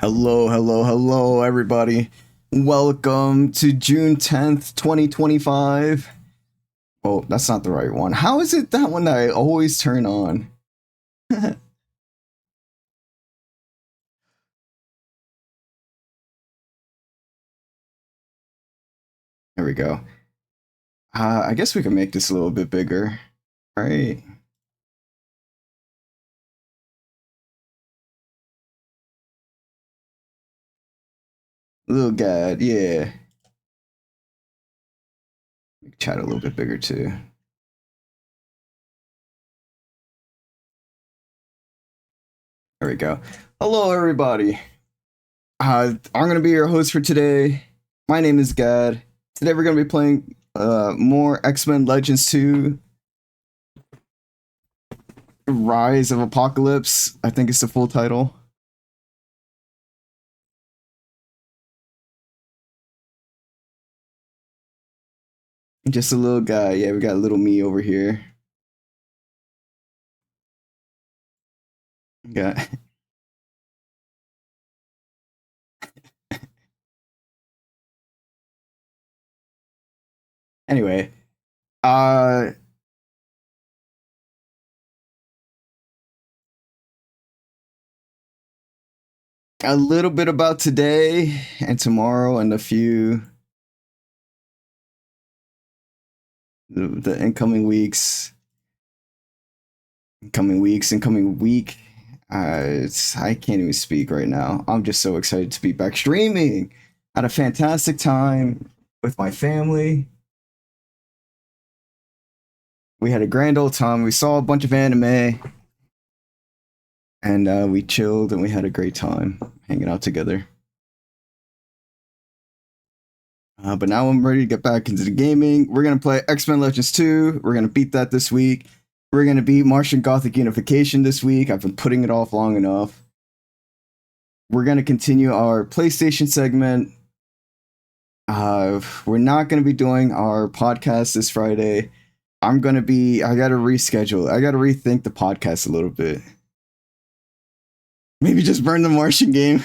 Hello, everybody. Welcome to June 10th, 2025. Oh, that's not the right one. How is it that one that I always turn on? There we go. I guess we can make this a little bit bigger, right? Little guy, yeah. Chat a little bit bigger too. There we go. Hello, everybody. I'm gonna be your host for today. My name is Gad. Today we're gonna be playing more X-Men Legends 2 Rise of Apocalypse. I think it's the full title. Just a little guy. Yeah, we got little me over here. Got anyway. A little bit about today and tomorrow and the incoming weeks. Incoming week. I can't even speak right now. I'm just so excited to be back streaming. Had a fantastic time with my family. We had a grand old time. We saw a bunch of anime. And we chilled and we had a great time hanging out together. But now I'm ready to get back into the gaming. We're going to play X-Men Legends 2. We're going to beat that this week. We're going to beat Martian Gothic Unification this week. I've been putting it off long enough. We're going to continue our PlayStation segment. We're not going to be doing our podcast this Friday. I got to reschedule. I got to rethink the podcast a little bit. Maybe just burn the Martian game.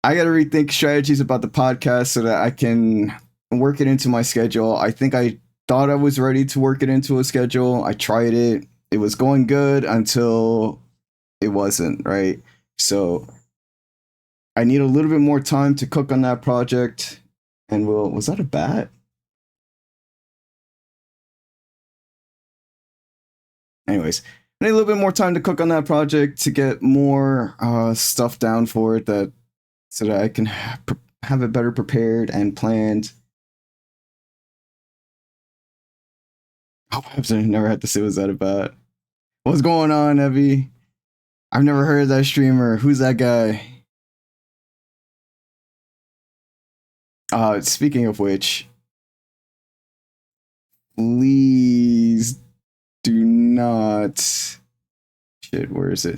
I gotta rethink strategies about the podcast so that I can work it into my schedule. I think I thought I was ready to work it into a schedule. I tried it. It was going good until it wasn't, right? So I need a little bit more time to cook on that project. And was that a bat? Anyways, I need a little bit more time to cook on that project to get more stuff down for it so that I can have it better prepared and planned. I've never had to say what's that about. What's going on, Evie? I've never heard of that streamer. Who's that guy? Speaking of which, please do not. Shit, where is it?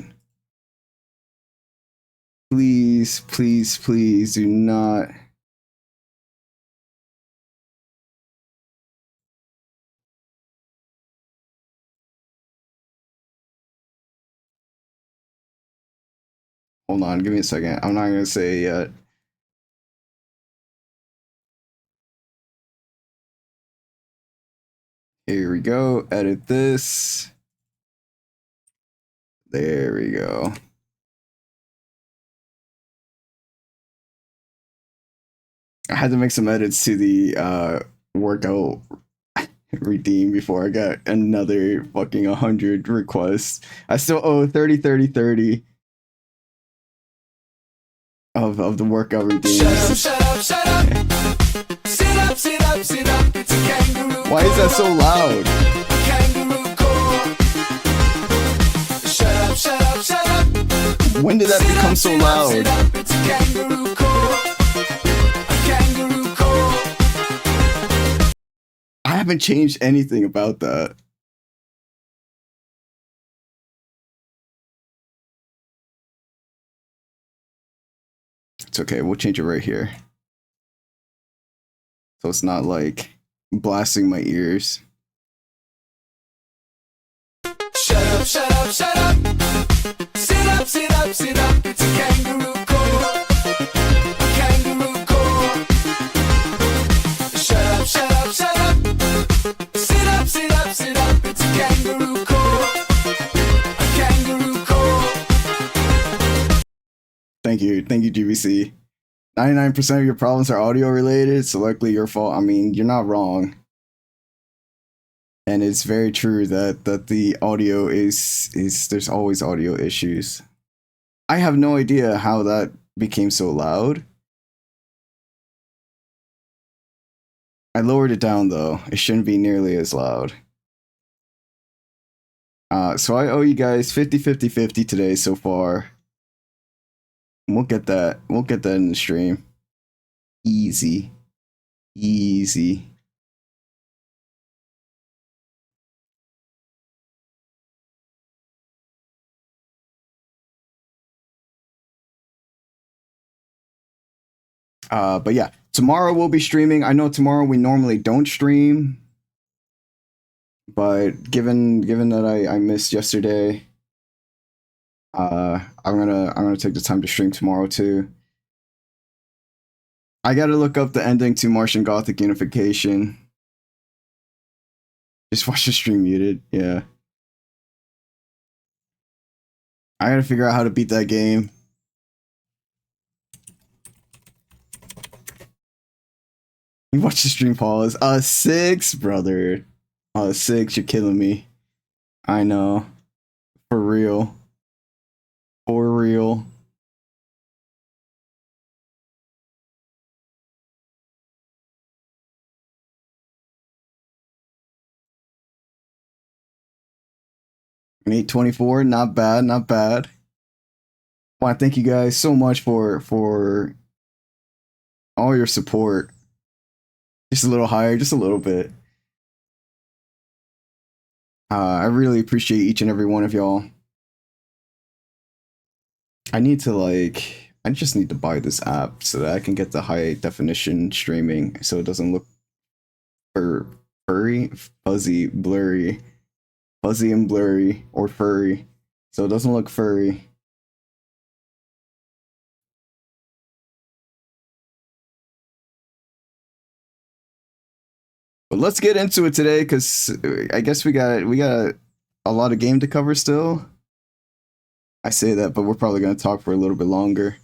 Please do not. Hold on, give me a second. I'm not gonna say it yet. Here we go. Edit this. There we go. I had to make some edits to the workout redeem before I got another fucking 100 requests. I still owe 30 of the workout redeem. Shut up. Sit up. It's a kangaroo. Why is that so loud? Kangaroo core. Shut up. When did that become so loud? It's a kangaroo core. I haven't changed anything about that. It's okay, we'll change it right here. So it's not like blasting my ears. Shut up. up, sit up, it's a kangaroo court. A kangaroo court. Shut up, shut up, shut up. Sit up, sit up, sit up, it's a kangaroo court. A kangaroo court. Thank you, GBC. 99% of your problems are audio related, so likely your fault. I mean, you're not wrong. And it's very true that the audio is there's always audio issues. I have no idea how that became so loud. I lowered it down though. It shouldn't be nearly as loud. So I owe you guys 50 today so far. We'll get that. We'll get that in the stream. Easy. Easy. But yeah, tomorrow we'll be streaming. I know tomorrow we normally don't stream, but given that I missed yesterday, I'm gonna take the time to stream tomorrow too. I gotta look up the ending to Martian Gothic Unification. Just watch the stream muted. Yeah, I gotta figure out how to beat that game. You watch the stream pause. 6, brother. 6, you're killing me. I know. For real. For real. An 824, not bad, not bad. Well, I thank you guys so much for all your support. Just a little higher, just a little bit. I really appreciate each and every one of y'all. I just need to buy this app so that I can get the high definition streaming so it doesn't look fuzzy and blurry, or furry, so it doesn't look furry. But let's get into it today, because I guess we got a lot of game to cover still. I say that, but we're probably going to talk for a little bit longer.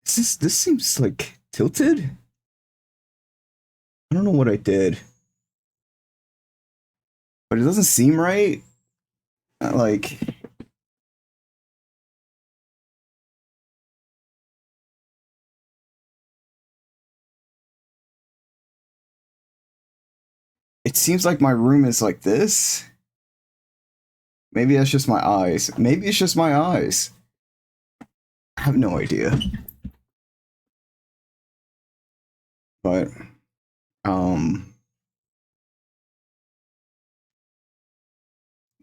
This seems like tilted. I don't know what I did, but it doesn't seem right. Like, it seems like my room is like this. Maybe that's just my eyes. Maybe it's just my eyes. I have no idea. But,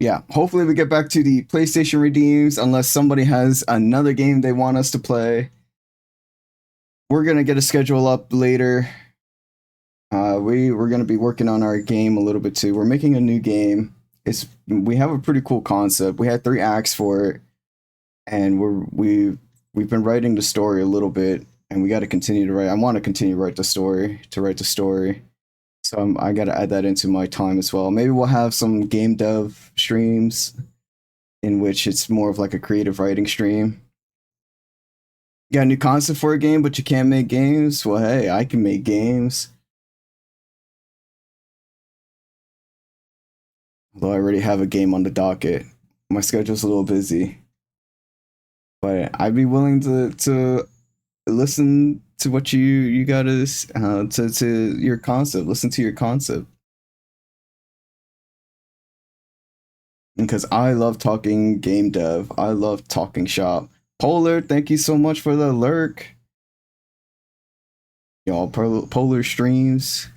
yeah, hopefully we get back to the PlayStation redeems, unless somebody has another game they want us to play. We're gonna get a schedule up later. We're gonna be working on our game a little bit too. We're making a new game. We have a pretty cool concept. We had 3 acts for it, and we've been writing the story a little bit, and we got to continue to write. I want to continue to write the story. So I got to add that into my time as well. Maybe we'll have some game dev streams in which it's more of like a creative writing stream. You got a new concept for a game, but you can't make games? Well, hey, I can make games. Although I already have a game on the docket. My schedule's a little busy. But I'd be willing to listen to what you got to your concept. Listen to your concept. Because I love talking game dev. I love talking shop. Polar, thank you so much for the lurk. Y'all, Polar streams.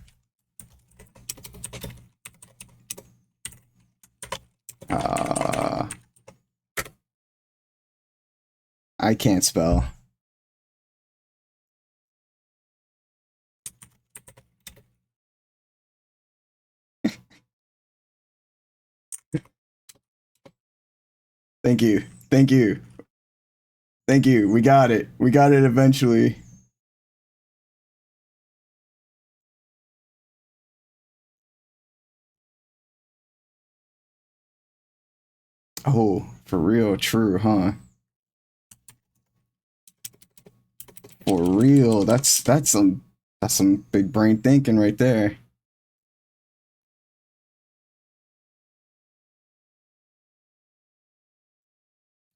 I can't spell. Thank you. Thank you. Thank you. We got it. We got it eventually. Oh, for real, true, huh? For real. That's some big brain thinking right there.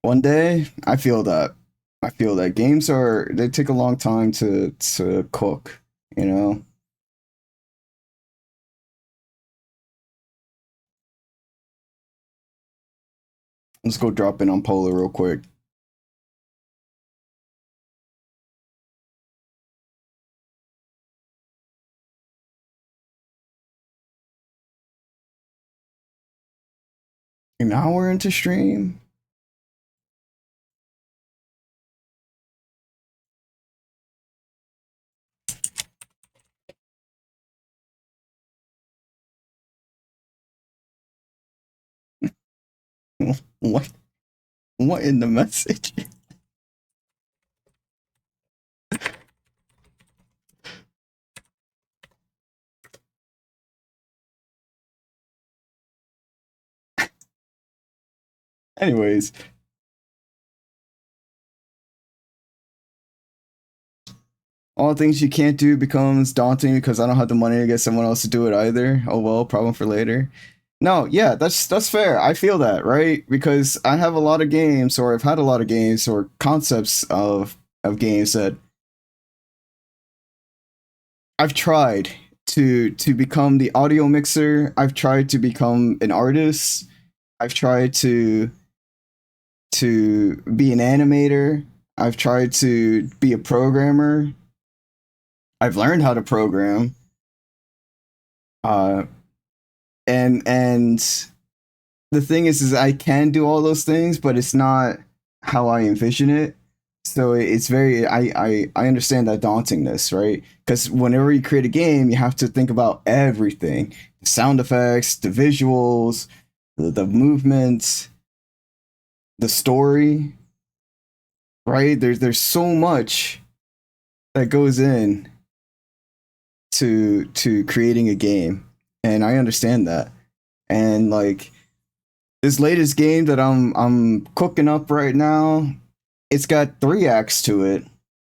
One day, I feel that. I feel that games are they take a long time to cook, you know? Let's go drop in on Polar real quick. An hour into stream? What? What in the message? Anyways, all the things you can't do becomes daunting because I don't have the money to get someone else to do it either. Oh well, problem for later. No, yeah, that's fair. I feel that, right? Because I have a lot of games, or I've had a lot of games, or concepts of games that I've tried to become the audio mixer. I've tried to become an artist. I've tried to be an animator. I've tried to be a programmer. I've learned how to program. Uh, and the thing is I can do all those things, but it's not how I envision it. So it's very I understand that dauntingness, right? Because whenever you create a game, you have to think about everything: the sound effects, the visuals, the movements, the story, right? There's so much that goes in to creating a game, and I understand that. And like this latest game that I'm cooking up right now, it's got 3 acts to it,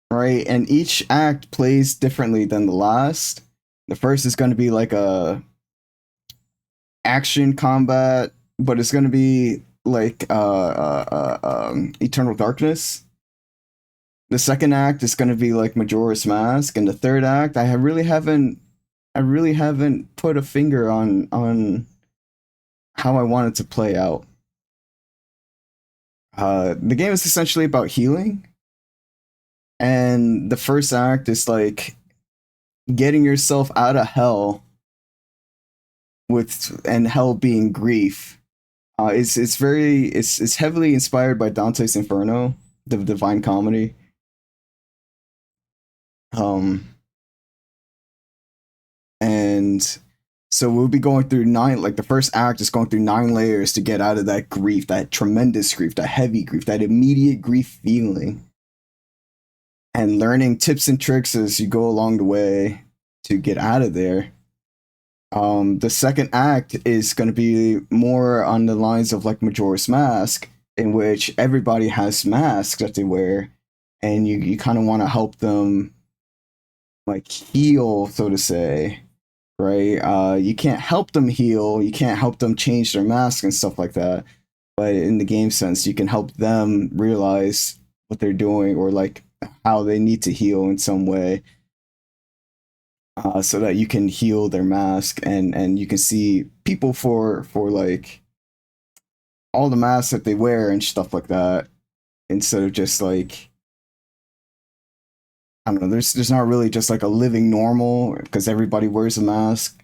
right? And each act plays differently than the last. The first is going to be like a action combat, but it's going to be like Eternal Darkness. The second act is going to be like Majora's Mask, and the third act I really haven't put a finger on how I want it to play out. The game is essentially about healing, and the first act is like getting yourself out of hell with and hell being grief. It's heavily inspired by Dante's Inferno, the Divine Comedy. Um, and so we'll be going through nine. Like the first act is going through 9 layers to get out of that grief, that tremendous grief, that heavy grief, that immediate grief feeling, and learning tips and tricks as you go along the way to get out of there. The second act is going to be more on the lines of like Majora's Mask, in which everybody has masks that they wear, and you kind of want to help them like heal, so to say, right? You can't help them heal, you can't help them change their mask and stuff like that. But in the game sense, you can help them realize what they're doing or like how they need to heal in some way, so that you can heal their mask and you can see people for like all the masks that they wear and stuff like that, instead of just like I don't know. There's not really just like a living normal because everybody wears a mask.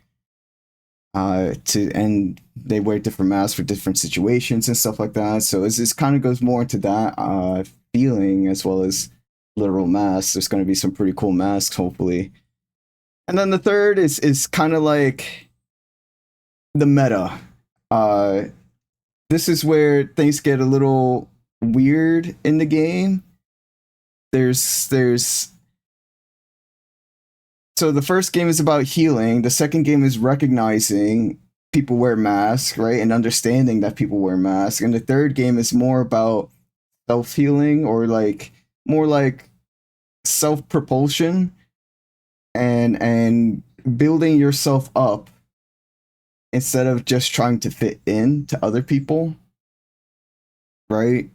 To and they wear different masks for different situations and stuff like that. So it's kind of goes more into that feeling as well as literal masks. There's going to be some pretty cool masks, hopefully. And then the third is kind of like the meta. Uh, this is where things get a little weird in the game. There's so the first game is about healing. The second game is recognizing people wear masks, right? And understanding that people wear masks. And the third game is more about self healing, or like more like self propulsion, and building yourself up instead of just trying to fit in to other people, right?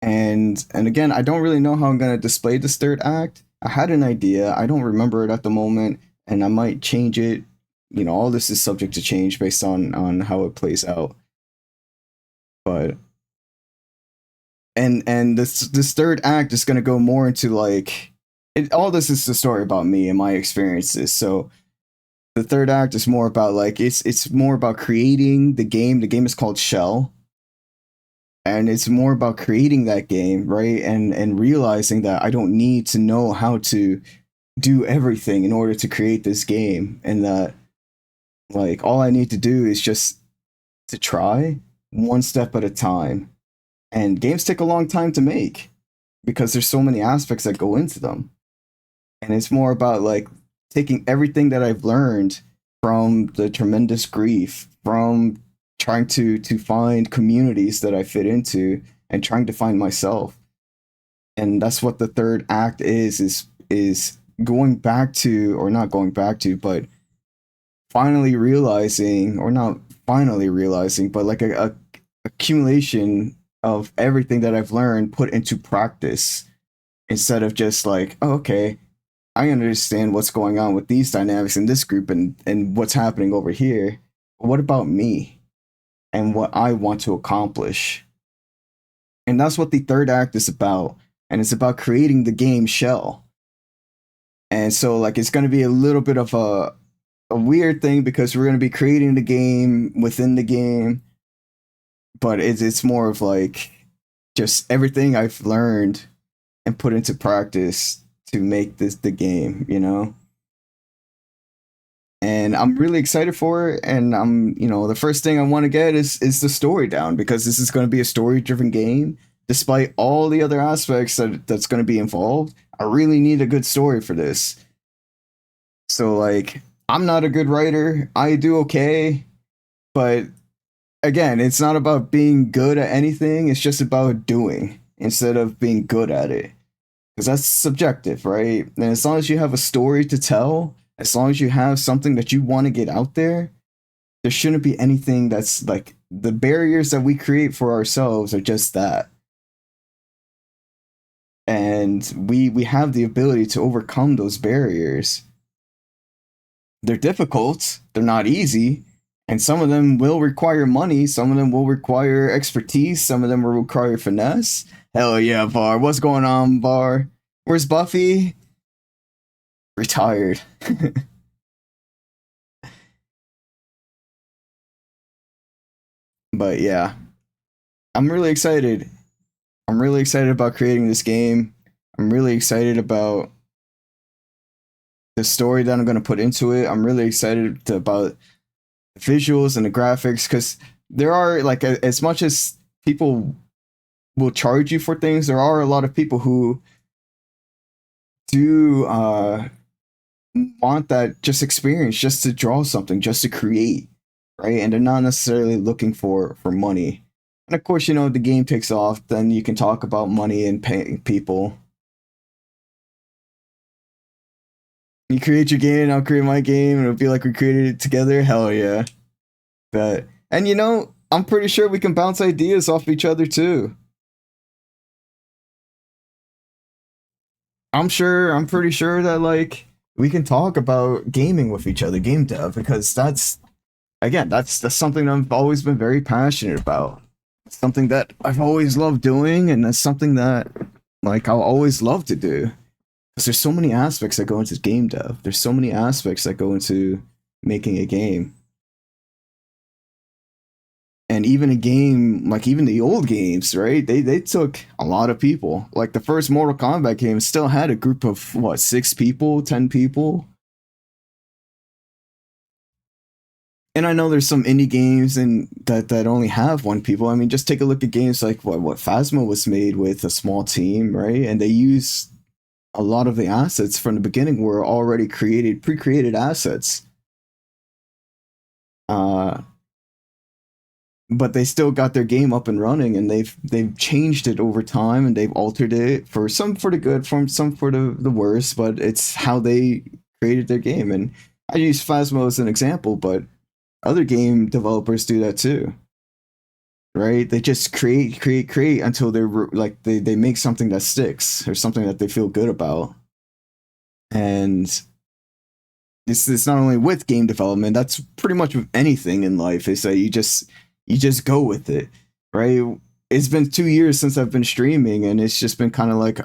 And again, I don't really know how I'm gonna display this third act. I had an idea. I don't remember it at the moment, and I might change it. You know, all this is subject to change based on how it plays out. But and this third act is gonna go more into like all this is the story about me and my experiences. So the third act is more about like it's more about creating the game. The game is called Shell, and it's more about creating that game, right? And realizing that I don't need to know how to do everything in order to create this game, and that like all I need to do is just to try one step at a time. And games take a long time to make because there's so many aspects that go into them. And it's more about like taking everything that I've learned from the tremendous grief, from trying to find communities that I fit into, and trying to find myself. And that's what the third act is going back to, or not going back to, but finally realizing, or not finally realizing, but like a accumulation of everything that I've learned put into practice, instead of just like, oh, okay, I understand what's going on with these dynamics in this group, and what's happening over here. What about me and what I want to accomplish? And that's what the third act is about. And it's about creating the game Shell. And so like it's going to be a little bit of a weird thing, because we're going to be creating the game within the game, but it's more of like just everything I've learned and put into practice to make this the game, you know? And I'm really excited for it. And the first thing I want to get is the story down, because this is going to be a story driven game. Despite all the other aspects that's going to be involved, I really need a good story for this. So like, I'm not a good writer. I do okay, but again, it's not about being good at anything. It's just about doing instead of being good at it, because that's subjective, right? And as long as you have a story to tell, as long as you have something that you want to get out there shouldn't be anything that's like, the barriers that we create for ourselves are just that. And we have the ability to overcome those barriers. They're difficult, they're not easy, and some of them will require money, some of them will require expertise, some of them will require finesse. Hell yeah, Var. What's going on, Var? Where's Buffy? Retired. But yeah, I'm really excited. I'm really excited about creating this game. I'm really excited about the story that I'm going to put into it. I'm really excited about the visuals and the graphics, because there are like as much as people will charge you for things, there are a lot of people who do want that just experience, just to draw something, just to create, right? And they're not necessarily looking for money. And of course, if the game takes off, then you can talk about money and paying people. You create your game, and I'll create my game, and it'll be like we created it together. Hell yeah. But, and I'm pretty sure we can bounce ideas off each other too. I'm pretty sure that like we can talk about gaming with each other, game dev, because that's something I've always been very passionate about. It's something that I've always loved doing, and that's something that like I'll always love to do. Because there's so many aspects that go into game dev. There's so many aspects that go into making a game. And even a game, like even the old games, right? They took a lot of people. Like the first Mortal Kombat game still had a group of 6 people, 10 people. And I know there's some indie games and that only have one people. I mean, just take a look at games like what Phasma was made with a small team, right? And they use a lot of the assets from the beginning were already created, pre-created assets. But they still got their game up and running, and they've changed it over time, and they've altered it for some for the good, for some for the worse. But it's how they created their game, and I use Phasma as an example, but other game developers do that too, right? They just create until they're like they make something that sticks or something that they feel good about, and it's not only with game development. That's pretty much with anything in life. Is that you just go with it, right? It's been 2 years since I've been streaming, and it's just been kind of like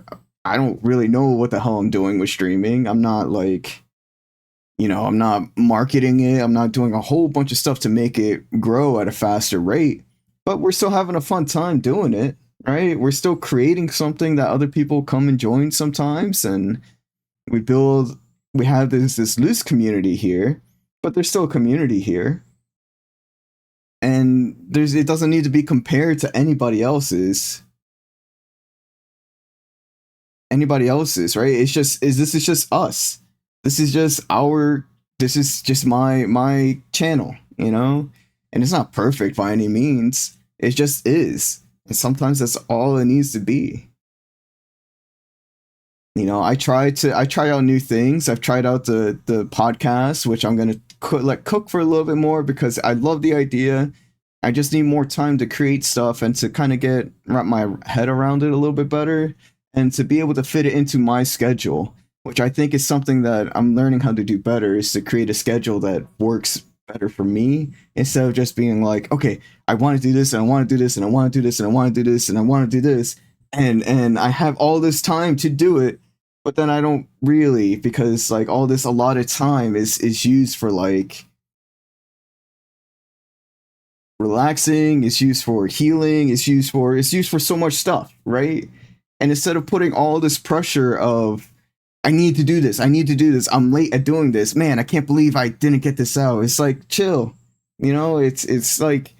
I don't really know what the hell I'm doing with streaming. I'm not like, I'm not marketing it. I'm not doing a whole bunch of stuff to make it grow at a faster rate, but we're still having a fun time doing it, right? We're still creating something that other people come and join sometimes, and we have this loose community here, but there's still a community here. And it doesn't need to be compared to anybody else's, right? This is just us. This is just my channel, and it's not perfect by any means. It just is. And sometimes that's all it needs to be. I try out new things. I've tried out the podcast, which I'm gonna cook for a little bit more because I love the idea. I just need more time to create stuff and to kind of wrap my head around it a little bit better, and to be able to fit it into my schedule, which I think is something that I'm learning how to do better, is to create a schedule that works better for me, instead of just being like, okay, I want to do this and I want to do this and I want to do this and I want to do this and I want to do this, and I have all this time to do it, but then I don't really, because like all this allotted time is used for like relaxing, it's used for healing, it's used for so much stuff, right? And instead of putting all this pressure of I need to do this, I'm late at doing this, man, I can't believe I didn't get this out. It's like, chill, it's like,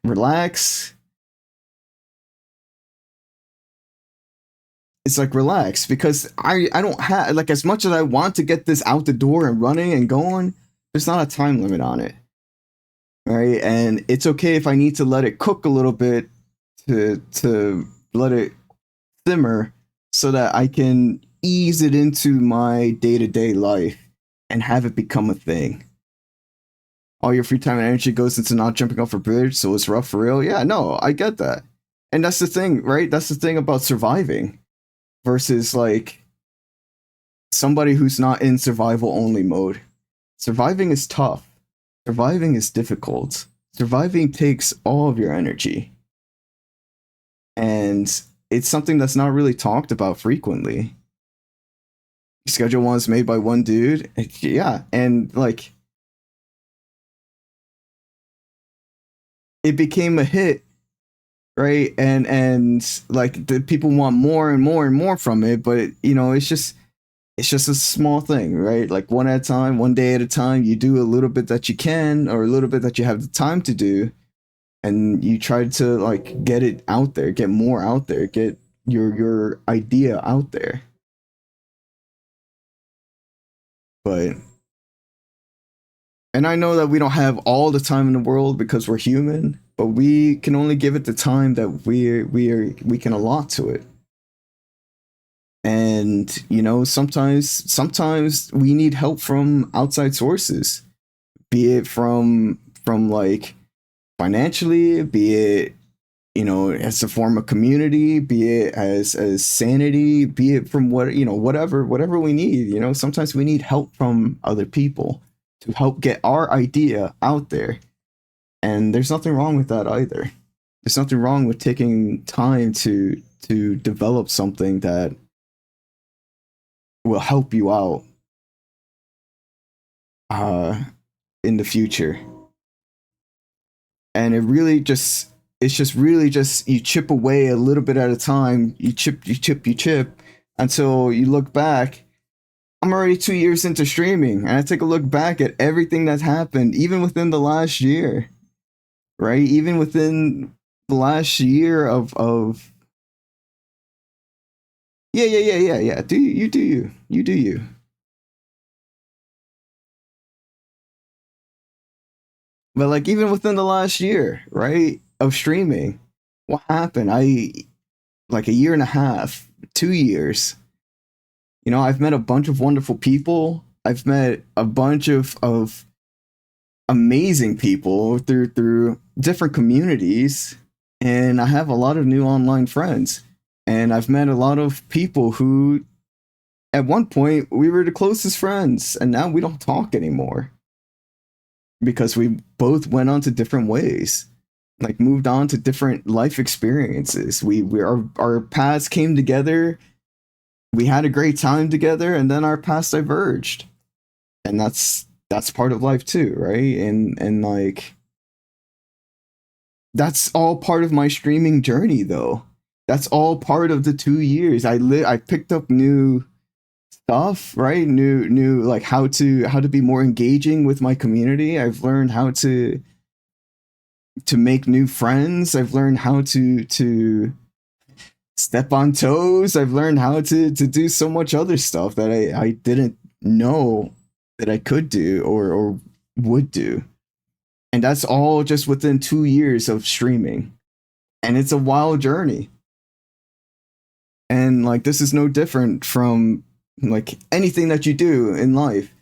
relax. It's like, relax, because I don't have, like, as much as I want to get this out the door and running and going, there's not a time limit on it, right? And it's okay if I need to let it cook a little bit, to let it simmer, so that I can ease it into my day-to-day life and have it become a thing. All your free time and energy goes into not jumping off a bridge, so it's rough for real. Yeah, no, I get that. And that's the thing, right? That's the thing about surviving versus like somebody who's not in survival only mode. Surviving is tough. Surviving is difficult. Surviving takes all of your energy. And it's something that's not really talked about frequently. Schedule One is made by one dude. Yeah, and like it became a hit, right? And like the people want more and more and more from it, but it's just a small thing, right? Like one at a time, one day at a time, you do a little bit that you can, or a little bit that you have the time to do, and you try to like get it out there, get more out there, get your idea out there. And I know that we don't have all the time in the world because we're human, but we can only give it the time that we can allot to it. And sometimes we need help from outside sources, be it from like financially, be it as a form of community, be it as sanity, be it from whatever we need. Sometimes we need help from other people to help get our idea out there. And there's nothing wrong with that either. There's nothing wrong with taking time to develop something that will help you out in the future. And it's just really just you chip away a little bit at a time. You chip until you look back I'm already 2 years into streaming, and I take a look back at everything that's happened, even within the last year, right? Even within the last year of yeah. You do you. But like even within the last year, right, of streaming, what happened? I like a year and a half, 2 years. You know, I've met a bunch of wonderful people. I've met a bunch of amazing people through different communities, and I have a lot of new online friends. And I've met a lot of people who at one point we were the closest friends, and now we don't talk anymore because we both went on to different ways, like moved on to different life experiences. Our paths came together, we had a great time together, and then our paths diverged. And that's part of life too, right? And like that's all part of my streaming journey though. That's all part of the 2 years. I picked up new stuff, right? New like how to be more engaging with my community. I've learned how to make new friends. I've learned how to step on toes. I've learned how to do so much other stuff that I didn't know that I could do or would do. And that's all just within 2 years of streaming. And it's a wild journey. And like this is no different from like anything that you do in life.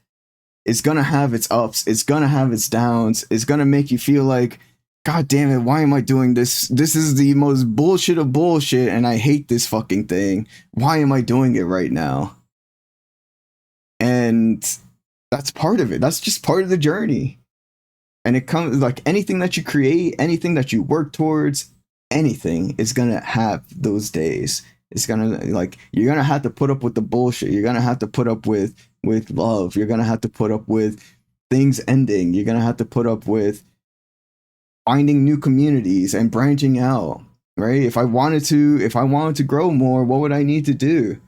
It's gonna have its ups, it's gonna have its downs, it's gonna make you feel like, God damn it, why am I doing this? This is the most bullshit of bullshit, and I hate this fucking thing. Why am I doing it right now? And that's part of it. That's just part of the journey. And it comes like anything that you create, anything that you work towards, anything is gonna have those days. It's gonna like you're gonna have to put up with the bullshit. You're gonna have to put up with love. You're gonna have to put up with things ending. You're gonna have to put up with finding new communities and branching out. Right? If I wanted to grow more, what would I need to do?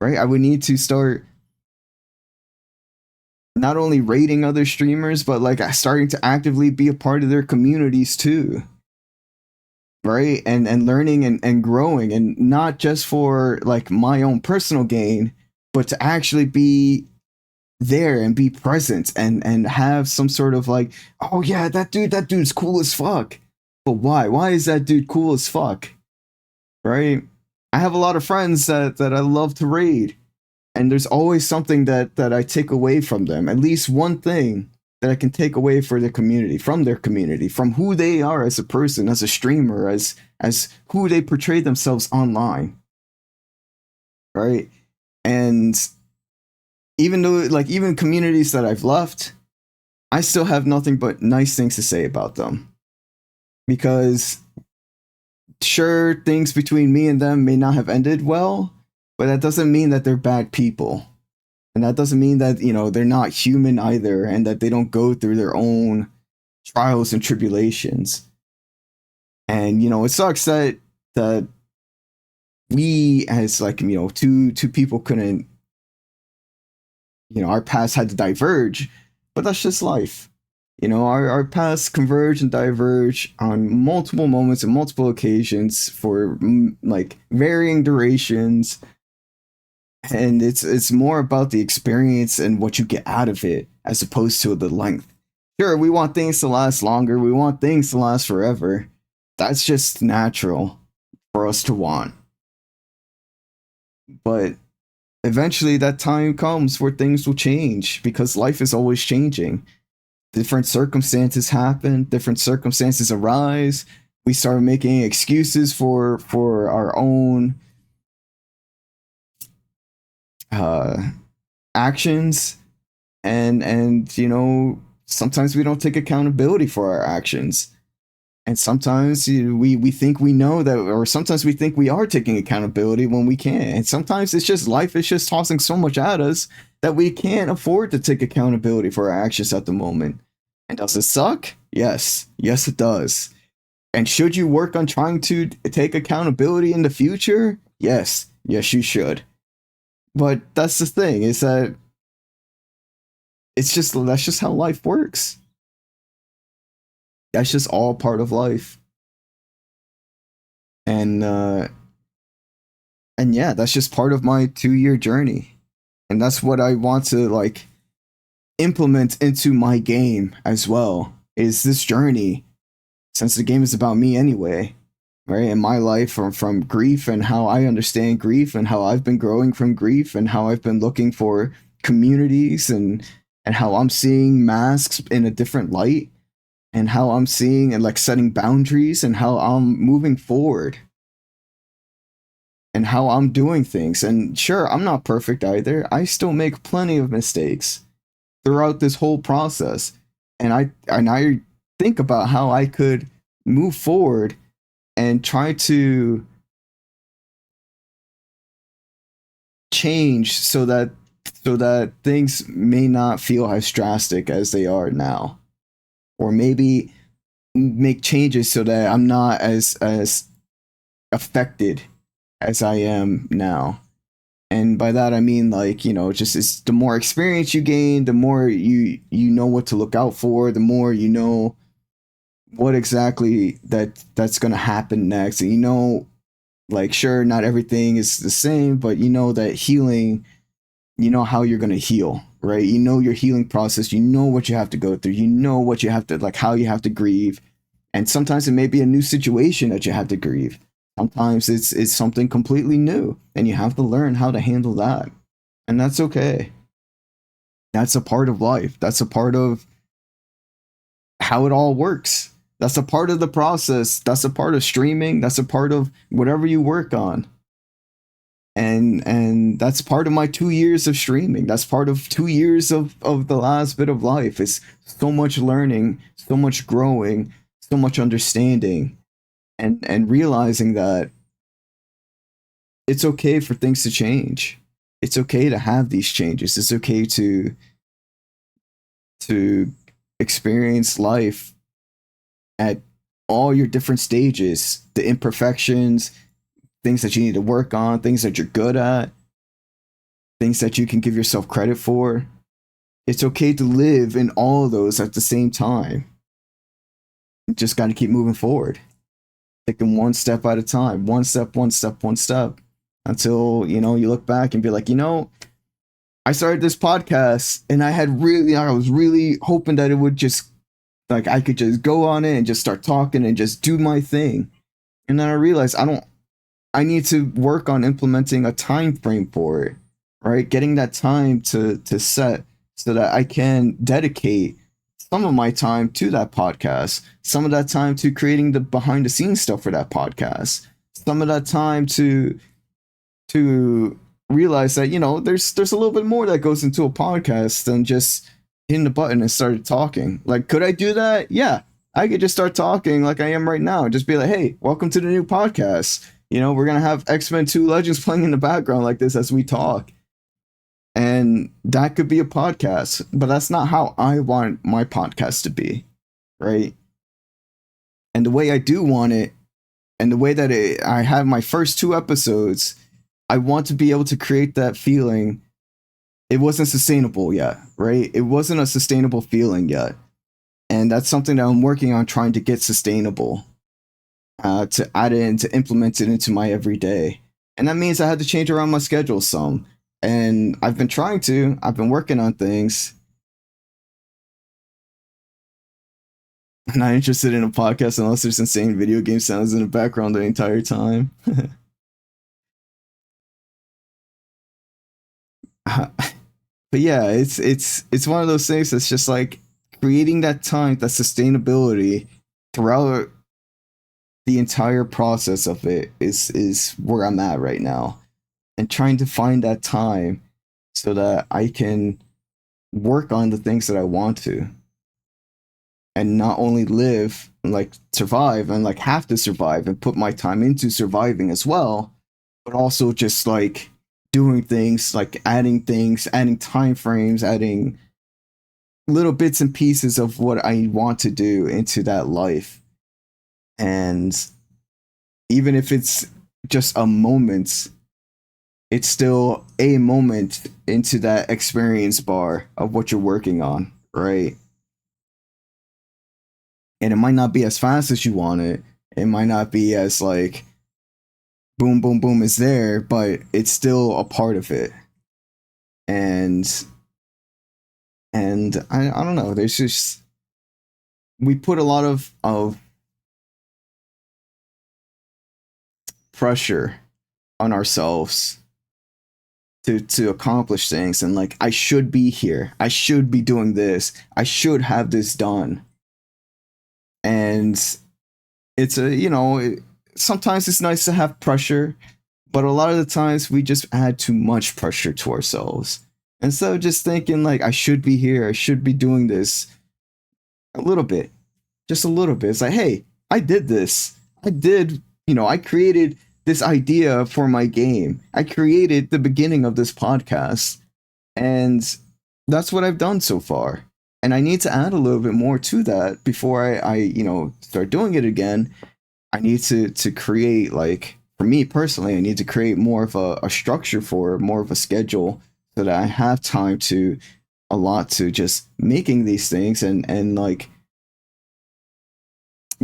Right? I would need to start not only rating other streamers, but like starting to actively be a part of their communities too. Right? And learning and growing, and not just for like my own personal gain, but to actually be there and be present and have some sort of like, oh yeah, that dude's cool as fuck. But why is that dude cool as fuck? Right? I have a lot of friends that I love to raid, and there's always something that I take away from them, at least one thing that I can take away for their community, from who they are as a person, as a streamer, as who they portray themselves online. Right? And even though like even communities that I've left, I still have nothing but nice things to say about them. Because sure, things between me and them may not have ended well, but that doesn't mean that they're bad people. And that doesn't mean that, you know, they're not human either, and that they don't go through their own trials and tribulations. And, you know, it sucks that we as like, you know, two people couldn't, you know, our paths had to diverge, but that's just life. You know, our paths converge and diverge on multiple moments and multiple occasions for like varying durations. And it's more about the experience and what you get out of it as opposed to the length. Sure, we want things to last longer. We want things to last forever. That's just natural for us to want. But eventually that time comes where things will change because life is always changing. Different circumstances happen, different circumstances arise. We start making excuses for our own actions, and you know, sometimes we don't take accountability for our actions, and sometimes we think we know that, or sometimes we think we are taking accountability when we can't, and sometimes it's just life is just tossing so much at us that we can't afford to take accountability for our actions at the moment. And does it suck? Yes it does. And should you work on trying to take accountability in the future? Yes you should. But that's the thing, is that it's just that's just how life works. That's just all part of life. And yeah, that's just part of my 2-year journey. And that's what I want to like implement into my game as well. Is this journey, since the game is about me anyway, right? In my life from grief and how I understand grief and how I've been growing from grief and how I've been looking for communities and how I'm seeing masks in a different light and how I'm seeing and like setting boundaries and how I'm moving forward and how I'm doing things. And sure, I'm not perfect either. I still make plenty of mistakes throughout this whole process. And I think about how I could move forward and try to change so that things may not feel as drastic as they are now, or maybe make changes so that I'm not as affected as I am now. And by that I mean, like, you know, just it's the more experience you gain, the more you know what to look out for, the more you know what exactly that's going to happen next. And you know, like, sure, not everything is the same, but you know that healing, you know how you're going to heal, right? You know your healing process, you know what you have to go through, you know what you have to, like, how you have to grieve. And sometimes it may be a new situation that you have to grieve. Sometimes it's something completely new, and you have to learn how to handle that. And that's okay. That's a part of life. That's a part of how it all works. That's a part of the process. That's a part of streaming. That's a part of whatever you work on. And that's part of my 2 years of streaming. That's part of 2 years of the last bit of life. It's so much learning, so much growing, so much understanding. And realizing that it's okay for things to change. It's okay to have these changes. It's okay to experience life at all your different stages, the imperfections, things that you need to work on, things that you're good at, things that you can give yourself credit for. It's okay to live in all of those at the same time. You just got to keep moving forward. Taking one step at a time, one step, until, you know, you look back and be like, you know, I started this podcast and I was really hoping that it would just, like, I could just go on it and just start talking and just do my thing. And then I realized I need to work on implementing a time frame for it, right? Getting that time to set so that I can dedicate some of my time to that podcast, some of that time to creating the behind the scenes stuff for that podcast, some of that time to realize that, you know, there's a little bit more that goes into a podcast than just hitting the button and started talking. Like, could I do that? Yeah, I could just start talking like I am right now and just be like, hey, welcome to the new podcast. You know, we're going to have X-Men 2 Legends playing in the background like this as we talk. And that could be a podcast, but that's not how I want my podcast to be, right? And the way I do want it, and the way that I have my first 2 episodes, I want to be able to create that feeling. It wasn't sustainable yet, right? It wasn't a sustainable feeling yet. And that's something that I'm working on, trying to get sustainable, to add it and to implement it into my everyday. And that means I had to change around my schedule some. And I've been working on things. I'm not interested in a podcast unless there's insane video game sounds in the background the entire time. But yeah, it's one of those things that's just like creating that time, that sustainability throughout the entire process of it is where I'm at right now. And trying to find that time so that I can work on the things that I want to. And not only live and like survive and like have to survive and put my time into surviving as well, but also just like doing things, like adding time frames, adding little bits and pieces of what I want to do into that life. And even if it's just a moment it's still a moment into that experience bar of what you're working on, right? And it might not be as fast as you want it. It might not be as like boom, boom, boom is there, but it's still a part of it. And I don't know. There's just we put a lot of pressure on ourselves to accomplish things, and like I should be here. I should be doing this. I should have this done. And it's sometimes it's nice to have pressure, but a lot of the times we just add too much pressure to ourselves. Instead of just thinking like I should be here, I should be doing this a little bit. Just a little bit. It's like, hey, I did this. I created this idea for my game. I created the beginning of this podcast. And that's what I've done so far. And I need to add a little bit more to that before I start doing it again. I need to create, like, for me personally, I need to create more of a structure for it, more of a schedule, so that I have time to allot to just making these things and like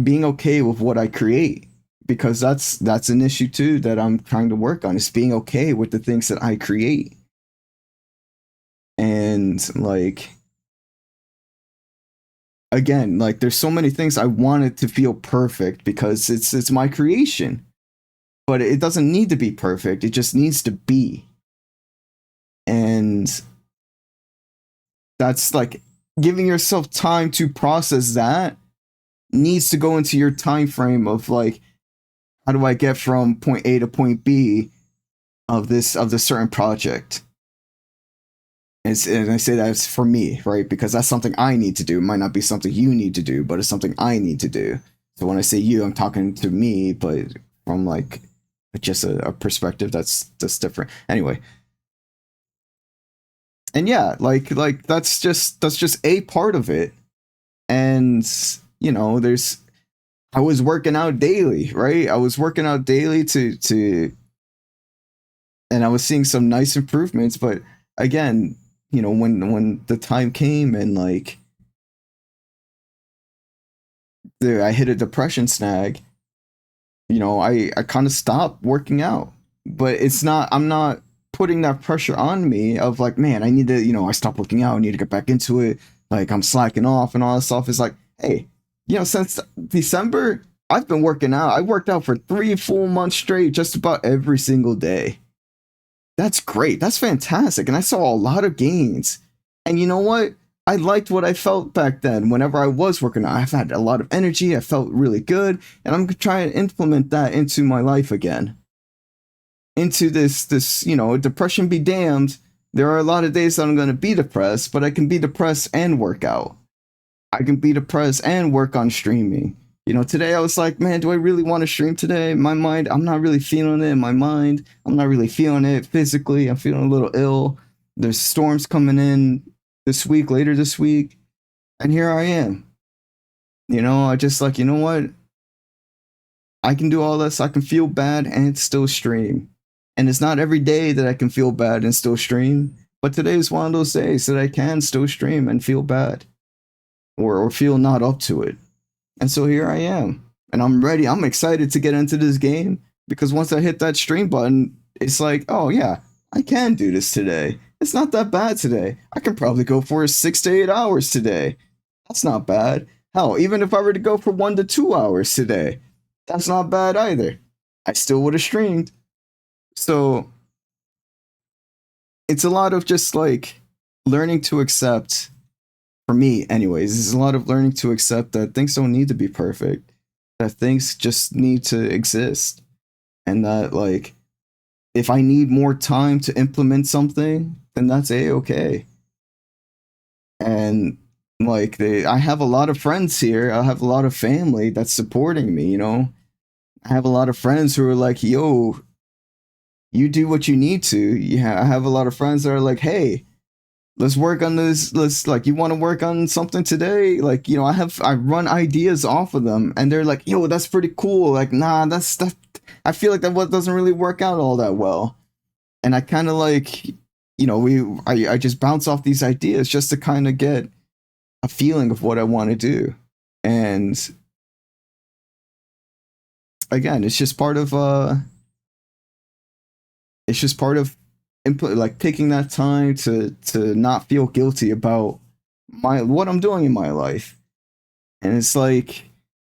being okay with what I create, because that's an issue too that I'm trying to work on, is being okay with the things that I create. And like, again, like there's so many things I want it to feel perfect because it's my creation. But it doesn't need to be perfect. It just needs to be. And that's like giving yourself time to process that needs to go into your time frame of like, how do I get from point A to point B of this certain project? And I say that's for me, right? Because that's something I need to do. It might not be something you need to do, but it's something I need to do. So when I say you, I'm talking to me, but from like just a perspective that's different. Anyway. And yeah, like that's just a part of it. And I was working out daily, right? I was working out daily to and I was seeing some nice improvements, but again, when the time came and like I hit a depression snag, I kind of stopped working out. But I'm not putting that pressure on me of like, man, I need to, I stopped working out, I need to get back into it, like I'm slacking off and all that stuff. Is like, hey, since December, I've been working out. I worked out for 3 full months straight, just about every single day. That's great. That's fantastic. And I saw a lot of gains. And you know what? I liked what I felt back then. Whenever I was working out, I've had a lot of energy. I felt really good. And I'm trying to implement that into my life again. Into this, depression be damned. There are a lot of days that I'm going to be depressed, but I can be depressed and work out. I can be depressed and work on streaming. Today I was like, man, do I really want to stream today? My mind, I'm not really feeling it in my mind. I'm not really feeling it physically. I'm feeling a little ill. There's storms coming in later this week. And here I am. I just like, you know what? I can do all this. I can feel bad and still stream. And it's not every day that I can feel bad and still stream. But today is one of those days that I can still stream and feel bad. Or feel not up to it. And so here I am. And I'm ready. I'm excited to get into this game. Because once I hit that stream button, it's like, oh yeah, I can do this today. It's not that bad today. I can probably go for 6 to 8 hours today. That's not bad. Hell, even if I were to go for 1 to 2 hours today, that's not bad either. I still would have streamed. So it's a lot of just like learning to accept. For me, anyways, it's a lot of learning to accept that things don't need to be perfect, that things just need to exist, and that, like, if I need more time to implement something, then that's A-okay. And, like, I have a lot of friends here, I have a lot of family that's supporting me, I have a lot of friends who are like, yo, you do what you need to. Yeah, I have a lot of friends that are like, hey, let's work on this. You want to work on something today? Like, I run ideas off of them and they're like, yo, that's pretty cool. Like, nah, that's stuff. I feel like that doesn't really work out all that well. And I kind of like, I just bounce off these ideas just to kind of get a feeling of what I want to do. And again, it's just part of like taking that time to not feel guilty about what I'm doing in my life. And it's like,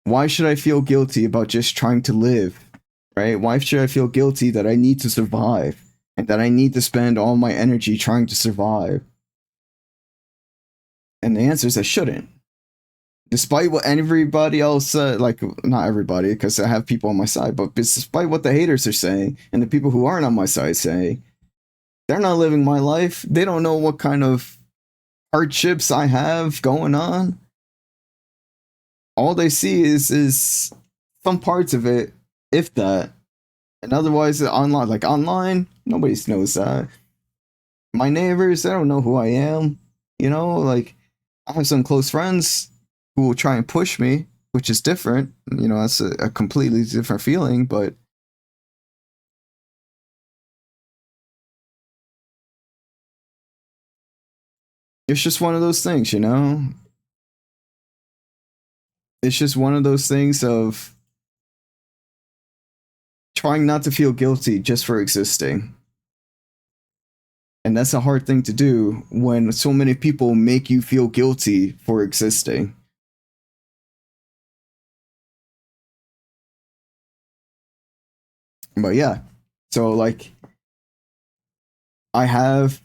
why should I feel guilty about just trying to live, right? Why should I feel guilty that I need to survive and that I need to spend all my energy trying to survive? And the answer is I shouldn't. Despite what everybody else said, like, not everybody, because I have people on my side, but despite what the haters are saying and the people who aren't on my side saying, they're not living my life. They don't know what kind of hardships I have going on. All they see is some parts of it, if that. And otherwise, online, nobody knows that. My neighbors, they don't know who I am. Like, I have some close friends who will try and push me, which is different. That's a completely different feeling, but it's just one of those things, It's just one of those things of trying not to feel guilty just for existing. And that's a hard thing to do when so many people make you feel guilty for existing. But yeah, so like I have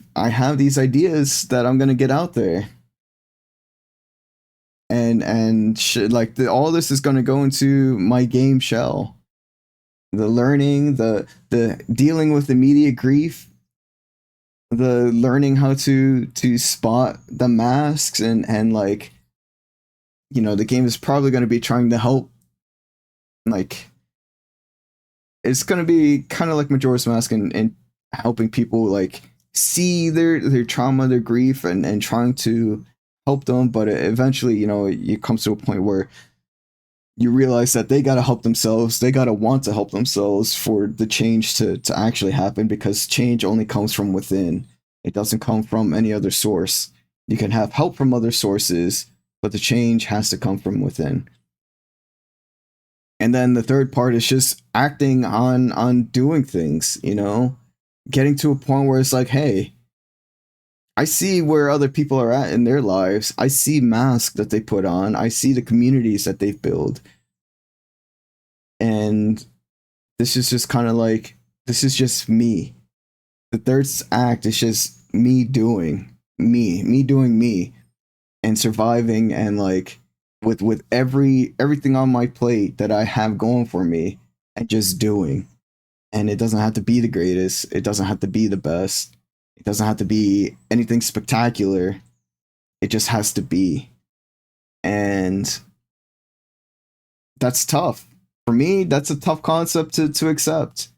these ideas that I'm gonna get out there, and all this is gonna go into my game shell. The learning, the dealing with immediate grief, the learning how to spot the masks, and like, the game is probably going to be trying to help, like, it's going to be kind of like Majora's Mask and helping people like see their trauma, their grief, and trying to help them. But eventually, it comes to a point where you realize that they got to help themselves. They got to want to help themselves for the change to actually happen, because change only comes from within. It doesn't come from any other source. You can have help from other sources, but the change has to come from within. And then the third part is just acting on doing things, getting to a point where it's like, hey, I see where other people are at in their lives. I see masks that they put on. I see the communities that they've built. And this is just kind of like, this is just me. The third act is just me doing me and surviving, and like with everything on my plate that I have going for me, and just doing. And it doesn't have to be the greatest. It doesn't have to be the best. It doesn't have to be anything spectacular. It just has to be. And that's tough. For me, that's a tough concept to accept.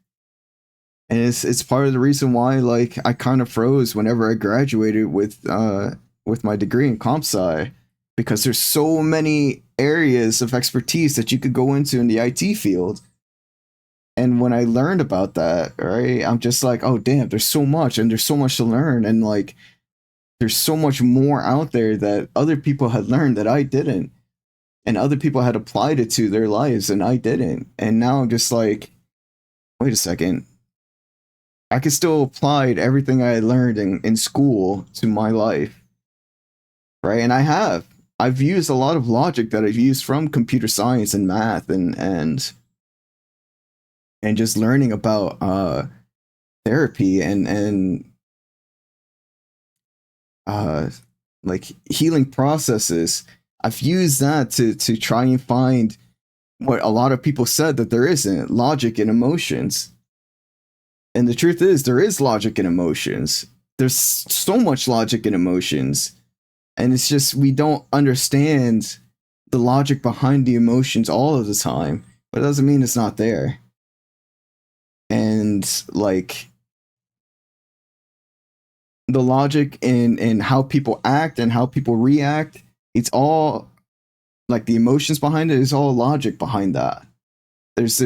And it's part of the reason why, like, I kind of froze whenever I graduated with my degree in comp sci, because there's so many areas of expertise that you could go into in the IT field. And when I learned about that, right, I'm just like, oh damn, there's so much, and there's so much to learn, and like there's so much more out there that other people had learned that I didn't, and other people had applied it to their lives and I didn't. And now I'm just like, wait a second, I could still apply everything I learned in school to my life, right? And I've used a lot of logic that I've used from computer science and math, and just learning about therapy and like healing processes. I've used that to try and find what a lot of people said that there isn't: logic and emotions. And the truth is, there is logic in emotions. There's so much logic in emotions. And it's just, we don't understand the logic behind the emotions all of the time. But it doesn't mean it's not there. And like, the logic in how people act and how people react, it's all, like, the emotions behind it is all logic behind that. There's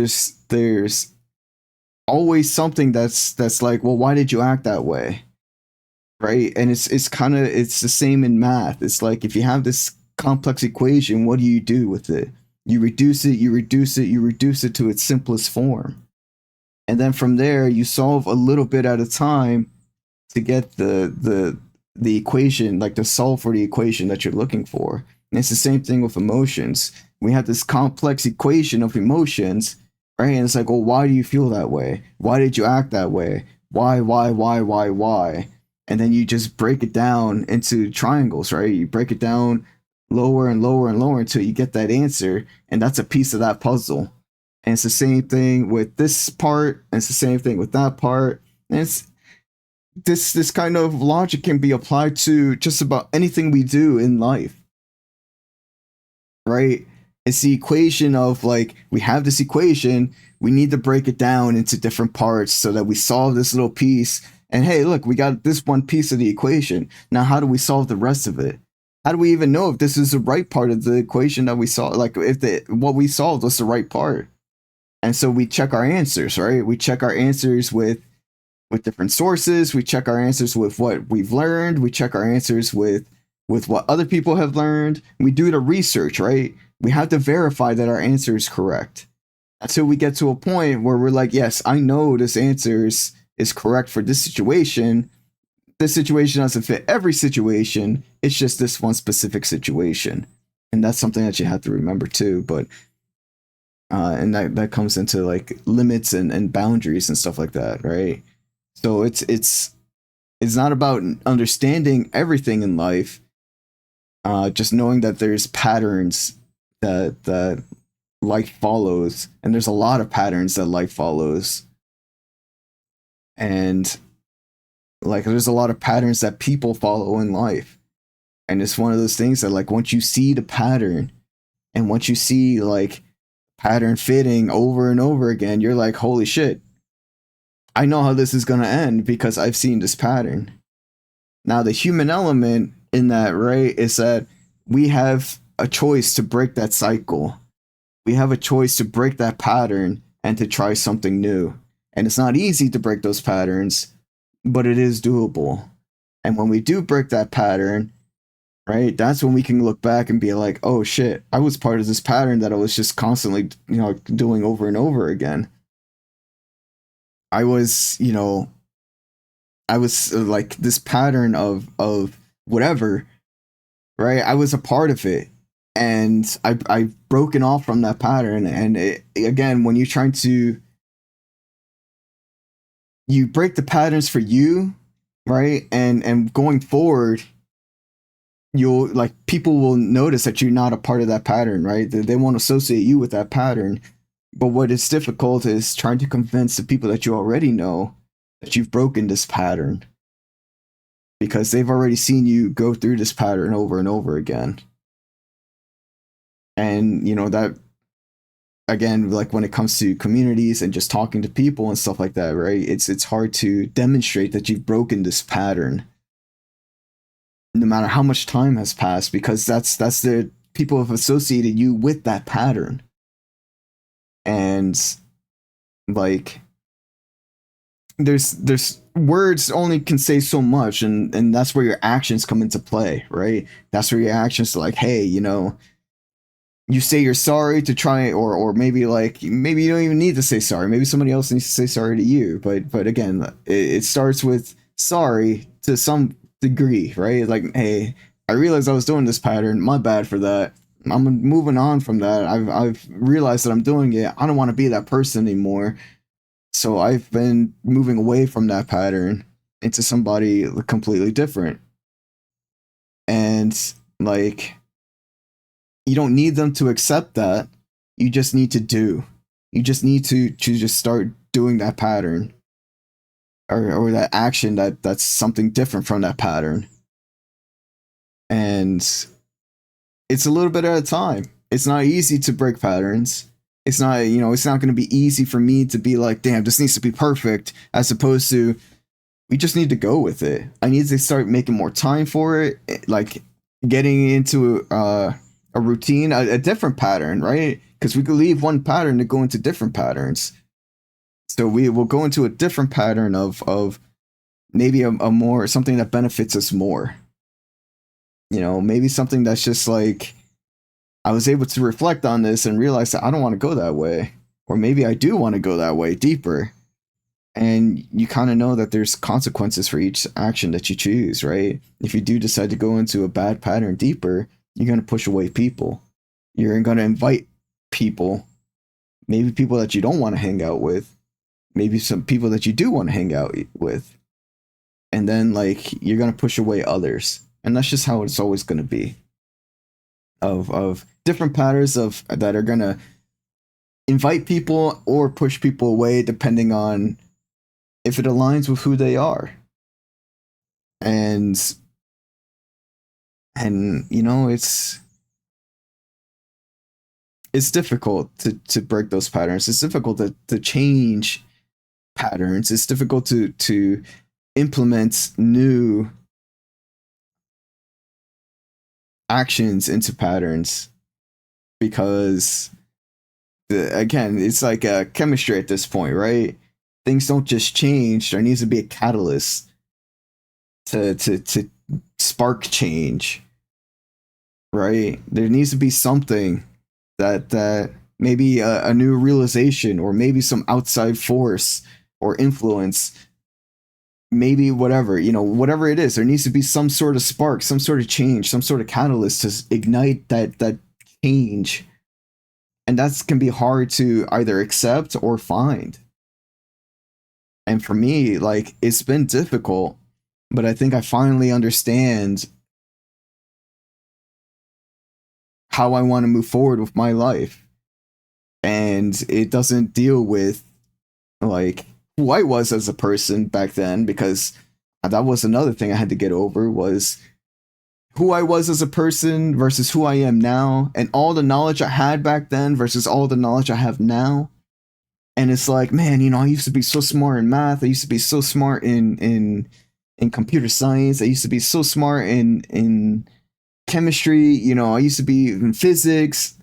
always something that's like, well, why did you act that way? Right? And it's kind of it's the same in math. It's like if you have this complex equation, what do you do with it? You reduce it, you reduce it, you reduce it to its simplest form. And then from there you solve a little bit at a time to get the equation, like to solve for the equation that you're looking for. And it's the same thing with emotions. We have this complex equation of emotions, right? And it's like, well, why do you feel that way? Why did you act that way? Why? And then you just break it down into triangles, right? You break it down lower and lower and lower until you get that answer, and that's a piece of that puzzle. And it's the same thing with this part, and it's the same thing with that part. And it's this kind of logic can be applied to just about anything we do in life, right? It's the equation of like, we have this equation, we need to break it down into different parts so that we solve this little piece. And hey, look, we got this one piece of the equation. Now, how do we solve the rest of it? How do we even know if this is the right part of the equation that we saw? Like, if what we solved was the right part? And so we check our answers, right? We check our answers with different sources. We check our answers with what we've learned. We check our answers with what other people have learned. We do the research, right? We have to verify that our answer is correct until we get to a point where we're like, yes, I know this answer is correct for this situation. This situation doesn't fit every situation. It's just this one specific situation. And that's something that you have to remember too. But and that comes into like limits and boundaries and stuff like that, right? So it's not about understanding everything in life, just knowing that there's patterns that life follows, and there's a lot of patterns that life follows, and like there's a lot of patterns that people follow in life. And it's one of those things that like once you see the pattern, and once you see like pattern fitting over and over again, you're like, holy shit, I know how this is going to end because I've seen this pattern. Now, the human element in that, right, is that we have a choice to break that cycle. We have a choice to break that pattern and to try something new. And it's not easy to break those patterns, but it is doable. And when we do break that pattern, right, that's when we can look back and be like, oh shit, I was part of this pattern that I was just constantly, doing over and over again. I was like this pattern of whatever, right? I was a part of it, and I've broken off from that pattern. And again, when you're trying to, you break the patterns for you, right? And going forward, you'll like, people will notice that you're not a part of that pattern, right? They won't associate you with that pattern. But what is difficult is trying to convince the people that you already know that you've broken this pattern, because they've already seen you go through this pattern over and over again. And, that, again, like when it comes to communities and just talking to people and stuff like that, right? It's hard to demonstrate that you've broken this pattern, no matter how much time has passed, because that's the people have associated you with that pattern. And like there's words only can say so much, and that's where your actions come into play, right? That's where your actions are like, hey, you say you're sorry to try, or maybe maybe you don't even need to say sorry, maybe somebody else needs to say sorry to you, but again, it starts with sorry to some degree, right? Like, hey, I realized I was doing this pattern, my bad for that. I'm moving on from that. I've realized that I'm doing it. I don't want to be that person anymore. So I've been moving away from that pattern into somebody completely different. And like, you don't need them to accept that. You just need to do. You just need to just start doing that pattern, or that action that's something different from that pattern. And it's a little bit at a time. It's not easy to break patterns. It's not, it's not going to be easy for me to be like, damn, this needs to be perfect, as opposed to, we just need to go with it. I need to start making more time for it, like getting into a routine, a different pattern, right? Because we could leave one pattern to go into different patterns. So we will go into a different pattern of maybe a more something that benefits us more. Maybe something that's just like I was able to reflect on this and realize that I don't want to go that way. Or maybe I do want to go that way deeper. And you kind of know that there's consequences for each action that you choose, right? If you do decide to go into a bad pattern deeper, you're going to push away people. You're going to invite people, maybe people that you don't want to hang out with, maybe some people that you do want to hang out with. And then, like, you're going to push away others. And that's just how it's always going to be. Of different patterns that are going to invite people or push people away depending on if it aligns with who they are. And it's difficult to break those patterns. It's difficult to change patterns. It's difficult to implement new actions into patterns because again, it's like a chemistry at this point, right? Things don't just change. There needs to be a catalyst to spark change, right? There needs to be something that maybe a new realization or maybe some outside force or influence, maybe whatever, whatever it is, there needs to be some sort of spark, some sort of change, some sort of catalyst to ignite that change. And that can be hard to either accept or find. And for me, like, it's been difficult, but I think I finally understand how I want to move forward with my life. And it doesn't deal with, like, who I was as a person back then, because that was another thing I had to get over, was who I was as a person versus who I am now, and all the knowledge I had back then versus all the knowledge I have now. And it's like, man, I used to be so smart in math. I used to be so smart in computer science. I used to be so smart in chemistry. I used to be in physics.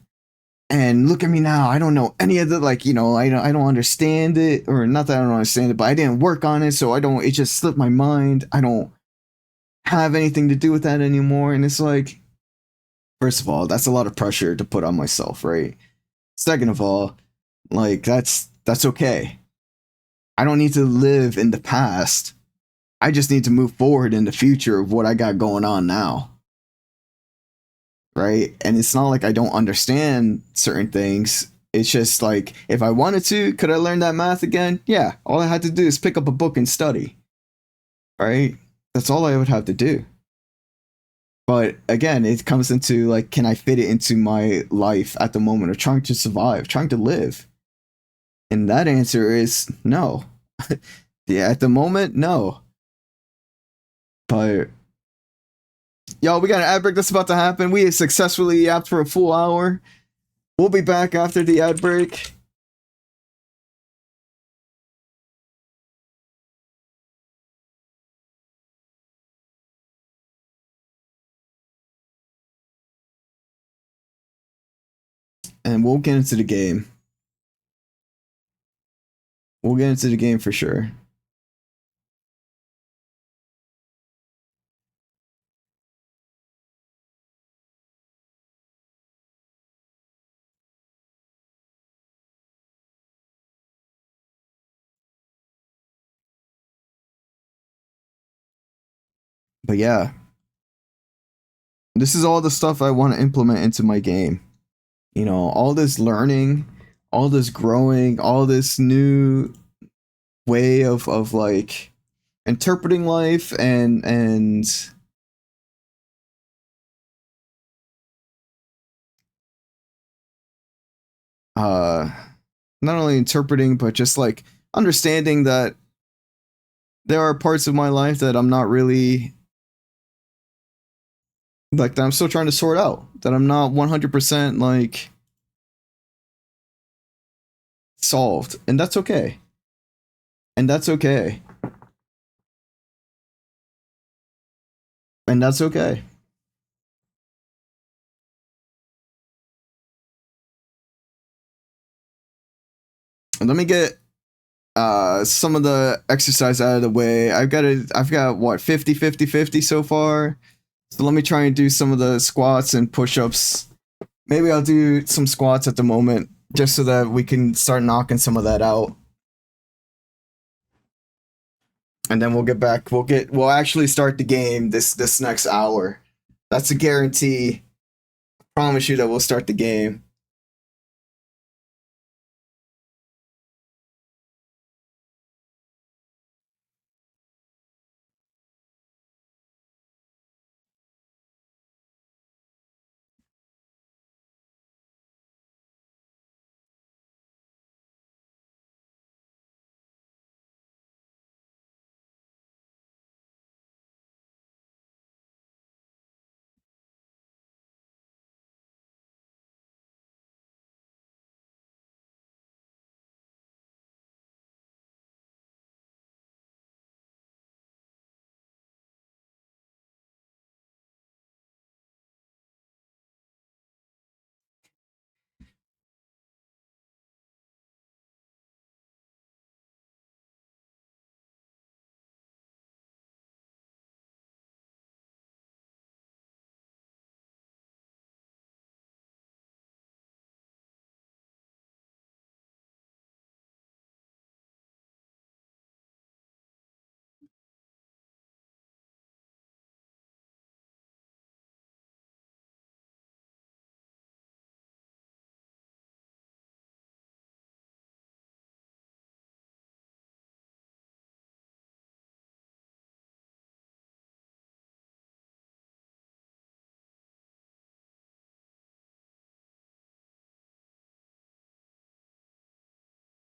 And look at me now. I don't know any of the, like, I don't understand it, or not that I don't understand it, but I didn't work on it, so it just slipped my mind. I don't have anything to do with that anymore. And it's like, first of all, that's a lot of pressure to put on myself, right? Second of all, like, that's okay. I don't need to live in the past. I just need to move forward in the future of what I got going on now. Right? And it's not like I don't understand certain things. It's just like, if I wanted to, could I learn that math again? Yeah. All I had to do is pick up a book and study. Right? That's all I would have to do. But again, it comes into, like, can I fit it into my life at the moment of trying to survive, trying to live? And that answer is no. Yeah, at the moment, no. But y'all, we got an ad break that's about to happen. We have successfully yapped for a full hour. We'll be back after the ad break. And we'll get into the game. We'll get into the game for sure. But yeah, this is all the stuff I want to implement into my game. All this learning, all this growing, all this new way of like interpreting life and not only interpreting, but just like understanding that there are parts of my life that I'm not really, like, that I'm still trying to sort out, that I'm not 100% like solved. And that's okay. And that's okay. And that's okay. And let me get some of the exercise out of the way. I've got what 50 50 50 so far. So let me try and do some of the squats and push-ups. Maybe I'll do some squats at the moment just so that we can start knocking some of that out. And then we'll get back. We'll actually start the game this next hour. That's a guarantee. I promise you that we'll start the game.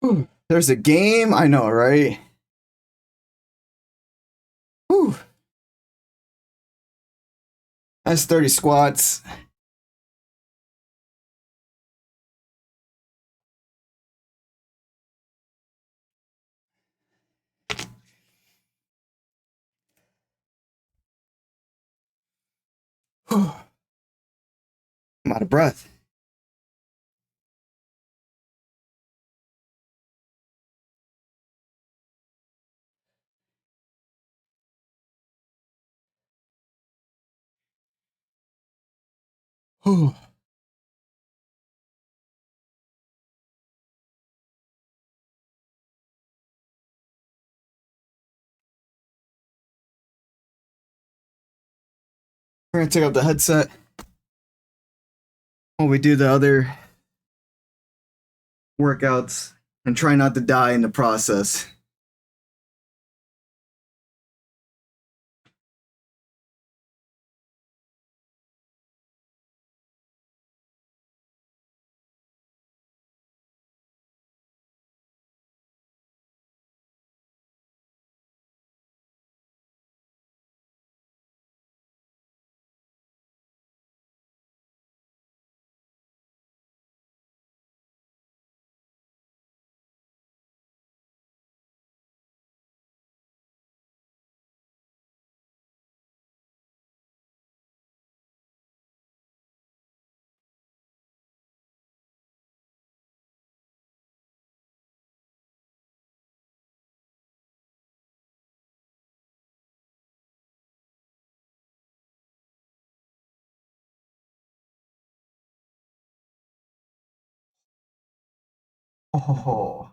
Whew. There's a game. I know, right? Whew. That's 30 squats. Whew. I'm out of breath. Whew. We're gonna take out the headset while we do the other workouts and try not to die in the process. Oh.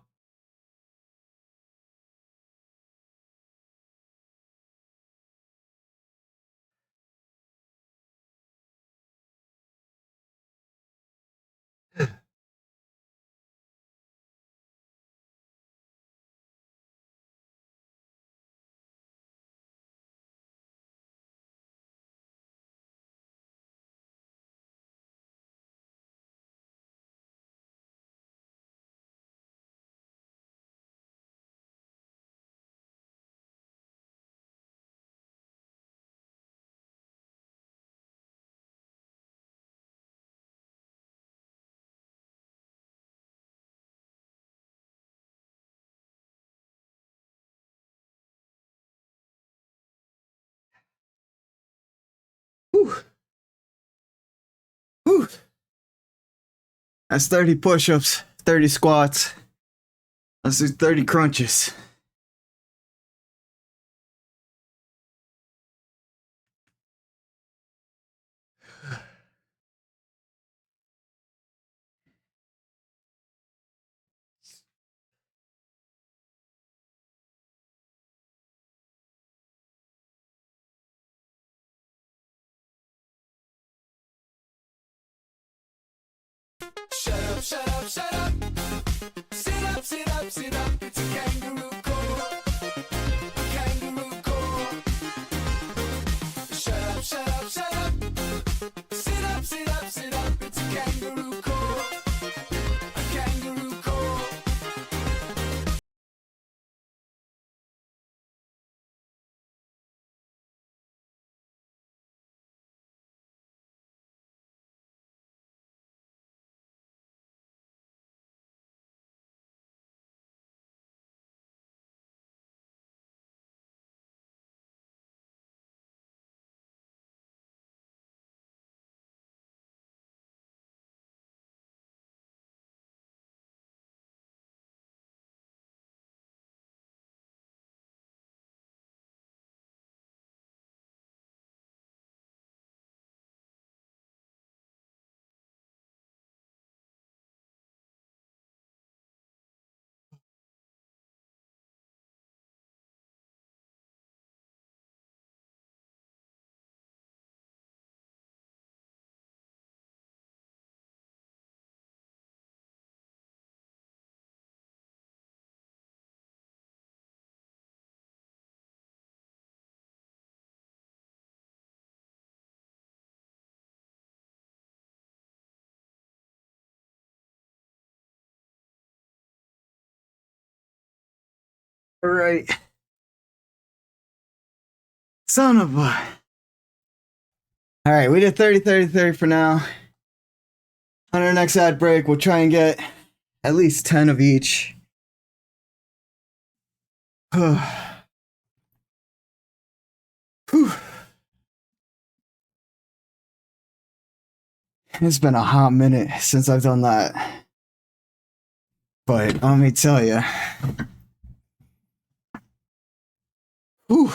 Whew. Whew. That's 30 push-ups, 30 squats. Let's do 30 crunches. Shut up, shut up, shut up. Sit up, sit up, sit up. It's a kangaroo court. A kangaroo court. Shut up, shut up, shut up. Sit up, sit up, sit up. It's a kangaroo court. A kangaroo court. All right. Son of a. All right, we did 30, 30, 30 for now. On our next ad break, we'll try and get at least 10 of each. Whew. It's been a hot minute since I've done that. But let me tell you. Whew.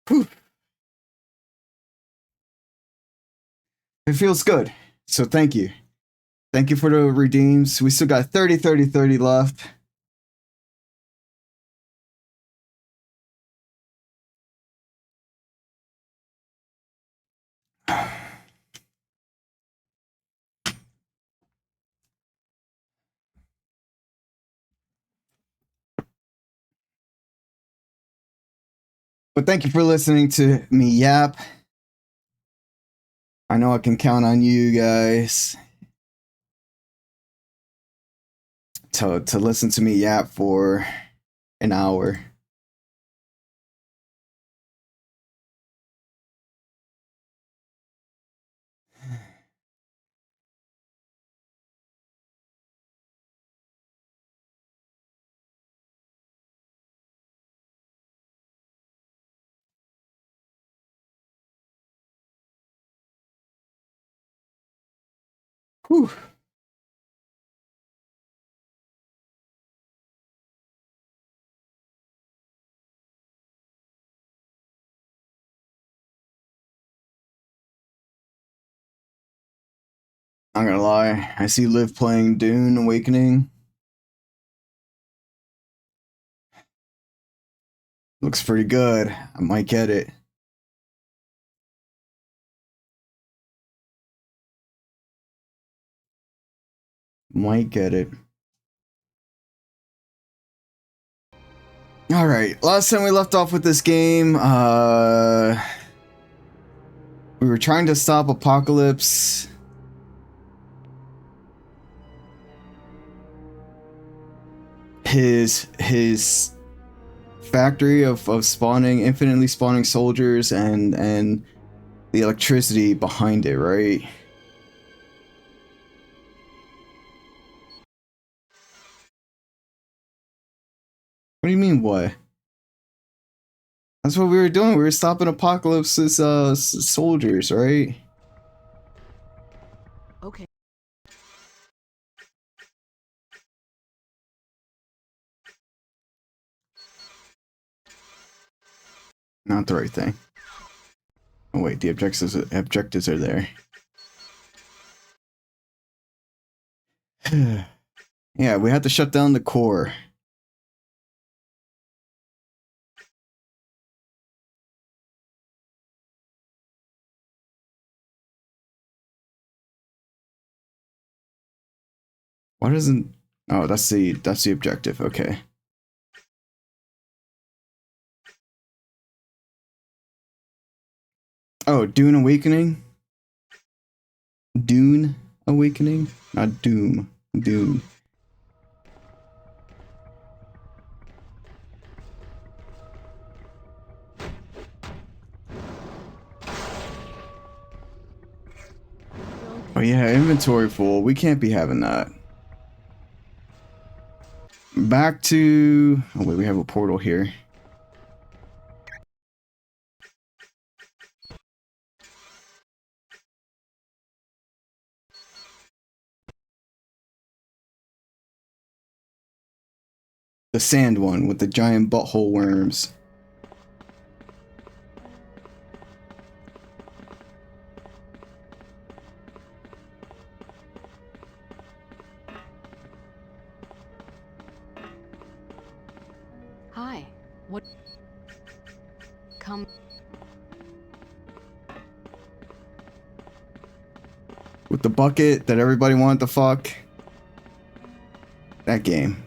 Whew. It feels good. So thank you. Thank you for the redeems. We still got 30, 30, 30 left. But thank you for listening to me yap. I know I can count on you guys to listen to me yap for an hour. Whew. Not gonna lie, I see Liv playing Dune Awakening. Looks pretty good. I might get it. Might get it. Alright, last time we left off with this game, we were trying to stop Apocalypse. His factory of spawning, infinitely spawning soldiers and the electricity behind it, right? What do you mean, what? That's what we were doing. We were stopping Apocalypse's soldiers, right? Okay. Not the right thing. Oh wait, the objectives are there. Yeah, we have to shut down the core. Why doesn't... Oh, that's the objective. Okay. Oh, Dune Awakening? Dune Awakening? Not Doom. Dune. Oh yeah, inventory full. We can't be having that. Back to... Oh wait, we have a portal here. The sand one with the giant butthole worms. Hi. What? Come. With the bucket that everybody wanted to fuck. That game.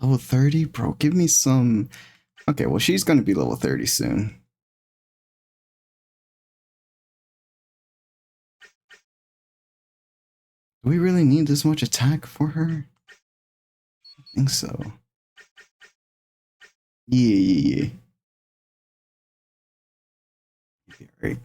Level 30? Bro, give me some... Okay, well, she's gonna be level 30 soon. Do we really need this much attack for her? I think so. Yeah. Alright.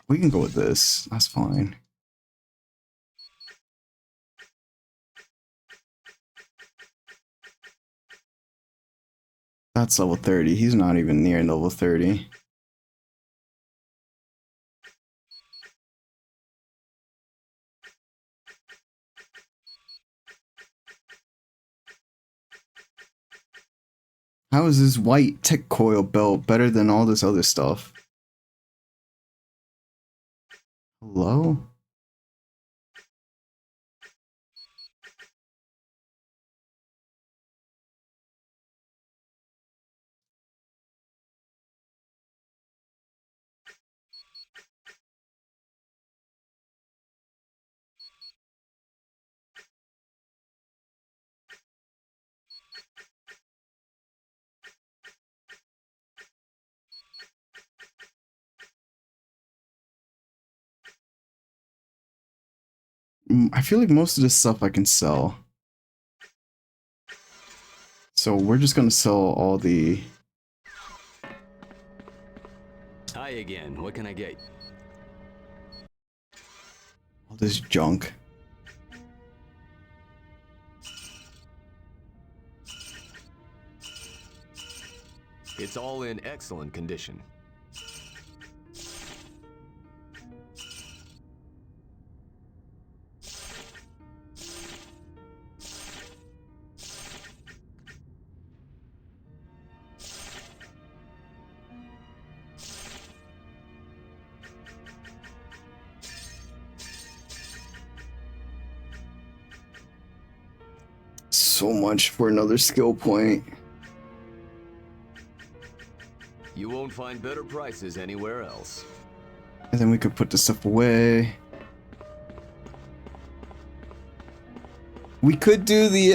We can go with this. That's fine. That's level 30. He's not even near level 30. How is this white tech coil belt better than all this other stuff? Hello? I feel like most of this stuff I can sell. So we're just gonna sell all the... Hi again. What can I get? all this junk. It's all in excellent condition. So much for another skill point. You won't find better prices anywhere else. And then we could put the stuff away. We could do the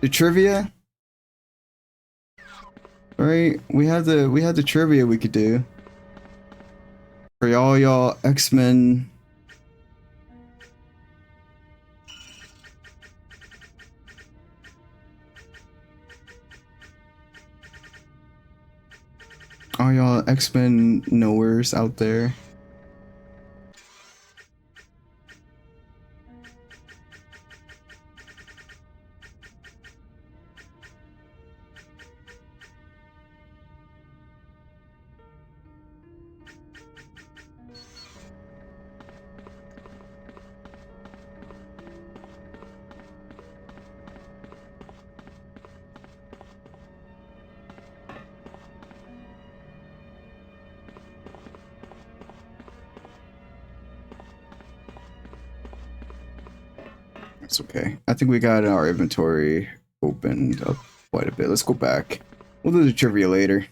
trivia. Right? We had the trivia we could do. For y'all X-Men. All y'all X-Men knowers out there. It's okay. I think we got our inventory opened up quite a bit. Let's go back. We'll do the trivia later.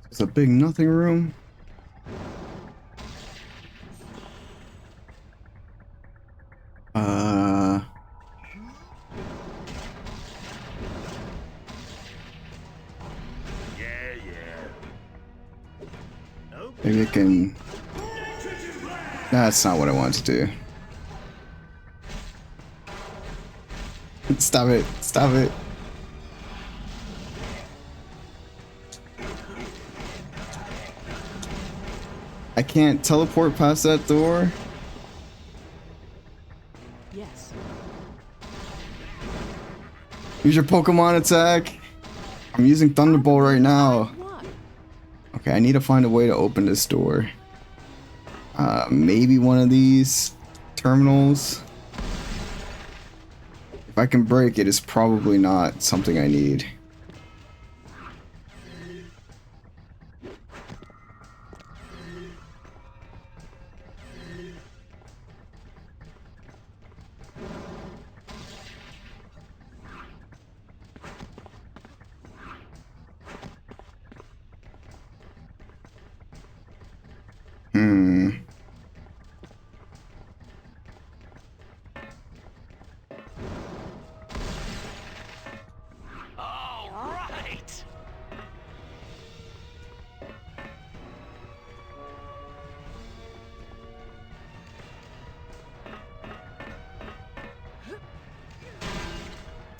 It's a big nothing room. Maybe I can... That's not what I want to do. Stop it. Stop it. I can't teleport past that door. Yes. Use your Pokemon attack. I'm using Thunderbolt right now. What? Okay, I need to find a way to open this door. Maybe one of these terminals. If I can break it, it's probably not something I need.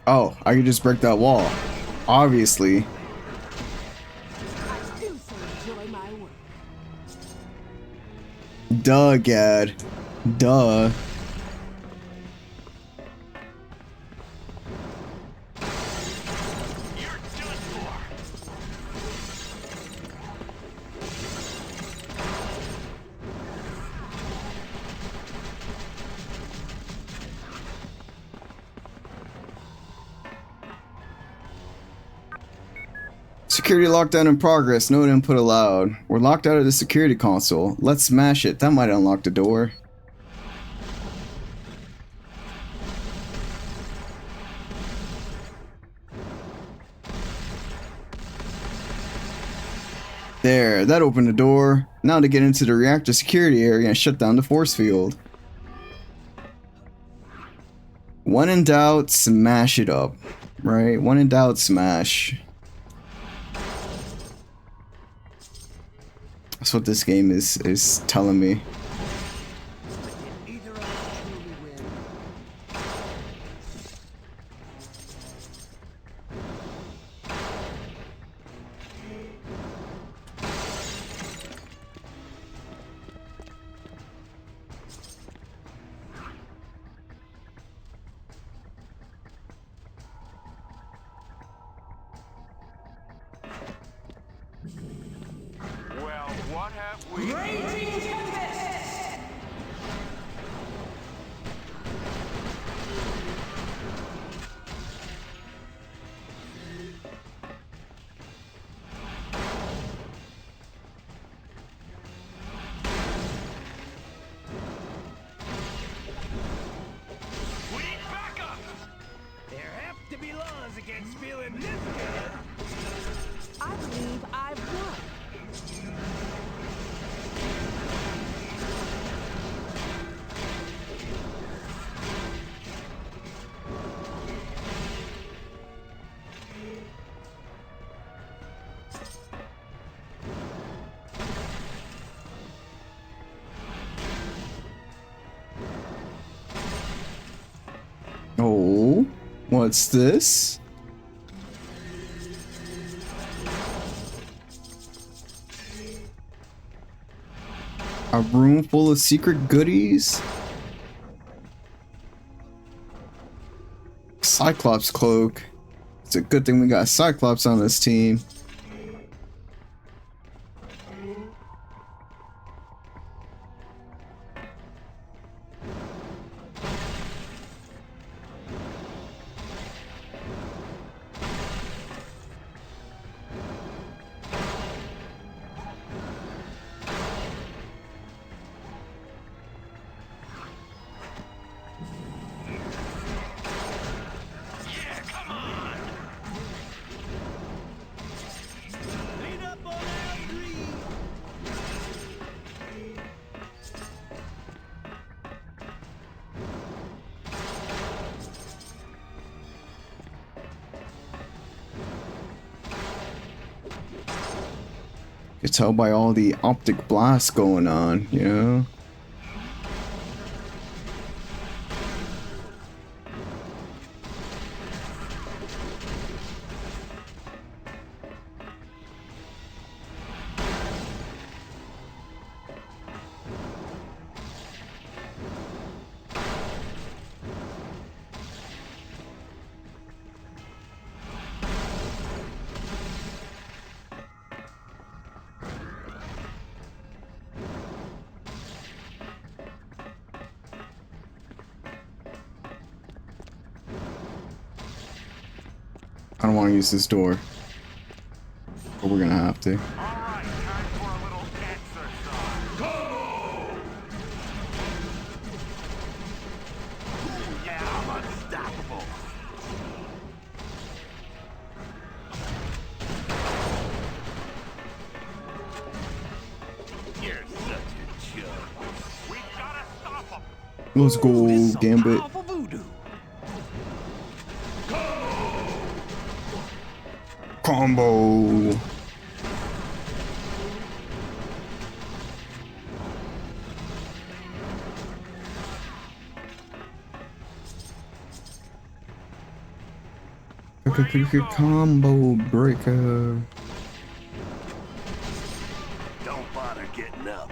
Oh, I could just break that wall. Obviously. I do so enjoy my work. Duh, Gad. Duh. Security lockdown in progress. No input allowed. We're locked out of the security console. Let's smash it. That might unlock the door. There, that opened the door. Now to get into the reactor security area and shut down the force field. When in doubt, smash it up. Right? When in doubt, smash. That's what this game is telling me. Either of us truly win. We need backup! There have to be laws against feeling this good. I believe I've won. Oh, what's this? A room full of secret goodies? Cyclops cloak. It's a good thing we got Cyclops on this team. Yeah, come on! Lead up on aisle 3! You can tell by all the optic blasts going on, you know? I don't want to use this door, but we're gonna have to. Alright, time for a little exercise. Go! Ooh, yeah, I'm unstoppable. You're such a jerk. We gotta stop him. Let's go, Gambit. Powerful voodoo. Combo. Combo breaker. Don't bother getting up.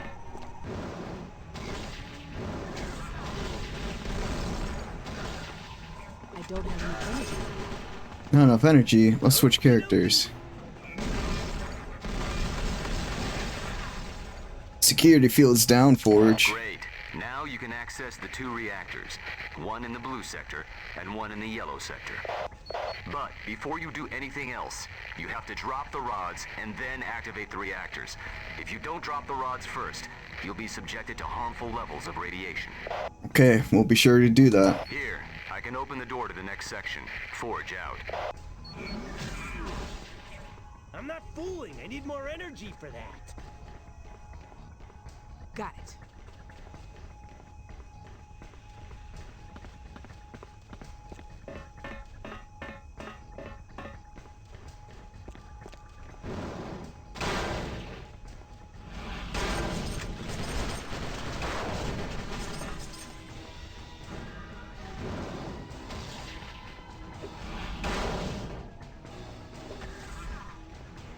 I don't have enough energy. Not enough energy. Let's switch characters. Security fields down, Forge. Great. Now you can access the 2 reactors, one in the blue sector and one in the yellow sector. But before you do anything else, you have to drop the rods and then activate the reactors. If you don't drop the rods first, you'll be subjected to harmful levels of radiation. Okay, we'll be sure to do that. Here, I can open the door to the next section. Forge out. I'm not fooling. I need more energy for that. Got it.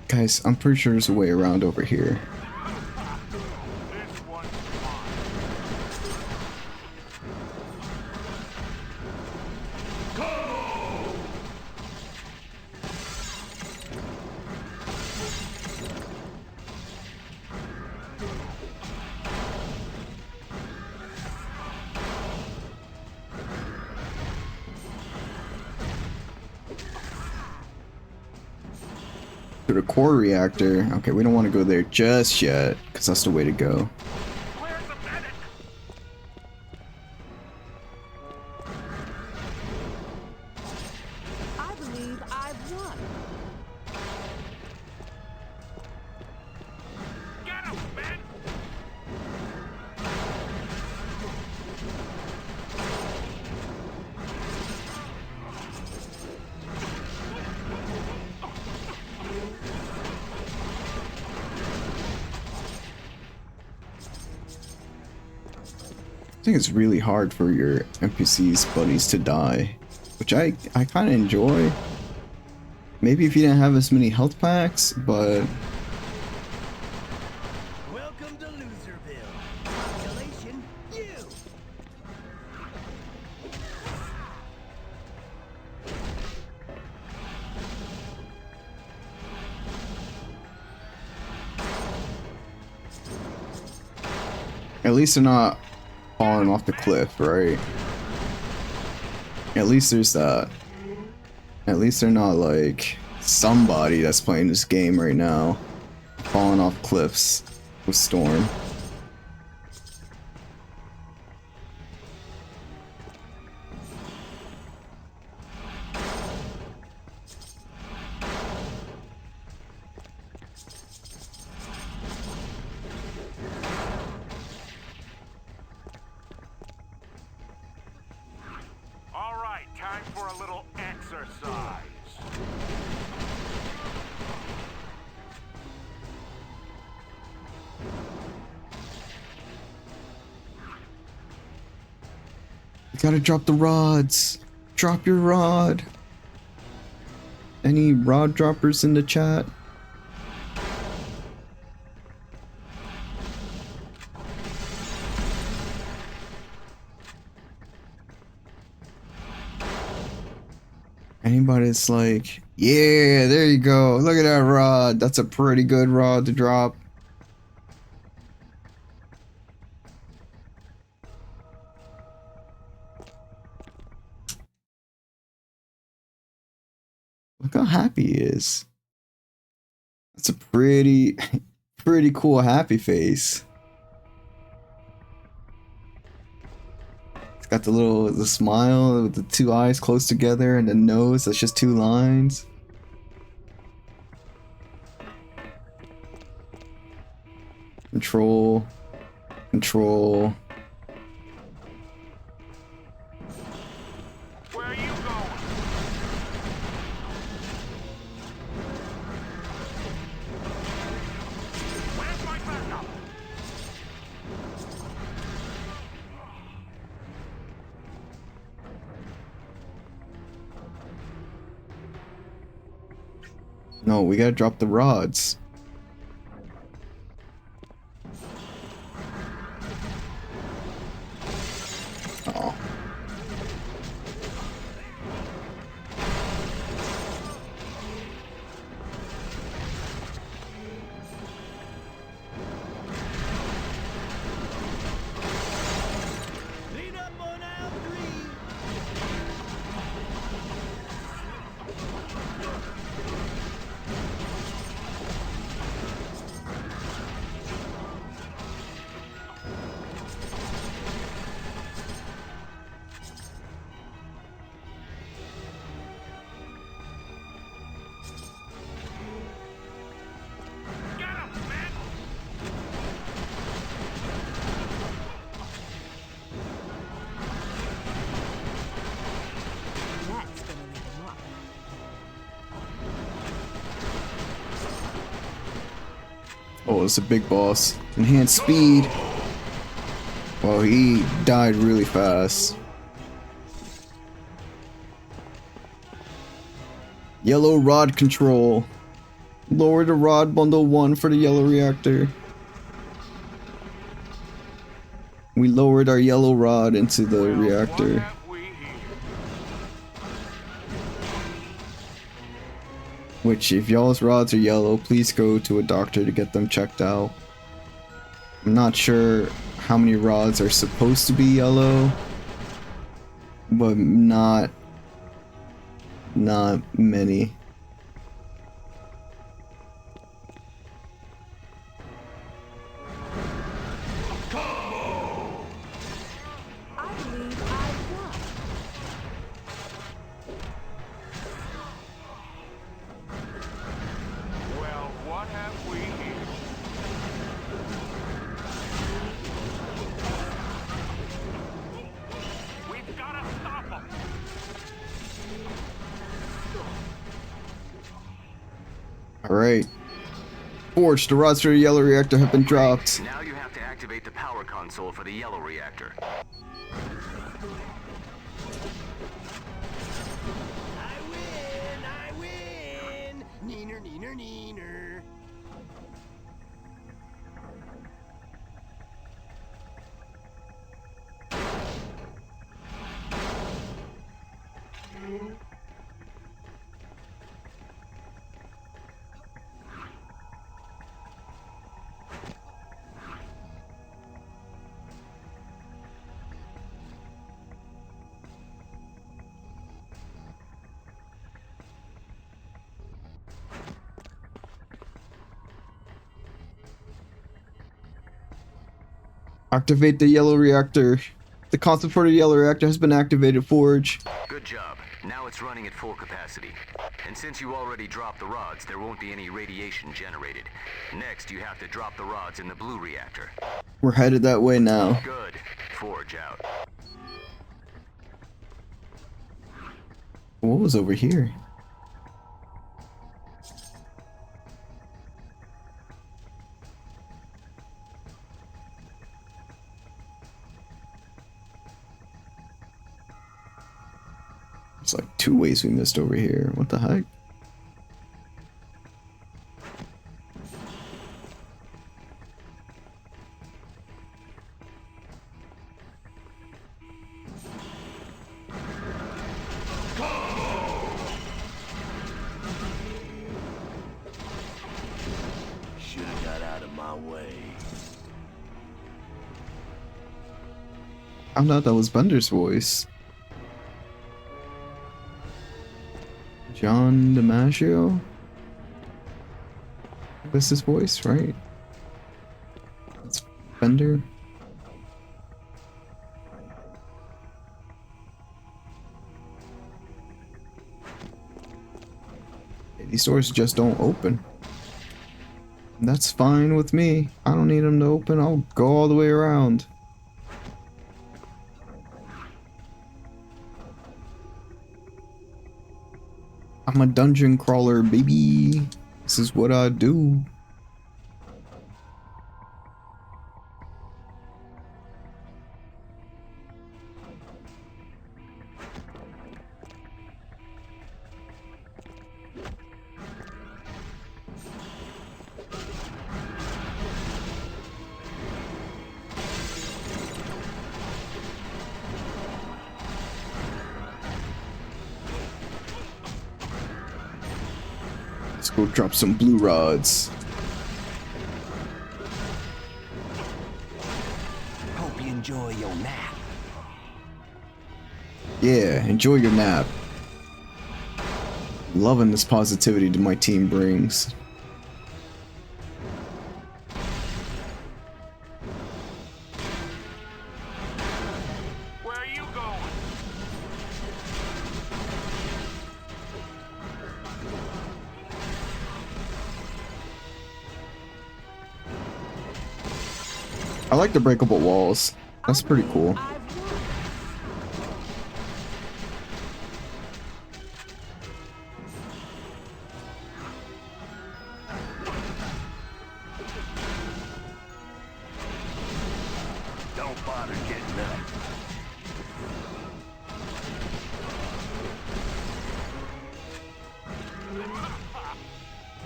Guys, I'm pretty sure there's a way around over here. This one's mine. Go! To the core reactor. Okay, we don't want to go there just yet, because that's the way to go. Where's the medic? I believe I've won. Get him, man! I think it's really hard for your NPC's buddies to die, which I kind of enjoy. Maybe if you didn't have as many health packs, but Welcome to Loserville. Population, you! at least they're not falling off the cliff, right? At least there's that. At least they're not like somebody that's playing this game right now falling off cliffs with Storm. All right, time for a little exercise. You gotta drop the rods. Drop your rod. Any rod droppers in the chat? Anybody's like, yeah, there you go. Look at that rod. That's a pretty good rod to drop. Look how happy he is. That's a pretty, pretty cool happy face. It's got the smile with the two eyes close together and the nose that's just two lines. Control. Control. Where are you going? Where's my backup? No, we gotta drop the rods. Oh. Lead up on aisle 3. Get him, man! That's gonna leave a mark. Oh, it's a big boss. Enhanced speed. Well, he died really fast. Yellow rod control. Lower the rod bundle 1 for the yellow reactor. We lowered our yellow rod into the What reactor. have we here? Which, if y'all's rods are yellow, please go to a doctor to get them checked out. I'm not sure how many rods are supposed to be yellow, but not many. Alright. Forge, the rods for the yellow reactor have been dropped. Now you have to activate the power console for the yellow reactor. I win! Neener, neener, neener. Activate the yellow reactor. The console for the yellow reactor has been activated, Forge. Good job. Now it's running at full capacity. And since you already dropped the rods, there won't be any radiation generated. Next, you have to drop the rods in the blue reactor. We're headed that way now. Good. Forge out. What was over here? It's like 2 ways we missed over here. What the heck? Should've got out of my way. I thought that was Bender's voice. John DiMaggio? That's his voice, right? That's Bender. These doors just don't open. That's fine with me. I don't need them to open. I'll go all the way around. I'm a dungeon crawler, baby. This is what I do. Let's go drop some blue rods. Hope you enjoy your nap. Yeah, enjoy your nap. Loving this positivity that my team brings. Where are you going? I like the breakable walls. That's pretty cool. I've won. Don't bother getting up.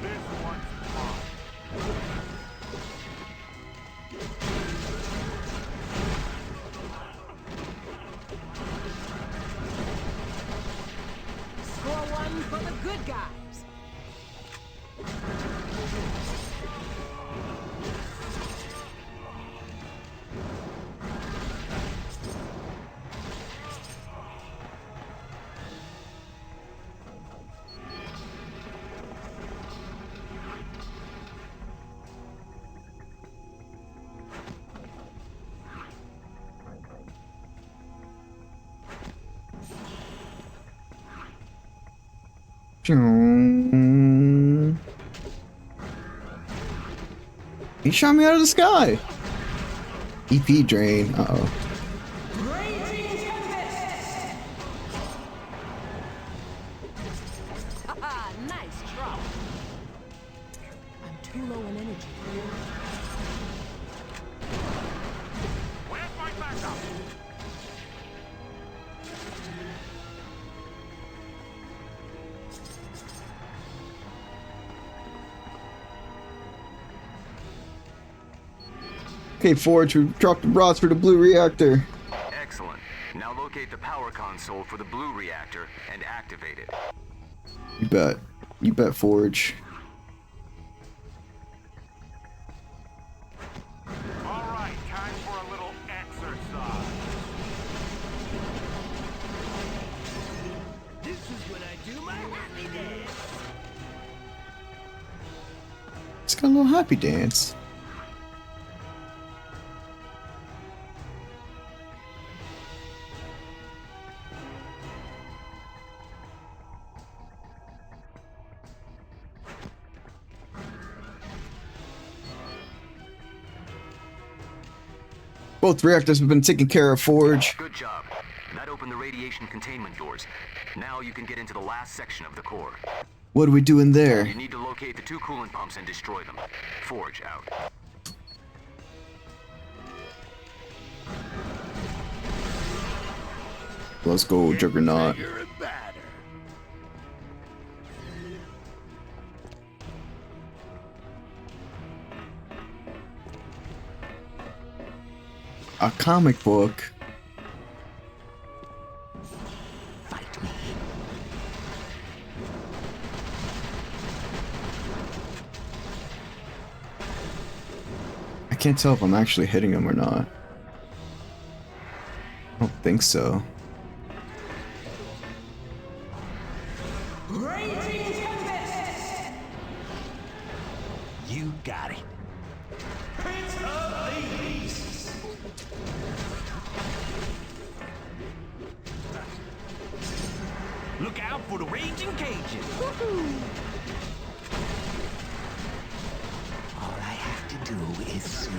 This one's mine. Score one for the good guys. He shot me out of the sky. EP drain. Uh-oh. Haha, nice try. Okay, Forge, we dropped the rods for the blue reactor. Excellent. Now locate the power console for the blue reactor and activate it. You bet. You bet, Forge. All right, time for a little exercise. This is when I do my happy dance. It's got a little happy dance. Both reactors have been taken care of, Forge. Good job. That opened the radiation containment doors. Now you can get into the last section of the core. What do we do in there? You need to locate the 2 coolant pumps and destroy them. Forge out. Let's go, Juggernaut. Bigger and badder. A comic book. Fight me. I can't tell if I'm actually hitting him or not. I don't think so. You got it. Prince of Thieves. Look out for the raging cages. All I have to do is slow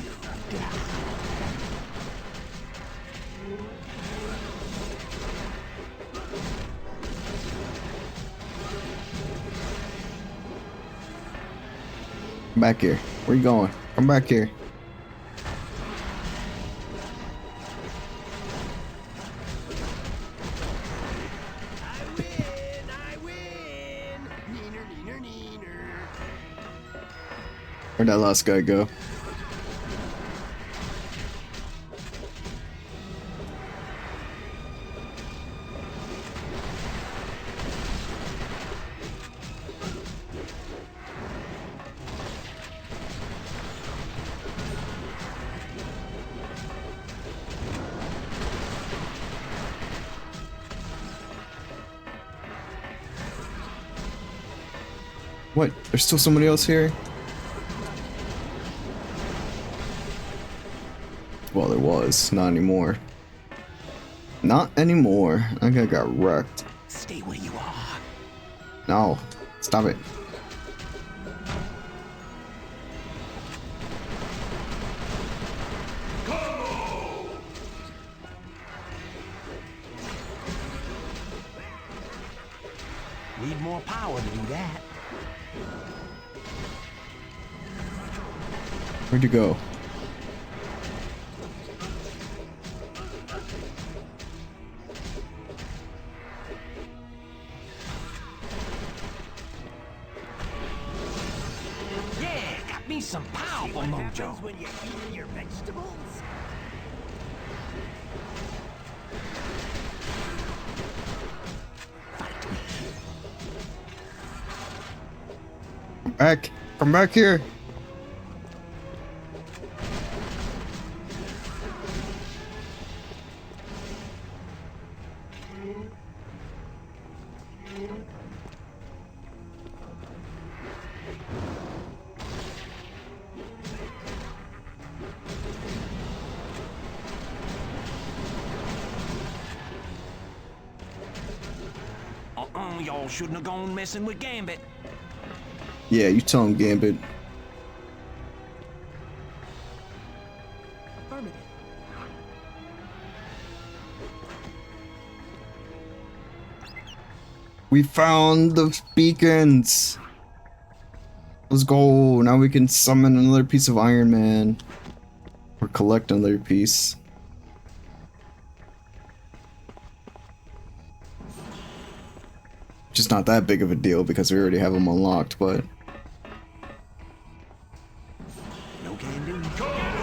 you down. Come back here. Where you going? Come back here. I win. Neener, neener, neener. Where'd that last guy go? What? There's still somebody else here? Well, there was. Not anymore. Not anymore. I think I got wrecked. Stay where you are. No. Stop it. Need more power to do that. Where'd you go? Yeah, got me some powerful mojo. When you eat your vegetables? Fight me. Back. Come back here. Y'all shouldn't have gone messing with Gambit. Yeah, you tell him, Gambit. Affirmative. We found the beacons. Let's go. Now we can summon another piece of Iron Man. Or collect another piece. Just not that big of a deal because we already have them unlocked, but No can do.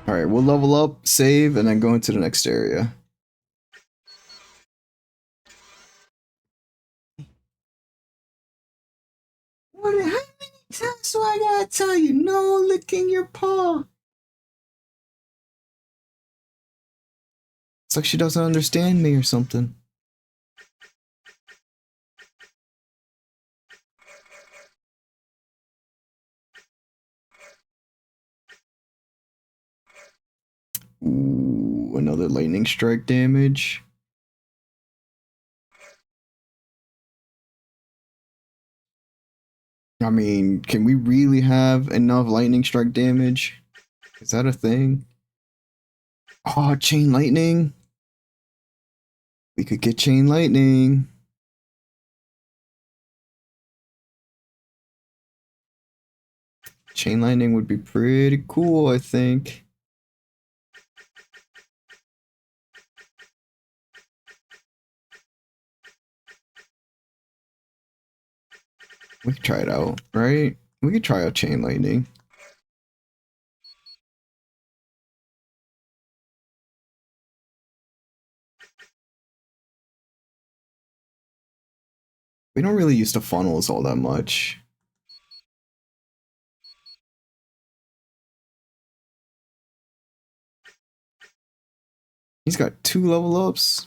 Alright, we'll level up, save, and then go into the next area. How many times do I gotta tell you? No licking your paw. It's like she doesn't understand me or something. Ooh, another lightning strike damage. I mean, can we really have enough lightning strike damage? Is that a thing? Oh, chain lightning. We could get chain lightning. Chain lightning would be pretty cool, I think. We could try it out, right? We could try out chain lightning. We don't really use the funnels all that much. He's got 2 level ups.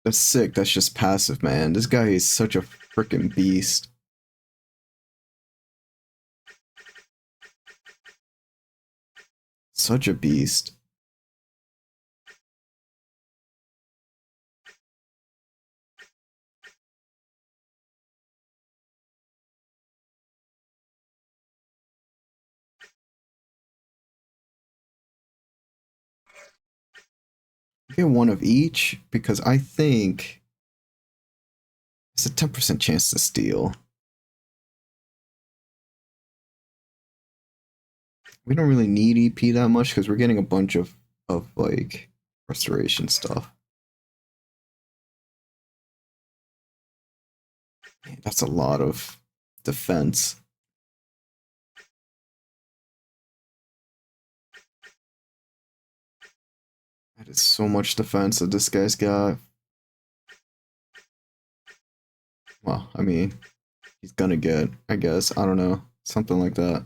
That's sick. That's just passive, man. This guy is such a freaking beast. Such a beast. Get 1 of each because I think it's a 10% chance to steal. We don't really need EP that much because we're getting a bunch of like restoration stuff. Man, that's a lot of defense. That is so much defense that this guy's got. Well, I mean, he's gonna get, I guess, I don't know, something like that.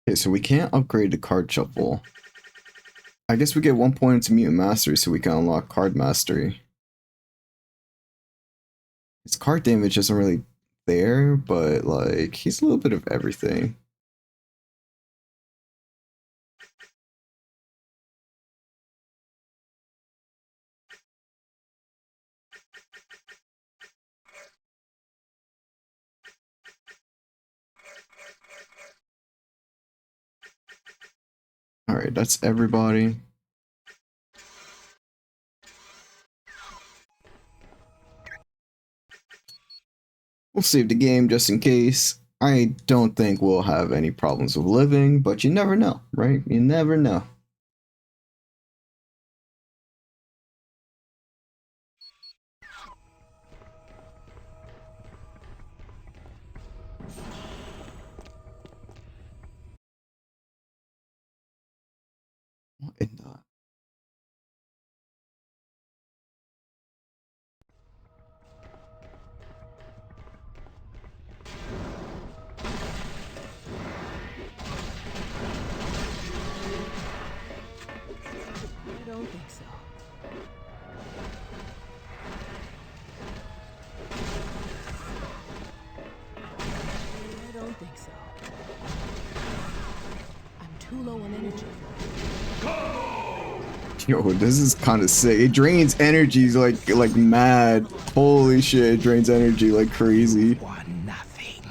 Okay, so we can't upgrade the card shuffle. I guess we get 1 point into Mutant Mastery so we can unlock Card Mastery. His card damage isn't really there, but like, he's a little bit of everything. Alright, that's everybody. We'll save the game just in case. I don't think we'll have any problems with living, but you never know, right? You never know. What in the... too low on energy. Yo, this is kind of sick. It drains energy like mad. Holy shit, it drains energy like crazy. One nothing.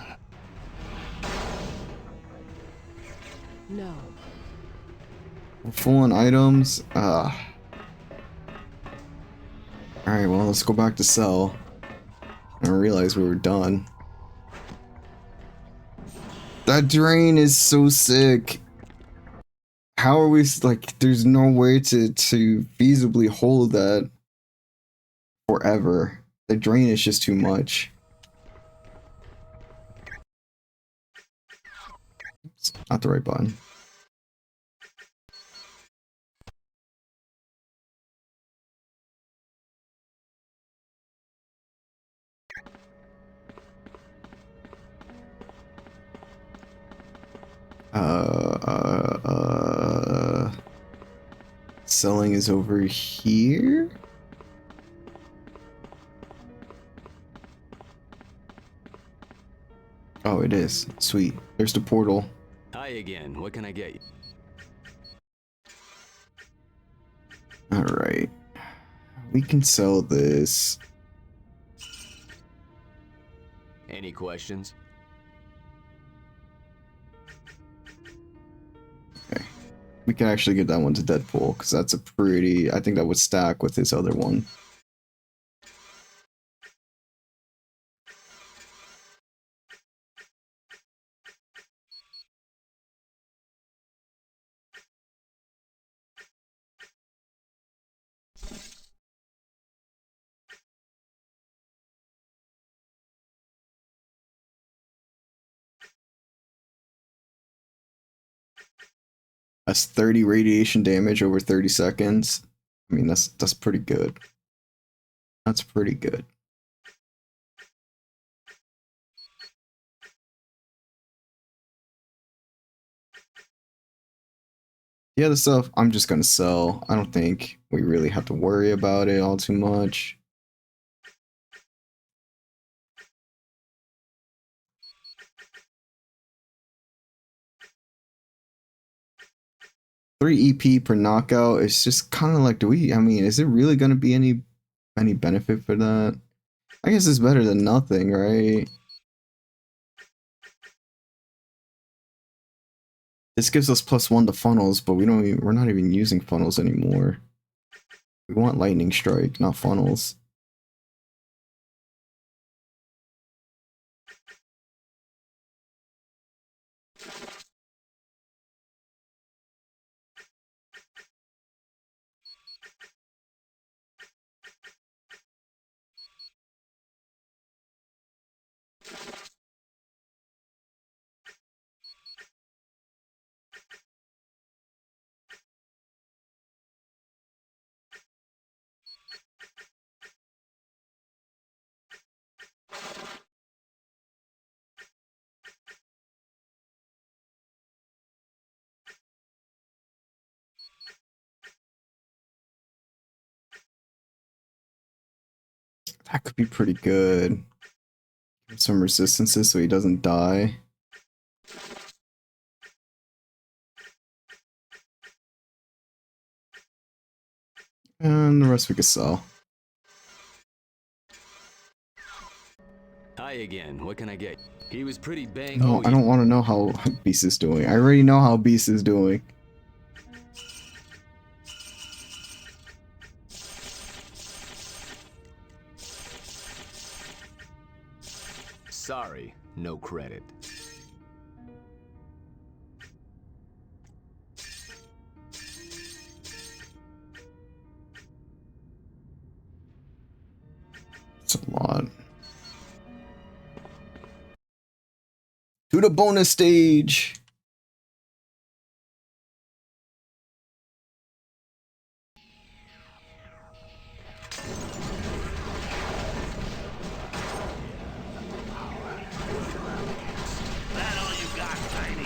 No. Full on items. Alright, well, let's go back to Cell. I realized we were done. That drain is so sick. How are we, like, there's no way to feasibly hold that forever. The drain is just too much. Oops, not the right button. Selling is over here. Oh, it is. Sweet. There's the portal. Hi again. What can I get you? All right. We can sell this. Any questions? Okay. We can actually give that one to Deadpool because that's a pretty. I think that would stack with his other one. That's 30 radiation damage over 30 seconds. I mean, that's pretty good. That's pretty good. The other stuff, I'm just gonna sell. I don't think we really have to worry about it all too much. Three EP per knockout. It's just kind of like, do we? I mean, is it really gonna be any benefit for that? I guess it's better than nothing, right? This gives us +1 to funnels, but we're not even using funnels anymore. We want lightning strike, not funnels. That could be pretty good. Some resistances so he doesn't die. And the rest we could sell. Hi again. What can I get? He was pretty bang. No, Oh, I don't want to know how Beast is doing. I already know how Beast is doing. Sorry, no credit. It's a lot. To the bonus stage. That all you got, Tiny?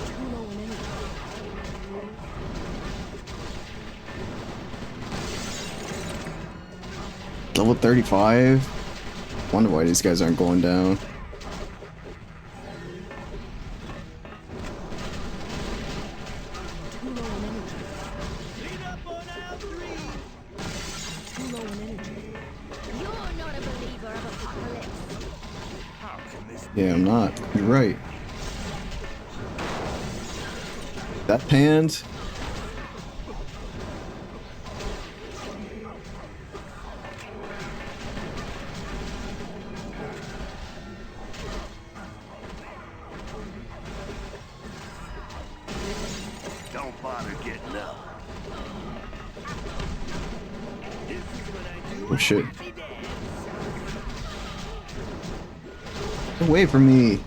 Too low on energy. Level 35? Wonder why these guys aren't going down. Too low in energy. Lead up on aisle 3. Too low in energy. You're not a believer of apocalypse. How can this Yeah, I'm not. You're right. That panned. Don't bother getting up. This is what I do. Oh shit. Happy dance. Get away from me.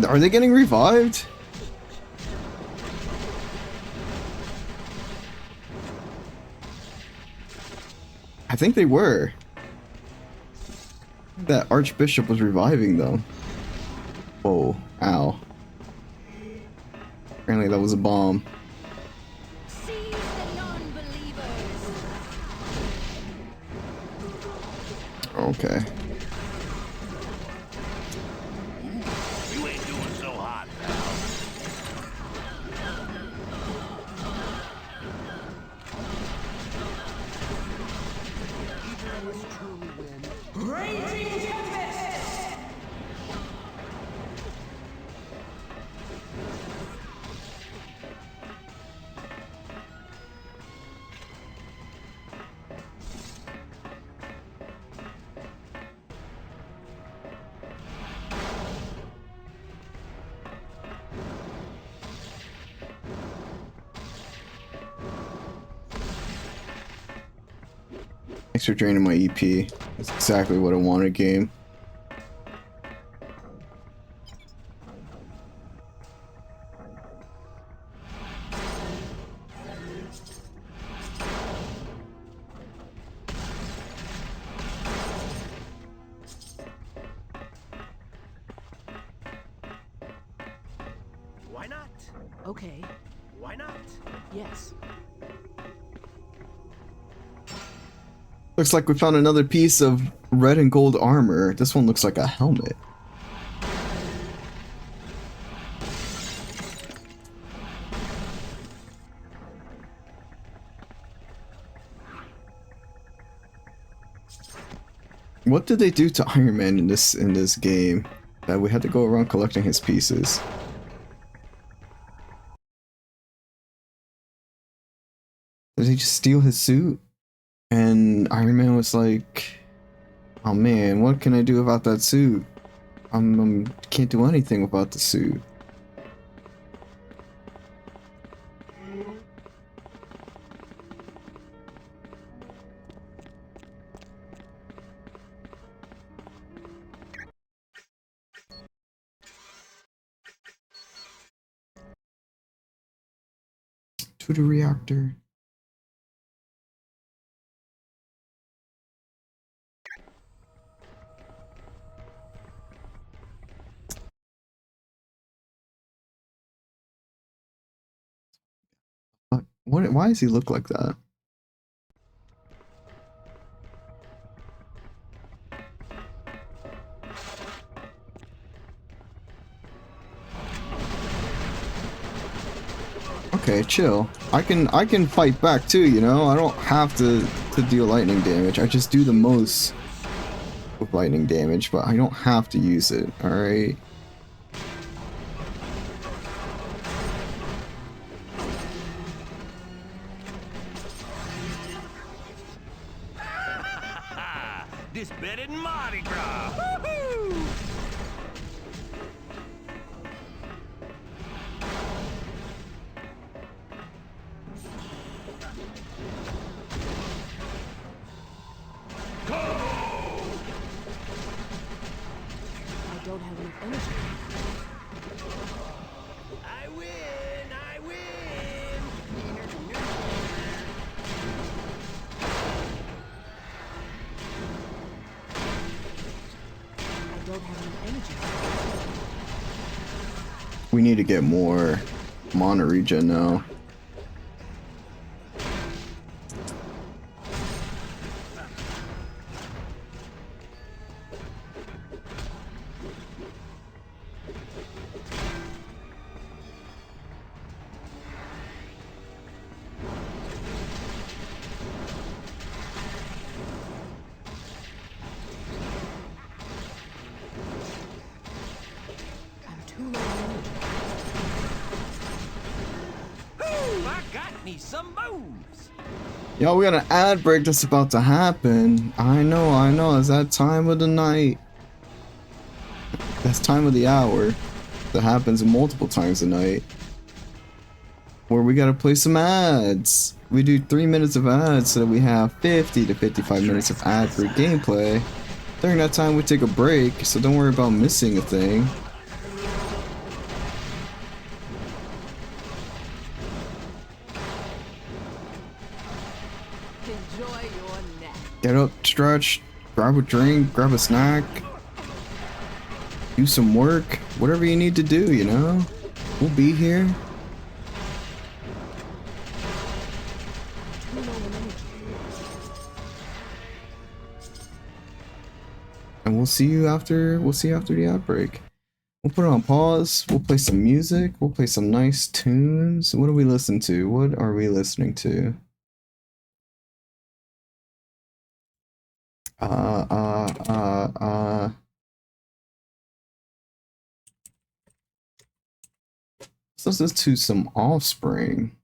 Are they getting revived? I think they were. That Archbishop was reviving them. Oh, ow. Apparently that was a bomb. Seize the non-believers. Okay. You ain't doing so hot, pal. Thanks for draining my EP. That's exactly what I wanted, game. Why not? Okay. Why not? Yes. Looks like we found another piece of red and gold armor. This one looks like a helmet. What did they do to Iron Man in this game that we had to go around collecting his pieces? Did he just steal his suit? And Iron Man was like, "Oh man, what can I do about that suit? Can't do anything about the suit." To the reactor. What? Why does he look like that? Okay, chill. I can fight back too, you know? I don't have to deal lightning damage. I just do the most with lightning damage, but I don't have to use it, alright? This better than Mardi Gras. Woohoo! I don't have enough energy. I win! I win! I don't have enough energy. We need to get more I'm on a regen now. I'm too low. Ooh, I got me some moves. Yo, we got an ad break that's about to happen. I know. It's that time of the night. That's time of the hour. That happens multiple times a night. Where we gotta play some ads. We do 3 minutes of ads so that we have 50 to 55 minutes of ad-free gameplay. During that time we take a break, so don't worry about missing a thing. Enjoy your nap. Get up, stretch, grab a drink, grab a snack, do some work, whatever you need to do, you know? We'll be here. And we'll see you after the outbreak. We'll put it on pause, we'll play some music, we'll play some nice tunes. What do we listen to? What are we listening to? Let's listen to some Offspring.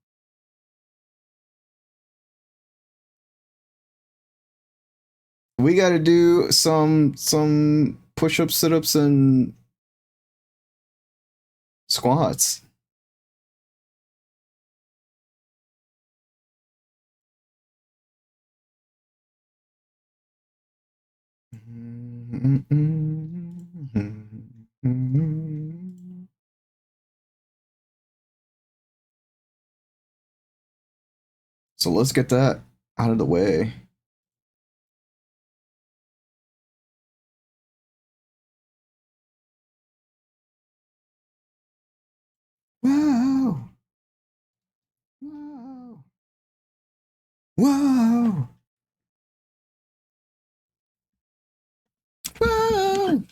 We gotta do some push-ups, sit-ups, and squats. So let's get that out of the way. Wow. Wow. Wow. Wow.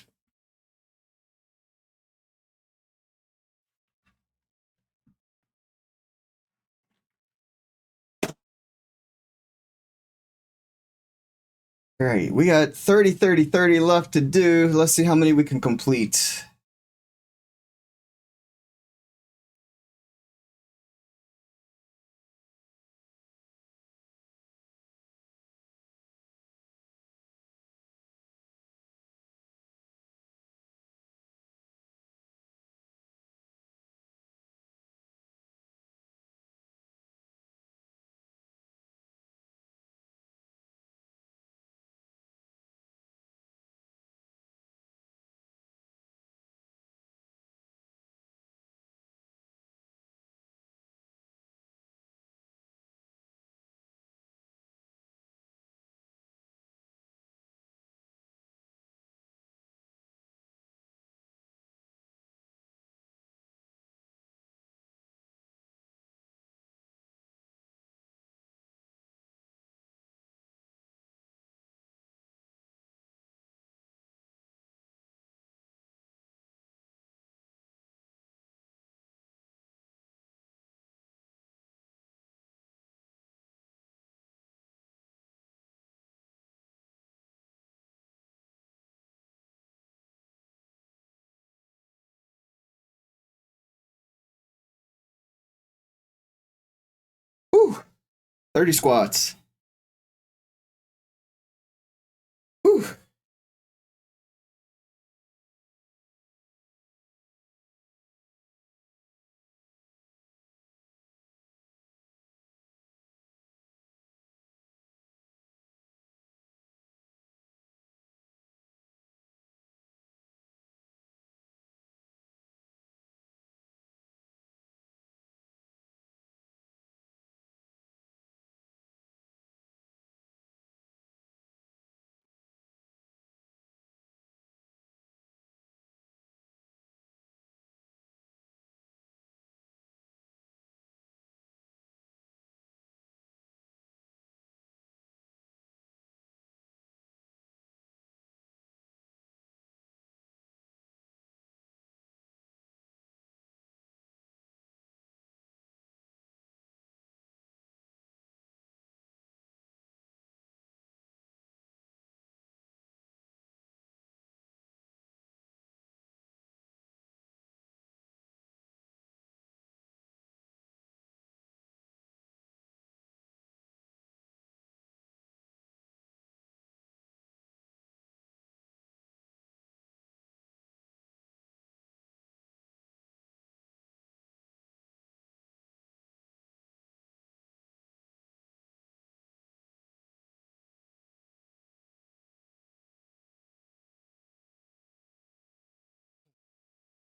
All right, we got 30, 30, 30 left to do. Let's see how many we can complete. Whew. 30 squats. Whew.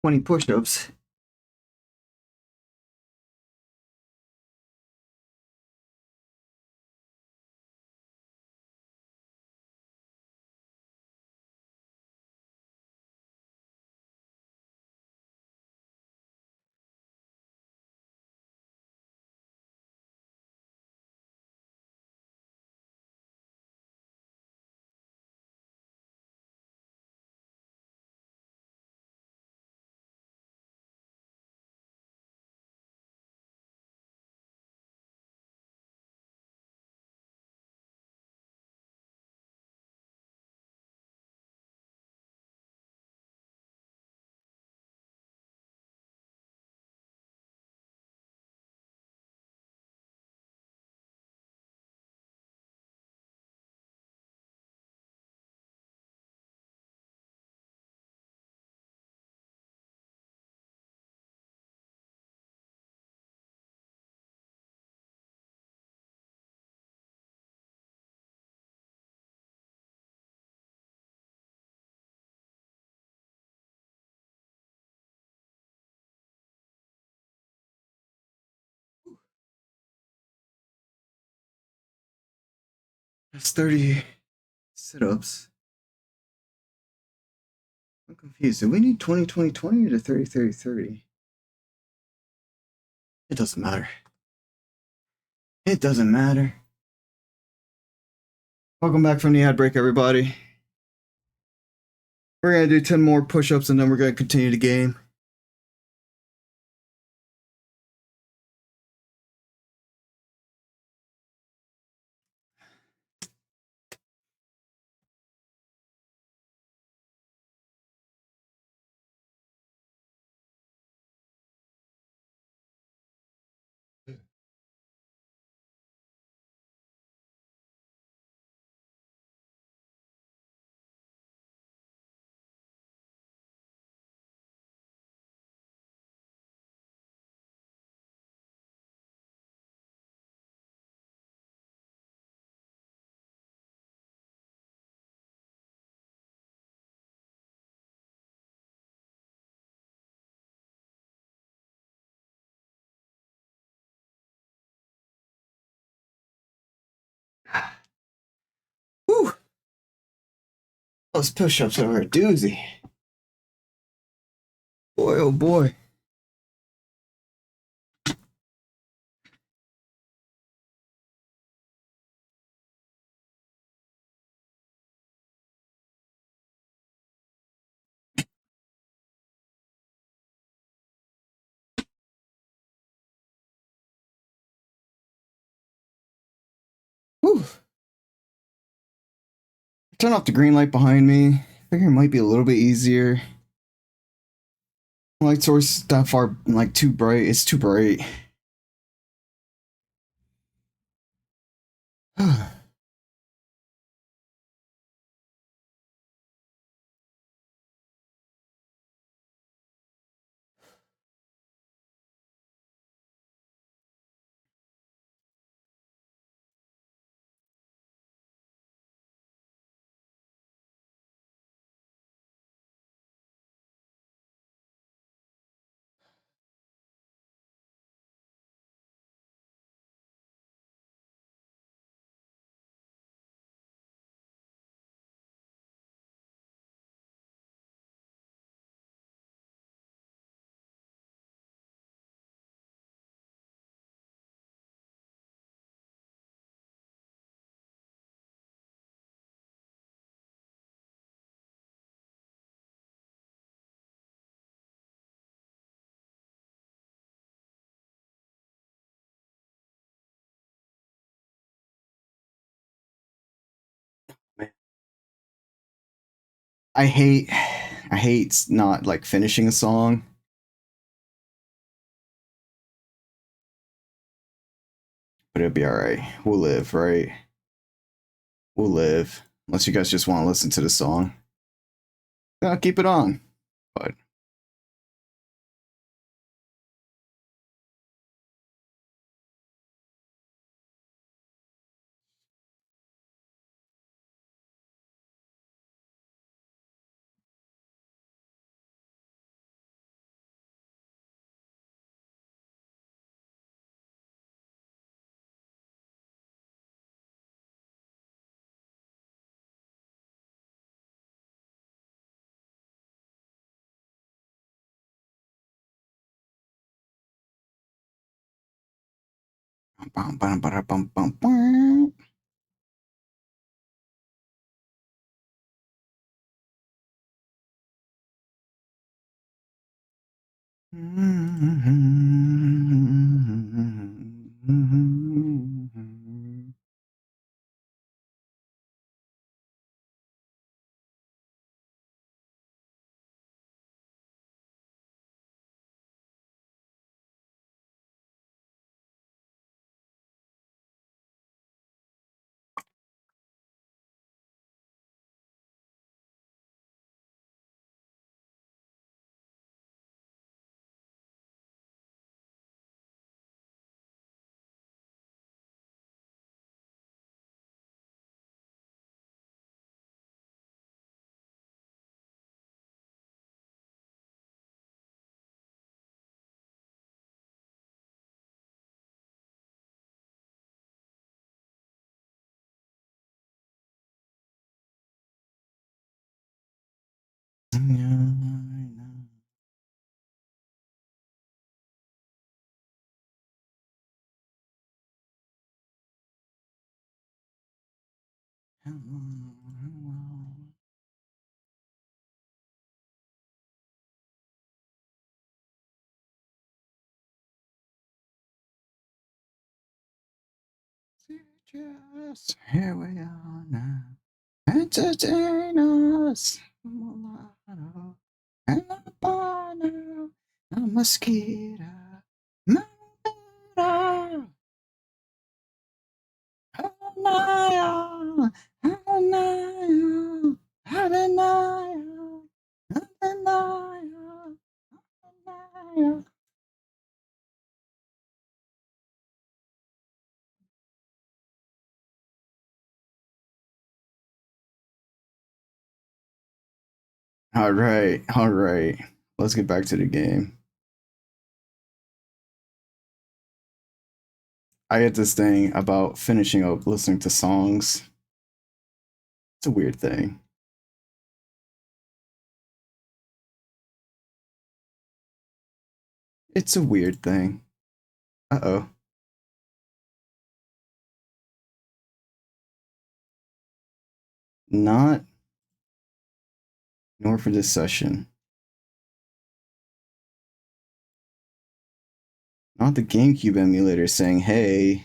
20 push-ups. That's 30 sit-ups. I'm confused. Do we need 20, 20, 20 or the 30, 30, 30? It doesn't matter. It doesn't matter. Welcome back from the ad break, everybody. We're gonna do 10 more push-ups and then we're gonna continue the game. Whew! Those push-ups are a doozy. Boy, oh boy. Whew. Turn off the green light behind me. I figure it might be a little bit easier. Light source that far, like, too bright. It's too bright. I hate not like finishing a song. But it'll be alright. We'll live, right? We'll live. Unless you guys just want to listen to the song. I'll keep it on. But Bum, bum, bada, bum, bum, bum. Just here we are now. Entertain us. Mulatto, and albino, a mosquito. Mulatto, Hanaya, Hanaya, Hanaya, Hanaya, Hanaya. All right, all right. Let's get back to the game. I get this thing about finishing up listening to songs. It's a weird thing. It's a weird thing. Uh-oh. Not nor for this session. Not the GameCube emulator saying, hey,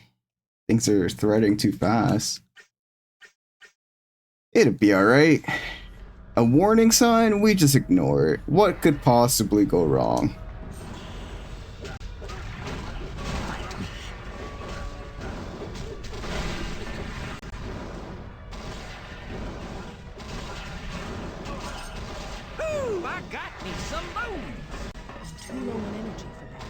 things are threading too fast. It'll be alright. A warning sign? We just ignore it. What could possibly go wrong? Ooh, I got me some bones. Too low on energy for that.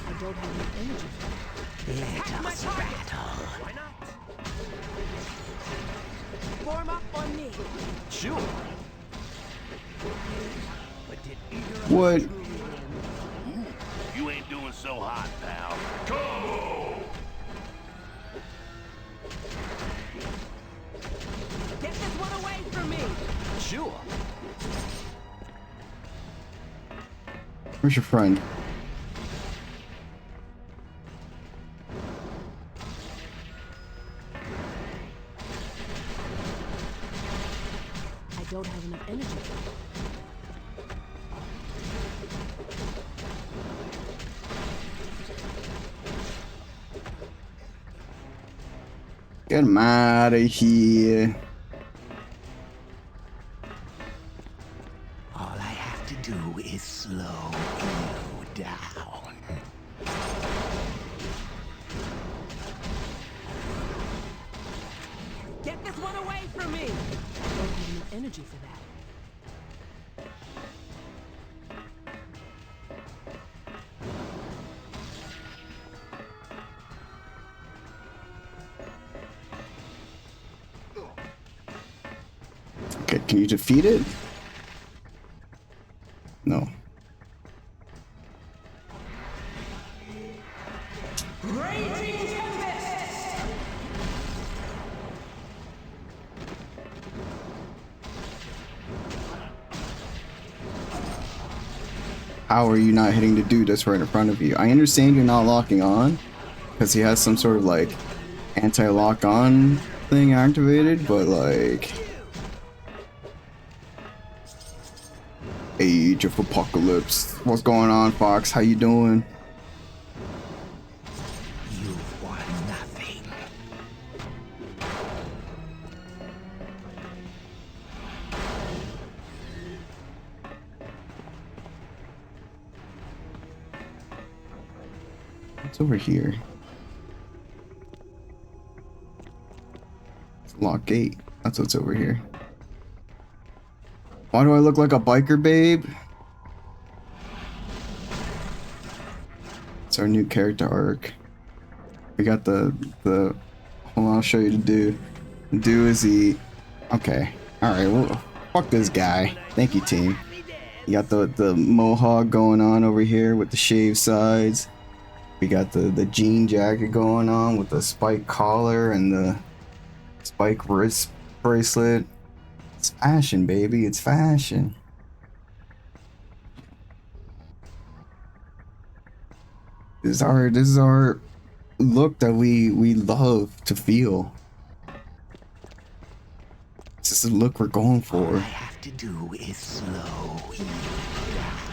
I don't have enough energy for that. Let us battle. Why not? Form up on me. Sure. But did either of What? us truly win? You ain't doing so hot, pal. Combo! Get this one away from me. Sure. Where's your friend? I don't have enough energy for that. Get him out of here. All I have to do is slow you down. Get this one away from me. I don't have enough energy for that. Okay, can you defeat it? No. How are you not hitting the dude that's right in front of you? I understand you're not locking on because he has some sort of like anti-lock on thing activated, but like Age of Apocalypse. What's going on, Fox? How you doing? You've won nothing. What's over here? It's a lock gate. That's what's over here. Why do I look like a biker babe? It's our new character arc. We got the hold on, I'll show you the do. The do is the okay. Alright, well fuck this guy. Thank you, team. You got the mohawk going on over here with the shaved sides. We got the jean jacket going on with the spike collar and the spike wrist bracelet. It's fashion, baby. It's fashion. This is our look that we love to feel. This is the look we're going All I for. have to do is slow you down.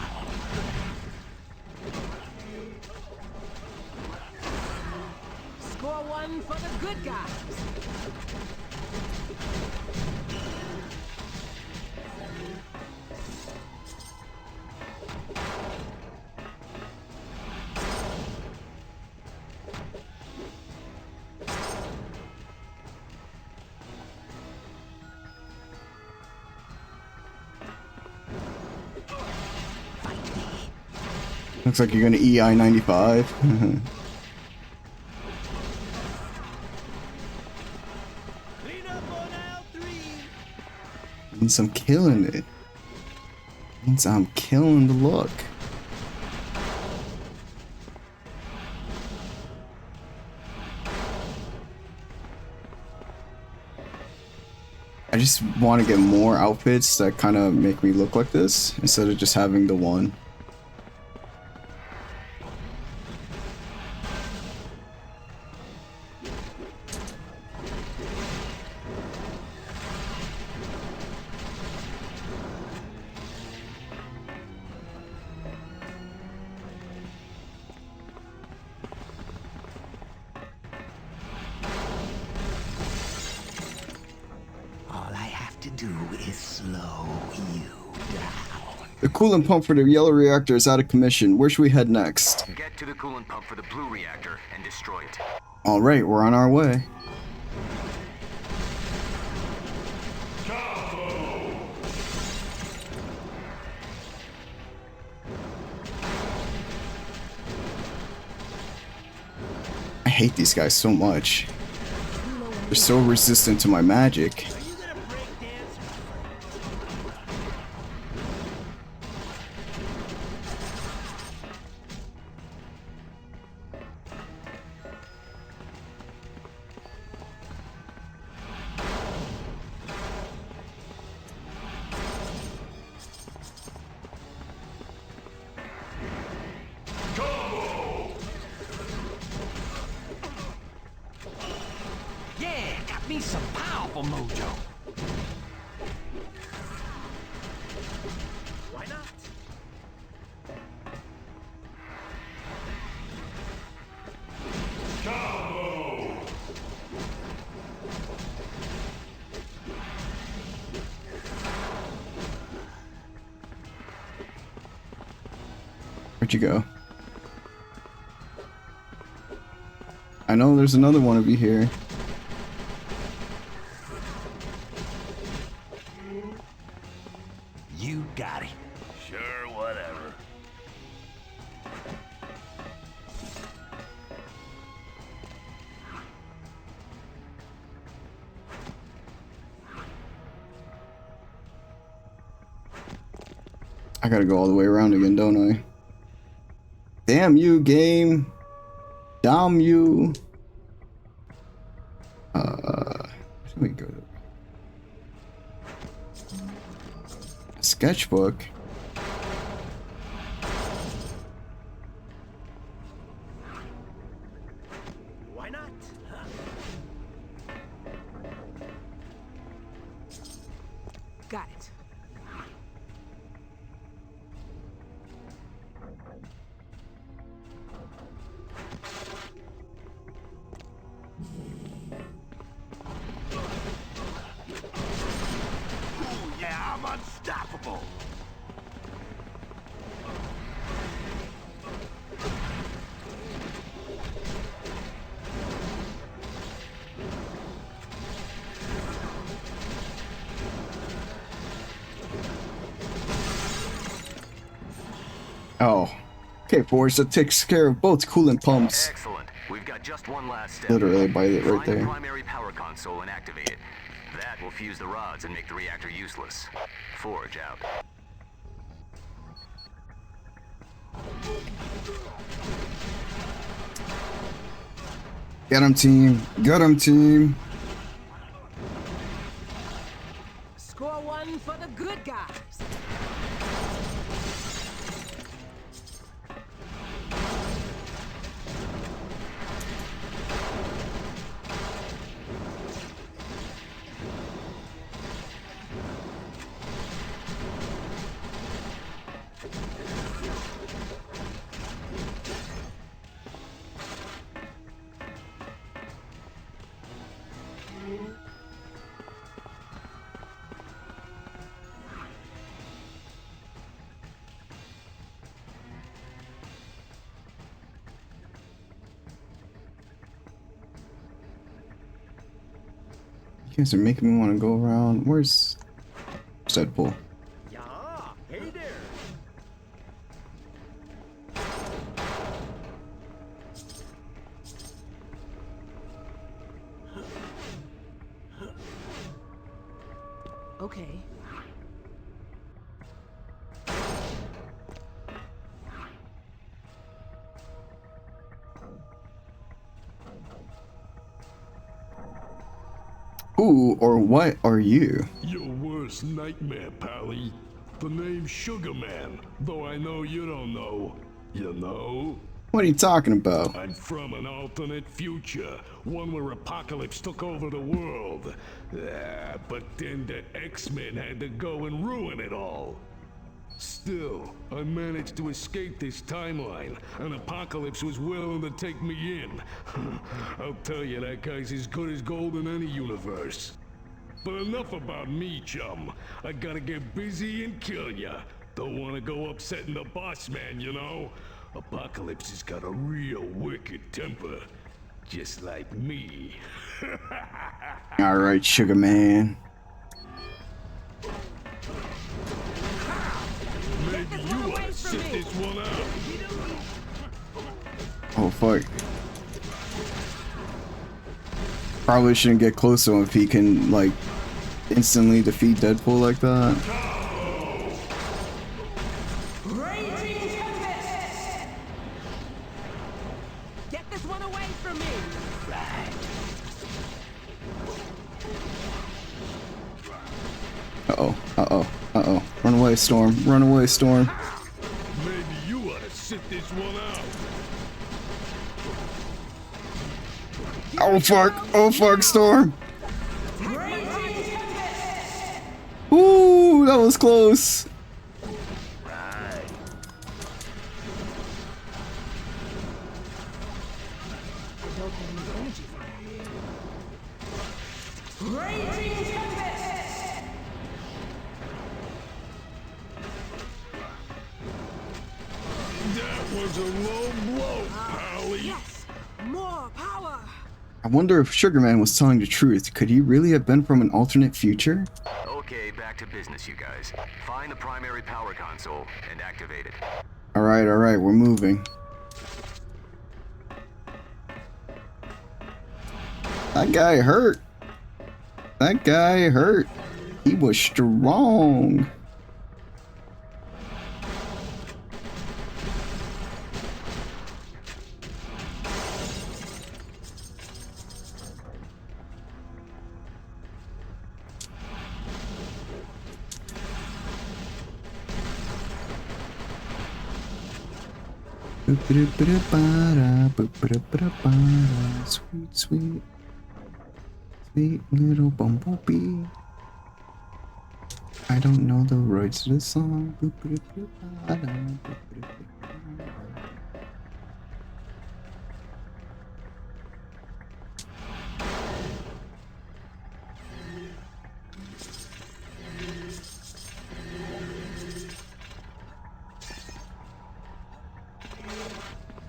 Score one for the good guys. Looks like you're gonna EI 95. Clean up on aisle 3. Means I'm killing it. Means I'm killing the look. I just want to get more outfits that kind of make me look like this instead of just having the one. All I have to do is slow you down. The coolant pump for the yellow reactor is out of commission. Where should we head next? Get to the coolant pump for the blue reactor and destroy it. Alright, we're on our way. I hate these guys so much. They're so resistant to my magic. Are you gonna break dance? Yeah, got me some powerful mojo. Why not? Where'd you go? I know there's another one of you here. You got it. Sure, whatever. I gotta go all the way around again, don't I? Damn you, game. Damn you. Let me go to sketchbook. Why not? Huh? Got it. Yeah, I'm unstoppable. Oh. Okay, Forge, that takes care of both coolant pumps. Excellent. We've got just one last step. Literally by it right Find the there. primary power console and activate it. That will fuse the rods and make the reactor useless. Forge out. Get him, team. Get him, team. Score one for the good guys. You guys are making me want to go around. Where's Deadpool? Yeah, hey there. Okay. Who or what are you? Your worst nightmare, Pally. The name's Sugar Man, though I know you don't know. You know? What are you talking about? I'm from an alternate future, one where Apocalypse took over the world. But then the X-Men had to go and ruin it all. Still, I managed to escape this timeline, and Apocalypse was willing to take me in. I'll tell you, that guy's as good as gold in any universe. But enough about me, chum. I gotta get busy and kill ya. Don't wanna go upsetting the boss man, you know? Apocalypse has got a real wicked temper. Just like me. Alright, Sugar Man. Maybe you ought to sit this one out. Oh, fuck. Probably shouldn't get close to him if he can, like, instantly defeat Deadpool like that. Get this one away from me. Uh-oh. Uh-oh. Uh-oh. Run away, Storm. Run away, Storm. Maybe you ought to sit this one out. Oh, fuck. Oh, fuck, Storm. Ooh, that was close. That was a low blow, Pally. Yes, more power. I wonder if Sugar Man was telling the truth. Could he really have been from an alternate future? Okay, back to business, you guys. Find the primary power console and activate it. Alright, we're moving. That guy hurt. That guy hurt. He was strong. Sweet, sweet, sweet little bumblebee. I don't know the words to the song.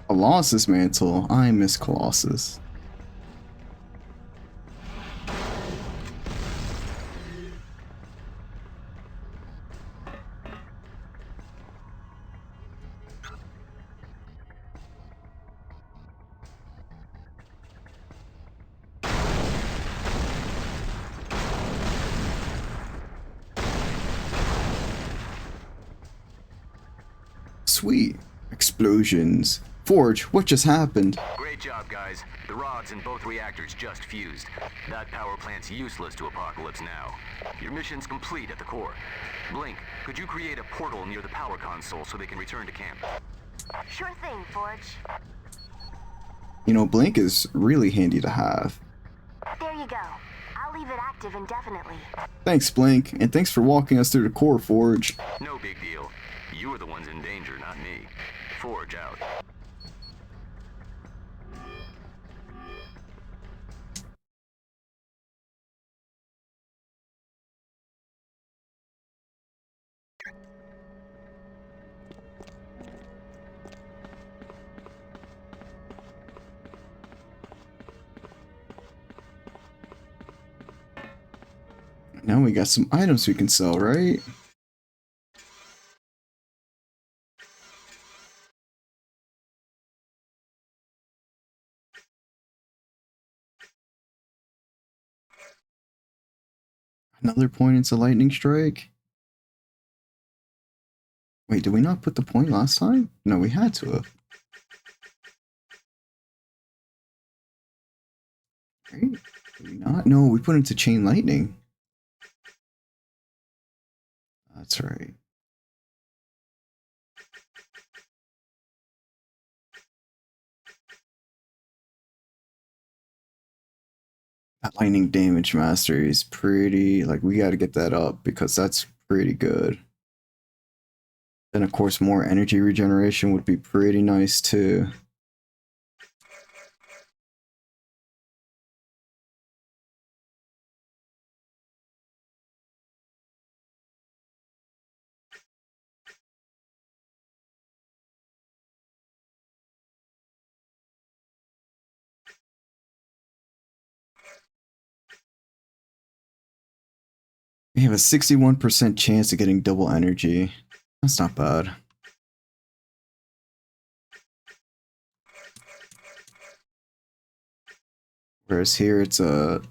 Colossus mantle. I miss Colossus. Sweet. Explosions. Forge, what just happened? Great job, guys. The rods in both reactors just fused. That power plant's useless to Apocalypse now. Your mission's complete at the core. Blink, could you create a portal near the power console so they can return to camp? Sure thing, Forge. You know, Blink is really handy to have. There you go. I'll leave it active indefinitely. Thanks, Blink, and thanks for walking us through the core, Forge. No big deal. You were the ones in danger, not me. Forge out. Now we got some items we can sell, right? Another point into lightning strike. Wait, did we not put the point last time? No, we had to have. Right? Did we not? No, we put into chain lightning. That's right. That lightning damage mastery is pretty, like, we got to get that up because that's pretty good. Then, of course, more energy regeneration would be pretty nice too. We have a 61% chance of getting double energy. That's not bad. Whereas here it's a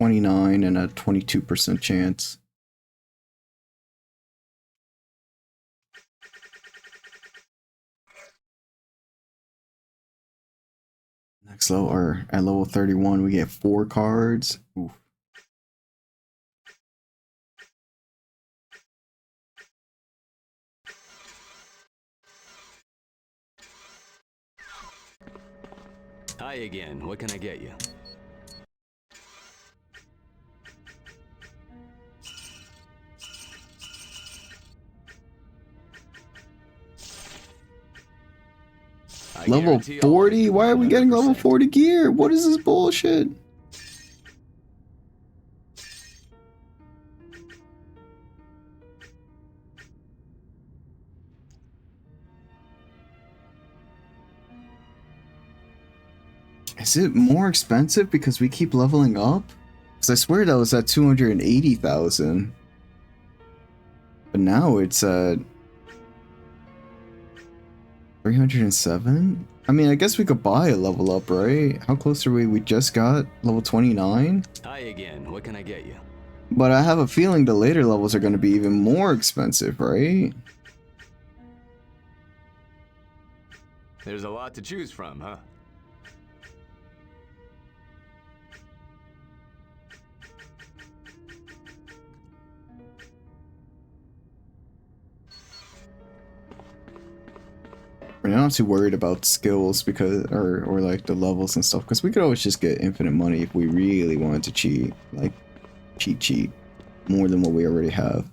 29 and a 22% chance. Next level, or at level 31, we get 4 cards. Oof. Hi again. What can I get you? Level 40? Why are we getting level 40 gear? What is this bullshit? Is it more expensive because we keep leveling up? Because I swear that was at 280,000. But now it's at 307? I mean, I guess we could buy a level up, right? How close are we? We just got level 29? Hi again. What can I get you? But I have a feeling the later levels are going to be even more expensive, right? There's a lot to choose from, huh? We're not too worried about skills because, or like the levels and stuff, because we could always just get infinite money if we really wanted to cheat, like cheat more than what we already have.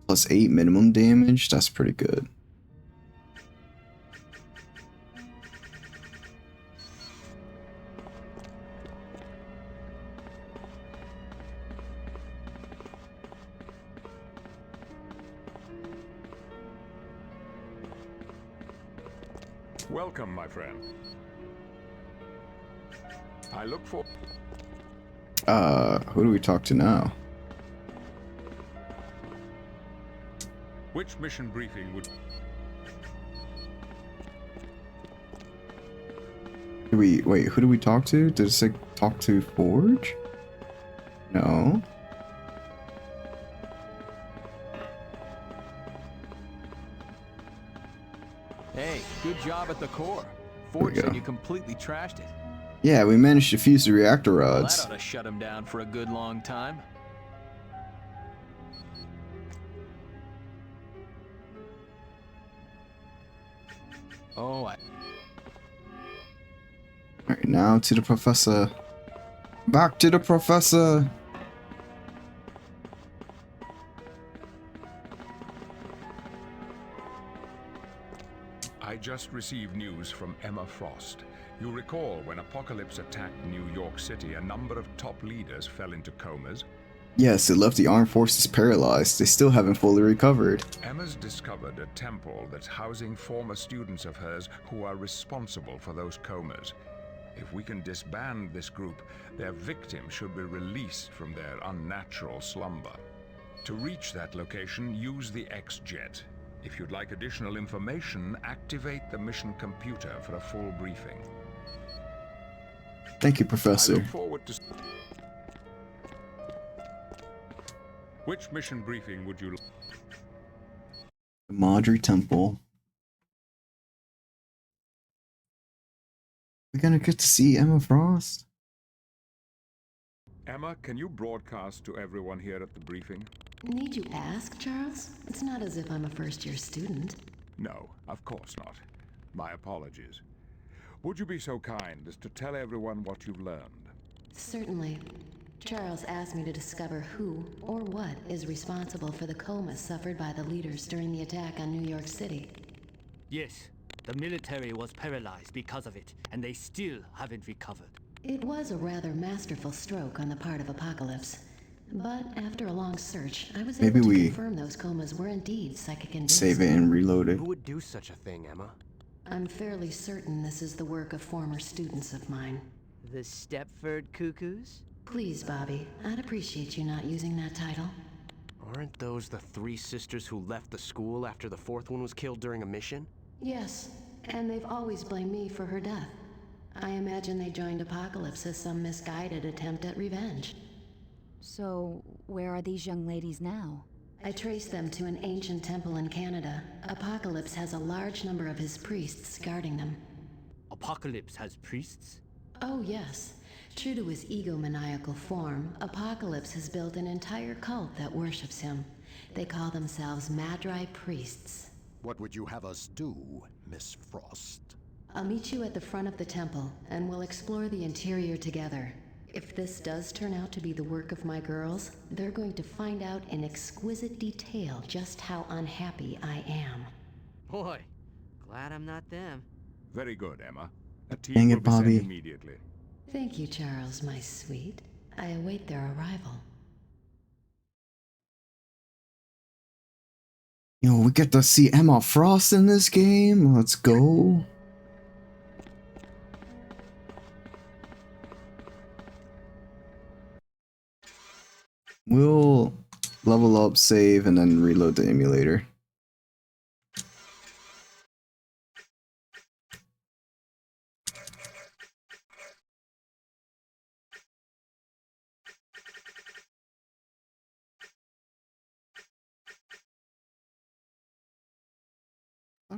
Plus 8 minimum damage, that's pretty good. Welcome, my friend. I look for... Who do we talk to now? Which mission briefing would... Wait, who do we talk to? Did it say talk to Forge? No. Hey, good job at the core. Forge said you completely trashed it. Yeah, we managed to fuse the reactor Well, rods. that ought to shut him down for a good long time. Oh, Alright, now to the professor. Back to the professor! I just received news from Emma Frost. You recall when Apocalypse attacked New York City, a number of top leaders fell into comas? Yes, it left the armed forces paralyzed. They still haven't fully recovered. Emma's discovered a temple that's housing former students of hers who are responsible for those comas. If we can disband this group, their victims should be released from their unnatural slumber. To reach that location, use the X-Jet. If you'd like additional information, activate the mission computer for a full briefing. Thank you, I Professor. look forward to... Which mission briefing would you... The Madri Temple. We're gonna get to see Emma Frost? Emma, can you broadcast to everyone here at the briefing? Need you ask, Charles? It's not as if I'm a first-year student. No, of course not. My apologies. Would you be so kind as to tell everyone what you've learned? Certainly. Charles asked me to discover who or what is responsible for the coma suffered by the leaders during the attack on New York City. Yes, the military was paralyzed because of it, and they still haven't recovered. It was a rather masterful stroke on the part of Apocalypse. But after a long search, I was Maybe able to we confirm those comas were indeed psychic induced. save it and reload it. Who would do such a thing, Emma? I'm fairly certain this is the work of former students of mine. The Stepford Cuckoos? Please, Bobby, I'd appreciate you not using that title. Aren't those the three sisters who left the school after the fourth one was killed during a mission? Yes, and they've always blamed me for her death. I imagine they joined Apocalypse as some misguided attempt at revenge. So, where are these young ladies now? I traced them to an ancient temple in Canada. Apocalypse has a large number of his priests guarding them. Apocalypse has priests? Oh, yes. True to his egomaniacal form, Apocalypse has built an entire cult that worships him. They call themselves Madri Priests. What would you have us do, Miss Frost? I'll meet you at the front of the temple, and we'll explore the interior together. If this does turn out to be the work of my girls, they're going to find out in exquisite detail just how unhappy I am. Boy, glad I'm not them. Very good, Emma. A team Dang it, will be sent Bobby. immediately. Thank you, Charles, my sweet. I await their arrival. Yo, we get to see Emma Frost in this game. Let's go. We'll level up, save, and then reload the emulator.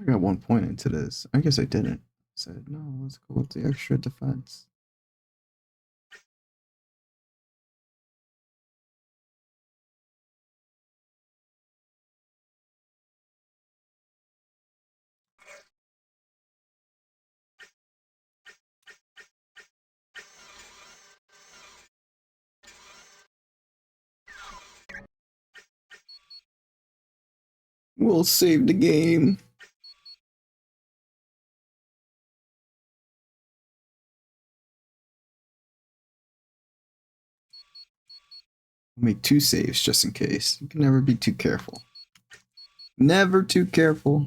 I got 1 point into this. I guess I didn't. I said, no, let's go with the extra defense. We'll save the game. Make 2 saves just in case. You can never be too careful. Never too careful.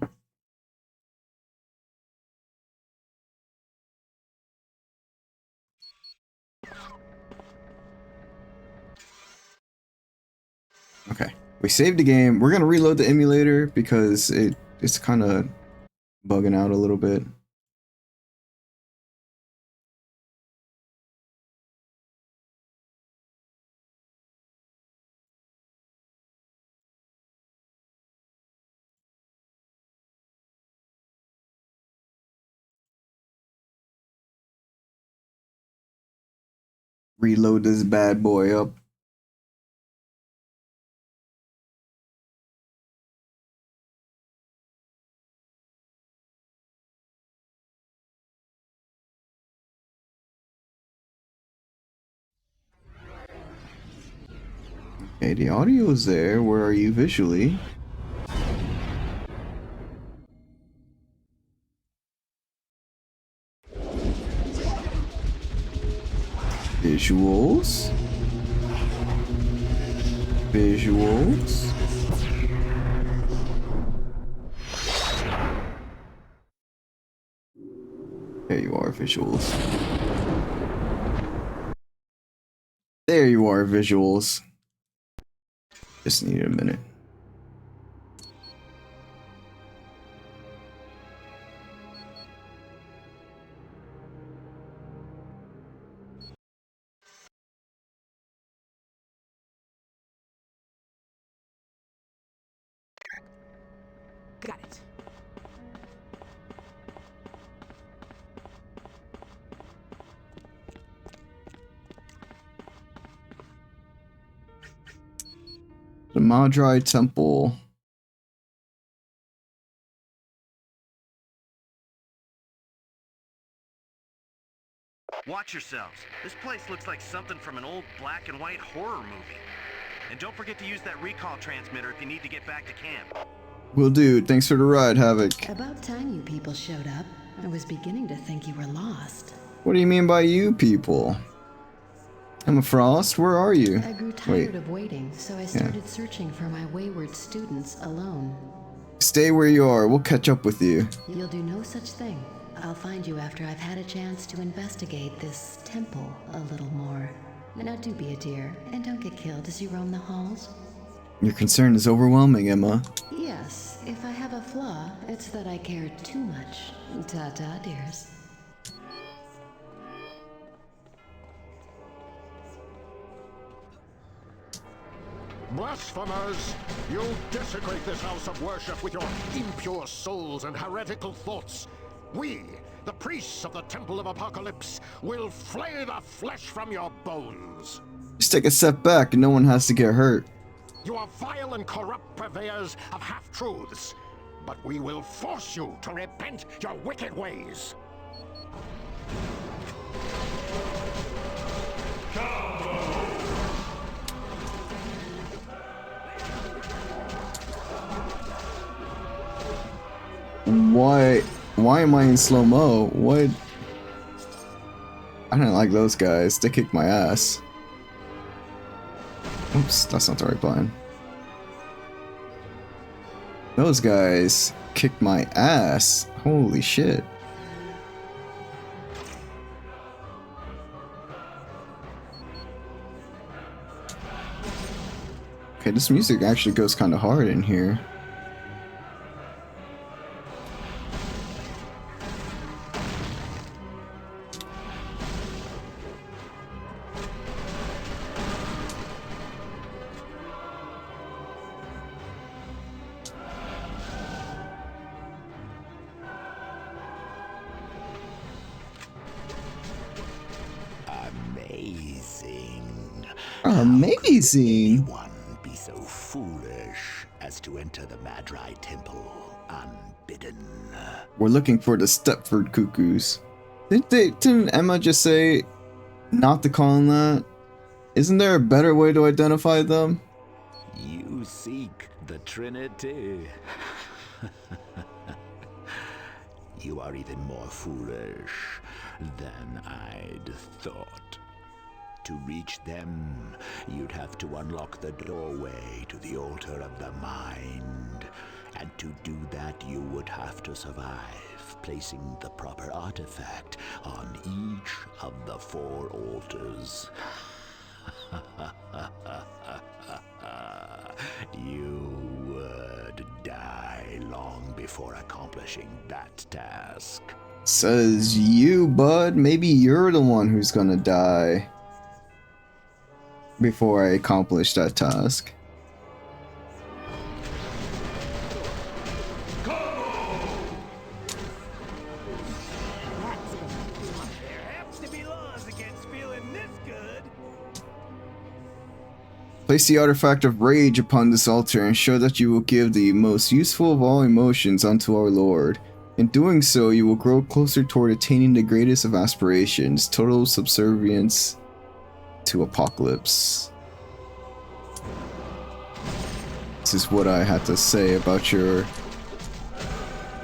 Okay, we saved the game. We're gonna reload the emulator because it's kind of bugging out a little bit. Reload this bad boy up. Okay, the audio is there. Where are you visually? Visuals. Visuals. There you are, visuals. There you are, visuals. Just need a minute. Got it. The Madrai Temple. Watch yourselves. This place looks like something from an old black and white horror movie. And don't forget to use that recall transmitter if you need to get back to camp. Will do. Thanks for the ride, Havoc. About time you people showed up. I was beginning to think you were lost. What do you mean by you people? Emma Frost, where are you? I grew tired of waiting, so I started searching for my wayward students alone. Stay where you are. We'll catch up with you. You'll do no such thing. I'll find you after I've had a chance to investigate this temple a little more. Now do be a dear, and don't get killed as you roam the halls. Your concern is overwhelming, Emma. Yes, if I have a flaw, it's that I care too much. Ta-ta, dears. Blasphemers! You desecrate this house of worship with your impure souls and heretical thoughts. We, the priests of the Temple of Apocalypse, will flay the flesh from your bones. Just take a step back and no one has to get hurt. You are vile and corrupt purveyors of half-truths, but we will force you to repent your wicked ways. Why am I in slow-mo? What? I didn't like those guys. They kicked my ass. Oops, that's not the right button. Those guys kicked my ass. Holy shit. Okay, this music actually goes kind of hard in here. Amazing. Anyone be so foolish as to enter the Madrai Temple unbidden? We're looking for the Stepford Cuckoos. Didn't Emma just say not to call them that? Isn't there a better way to identify them? You seek the Trinity. You are even more foolish than I'd thought. To reach them, you'd have to unlock the doorway to the altar of the mind. And to do that, you would have to survive, placing the proper artifact on each of the 4 altars. You would die long before accomplishing that task. Says you, bud. Maybe you're the one who's gonna die before I accomplish that task. Place the artifact of rage upon this altar and show that you will give the most useful of all emotions unto our Lord. In doing so, you will grow closer toward attaining the greatest of aspirations, total subservience to Apocalypse. This is what I had to say about your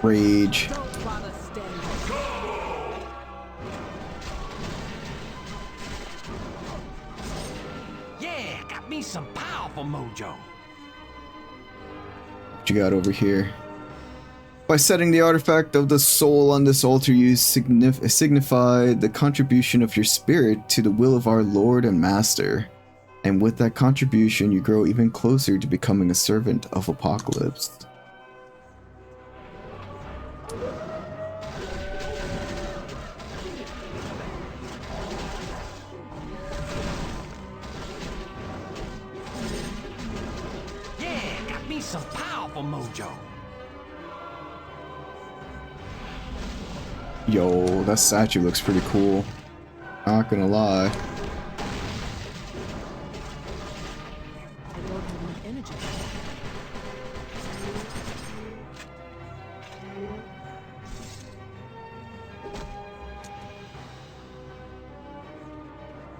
rage. Yeah, got me some powerful mojo. What you got over here? By setting the artifact of the soul on this altar, you signify the contribution of your spirit to the will of our Lord and Master. And with that contribution, you grow even closer to becoming a servant of Apocalypse. Yeah, got me some powerful mojo. Yo, that statue looks pretty cool. Not gonna lie.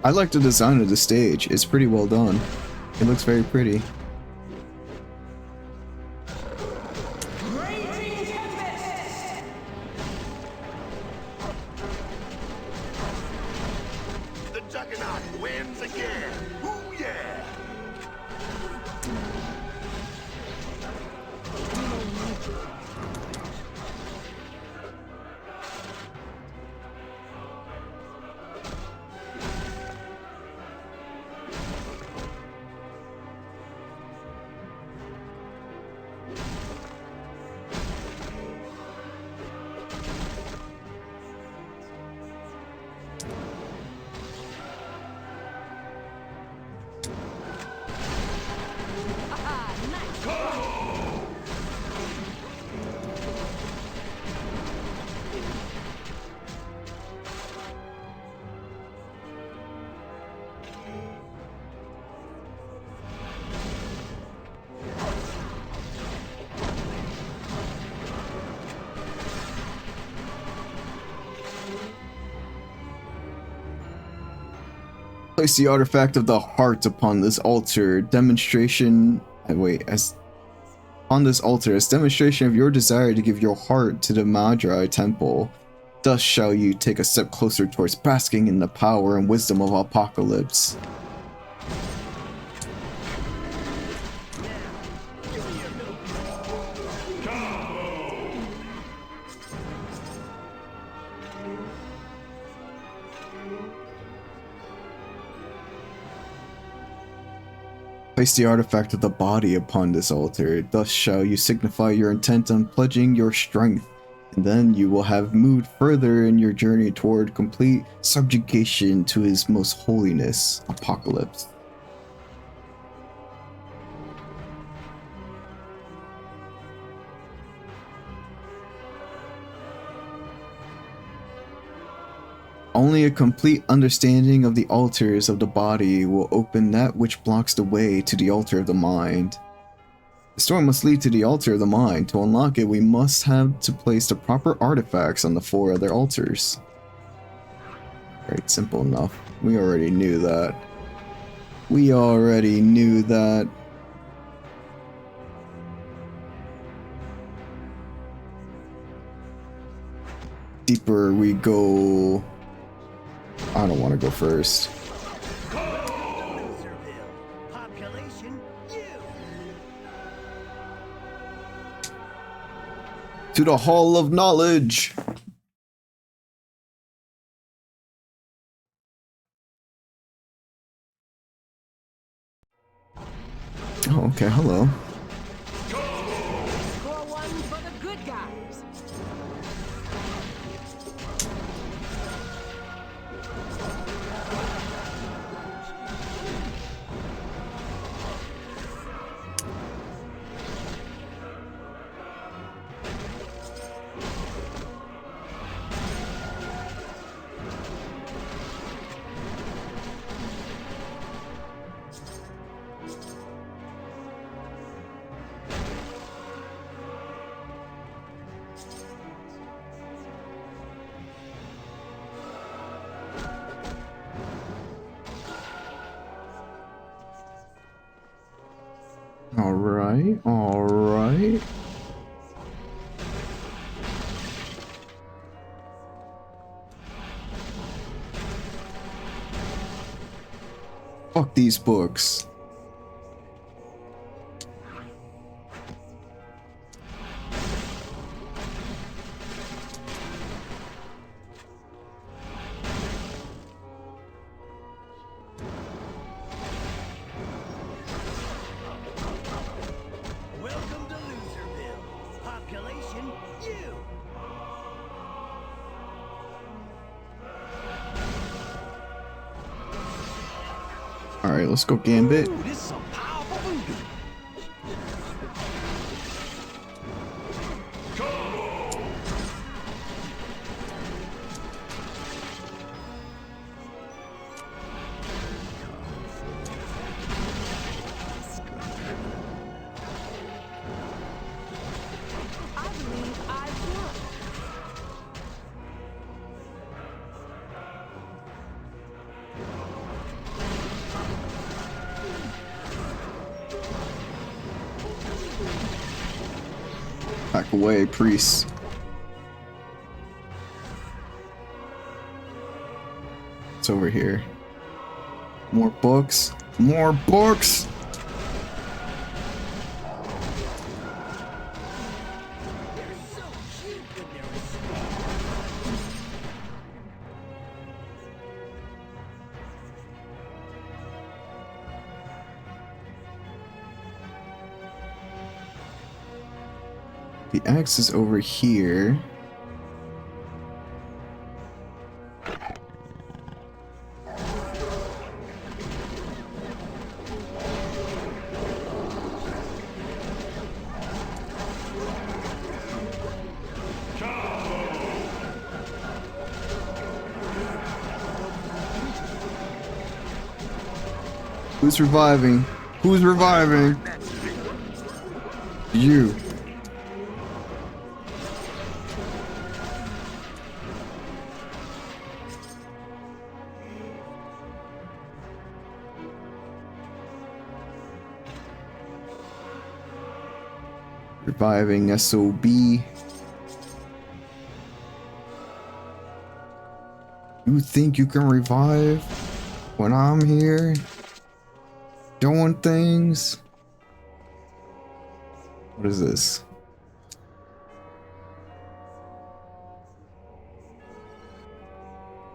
I like the design of the stage. It's pretty well done. It looks very pretty. The Juggernaut wins again. Ooh, yeah. Place the artifact of the heart upon this altar. Demonstration. On this altar, as demonstration of your desire to give your heart to the Madrai Temple. Thus shall you take a step closer towards basking in the power and wisdom of Apocalypse. Place the artifact of the body upon this altar. Thus shall you signify your intent on pledging your strength, and then you will have moved further in your journey toward complete subjugation to His Most Holiness, Apocalypse. Only a complete understanding of the altars of the body will open that which blocks the way to the altar of the mind. The story must lead to the altar of the mind. To unlock it, we must have to place the proper artifacts on the 4 other altars. Right, simple enough. We already knew that. We already knew that. Deeper we go. I don't want to go first. Population, To the Hall of Knowledge. Oh, okay, hello. Score 1 for the good guys. Alright, alright. Fuck these books. welcome to Loserville. Population, you. Alright, let's go Gambit. This is some powerful voodoo. I believe I've won. Back away, priests. It's over here. More books. More books! The axe is over here. Who's reviving? Who's reviving? You. Reviving SOB. You think you can revive when I'm here doing things? What is this?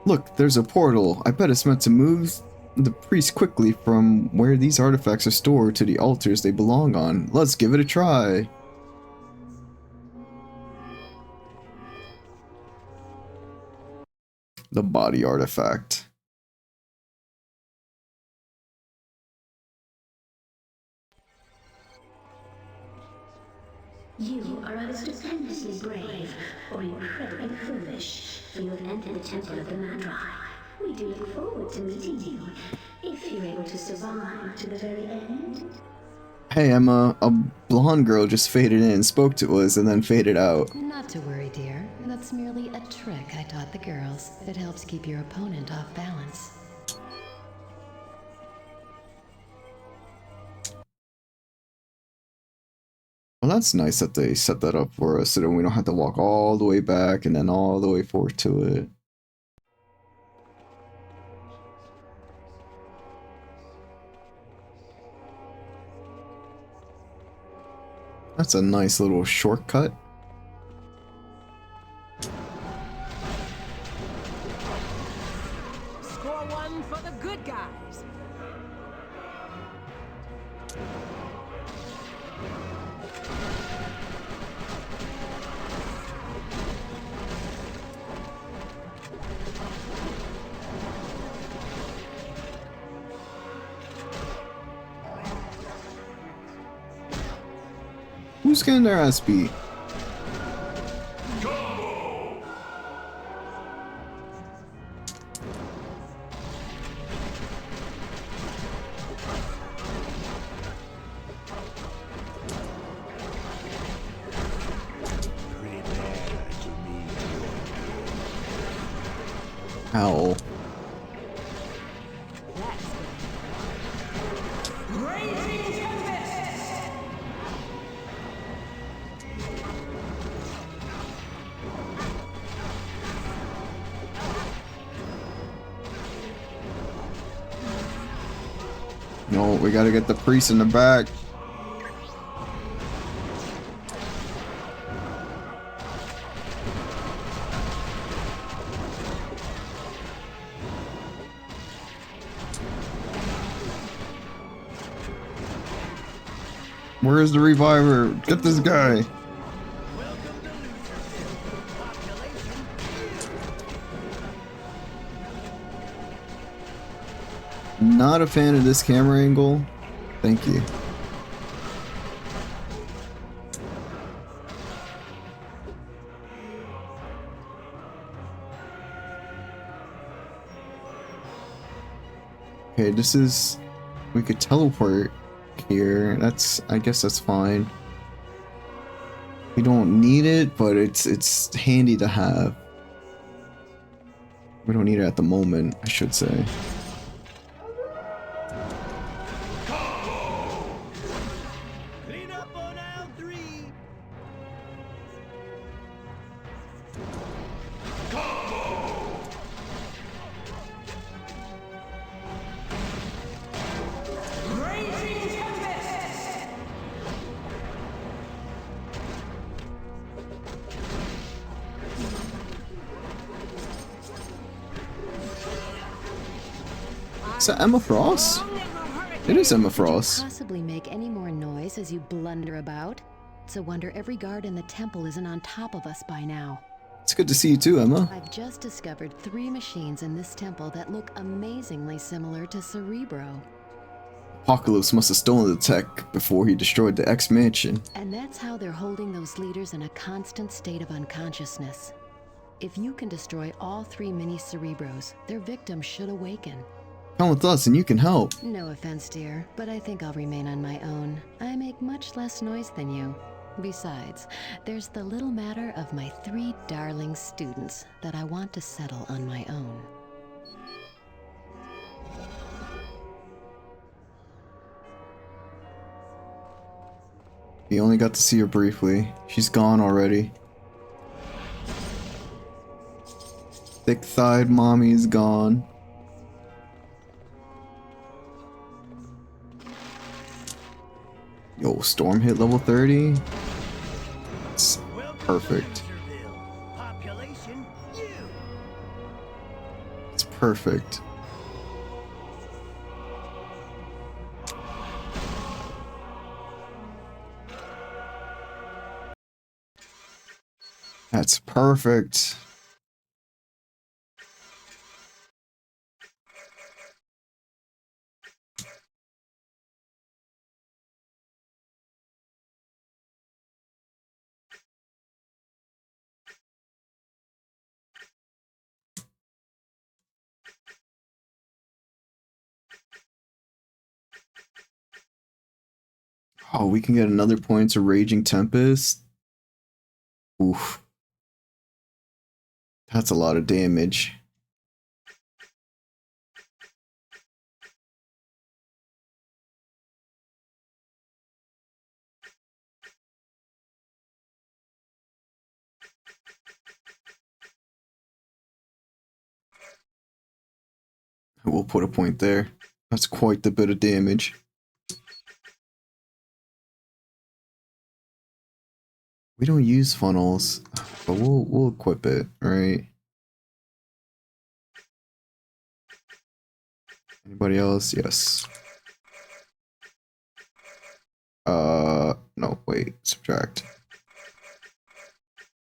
Look, there's a portal. I bet it's meant to move the priest quickly from where these artifacts are stored to the altars they belong on. Let's give it a try. The body artifact. You are either stupendously brave or incredibly foolish, for you have entered the Temple of the Magi. We do look forward to meeting you, if you're able to survive to the very end. Hey, Emma, a blonde girl just faded in, spoke to us, and then faded out. Not to worry, dear. That's merely a trick I taught the girls. It helps keep your opponent off balance. Well, that's nice that they set that up for us so that we don't have to walk all the way back and then all the way forward to it. That's a nice little shortcut. Score one for the good guys. Who's getting their ass beat? Ow. No, we gotta get the priest in the back. Where is the reviver? Get this guy. Not a fan of this camera angle. Thank you. Okay, this is... we could teleport here. I guess that's fine. We don't need it, but it's handy to have. We don't need it at the moment, I should say. Is that Emma Frost? It is Emma Frost. Could you possibly make any more noise as you blunder about? It's a wonder every guard in the temple isn't on top of us by now. It's good to see you too, Emma. I've just discovered 3 machines in this temple that look amazingly similar to Cerebro. Apocalypse must have stolen the tech before he destroyed the X Mansion. And that's how they're holding those leaders in a constant state of unconsciousness. If you can destroy all 3 mini Cerebros, their victims should awaken. Come with us and you can help. No offense, dear, but I think I'll remain on my own. I make much less noise than you. Besides, there's the little matter of my 3 darling students that I want to settle on my own. You only got to see her briefly. She's gone already. Thick-thighed mommy's gone. Yo, Storm hit level 30. It's perfect. It's perfect. That's perfect. Oh, we can get another point to Raging Tempest. Oof. That's a lot of damage. We'll put a point there. That's quite the bit of damage. We don't use funnels, but we'll equip it, right? Anybody else? Yes. No, wait, subtract.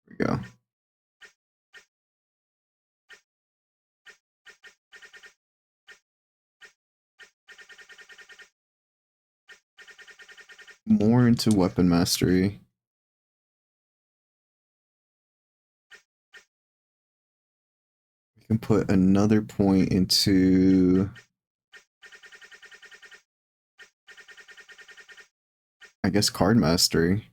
There we go. More into weapon mastery. We can put another point into, I guess, card mastery.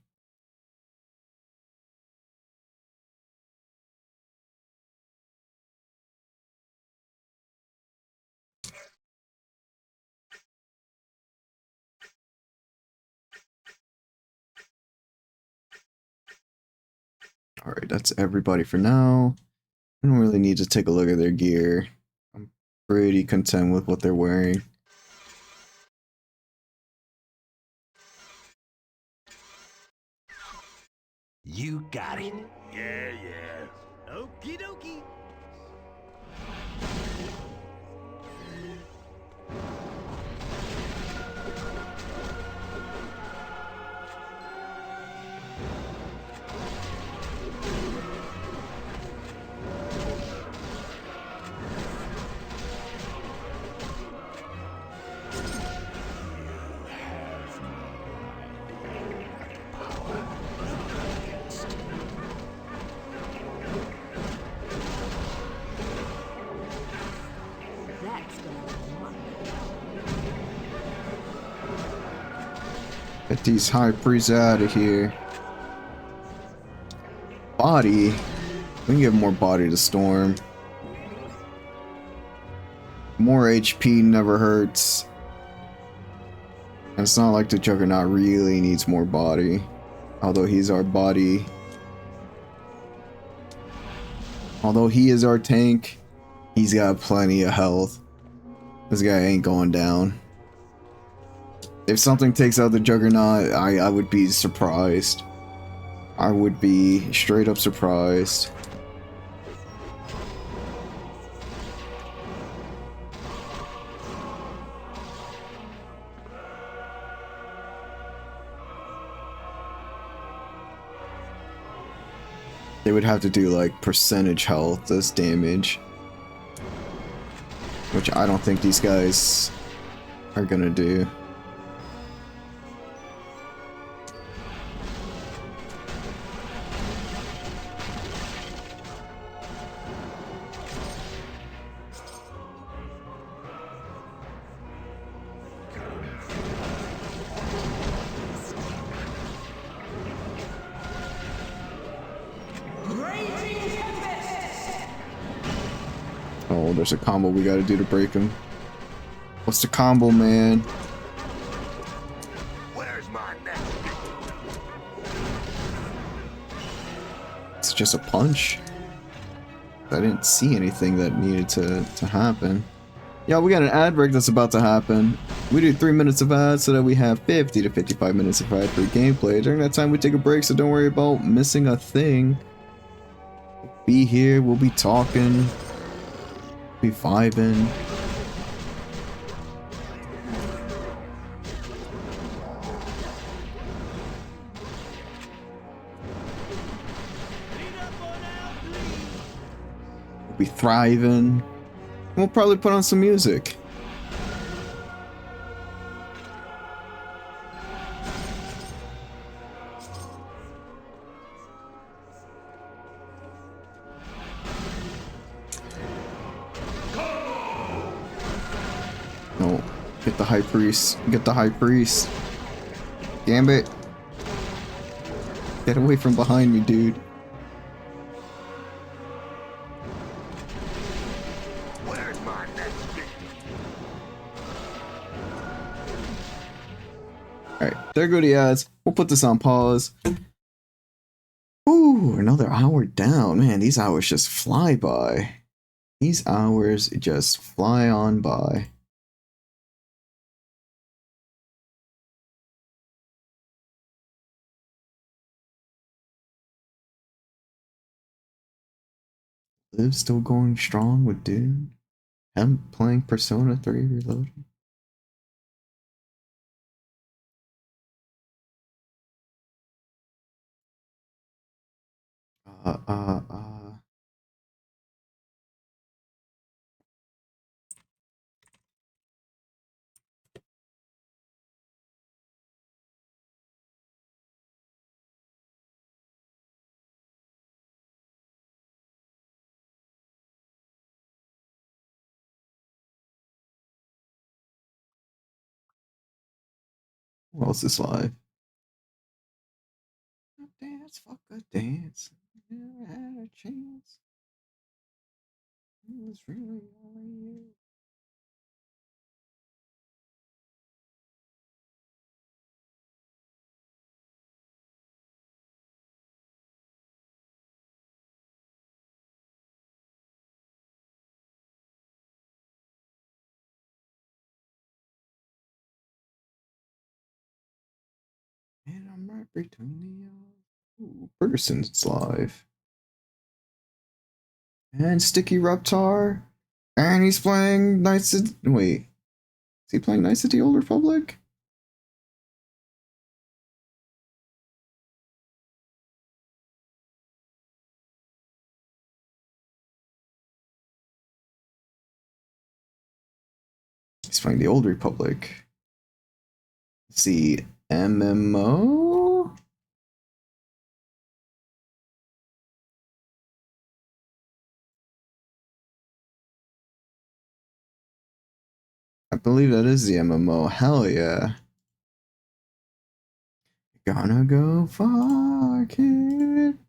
Alright, that's everybody for now. I don't really need to take a look at their gear. I'm pretty content with what they're wearing. You got it. Yeah, yeah. Okie dokie. Get these high priests out of here. Body. We can give more body to Storm. More HP never hurts. And it's not like the Juggernaut really needs more body. Although he's our body. Although he is our tank, he's got plenty of health. This guy ain't going down. If something takes out the Juggernaut, I would be surprised. I would be straight up surprised. They would have to do like percentage health as damage. Which I don't think these guys are gonna do. Oh, there's a combo we gotta do to break him. What's the combo, man? Where's my next? It's just a punch. I didn't see anything that needed to happen. Yeah, we got an ad break that's about to happen. We do 3 minutes of ads so that we have 50 to 55 minutes of ad-free gameplay. During that time, we take a break, so don't worry about missing a thing. Be here, we'll be talking, be vibing. We'll be thriving. We'll probably put on some music. No, get the High Priest. Get the High Priest. Gambit. Get away from behind me, dude. Where's my next victim? Alright, there go the ads. We'll put this on pause. Ooh, another hour down. Man, these hours just fly by. These hours just fly on by. Liv still going strong with Dune. Hemp playing Persona 3 Reloaded. uh. What else is live? Dance, fuck a dance. Never had a chance. It was really only you. And I'm right between the Ooh, Ferguson's live. And Sticky Reptar. And he's playing Knights of... Wait. Is he playing Knights of the Old Republic? He's playing the Old Republic. Let's see. MMO? I believe that is the MMO. Hell yeah. Gonna go far, kid.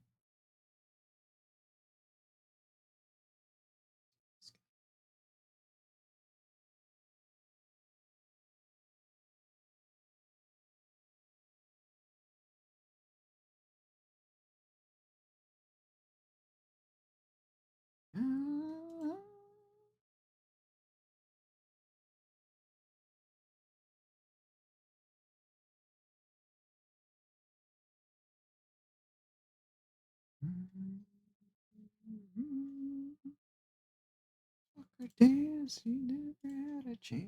Dance, you never had a chance.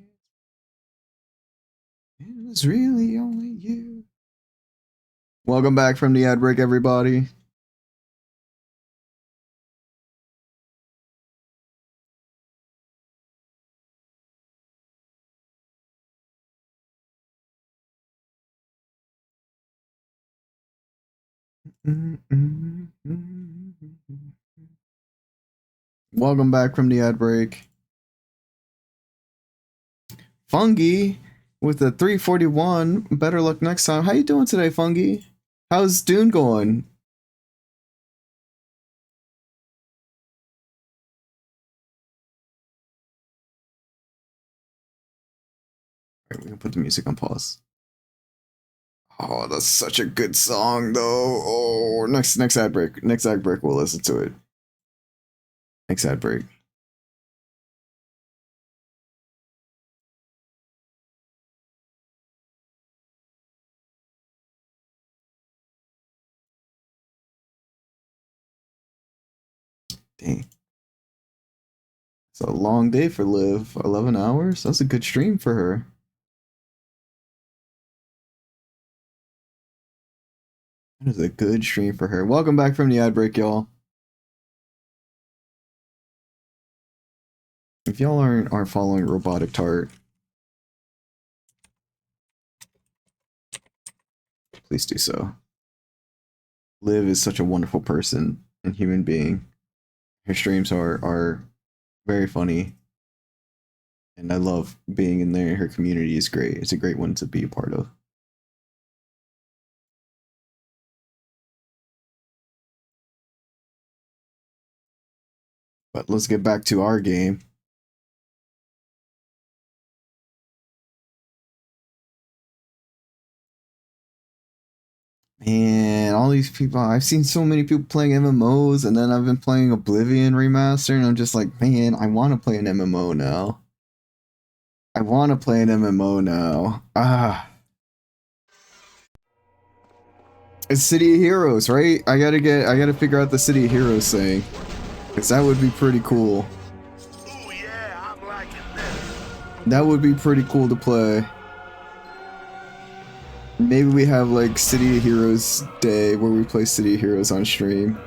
It was really only you. Welcome back from the ad break, everybody. Welcome back from the ad break. Fungi with the 341. Better luck next time. How you doing today, Fungi? How's Dune going? Alright, we can put the music on pause. Oh, that's such a good song, though. Oh, next ad break. Next ad break, we'll listen to it. Next ad break. Dang. It's a long day for Liv. 11 hours? That's a good stream for her. That is a good stream for her. Welcome back from the ad break, y'all. If y'all aren't following Robotic Tart, please do so. Liv is such a wonderful person and human being. Her streams are very funny. And I love being in there. Her community is great. It's a great one to be a part of. But let's get back to our game. Man, all these people, I've seen so many people playing MMOs, and then I've been playing Oblivion Remaster, and I'm just like, man, I want to play an MMO now. I want to play an MMO now. It's City of Heroes, right? I gotta figure out the City of Heroes thing. Cause that would be pretty cool. Ooh, yeah, I'm liking this. That would be pretty cool to play. Maybe we have like City of Heroes Day where we play City of Heroes on stream.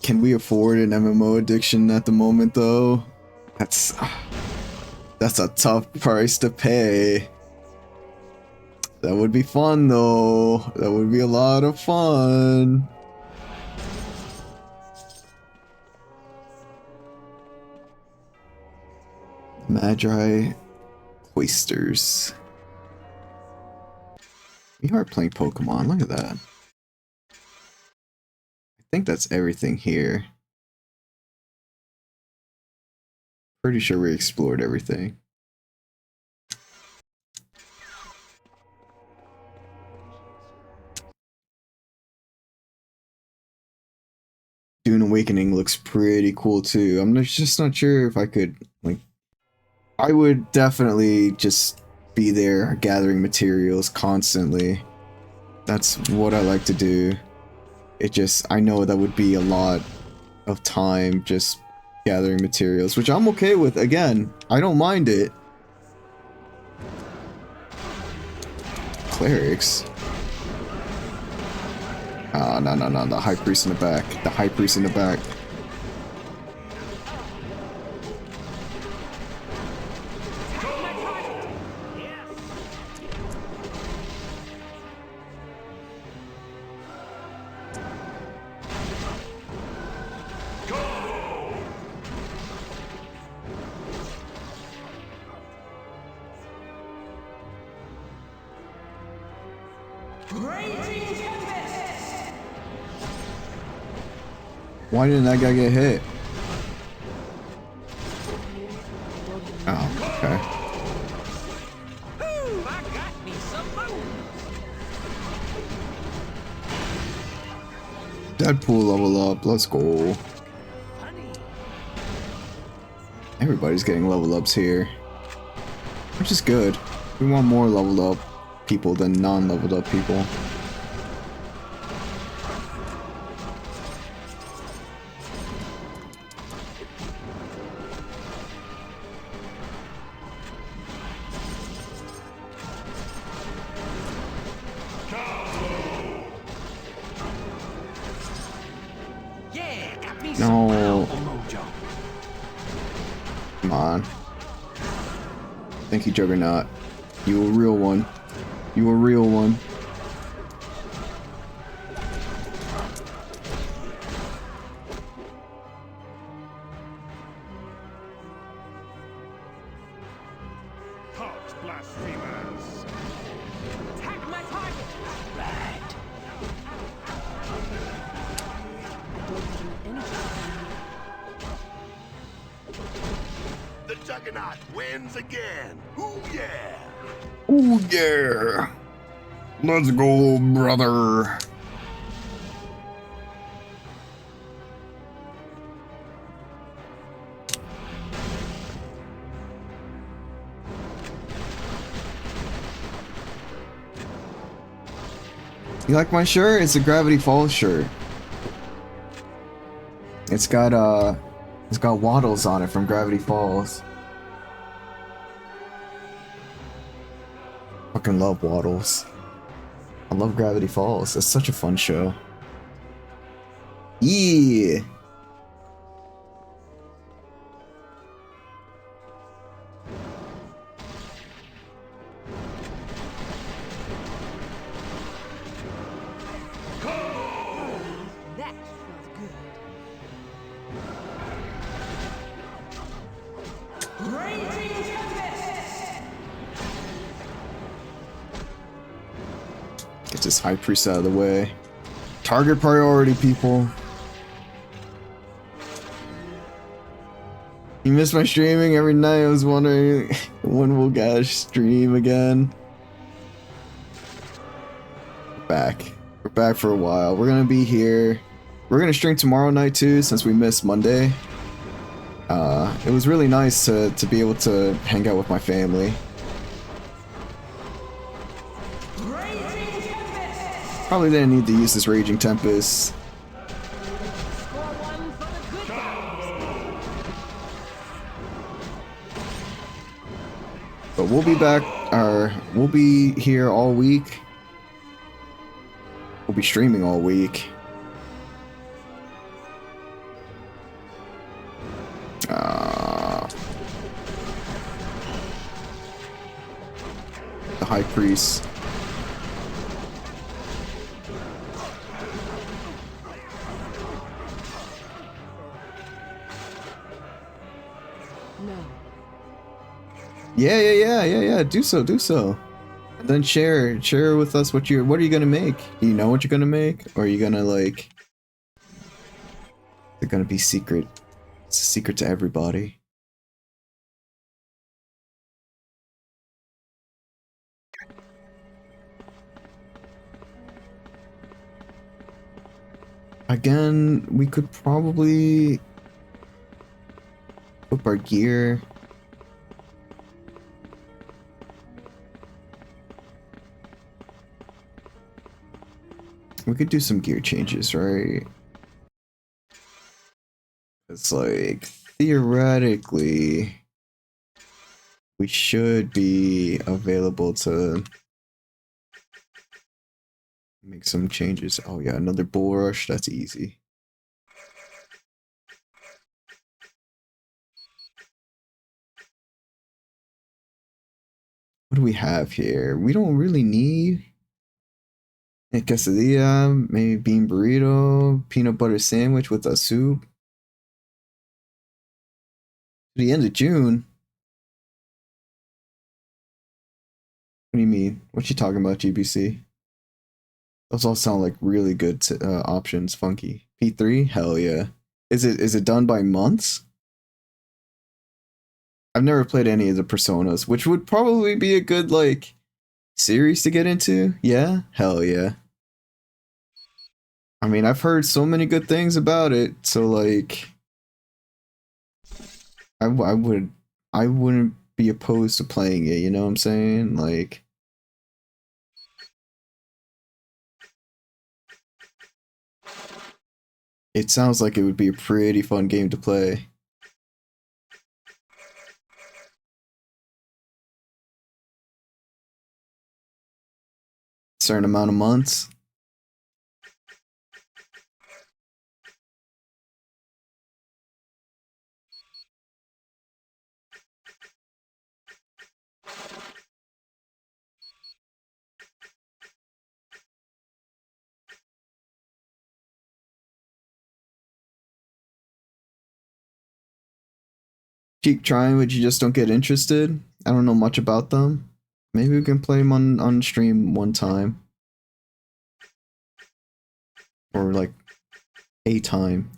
Can we afford an MMO addiction at the moment though? That's a tough price to pay. That would be fun though. That would be a lot of fun. Magi Oysters. You are playing Pokemon, look at that. I think that's everything here. Pretty sure we explored everything. Dune Awakening looks pretty cool too. I'm just not sure if I could, like, I would definitely just be there gathering materials constantly. That's what I like to do. It just, I know that would be a lot of time just gathering materials, which I'm okay with. Again, I don't mind it. Clerics. Oh, no, the High Priest in the back. The High Priest in the back. Why didn't that guy get hit? Oh, okay. Deadpool level up, let's go. Everybody's getting level ups here, which is good. We want more leveled up people than non-leveled up people. No. Come on. Thank you, Juggernaut. You a real one. You a real one. Halt, blasphemers! Attack my target! Right. The Juggernaut wins again! Ooh yeah! Ooh yeah! Let's go, brother! You like my shirt? It's a Gravity Falls shirt. It's got Waddles on it from Gravity Falls. Fucking love Waddles. I love Gravity Falls. It's such a fun show. Yeah. That feels good. this High Priest out of the way. Target priority, people. You missed my streaming every night. I was wondering when will Gash stream again. We're back for a while. We're gonna be here. We're gonna stream tomorrow night too, since we missed Monday. It was really nice to be able to hang out with my family. Probably didn't need to use this Raging Tempest. But we'll be back, we'll be here all week. We'll be streaming all week. The High Priest. No. Yeah. Do so. And then share with us what are you gonna make? Do you know what you're gonna make? Or are you gonna like... They're gonna be secret. It's a secret to everybody. Again, we could probably flip our gear. We could do some gear changes, right? It's like, theoretically, we should be available to make some changes. Oh yeah, another bull rush, that's easy. What do we have here? We don't really need a quesadilla, maybe bean burrito, peanut butter sandwich with a soup. The end of June. What do you mean? What you talking about, GBC? Those all sound like really good options. Funky. P3? Hell yeah. Is it done by months? I've never played any of the Personas, which would probably be a good like series to get into. Yeah? Hell yeah. I mean, I've heard so many good things about it, so like I wouldn't be opposed to playing it, you know what I'm saying? Like it sounds like it would be a pretty fun game to play. Certain amount of months. Keep trying, but you just don't get interested. I don't know much about them. Maybe we can play them on stream one time. Or like a time.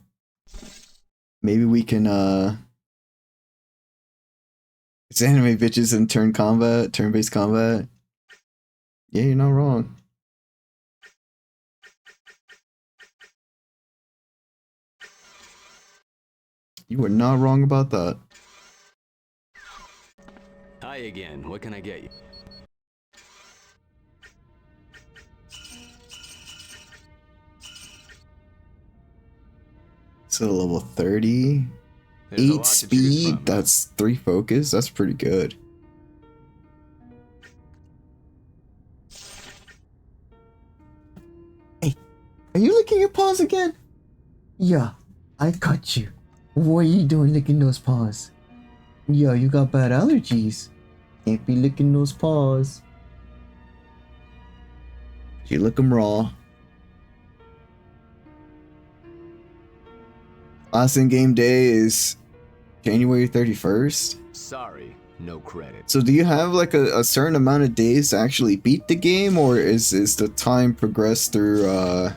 Maybe we can it's anime bitches in turn-based combat. Yeah, you're not wrong. You were not wrong about that. Hi again. What can I get you? So level 30. There's a 8 lot to choose speed. from. That's 3 focus. That's pretty good. Hey, are you licking your paws again? Yeah, I caught you. What are you doing licking those paws? Yeah, you got bad allergies. Can't be licking those paws. You lick them raw. Last in-game day is January 31st. Sorry, no credit. So do you have like a certain amount of days to actually beat the game, or is the time progressed through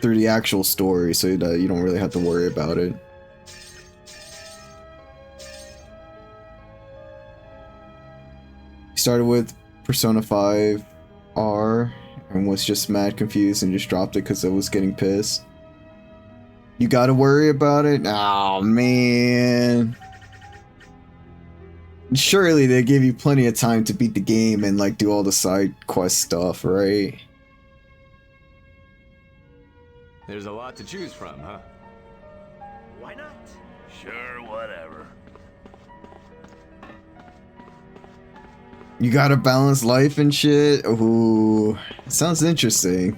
through the actual story, so that you don't really have to worry about it? Started with Persona 5 R and was just mad confused and just dropped it because I was getting pissed. You gotta worry about it? Oh man. Surely they give you plenty of time to beat the game and like do all the side quest stuff, right? There's a lot to choose from, huh? Why not? Sure, whatever. You gotta balance life and shit. Ooh, sounds interesting.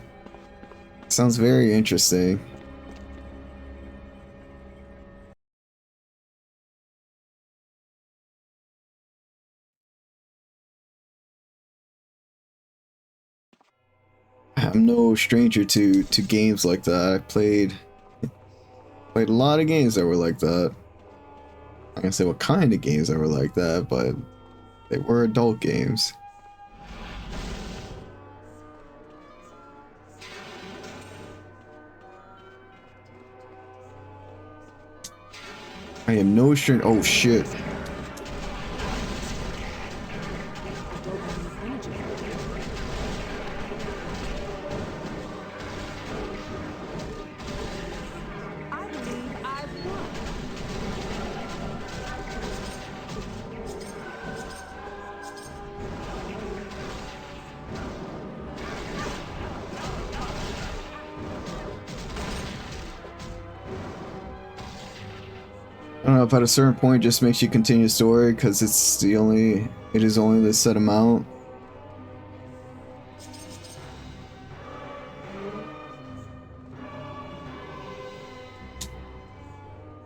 Sounds very interesting. I'm no stranger to games like that. I played a lot of games that were like that. I can say what kind of games that were like that, but they were adult games. I am no stranger. Oh shit. I don't know if at a certain point it just makes you continue the story because it is only the set amount.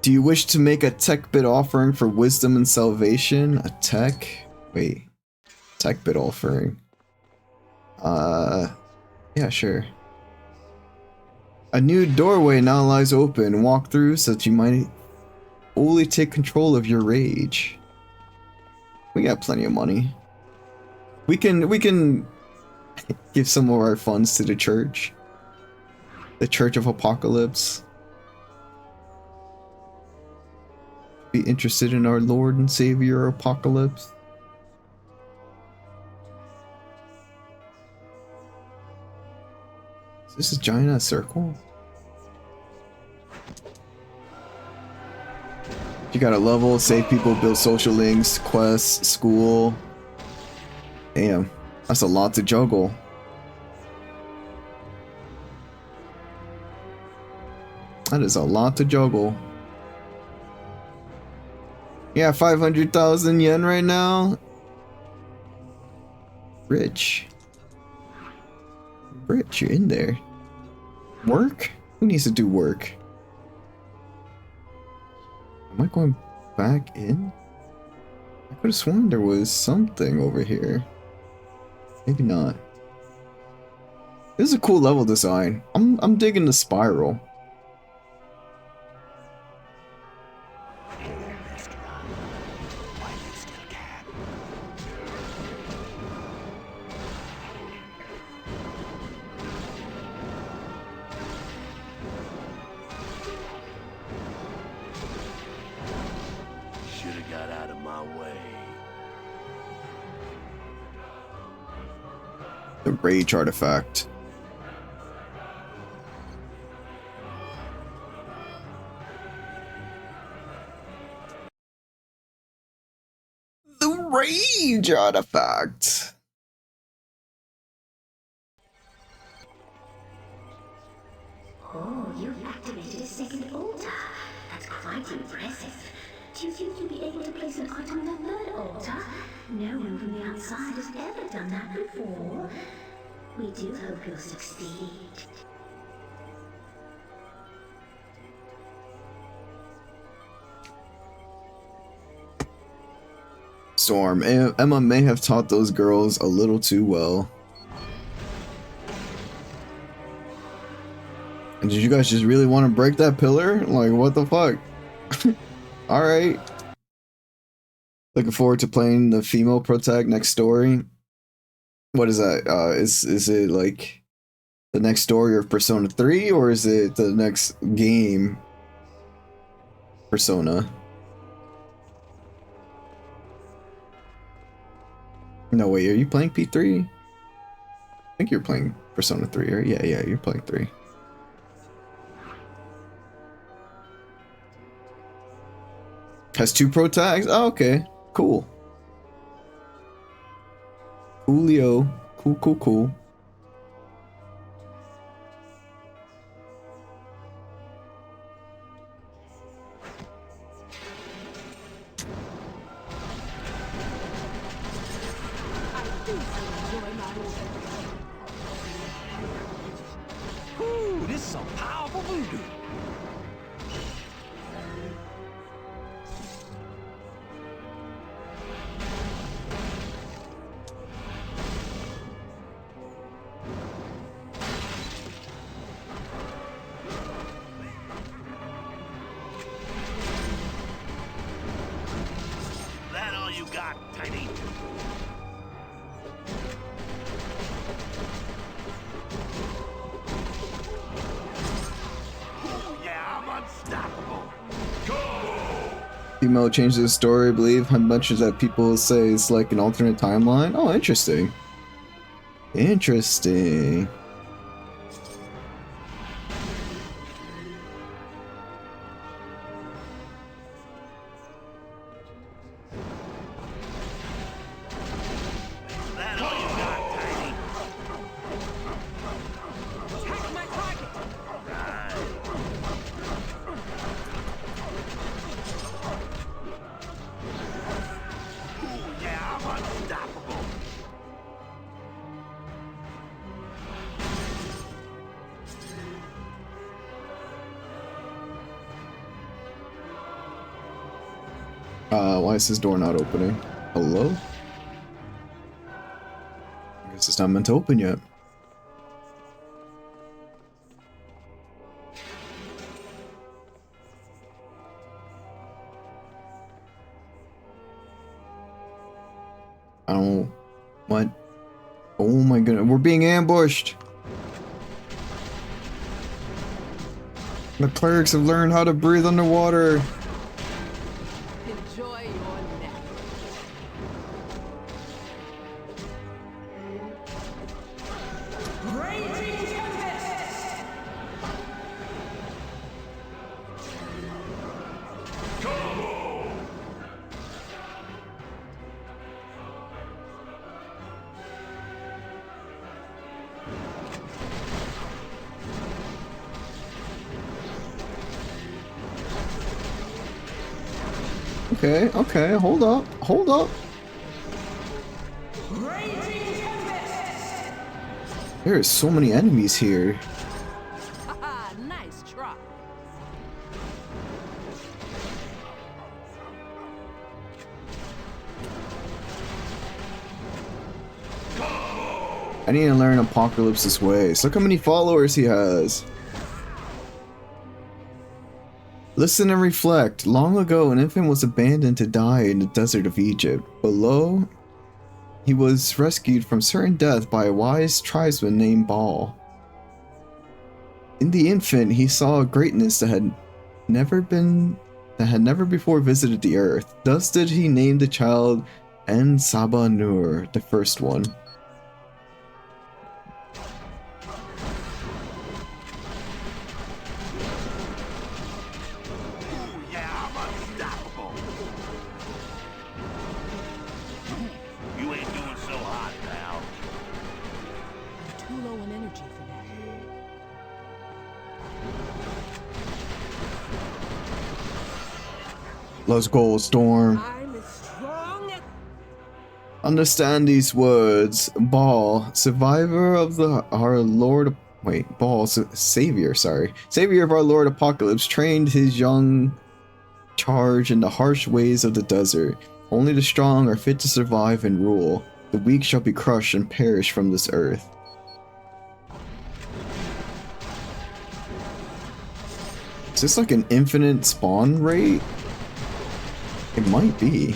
Do you wish to make a tech bit offering for wisdom and salvation? A tech? Wait. Tech bit offering. Yeah, sure. A new doorway now lies open. Walk through so that you might fully take control of your rage. We got plenty of money. We can give some of our funds to the church. The Church of Apocalypse. Be interested in our Lord and Savior Apocalypse. Is this a giant circle? You gotta level, save people, build social links, quests, school. Damn, that's a lot to juggle. That is a lot to juggle. Yeah, 500,000 yen right now. Rich. Rich, you're in there. Work? Who needs to do work? Am I going back in? I could have sworn there was something over here. Maybe not. This is a cool level design. I'm digging the spiral. Should've got out of my way. The rage artifact. The rage artifact. Oh, you've activated a second altar. That's quite impressive. Do you think you'll be able to place an item on the third altar? No one from the outside has ever done that before. We do hope you'll succeed. Storm. Emma may have taught those girls a little too well. Did you guys just really want to break that pillar? Like, what the fuck? Alright. Looking forward to playing the female protag next story. What is that? Is it like the next story of Persona 3, or is it the next game Persona? No, wait, are you playing P3? I think you're playing Persona 3, right? Yeah, you're playing 3. Has 2 pro tags? Oh, okay. Cool. Coolio. Cool. Ooh, this is some powerful voodoo. That all you got, Tiny? Yeah, I'm unstoppable. Female changes the story, I believe. How much is that people say it's like an alternate timeline? Oh, interesting. Interesting. That all you got, Tiny? Attack my target! Ooh, yeah, I'm unstoppable. Why is this door not opening? Hello? I guess it's not meant to open yet. I don't... What? Oh my goodness, we're being ambushed! The clerics have learned how to breathe underwater! Enjoy your nap. Raging Tempest! Okay, hold up. Raging Tempest! There are so many enemies here. Haha, nice try. I need to learn Apocalypse's ways. Look how many followers he has. Listen and reflect. Long ago, an infant was abandoned to die in the desert of Egypt. Below, he was rescued from certain death by a wise tribesman named Baal. In the infant, he saw a greatness that had never before visited the earth. Thus did he name the child En-Saba-Nur, the first one. Yeah, I'm unstoppable. You ain't doing so hot, pal. Too low on energy for that. Let's go, Storm. I'm as strong as... Understand these words. Baal, survivor of our Lord... Wait, Baal, savior, sorry. Savior of our Lord Apocalypse trained his young charge in the harsh ways of the desert. Only the strong are fit to survive and rule. The weak shall be crushed and perish from this earth. Is this like an infinite spawn rate? It might be.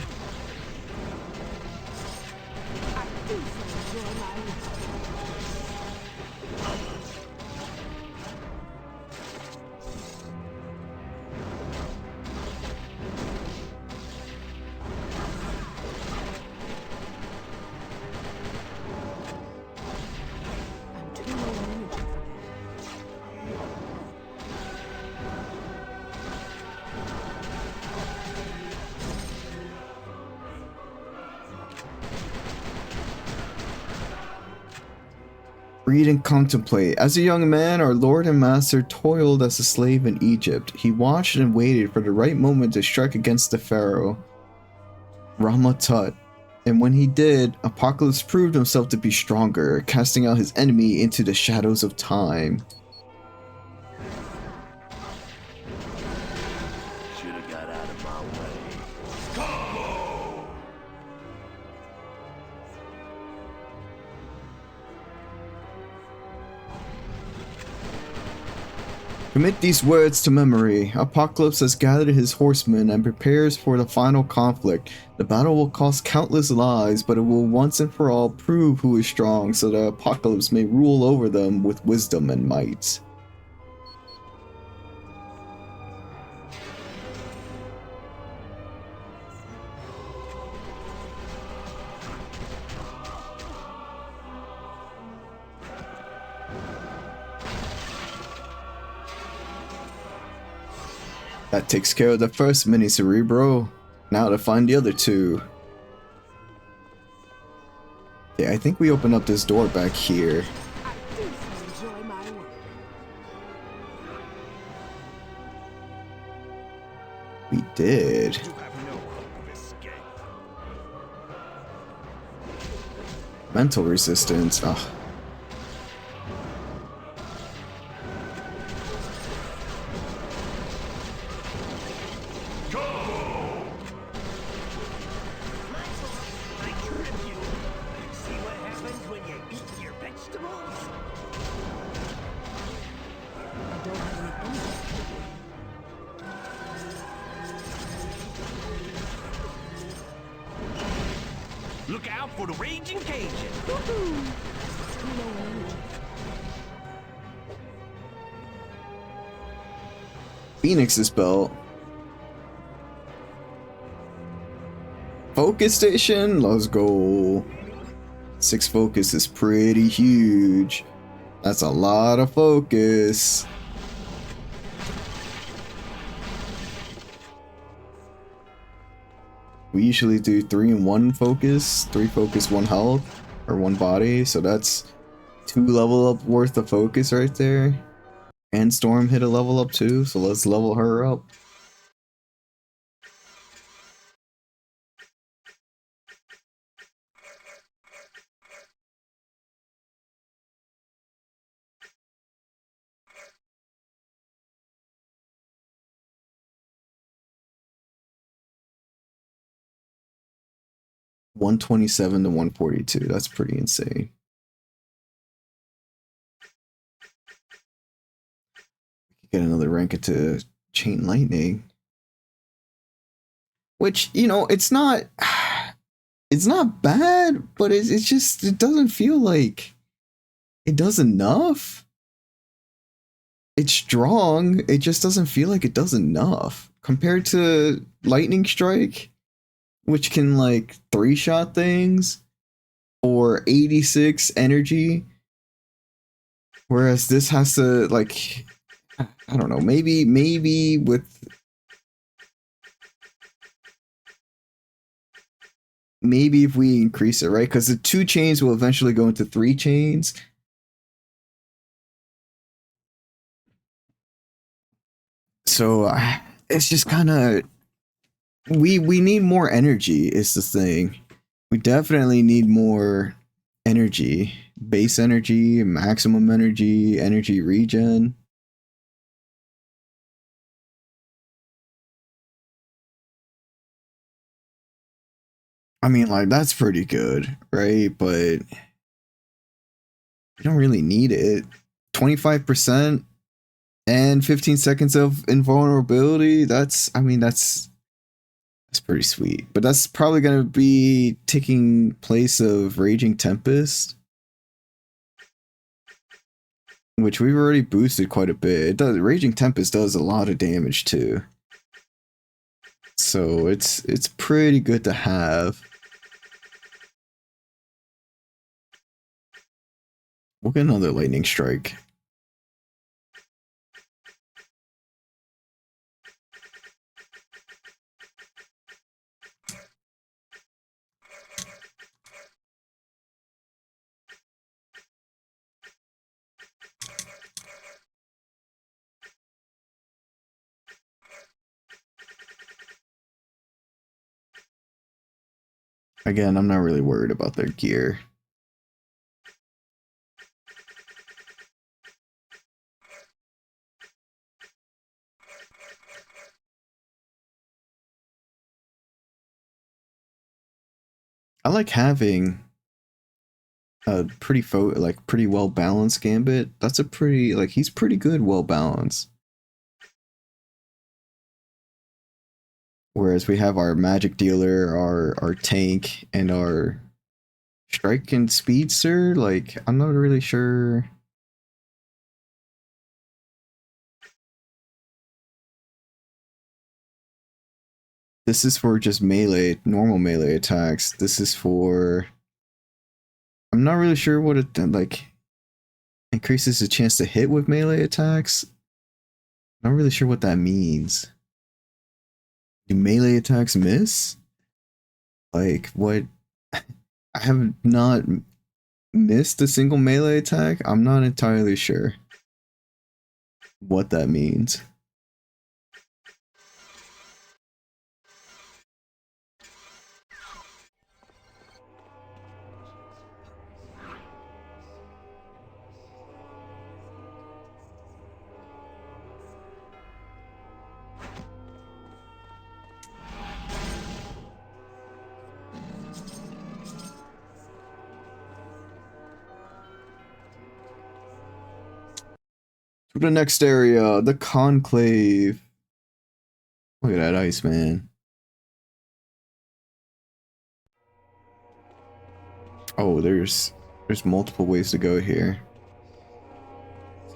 Read and contemplate. As a young man, our lord and master toiled as a slave in Egypt. He watched and waited for the right moment to strike against the pharaoh, Rama-Tut. And when he did, Apocalypse proved himself to be stronger, casting out his enemy into the shadows of time. Should've got out of my way. Commit these words to memory. Apocalypse has gathered his horsemen and prepares for the final conflict. The battle will cost countless lives, but it will once and for all prove who is strong, so that Apocalypse may rule over them with wisdom and might. That takes care of the first mini Cerebro. Now to find the other two. Yeah, I think we open up this door back here. We did. Mental resistance. Ugh. Look out for the raging Cajun. Phoenix's belt. Focus station, let's go. 6 focus is pretty huge. That's a lot of focus. We usually do 3 and 1 focus, 3 focus, 1 health, or 1 body, so that's 2 level up worth of focus right there. And Storm hit a level up too, so let's level her up. $127 to $142. That's pretty insane. Get another rank into Chain Lightning, which, you know, it's not bad, but it's just, it doesn't feel like it does enough. It's strong, it just doesn't feel like it does enough compared to Lightning Strike, which can like 3-shot things or 86 energy, whereas this has to, like, I don't know, maybe with if we increase it, right? Because the 2 chains will eventually go into 3 chains. So it's just kind of, we need more energy is the thing. We definitely need more energy, base energy, maximum energy, energy regen. I mean, like, that's pretty good, right? But you don't really need it. 25%, And 15 seconds of invulnerability. That's pretty sweet. But that's probably going to be taking place of Raging Tempest, which we've already boosted quite a bit. Raging Tempest does a lot of damage too. So it's pretty good to have. We'll get another Lightning Strike. Again, I'm not really worried about their gear. I like having a pretty pretty well balanced Gambit. That's a pretty he's pretty good well balanced. Whereas we have our magic dealer, our tank, and our strike and speedster. I'm not really sure. This is for just melee, normal melee attacks. This is for... I'm not really sure what it, increases the chance to hit with melee attacks. Not really sure what that means. Do melee attacks miss? What? I have not missed a single melee attack. I'm not entirely sure what that means. To the next area, the Conclave. Look at that ice, man. Oh, there's multiple ways to go here.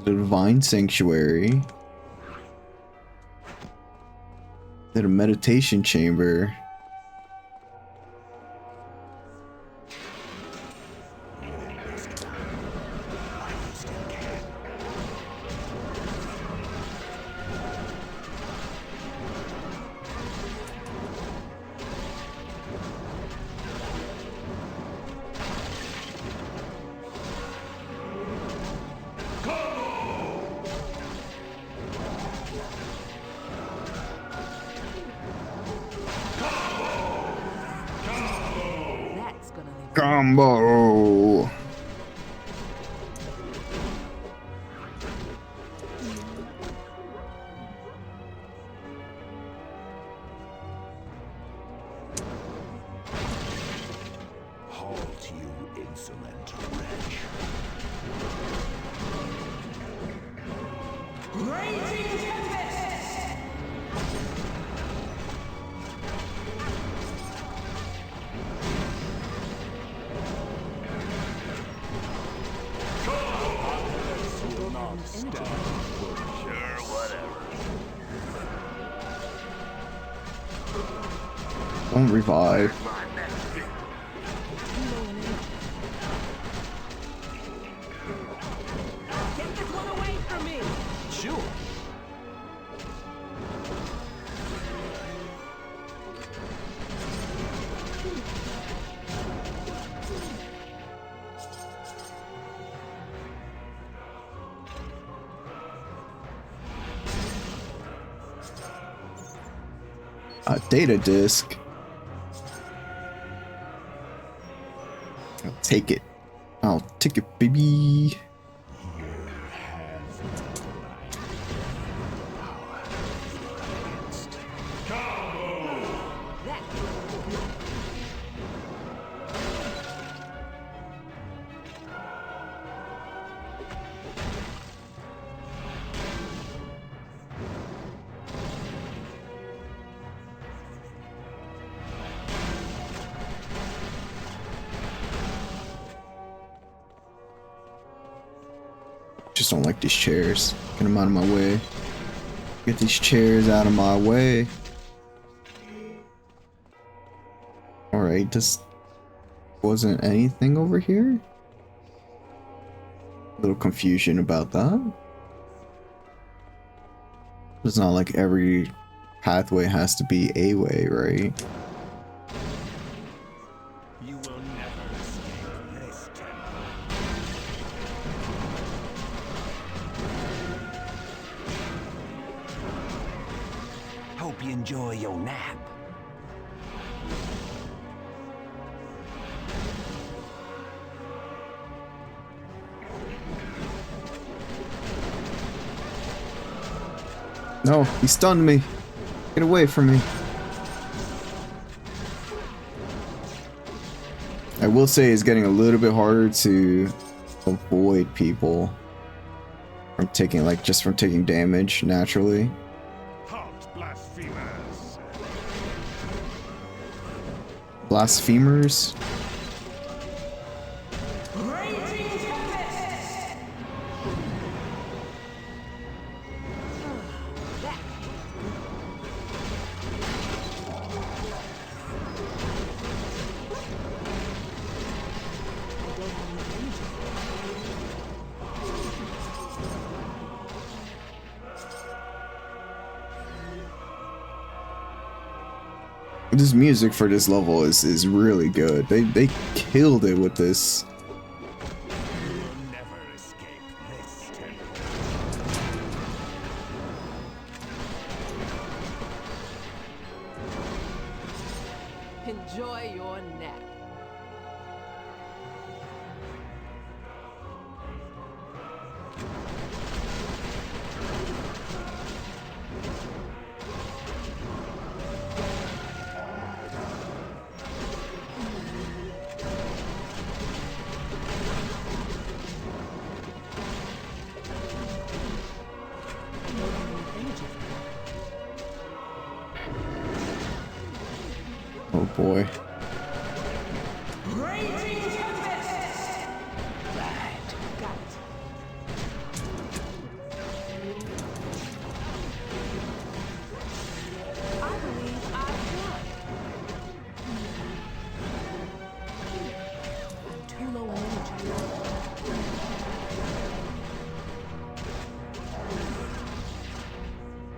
The Divine Sanctuary. Then a meditation chamber. Combo. Halt, you insolent wretch. Raging Tempest! Sure, whatever. Don't revive. Get this one away from me! Sure. A data disk. I'll take it. I'll take it, baby. don't like these chairs. Get them out of my way. Get these chairs out of my way. Alright, this wasn't anything over here? A little confusion about that. It's not like every pathway has to be a way, right? You will never escape this temple. Hope you enjoy your nap. No, he stunned me. Get away from me. I will say it's getting a little bit harder to avoid people from taking, like, just from taking damage naturally. Halt, blasphemers! Blasphemers? This music for this level is really good. They killed it with this. Enjoy your nap. Oh boy.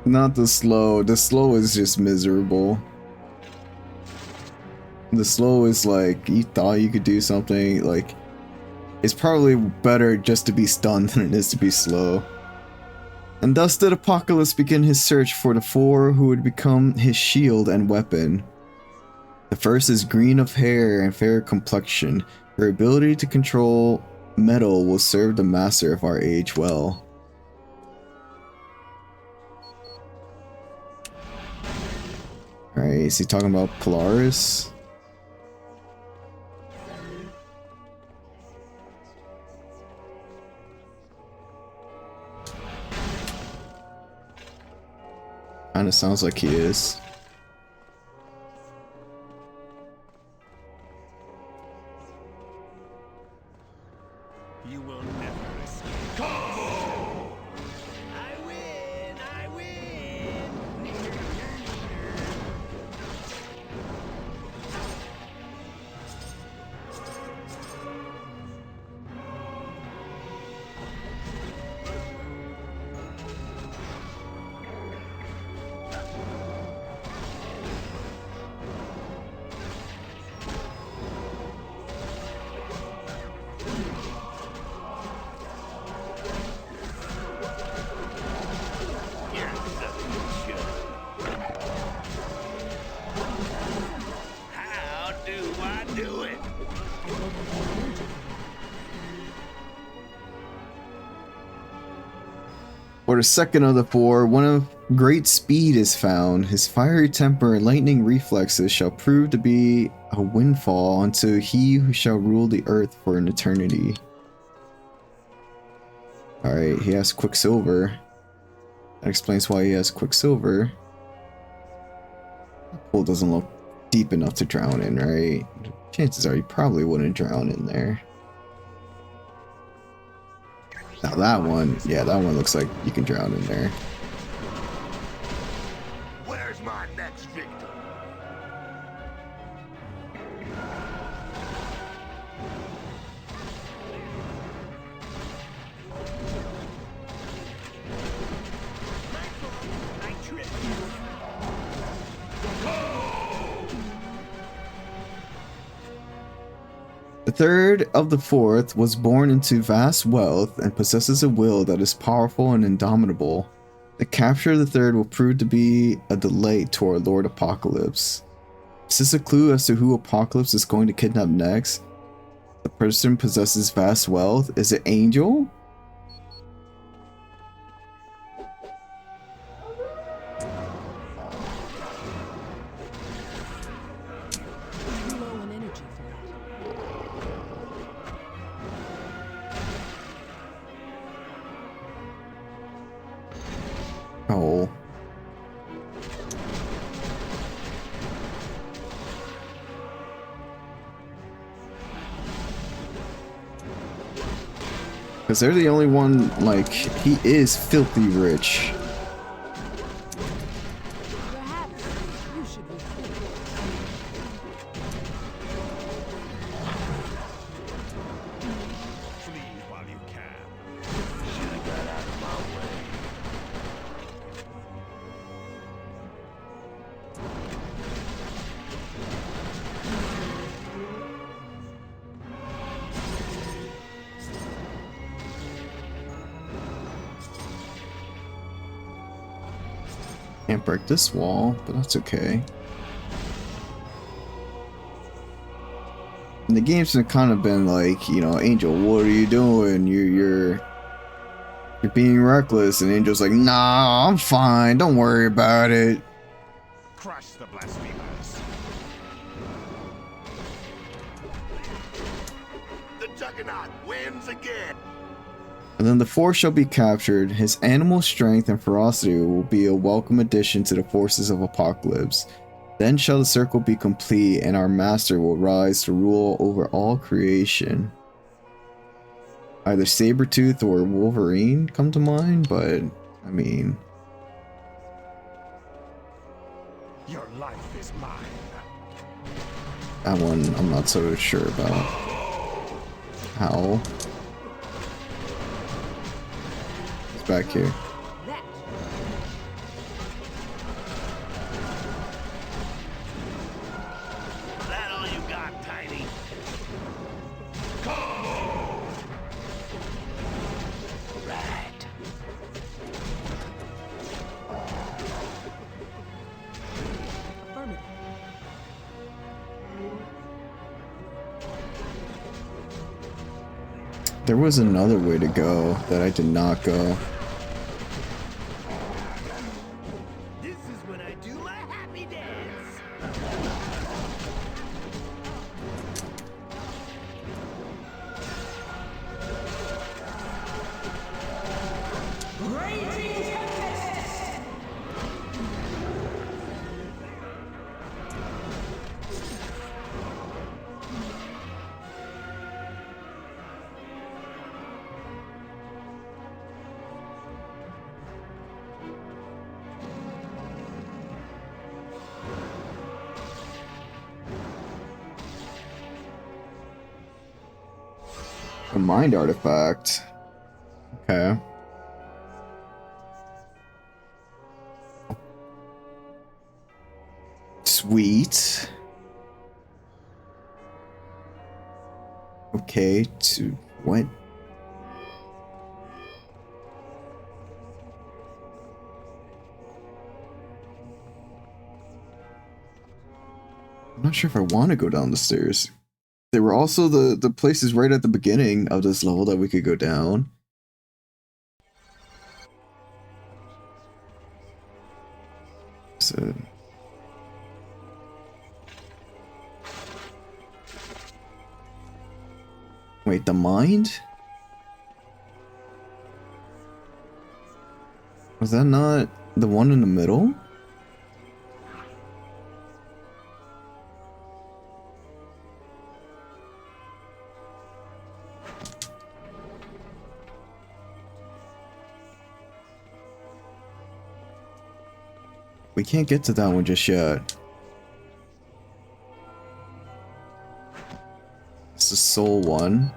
Not the slow. The slow is just miserable. The slow is like, you thought you could do something, like, it's probably better just to be stunned than it is to be slow. And thus did Apocalypse begin his search for the four who would become his shield and weapon. The first is green of hair and fair complexion. Her ability to control metal will serve the master of our age well. Alright, is he talking about Polaris? Kinda sounds like he is. You will never escape. Combo! I win! I win! How do I do it? For the second of the four, one of great speed is found. His fiery temper and lightning reflexes shall prove to be a windfall unto he who shall rule the earth for an eternity. Alright, he has Quicksilver. That explains why he has Quicksilver. The pool doesn't look deep enough to drown in, right? Chances are you probably wouldn't drown in there. Now that one, yeah, that one looks like you can drown in there. Where's my next victim? The third of the fourth was born into vast wealth and possesses a will that is powerful and indomitable. The capture of the third will prove to be a delight to our Lord Apocalypse. Is this a clue as to who Apocalypse is going to kidnap next? The person possesses vast wealth. Is it Angel? Oh. Because they're the only one, like, he is filthy rich. Can't break this wall, but that's okay. And the game's have kind of been like, you know, Angel, what are you doing? You're being reckless, and Angel's like, nah, I'm fine. Don't worry about it. Crush the blasphemers. The Juggernaut wins again. And then the fourth shall be captured. His animal strength and ferocity will be a welcome addition to the forces of Apocalypse. Then shall the circle be complete, and our master will rise to rule over all creation. Either Sabretooth or Wolverine come to mind, but I mean, Your life is mine. that one I'm not so sure about. How? It's back here. That all you got, Tiny? Right. There was another way to go that I did not go. This is when I do my happy dance. A mind artifact. Okay. Sweet. Okay, to what? I'm not sure if I want to go down the stairs. There were also the places right at the beginning of this level that we could go down. So wait, the mind? Was that not the one in the middle? We can't get to that one just yet. It's the soul one.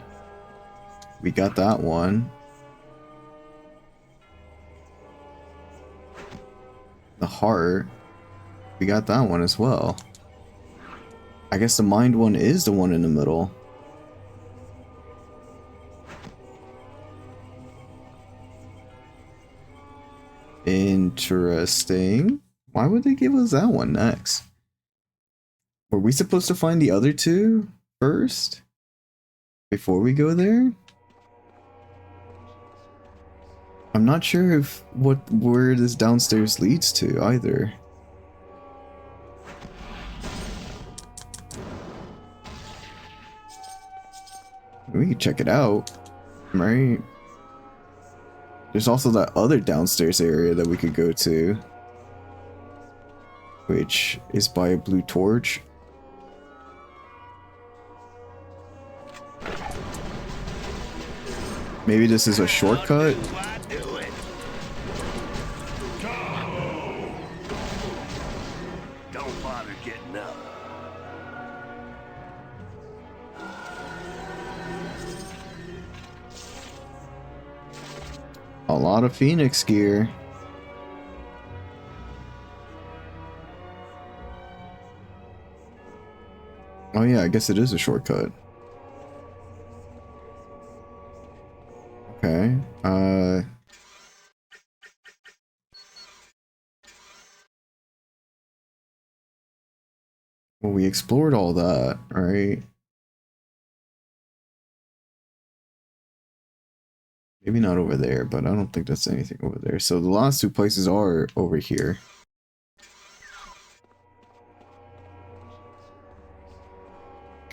We got that one. The heart. We got that one as well. I guess the mind one is the one in the middle. Interesting. Why would they give us that one next? Were we supposed to find the other two first? Before we go there? I'm not sure if where this downstairs leads to either. We can check it out, right? There's also that other downstairs area that we could go to, which is by a blue torch. Maybe this is a shortcut? Don't bother getting up. A lot of Phoenix gear. Oh yeah, I guess it is a shortcut. Okay, well, we explored all that, right? Maybe not over there, but I don't think that's anything over there. So the last two places are over here.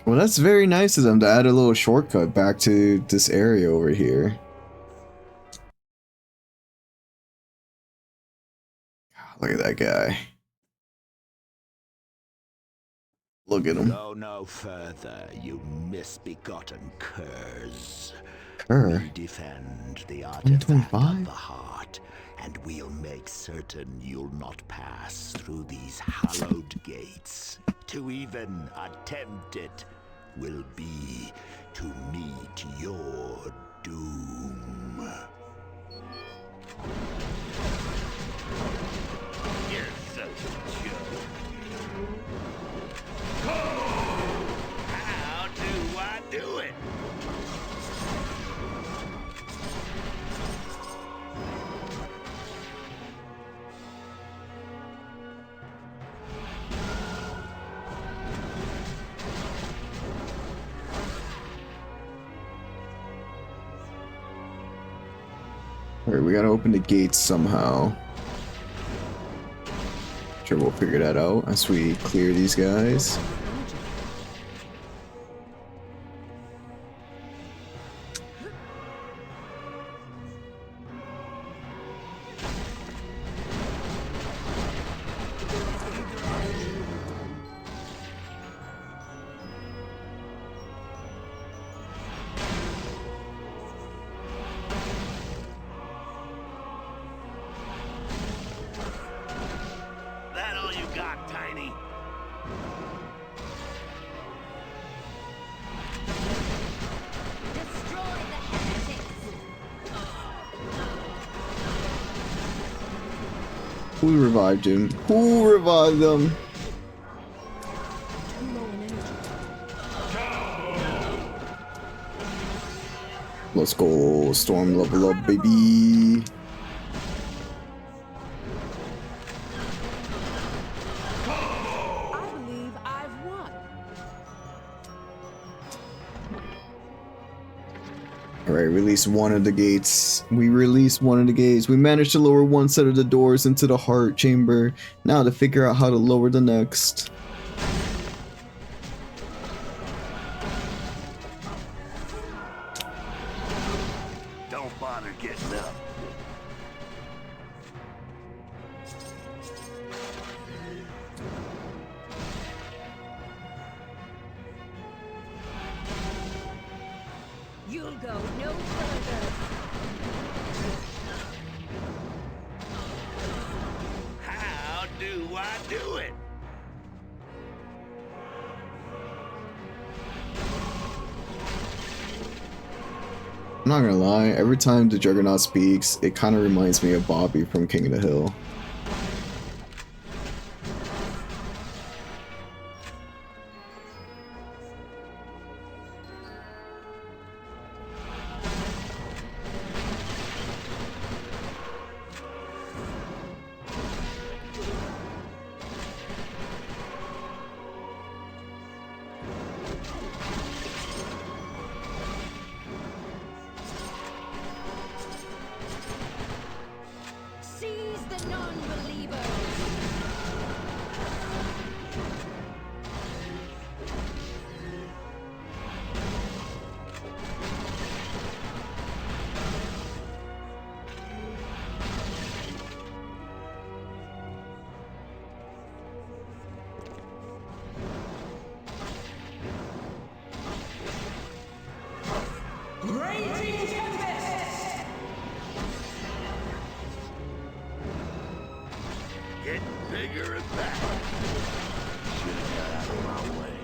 Well, that's very nice of them to add a little shortcut back to this area over here. Look at that guy. Look at him. Go no further, you misbegotten curs. Cur? We defend the artifact 125? of the heart, and we'll make certain you'll not pass through these hallowed gates. To even attempt it will be to meet your doom. You're such a joke. How do I do it? Alright, we gotta open the gates somehow. Sure, we'll figure that out as we clear these guys. That all you got, Tiny? Who revived him? Who revived them? Let's go, Storm level up, baby. I believe I've won. Alright, release one of the gates. We released one of the gates. We managed to lower one set of the doors into the heart chamber. Now to figure out how to lower the next. Don't bother getting up. You'll go no further. How do why do it? I'm not gonna lie, every time the Juggernaut speaks, it kind of reminds me of Bobby from King of the Hill. Seize the non-believers! Raging Tempest! Get bigger and better. Should've got out of my way.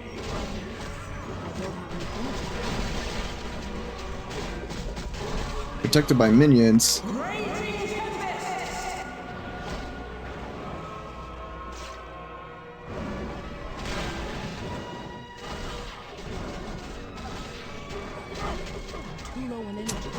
Protected by minions. Raging Tempest! Too low in energy.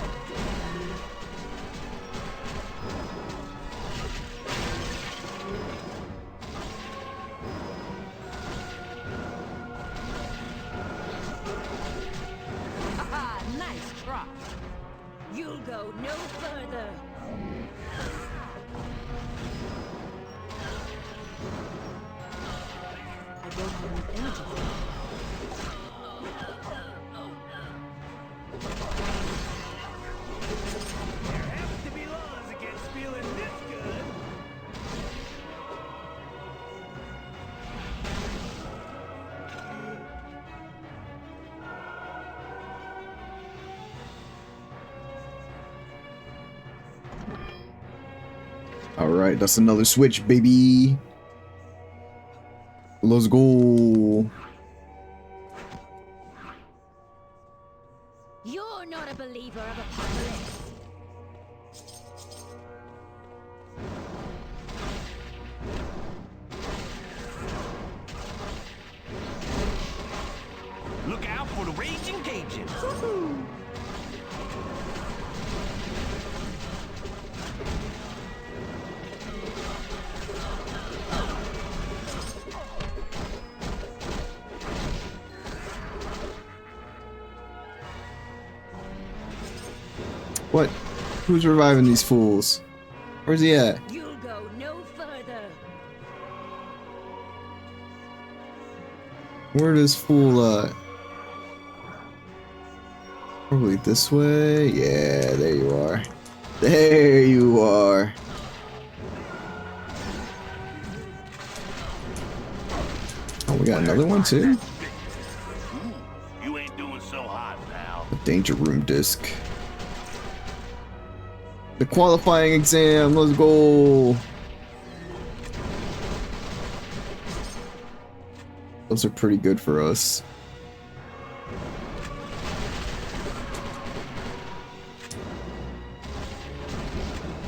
Haha, nice try. You'll go no further. I don't have enough energy for that. There have to be laws against feeling this good. Alright, that's another switch, baby. Let's go. You're not a believer of Apocalypse. Look out for the Raging Cajuns. What? Who's reviving these fools? Where's he at? You'll go no further. Where does fool at? Probably this way? Yeah, there you are. There you are. Oh, we got another one too? You ain't doing so hot now. A danger room disc. The qualifying exam, let's go. Those are pretty good for us.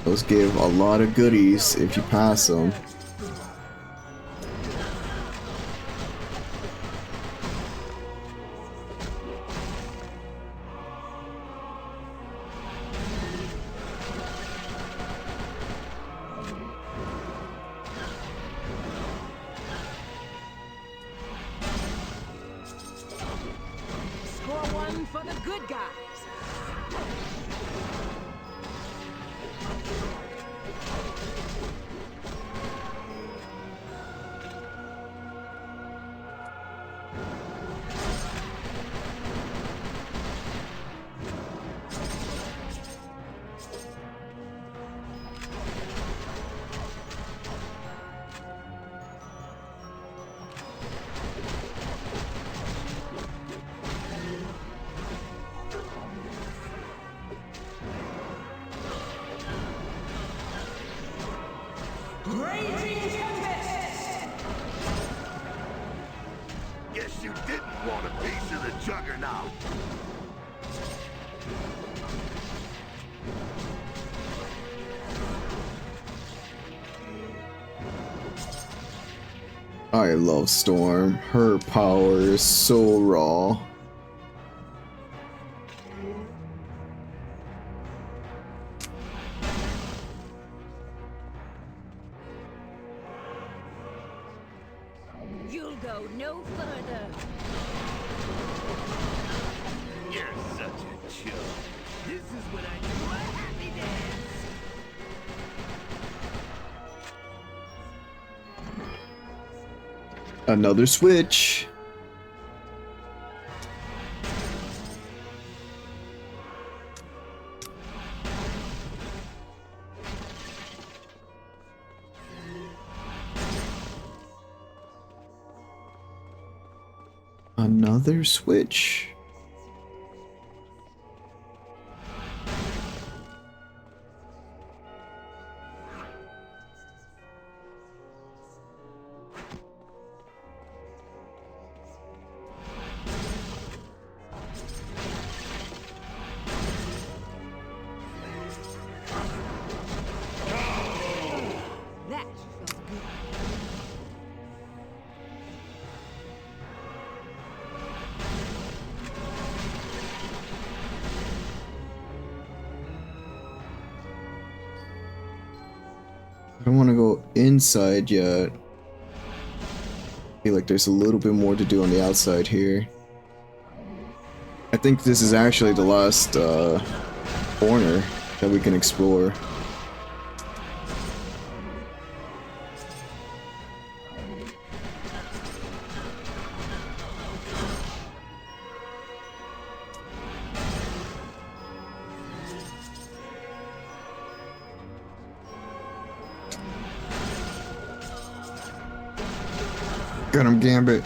Those give a lot of goodies if you pass them. Score one for the good guys. to the juggernaut. I love Storm. Her power is so raw. You'll go no further. You're such a chump. This is when I do my happy dance. Another switch. Another switch. That felt good. I don't want to go inside yet. Feel like there's a little bit more to do on the outside here. I think this is actually the last corner that we can explore. Got him, Gambit.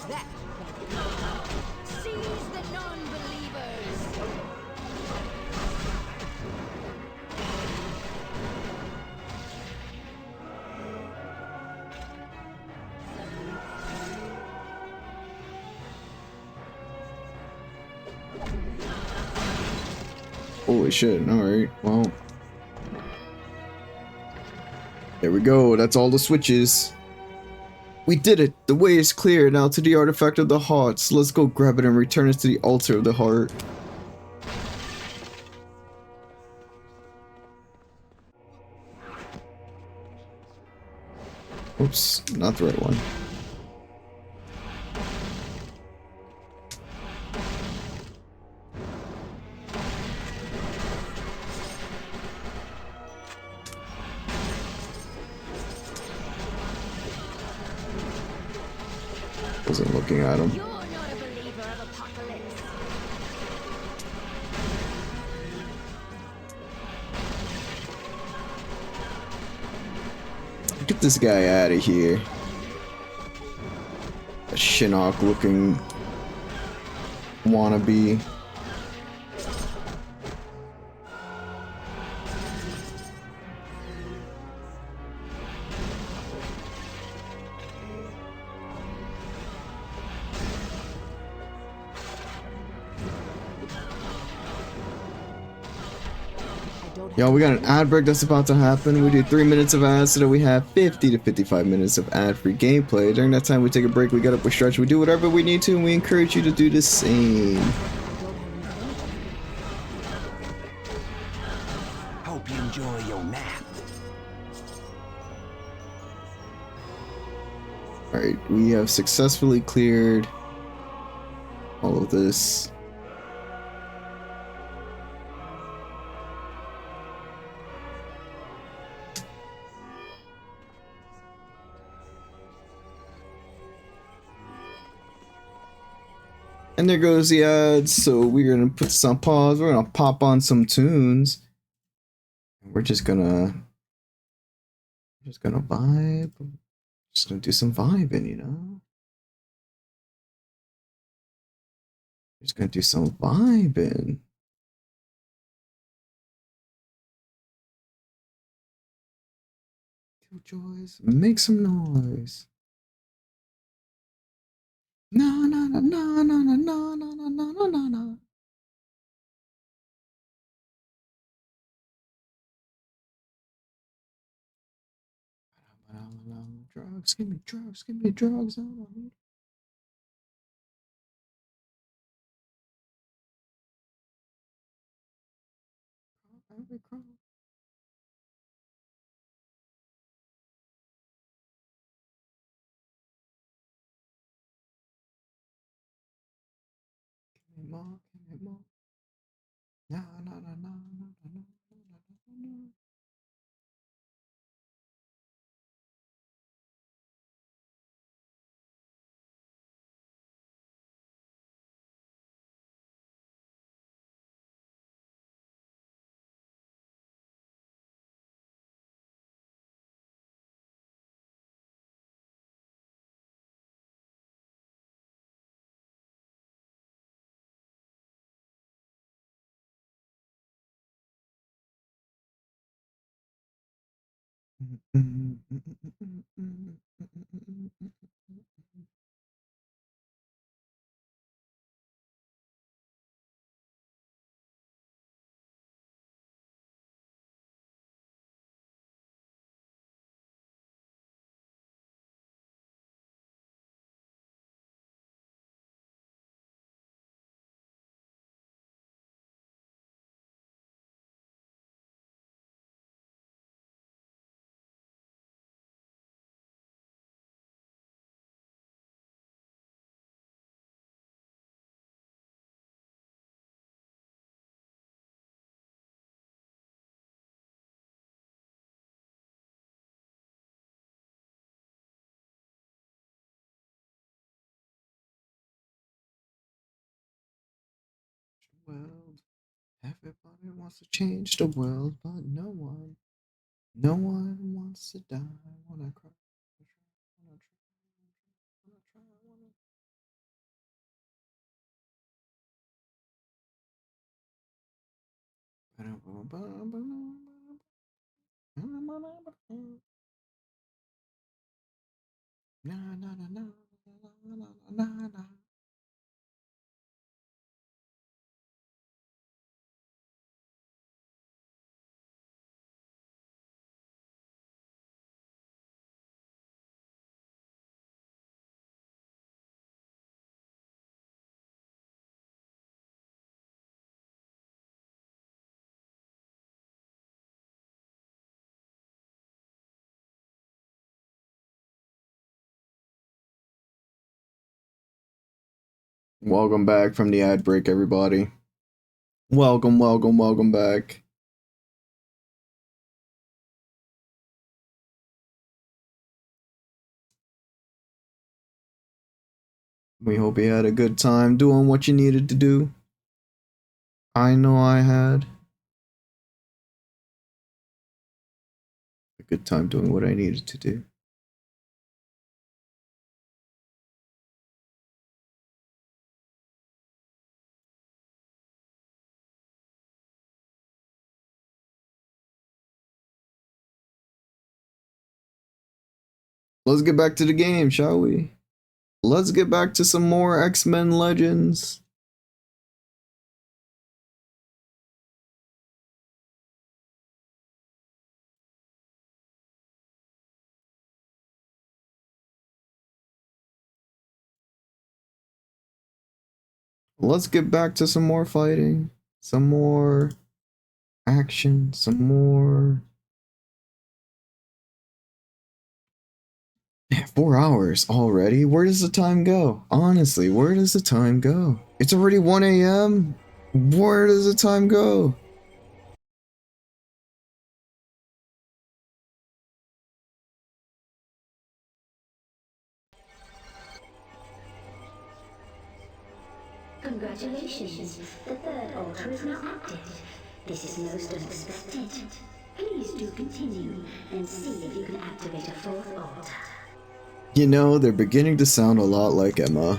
That felt good. Seize the non-believers. Holy shit, alright, well. There we go, that's all the switches. We did it! The way is clear now to the artifact of the hearts. Let's go grab it and return it to the altar of the heart. Oops, not the right one. Wasn't looking at him. You're not a believer of apocalypse. Get this guy out of here. A Shinnok looking wannabe. Yo, we got an ad break that's about to happen. We do 3 minutes of ads so that we have 50 to 55 minutes of ad-free gameplay. During that time, we take a break, we get up, we stretch, we do whatever we need to, and we encourage you to do the same. Hope you enjoy your nap. Alright, we have successfully cleared all of this. And there goes the ads, so we're gonna put this on pause, we're gonna pop on some tunes. We're just gonna vibe. Just gonna do some vibing, you know? Just gonna do some vibing. Killjoys, make some noise. No, no, no, no, no, no, no, no, no, no, no, no. Drugs, give me drugs, give me drugs. I don't need. Every crowd. Give me more, give me more. No, no, no, no, no, no, no, no, no. World. Everybody wants to change the world, but no one wants to die. Wanna cry, wanna try, na na na na na na na na. Welcome back from the ad break, everybody. Welcome, welcome, welcome back. We hope you had a good time doing what you needed to do. I know I had a good time doing what I needed to do. Let's get back to the game, shall we? Let's get back to some more X-Men Legends. Let's get back to some more fighting, some more action, some more. 4 hours already? Where does the time go? Honestly, where does the time go? It's already 1 a.m. Where does the time go? Congratulations, the third altar is now active. This is most unexpected. Please do continue and see if you can activate a fourth altar. You know, they're beginning to sound a lot like Emma.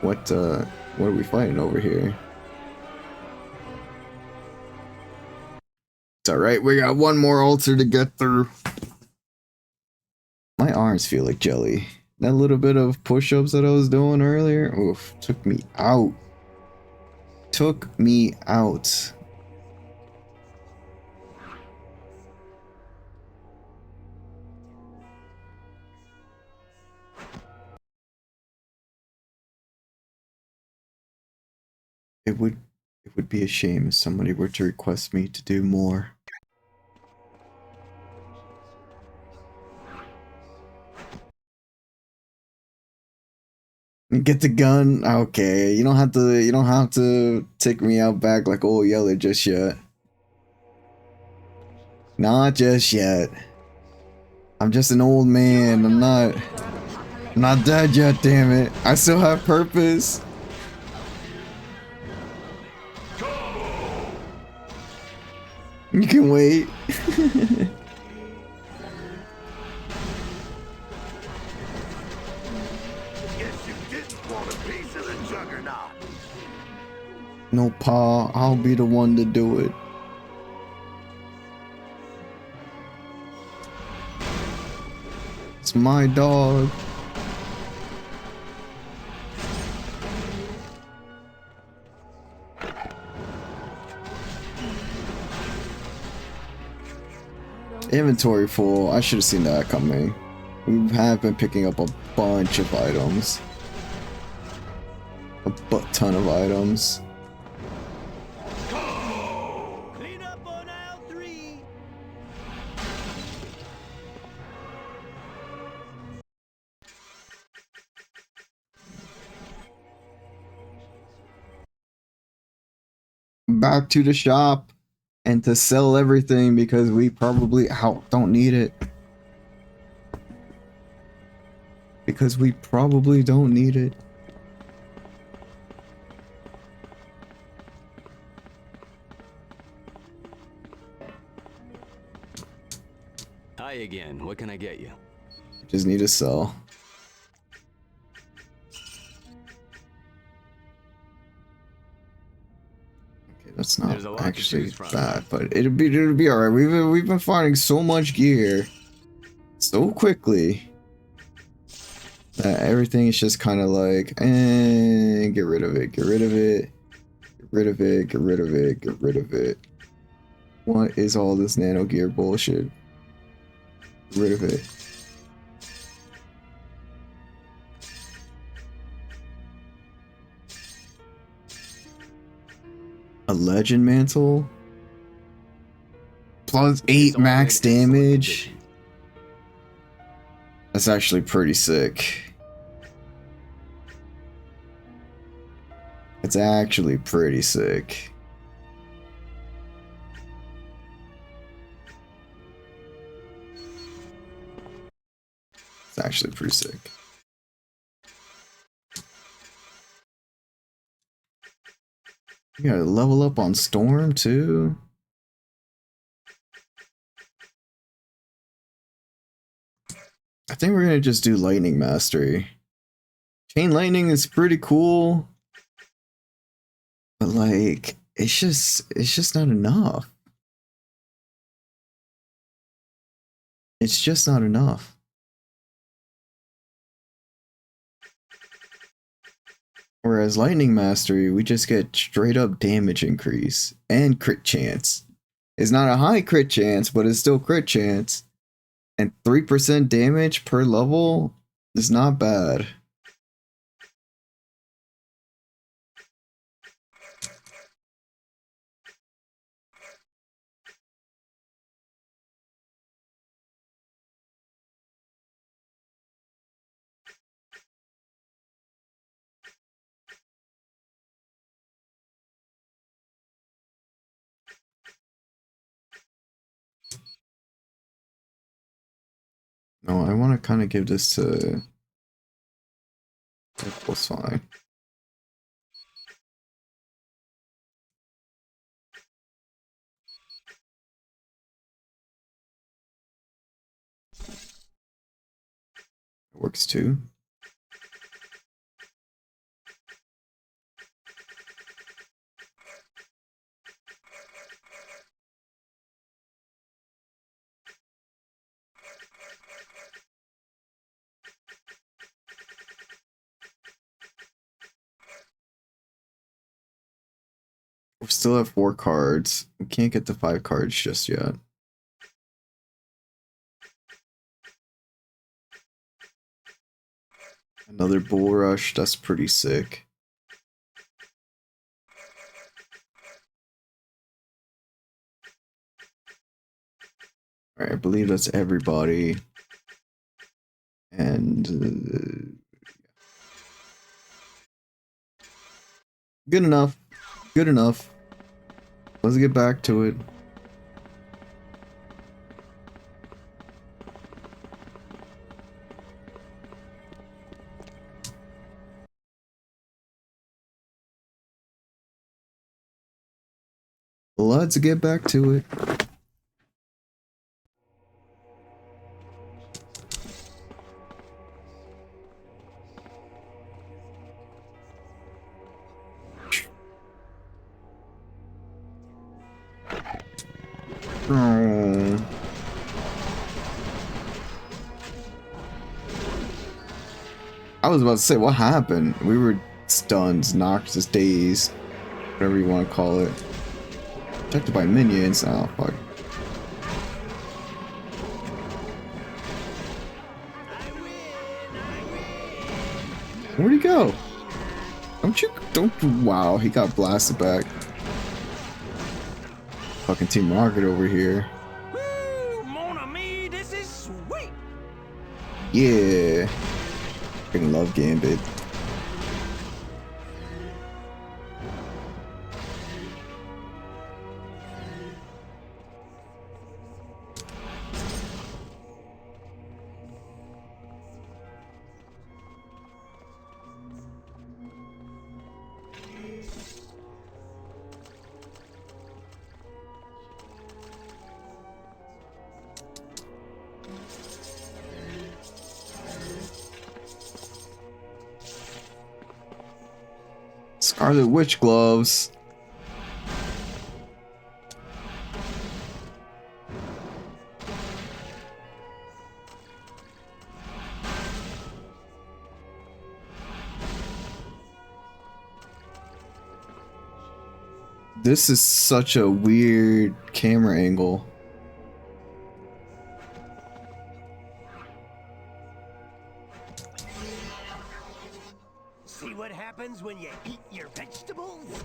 What are we fighting over here? It's alright, we got one more altar to get through. My arms feel like jelly. That little bit of push-ups that I was doing earlier, oof, took me out. Took me out. It would be a shame if somebody were to request me to do more. Get the gun. Okay, you don't have to take me out back like old Yeller just yet. Not just yet. I'm just an old man. I'm not dead yet, damn it. I still have purpose. You can wait. No, Pa, I'll be the one to do it. It's my dog. Inventory full. I should have seen that coming. We have been picking up a bunch of items. A butt ton of items. Clean up on aisle 3. Back to the shop and to sell everything because we probably don't need it. Because we probably don't need it. Hi again. What can I get you? Just need to sell. Okay, that's not actually bad, but it'll be alright. We've been finding so much gear so quickly that everything is just kind of like, get rid of it, get rid of it, get rid of it, get rid of it, get rid of it. What is all this nano gear bullshit? Get rid of it. A legend mantle? Plus 8 max damage? That's actually pretty sick. It's actually pretty sick. It's actually pretty sick. You gotta level up on Storm too. I think we're gonna just do Lightning Mastery. Chain Lightning is pretty cool, but like it's just not enough. It's just not enough. Whereas Lightning Mastery, we just get straight up damage increase and crit chance. It's not a high crit chance, but it's still crit chance. And 3% damage per level is not bad. No, I want to kind of give this to... That was fine. It works too. We still have 4 cards. We can't get the 5 cards just yet. Another Bull Rush. That's pretty sick. Alright, I believe that's everybody. And good enough. Good enough. Let's get back to it. Let's get back to it. Oh. I was about to say, what happened? We were stunned, knocked, just dazed, whatever you want to call it. Protected by minions. Oh, fuck. Where'd he go? Don't, wow, he got blasted back. Fucking Team Rocket over here. Woo, mon ami, this is sweet. Yeah. Freaking love Gambit. Scarlet Witch gloves. This is such a weird camera angle. See what happens when you eat your vegetables?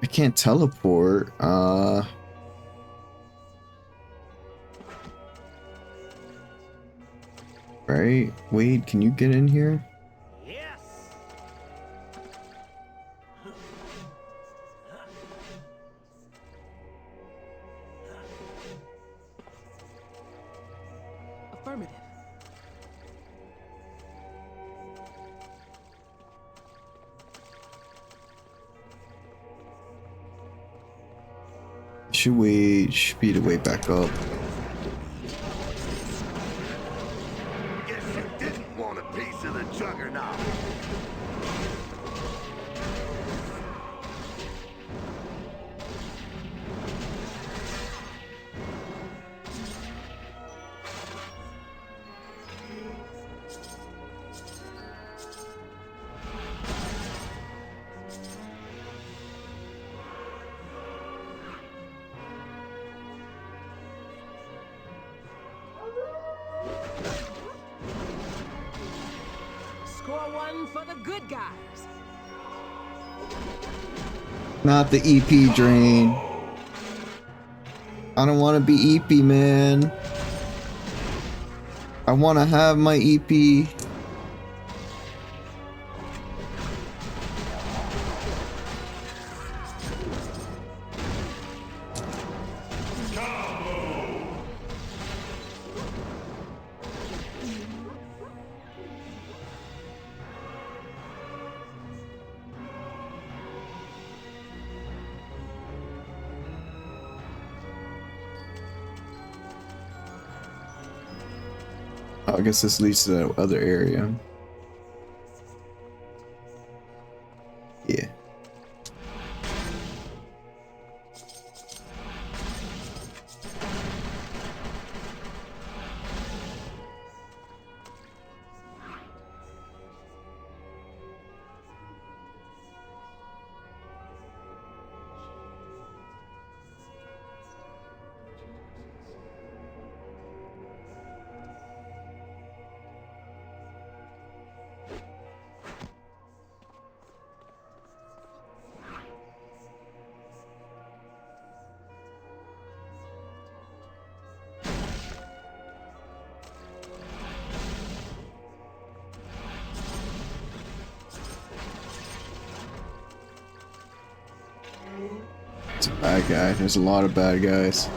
I can't teleport. Right? Wade, can you get in here? Affirmative. Should we speed the way back up? Guess you didn't want a piece of the juggernaut. Score one for the good guys. Not the EP drain. I don't want to be EP, man. I want to have my EP. I guess this leads to that other area. Yeah. It's a bad guy. There's a lot of bad guys.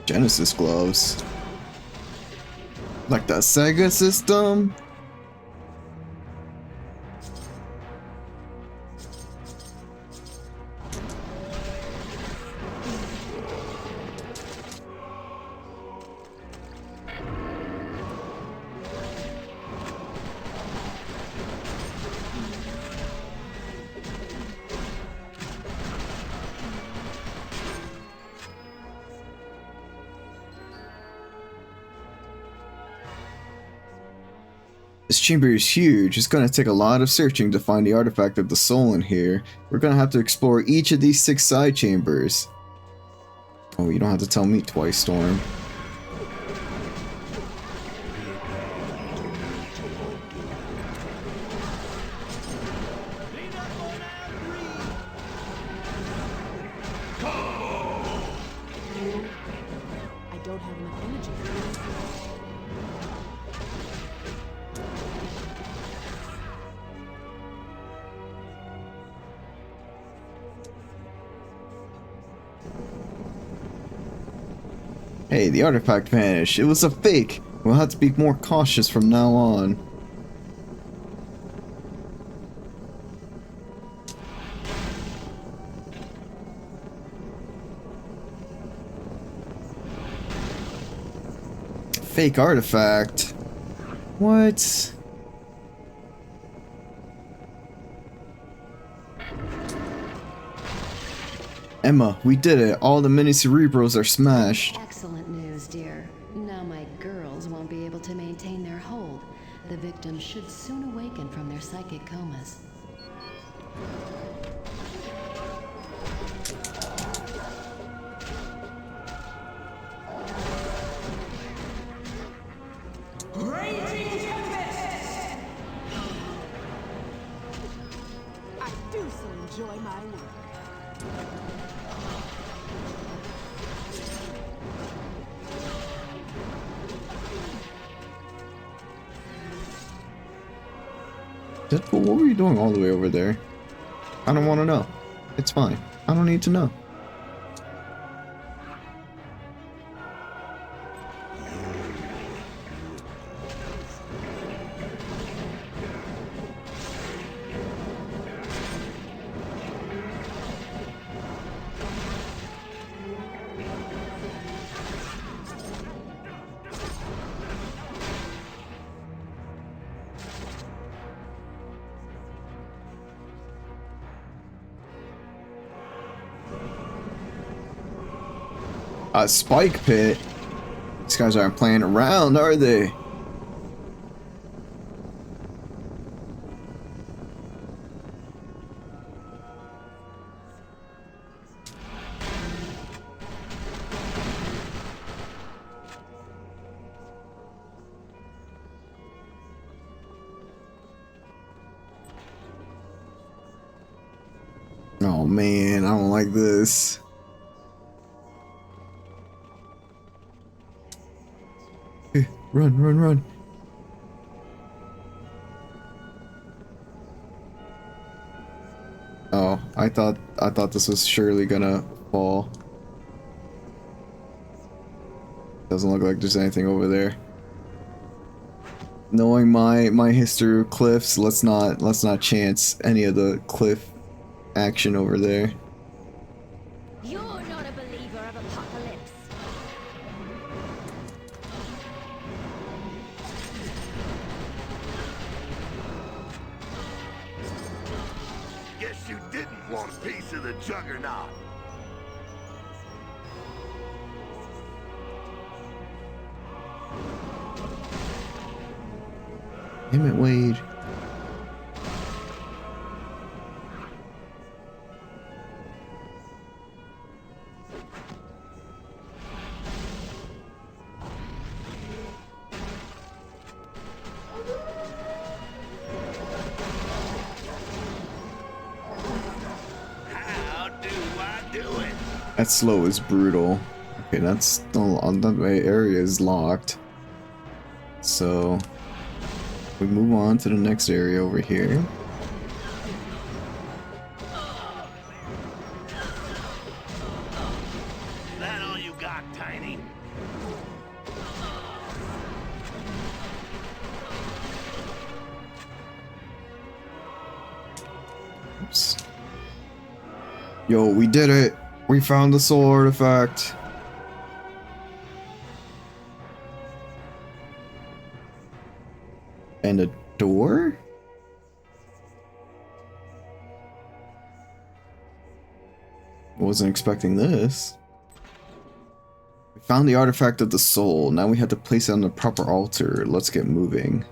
Genesis gloves. Like the Sega system? This chamber is huge. It's gonna take a lot of searching to find the artifact of the soul in here. We're gonna have to explore each of these 6 side chambers. Oh, you don't have to tell me twice, Storm. I don't have enough energy for this. Hey, the artifact vanished. It was a fake. We'll have to be more cautious from now on. Fake artifact? What? Emma, we did it. All the mini cerebros are smashed. Excellent news, dear. Now my girls won't be able to maintain their hold. The victims should soon awaken from their psychic comas. Raging Tempest! I do so enjoy my work. Deadpool, what were you doing all the way over there? I don't want to know. It's fine. I don't need to know. A spike pit? These guys aren't playing around, are they? Oh man, I don't like this. Run, run, run. Oh, I thought this was surely gonna fall. Doesn't look like there's anything over there. Knowing my history of cliffs, let's not chance any of the cliff action over there. You're not a believer of apocalypse. Guess you didn't want a piece of the juggernaut. Damn it, Wade. That slow is brutal. Okay, that's still on that way. Area is locked. So we move on to the next area over here. That all you got, Tiny? Oops. Yo, we did it! We found the soul artifact! And a door? Wasn't expecting this. We found the artifact of the soul. Now we have to place it on the proper altar. Let's get moving.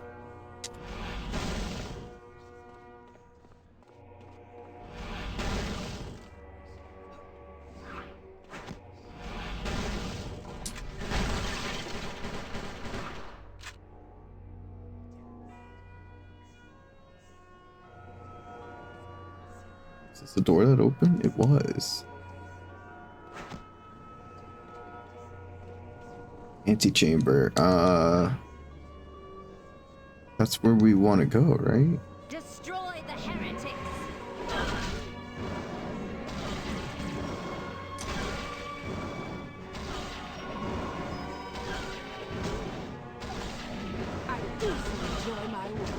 Is this the door that opened? It was. Antechamber. That's where we want to go, right? Destroy the heretics. I do so enjoy my work.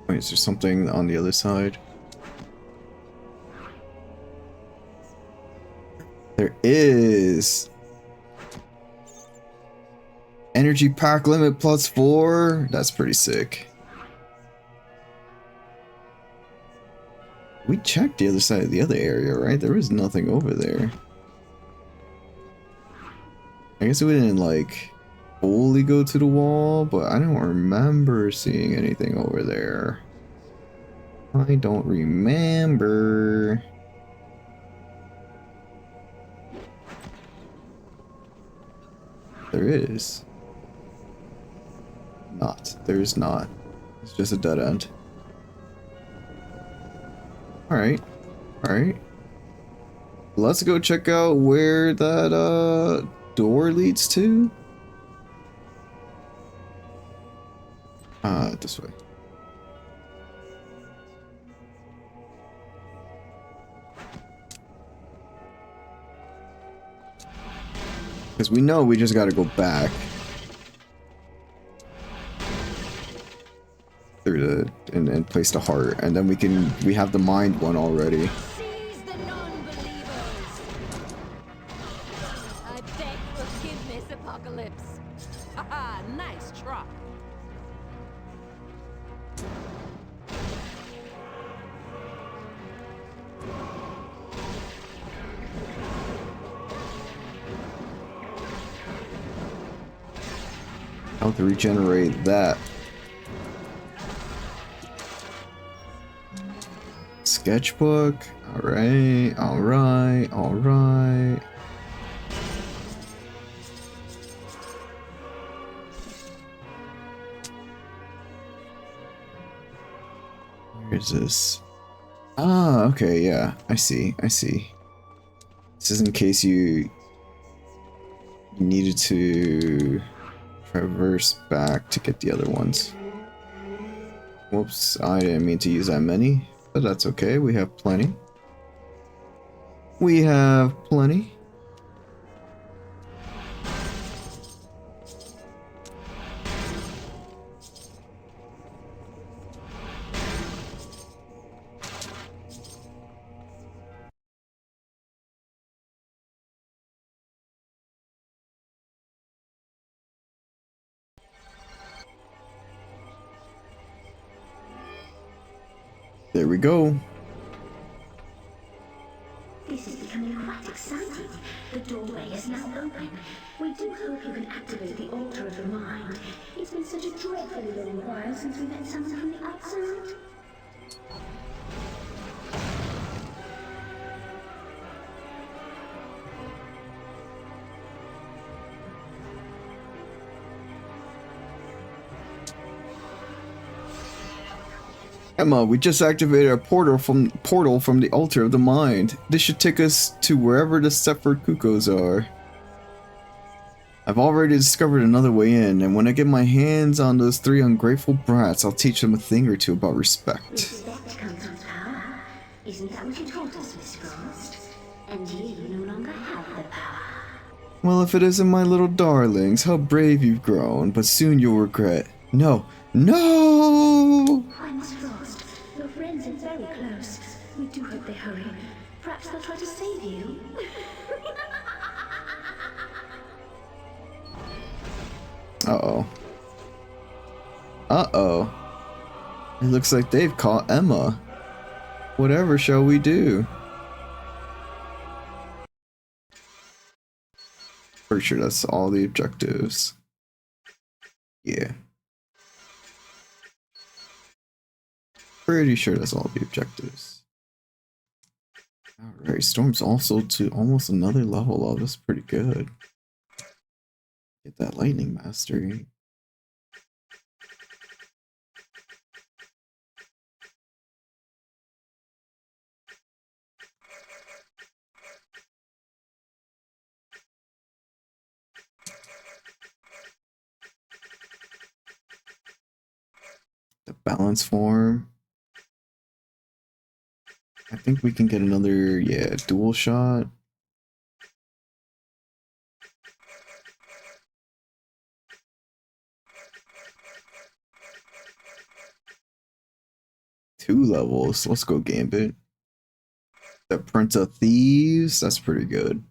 Wait, is there something on the other side? There is. Energy pack limit +4. That's pretty sick. We checked the other side of the other area, right? There was nothing over there. I guess we didn't like fully go to the wall, but I don't remember seeing anything over there. I don't remember. There is. Not. There's not. It's just a dead end. Alright. Alright. Let's go check out where that door leads to. This way. Because we know we just gotta go back. Through the and place the heart, and then we have the mind one already. Seize the non-believers. I beg forgiveness, Apocalypse. Haha, nice try. How to regenerate that. Sketchbook. Alright, alright, alright. Where is this? Ah, okay, yeah. I see, I see. This is in case you needed to traverse back to get the other ones. Whoops, I didn't mean to use that many, but that's okay. We have plenty. We have plenty. There we go. This is becoming quite exciting. since we met someone from the outside. Emma, we just activated a portal from the altar of the mind. This should take us to wherever the Stepford Cuckoos are. I've already discovered another way in, and when I get my hands on those 3 ungrateful brats, I'll teach them a thing or two about respect. Respect comes with power. Isn't that what you told us, Miss Frost? And you no longer have the power. Well, if it isn't my little darlings, how brave you've grown, but soon you'll regret. No! No! Why, Miss Frost? Your friends are very close. We do hope they hurry. Perhaps they'll try to save you. Uh-oh. Uh-oh. It looks like they've caught Emma. Whatever shall we do? Pretty sure that's all the objectives. Yeah. Pretty sure that's all the objectives. Alright, Storm's also to almost another level up. That's pretty good. Get that lightning mastery. The balance form. I think we can get another, yeah, dual shot. Two levels. Let's go Gambit. The Prince of Thieves. That's pretty good.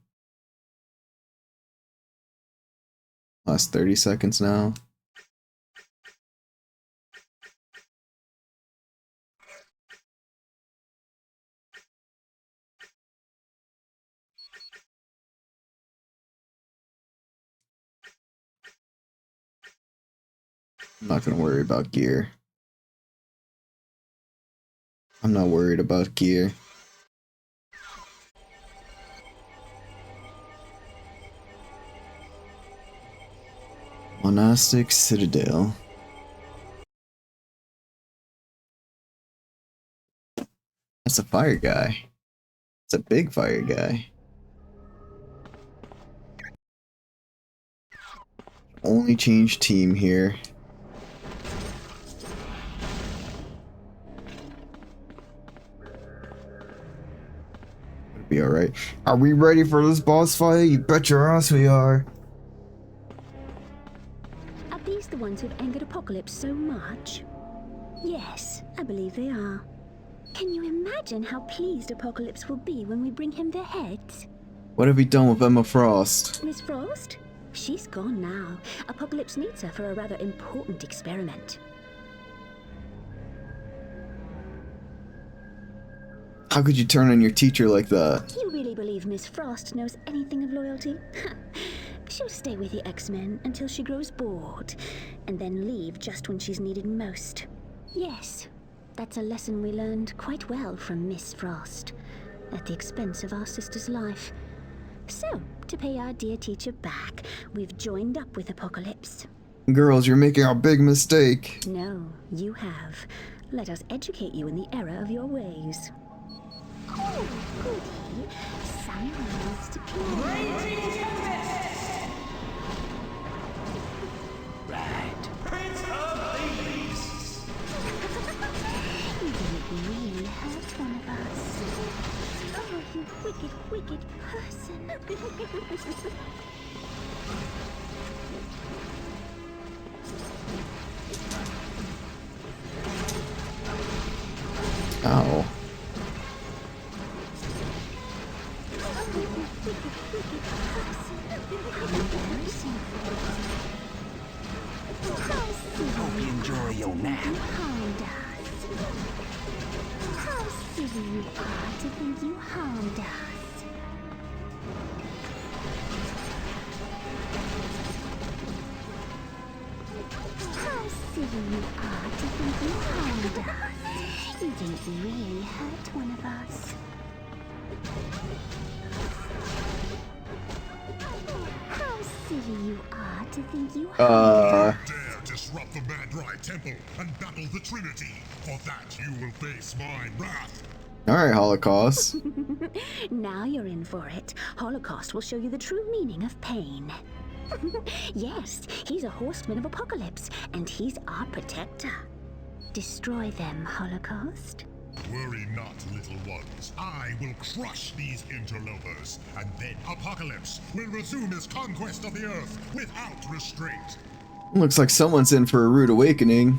Last 30 seconds now. I'm not gonna worry about gear. I'm not worried about gear. Monastic Citadel. That's a fire guy. It's a big fire guy. Only change team here. Be alright. Are we ready for this boss fight? You bet your ass we are. Are these the ones who've angered Apocalypse so much? Yes, I believe they are. Can you imagine how pleased Apocalypse will be when we bring him their heads? What have we done with Emma Frost? Miss Frost? She's gone now. Apocalypse needs her for a rather important experiment. How could you turn on your teacher like that? You really believe Miss Frost knows anything of loyalty? She'll stay with the X-Men until she grows bored, and then leave just when she's needed most. Yes, that's a lesson we learned quite well from Miss Frost, at the expense of our sister's life. So, to pay our dear teacher back, we've joined up with Apocalypse. Girls, you're making a big mistake. No, you have. Let us educate you in the error of your ways. Oh, goody. Someone needs to play. Right. Prince of Thieves! You didn't really hurt one of us. Oh, you wicked, wicked person. Ow. Hope you enjoy your nap. How silly you are to think you harmed us. How silly you are to really hurt one of us. How silly you are to think you Dare disrupt the Madrai Temple and battle the Trinity. For that, you will face my wrath. Alright, Holocaust. Now you're in for it. Holocaust will show you the true meaning of pain. Yes, he's a horseman of apocalypse, and he's our protector. Destroy them, Holocaust. Worry not, little ones. I will crush these interlopers, and then Apocalypse will resume his conquest of the Earth without restraint. Looks like someone's in for a rude awakening.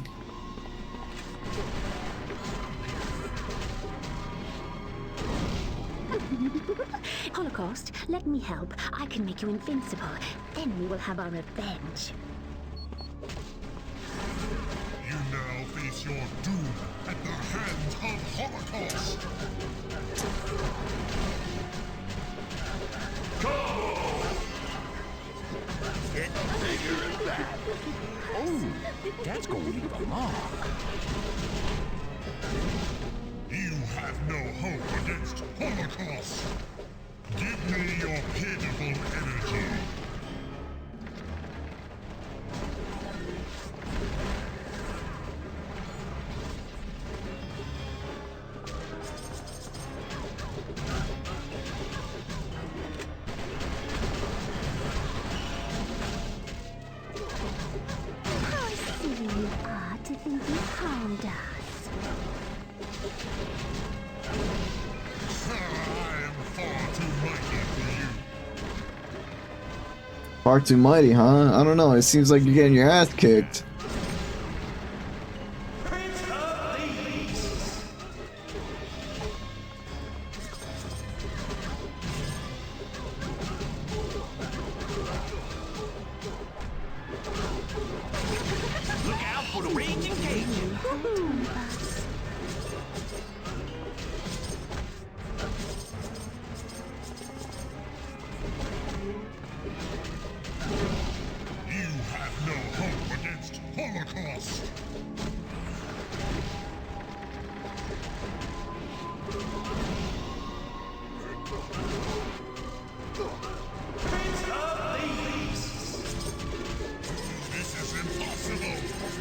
Holocaust, let me help. I can make you invincible. Then we will have our revenge. You now face your doom at the hands of Holocaust. Get bigger than that. Oh, that's going to leave a mark. You have no hope against Holocaust. Give me your pitiful energy. How silly you are to think you harmed us. I am far too mighty for you. Far too mighty, huh? I don't know. It seems like you're getting your ass kicked. Look out for the raging cage. You have no hope against Holocaust. This is impossible.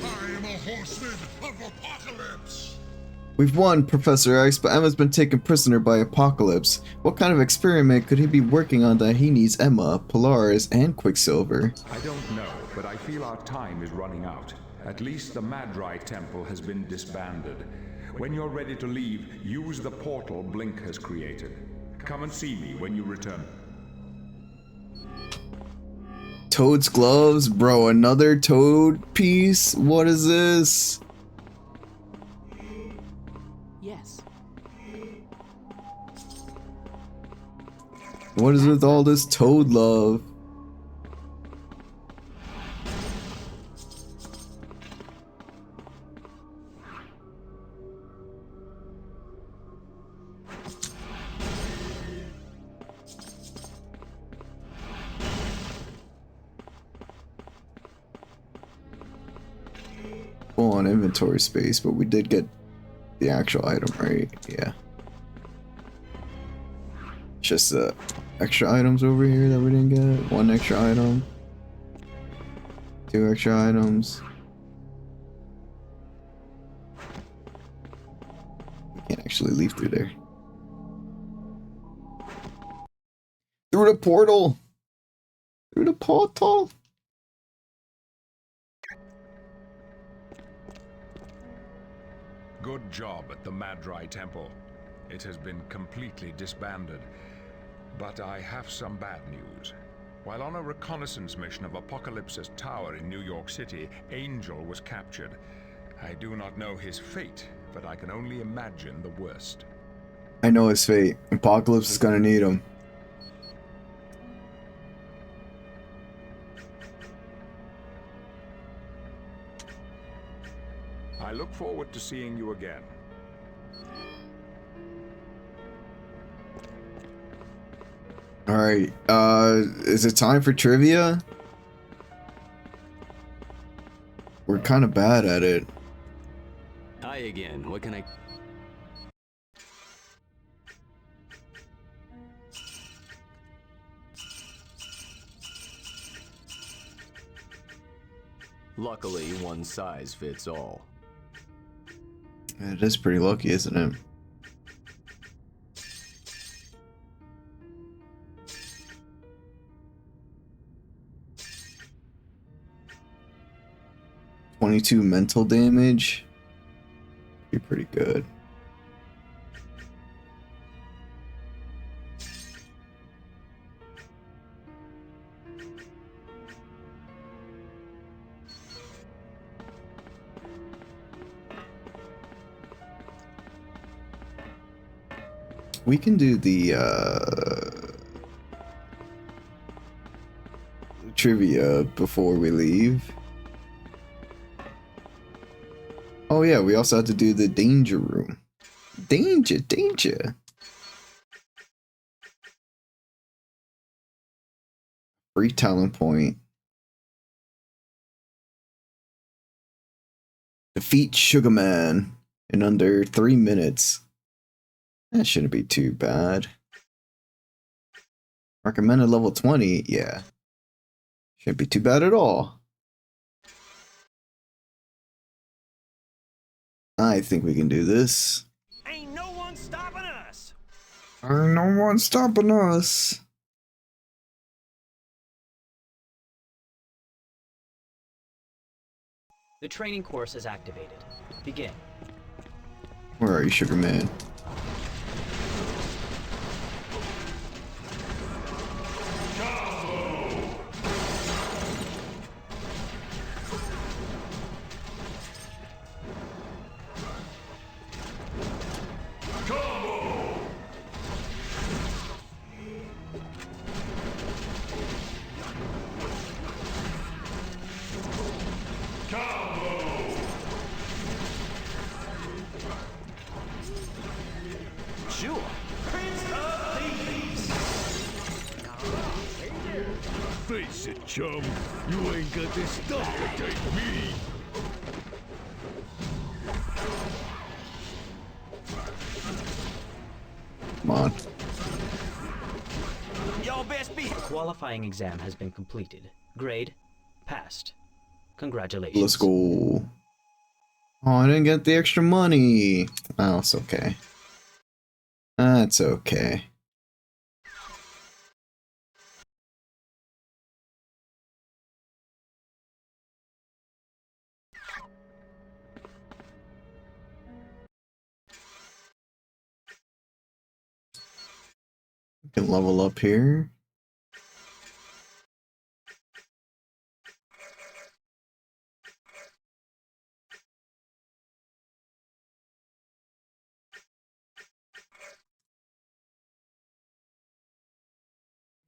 I am a horseman of apocalypse. We've won, Professor X, but Emma's been taken prisoner by Apocalypse. What kind of experiment could he be working on that he needs Emma, Polaris, and Quicksilver? I don't know, but I feel our time is running out. At least the Madrai Temple has been disbanded. When you're ready to leave, use the portal Blink has created. Come and see me when you return. Toad's gloves? Bro, another Toad piece? What is this? Yes. What is with all this Toad love? Full on inventory space, but we did get the actual item, right? Yeah. Just the extra items over here that we didn't get. One extra item. Two extra items. We can't actually leave through there. Through the portal! Through the portal! Good job at the Madrai Temple. It has been completely disbanded. But I have some bad news. While on a reconnaissance mission of Apocalypse's tower in New York City, Angel was captured. I do not know his fate, but I can only imagine the worst. I know his fate. Apocalypse is gonna need him. I look forward to seeing you again. Alright, is it time for trivia? We're kind of bad at it. Hi again. What can I... Luckily, one size fits all. It is pretty lucky, isn't it? $22 mental damage. Be pretty good. We can do the trivia before we leave. Oh yeah, we also have to do the danger room. Danger, danger. Free talent point. Defeat Sugar Man in under 3 minutes. That shouldn't be too bad. Recommended level 20, yeah. Shouldn't be too bad at all. I think we can do this. Ain't no one stopping us. Ain't no one stopping us. The training course is activated. Begin. Where are you, Sugar Man? Sure. Prince of Thieves. Face it, chum. You ain't got the stuff to take me. Come on. Y'all best be. Qualifying exam has been completed. Grade passed. Congratulations. Let's go. Oh, I didn't get the extra money. Oh, it's okay. That's okay. We can level up here.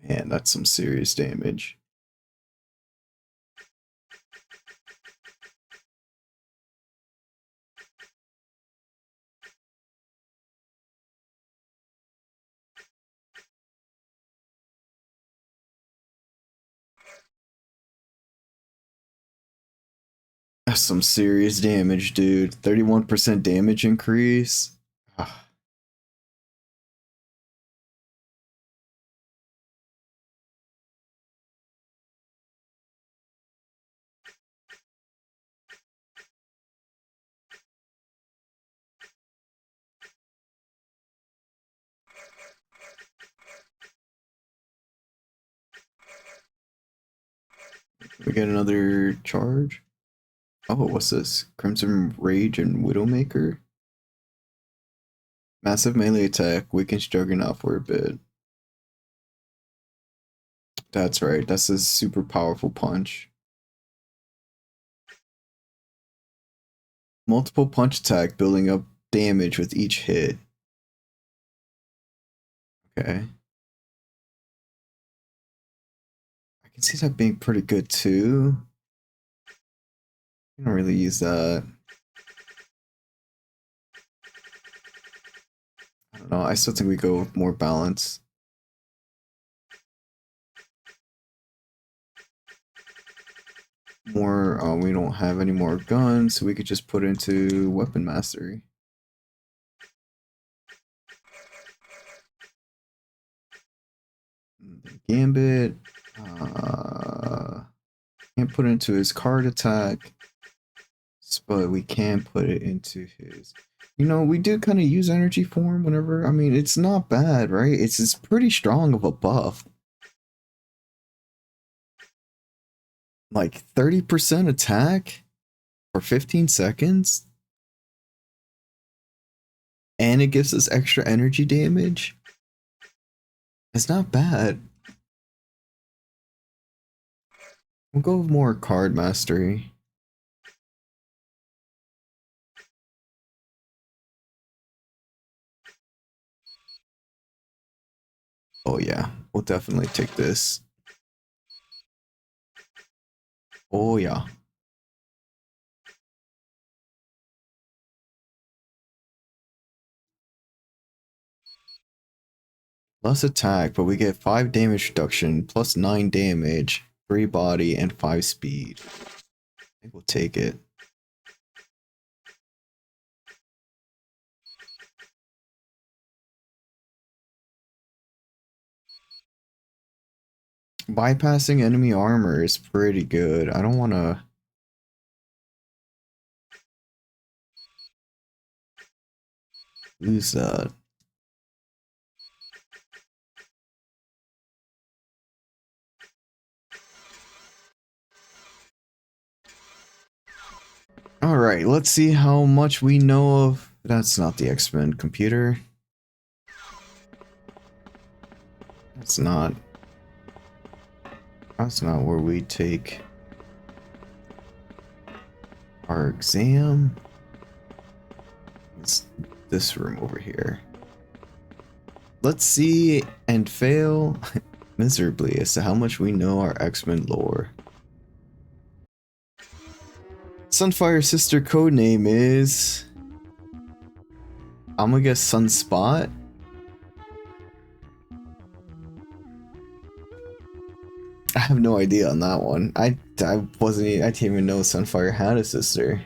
Man, that's some serious damage. That's some serious damage, dude. 31% damage increase. Ah. We get another charge. Oh, what's this? Crimson Rage and Widowmaker? Massive melee attack, weakens Juggernaut for a bit. That's right, that's a super powerful punch. Multiple punch attack, building up damage with each hit. Okay. I can see that being pretty good too. I don't really use that. I don't know, I still think we go with more balance. More, we don't have any more guns, so we could just put into weapon mastery. The Gambit, Can't put it into his card attack, but we can put it into his. You know, we do kind of use energy form whenever. I mean, it's not bad, right? It's pretty strong of a buff. Like 30% attack for 15 seconds. And it gives us extra energy damage. It's not bad. We'll go with more card mastery. Oh yeah, we'll definitely take this. Oh yeah. Less attack, but we get 5 damage reduction, plus 9 damage, 3 body, and 5 speed. I think we'll take it. Bypassing enemy armor is pretty good. I don't want to... lose that. Alright, let's see how much we know of... That's not the X-Men computer. That's not where we take our exam. It's this room over here. Let's see and fail miserably as to how much we know our X-Men lore. Sunfire sister codename is... I'm gonna guess Sunspot. I have no idea on that one. I didn't even know Sunfire had a sister.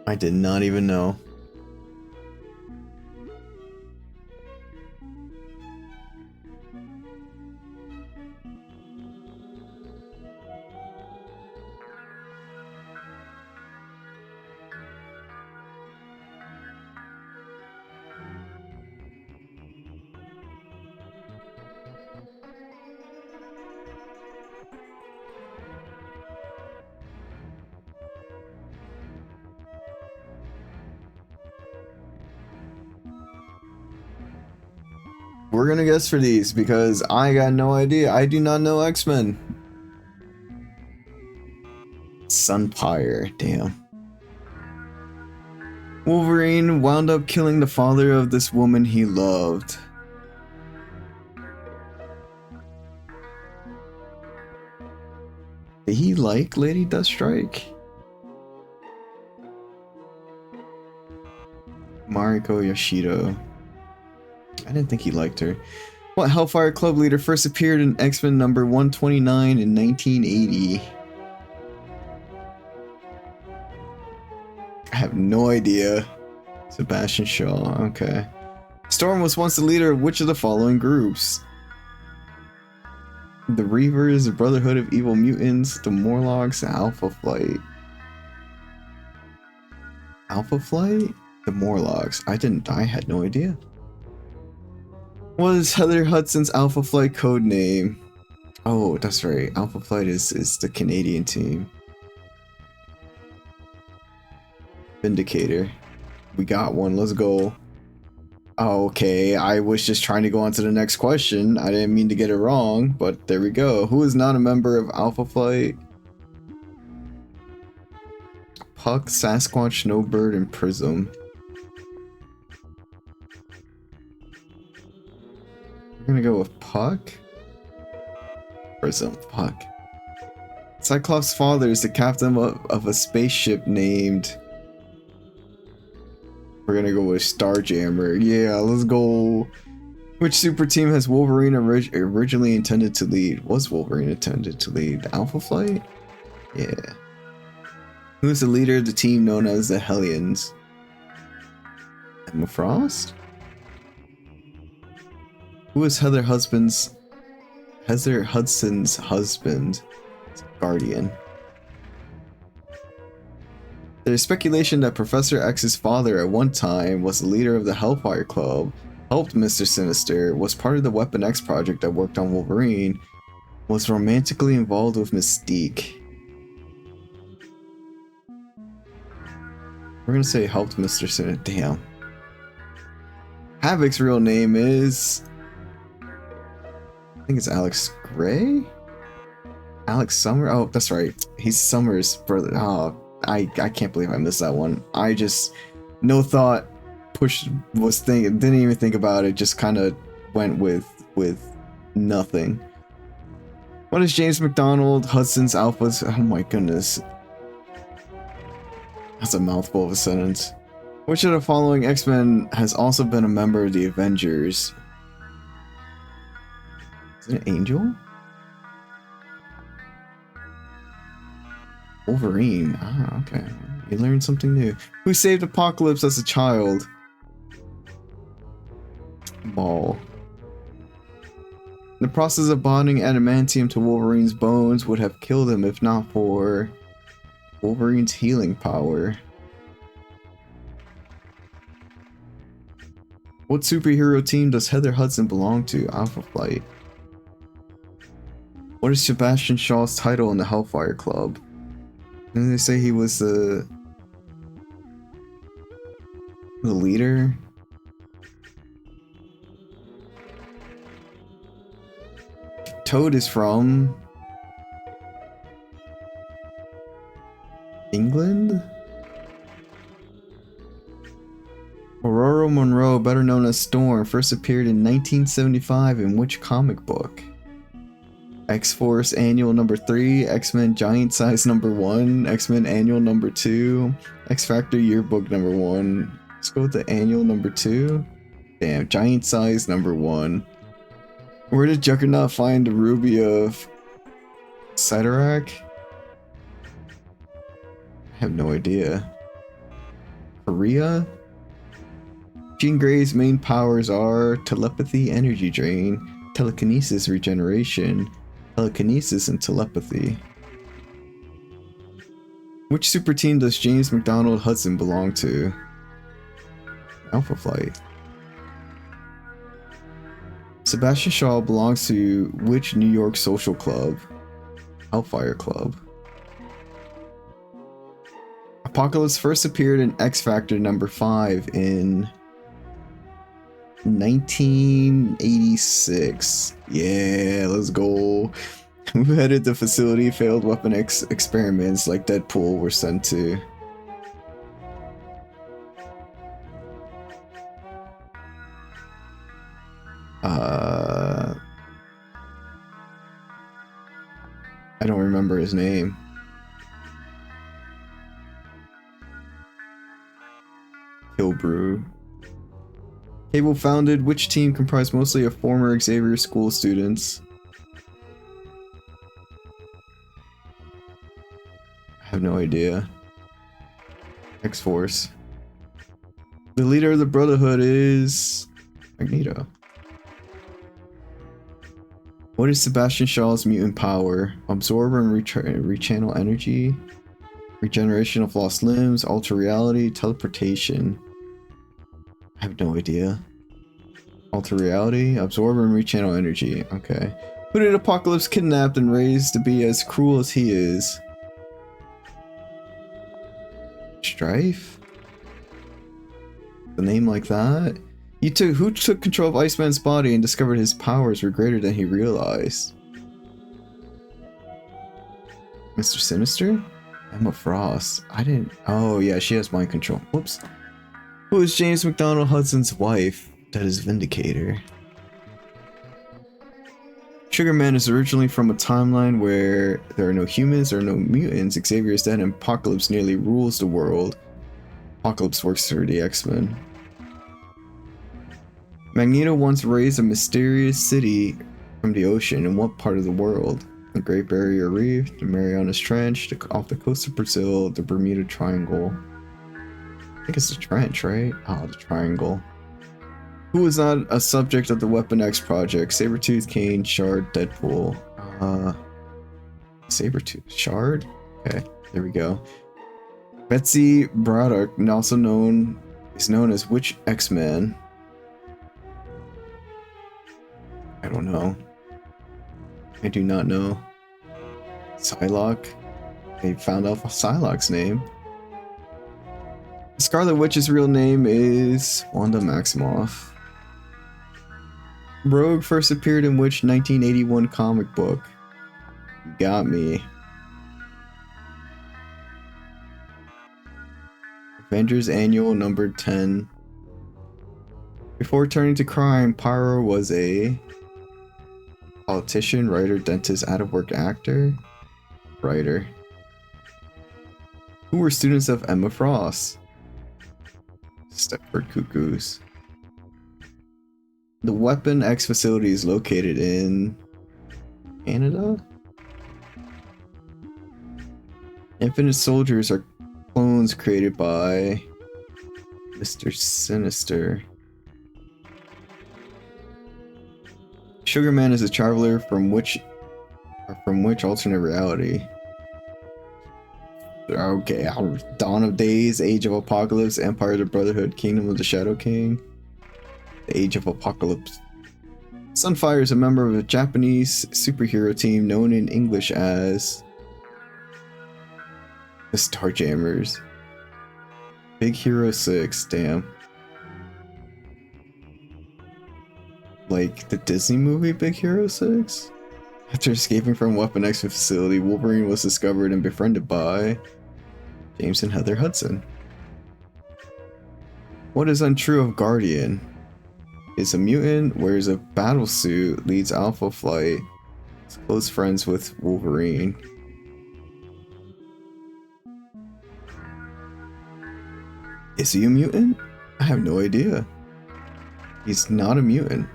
I did not even know. We're gonna guess for these because I got no idea. I do not know X-Men. Sunfire, damn. Wolverine wound up killing the father of this woman he loved. Did he like Lady Deathstrike? Mariko Yoshido. I didn't think he liked her. What Hellfire Club leader first appeared in X-Men number 129 in 1980? I have no idea. Sebastian Shaw, okay. Storm was once the leader of which of the following groups? The Reavers, the Brotherhood of Evil Mutants, the Morlocks, and Alpha Flight. Alpha Flight? The Morlocks. I had no idea. What is Heather Hudson's Alpha Flight code name? Oh, that's right. Alpha Flight is the Canadian team. Vindicator. We got one. Let's go. Oh, okay, I was just trying to go on to the next question. I didn't mean to get it wrong, but there we go. Who is not a member of Alpha Flight? Puck, Sasquatch, Snowbird, and Prism. We're gonna go with Puck. Prism, Puck. Cyclops' father is the captain of a spaceship named... We're gonna go with Starjammer. Yeah, let's go. Which super team has Wolverine originally intended to lead? Was Wolverine intended to lead? Alpha Flight? Yeah. Who is the leader of the team known as the Hellions? Emma Frost? Who is Heather Hudson's husband? Guardian. There's speculation that Professor X's father at one time was the leader of the Hellfire Club, helped Mr. Sinister, was part of the Weapon X project that worked on Wolverine, was romantically involved with Mystique. We're gonna say helped Mr. Sinister. Damn. Havoc's real name is... I think it's Alex Gray? Alex Summers? Oh, that's right. He's Summers' brother. Oh, I can't believe I missed that one. I just... No thought. Didn't even think about it. Just kind of went with nothing. What is James McDonald Hudson's Alpha's... Oh my goodness. That's a mouthful of a sentence. Which of the following X-Men has also been a member of the Avengers? Is it Angel? Wolverine. Ah, okay. You learned something new. Who saved Apocalypse as a child? Maul. The process of bonding adamantium to Wolverine's bones would have killed him if not for Wolverine's healing power. What superhero team does Heather Hudson belong to? Alpha Flight. What is Sebastian Shaw's title in the Hellfire Club? Didn't they say he was the leader? Toad is from England? Aurora Monroe, better known as Storm, first appeared in 1975 in which comic book? X-Force Annual number 3, X-Men Giant Size number 1, X-Men Annual number 2, X-Factor Yearbook number 1. Let's go with the Annual number 2. Damn, Giant Size number 1. Where did Juggernaut find the Ruby of Cyttorak? I have no idea. Korea? Jean Grey's main powers are telepathy, energy drain, telekinesis, regeneration, telekinesis, and telepathy. Which super team does James McDonald Hudson belong to? Alpha Flight. Sebastian Shaw belongs to which New York social club? Hellfire Club. Apocalypse first appeared in X-Factor number 5 in 1986. Yeah, let's go. Who headed the facility failed Weapon X experiments like Deadpool were sent to? I don't remember his name. Kilbrew. Cable founded which team comprised mostly of former Xavier School students? I have no idea. X-Force. The leader of the Brotherhood is Magneto. What is Sebastian Shaw's mutant power? Absorb and rechannel energy, regeneration of lost limbs, alter reality, teleportation. I have no idea. Alter reality, absorb and rechannel energy. Okay. Who did Apocalypse kidnap and raise to be as cruel as he is? Strife? The name like that? Who took control of Iceman's body and discovered his powers were greater than he realized? Mr. Sinister? Emma Frost. I didn't... Oh yeah, she has mind control. Whoops. Who is James McDonald Hudson's wife? That is Vindicator. Sugarman is originally from a timeline where there are no humans or no mutants. Xavier is dead and Apocalypse nearly rules the world. Apocalypse works for the X-Men. Magneto once raised a mysterious city from the ocean. In what part of the world? The Great Barrier Reef, the Marianas Trench, off the coast of Brazil, the Bermuda Triangle. I think it's the Trench, right? Oh, the Triangle. Who was not a subject of the Weapon X project? Sabretooth, Kane, Shard, Deadpool. Sabretooth. Shard? Okay, there we go. Betsy Braddock, also known as which X-Man? I don't know. I do not know. Psylocke? They found out Psylocke's name. Scarlet Witch's real name is Wanda Maximoff. Rogue first appeared in which 1981 comic book? Got me. Avengers Annual number 10. Before turning to crime, Pyro was a politician, writer, dentist, out-of-work actor, writer. Who were students of Emma Frost? Stepford Cuckoos. The Weapon X facility is located in Canada? Infinite Soldiers are clones created by Mr. Sinister. Sugar Man is a traveler from which alternate reality? Okay, Dawn of Days, Age of Apocalypse, Empire of the Brotherhood, Kingdom of the Shadow King, the Age of Apocalypse. Sunfire is a member of a Japanese superhero team known in English as the Starjammers. Big Hero 6, damn. Like the Disney movie Big Hero 6? After escaping from Weapon X facility, Wolverine was discovered and befriended by James and Heather Hudson. What is untrue of Guardian? Is a mutant, wears a battle suit, leads Alpha Flight, is close friends with Wolverine. Is he a mutant? I have no idea. He's not a mutant.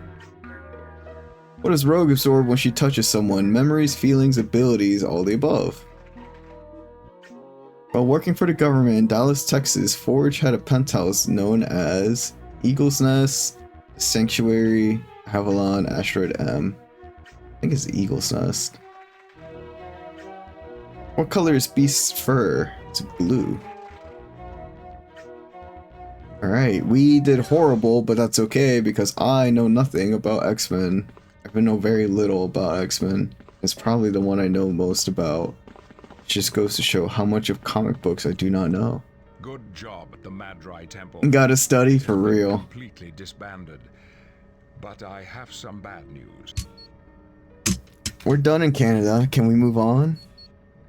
What does Rogue absorb when she touches someone? Memories, feelings, abilities, all the above. While working for the government in Dallas, Texas, Forge had a penthouse known as Eagle's Nest, Sanctuary, Avalon, Asteroid M. I think it's Eagle's Nest. What color is Beast's fur? It's blue. Alright, we did horrible, but that's okay because I know nothing about X-Men. I know very little about X-Men. It's probably the one I know most about. It just goes to show how much of comic books I do not know. Good job at the Madrai Temple. Gotta study for real. Completely disbanded. But I have some bad news. We're done in Canada. Can we move on?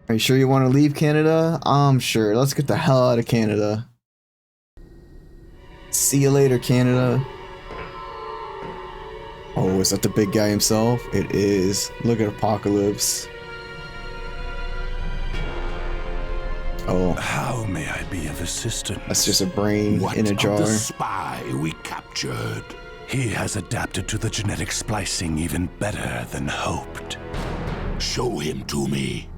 Are you sure you want to leave Canada? I'm sure. Let's get the hell out of Canada. See you later, Canada. Oh, is that the big guy himself? It is. Look at Apocalypse. Oh. How may I be of assistance? That's just a brain in a jar. What of the spy we captured? He has adapted to the genetic splicing even better than hoped. Show him to me.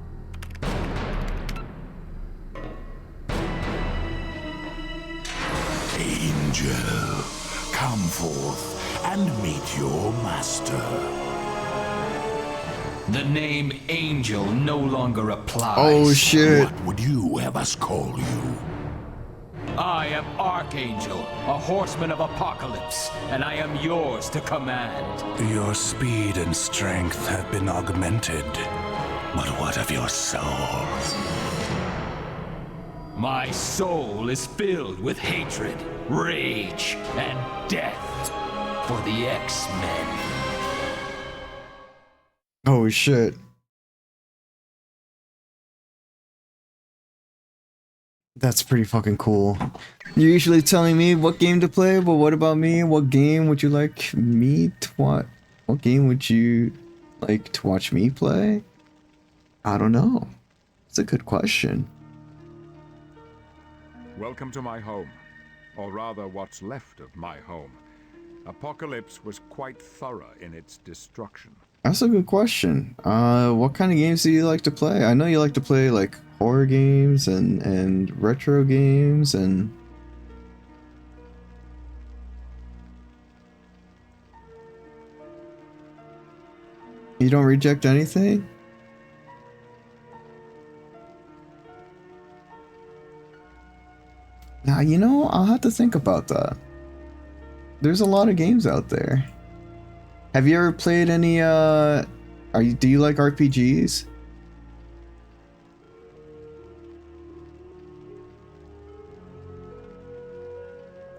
Angel, come forth and meet your master. The name Angel no longer applies. Oh shit. What would you have us call you? I am Archangel, a horseman of Apocalypse, and I am yours to command. Your speed and strength have been augmented. But what of your soul? My soul is filled with hatred, rage, and death for the X-Men. Oh shit. That's pretty fucking cool. You're usually telling me what game to play, but what about me? What game would you like me to watch? What game would you like to watch me play? I don't know. It's a good question. Welcome to my home. Or rather, what's left of my home. Apocalypse was quite thorough in its destruction. That's a good question. What kind of games do you like to play? I know you like to play like horror games and retro games and You don't reject anything? Now, you know, I'll have to think about that. There's a lot of games out there. Have you ever played any, do you like RPGs?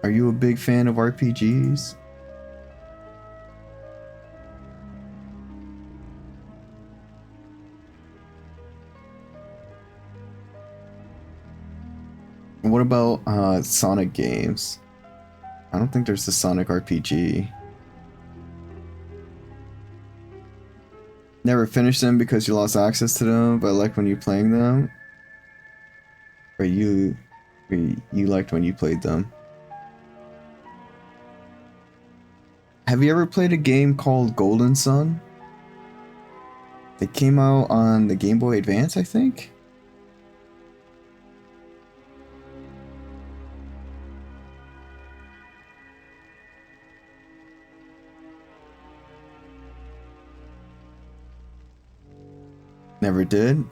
Are you a big fan of RPGs? What about Sonic games? I don't think there's a Sonic RPG. Never finished them because you lost access to them, but like when you're playing them? Or you liked when you played them? Have you ever played a game called Golden Sun? It came out on the Game Boy Advance, I think? Never did.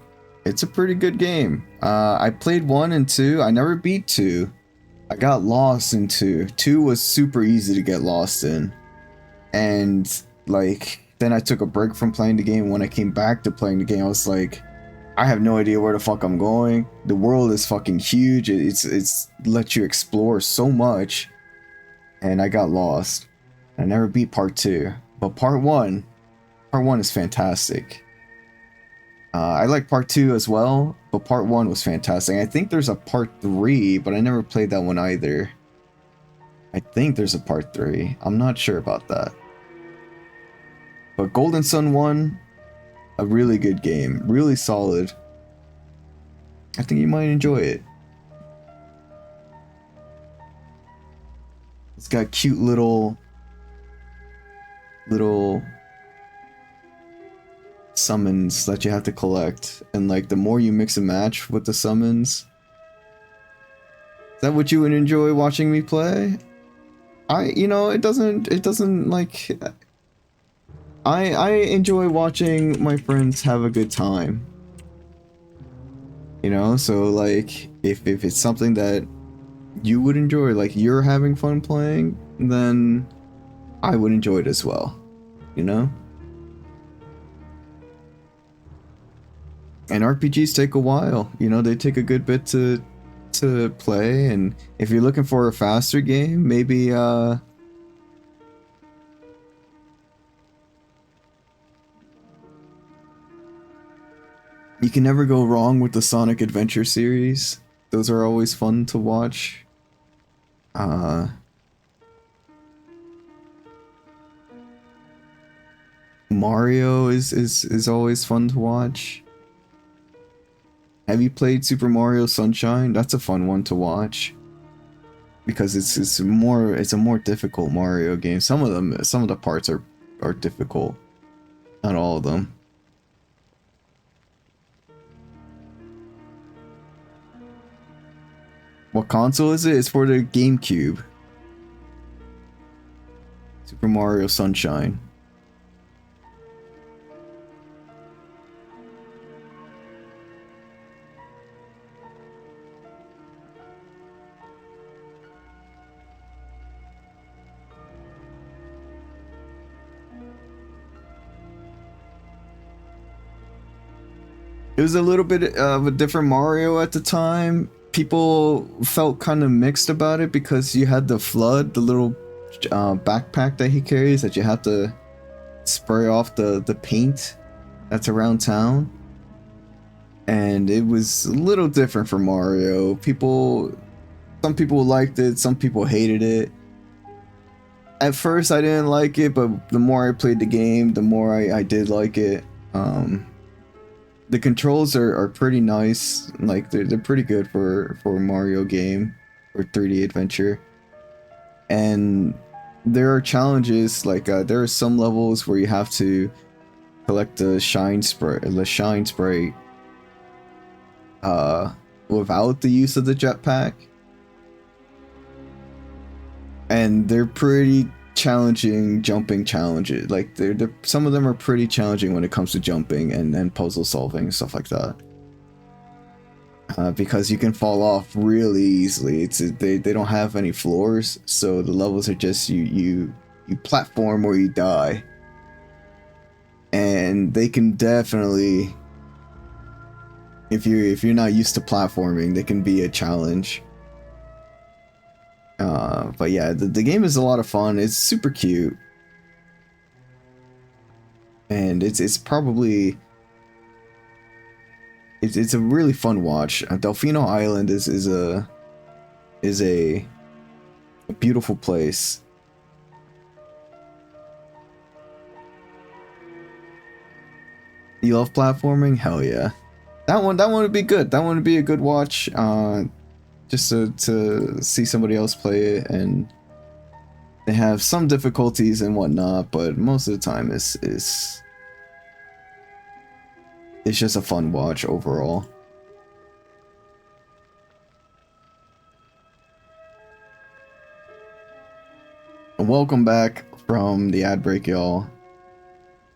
It's a pretty good game. I played 1 and 2. I never beat 2. I got lost in 2. 2 was super easy to get lost in. And like then I took a break from playing the game. When I came back to playing the game, I was like, I have no idea where the fuck I'm going. The world is fucking huge. It's let you explore so much. And I got lost. I never beat part 2. But part 1 is fantastic. I like part 2 as well, but part 1 was fantastic. I think there's a part 3, but I never played that one either. I think there's a part 3. I'm not sure about that. But Golden Sun 1, a really good game. Really solid. I think you might enjoy it. It's got cute little summons that you have to collect, and like the more you mix and match with the summons. Is that what you would enjoy watching me play? It doesn't like I enjoy watching my friends have a good time. So like if it's something that you would enjoy, like you're having fun playing, then I would enjoy it as well, And RPGs take a while, they take a good bit to play, and if you're looking for a faster game, maybe you can never go wrong with the Sonic Adventure series. Those are always fun to watch. Mario is always fun to watch. Have you played Super Mario Sunshine? That's a fun one to watch. Because it's a more difficult Mario game. Some of the parts are difficult. Not all of them. What console is it? It's for the GameCube. Super Mario Sunshine. It was a little bit of a different Mario at the time. People felt kind of mixed about it because you had the FLUDD, the little backpack that he carries that you have to spray off the paint that's around town. And it was a little different for Mario. Some people liked it, some people hated it. At first I didn't like it, but the more I played the game, the more I did like it. The controls are pretty nice. Like they're pretty good for a Mario game or 3D adventure. And there are challenges, like there are some levels where you have to collect the shine spray without the use of the jetpack. And they're pretty challenging jumping challenges. Like they're some of them are pretty challenging when it comes to jumping and puzzle solving and stuff like that. Because you can fall off really easily. They don't have any floors, so the levels are just you platform or you die. And they can definitely, if you're not used to platforming, they can be a challenge. But yeah, the game is a lot of fun. It's super cute, and it's probably it's a really fun watch. Delfino Island is a beautiful place. You love platforming? Hell yeah. That one would be good. That one would be a good watch. Just to see somebody else play it, and they have some difficulties and whatnot, but most of the time it's just a fun watch overall. Welcome back from the ad break, y'all.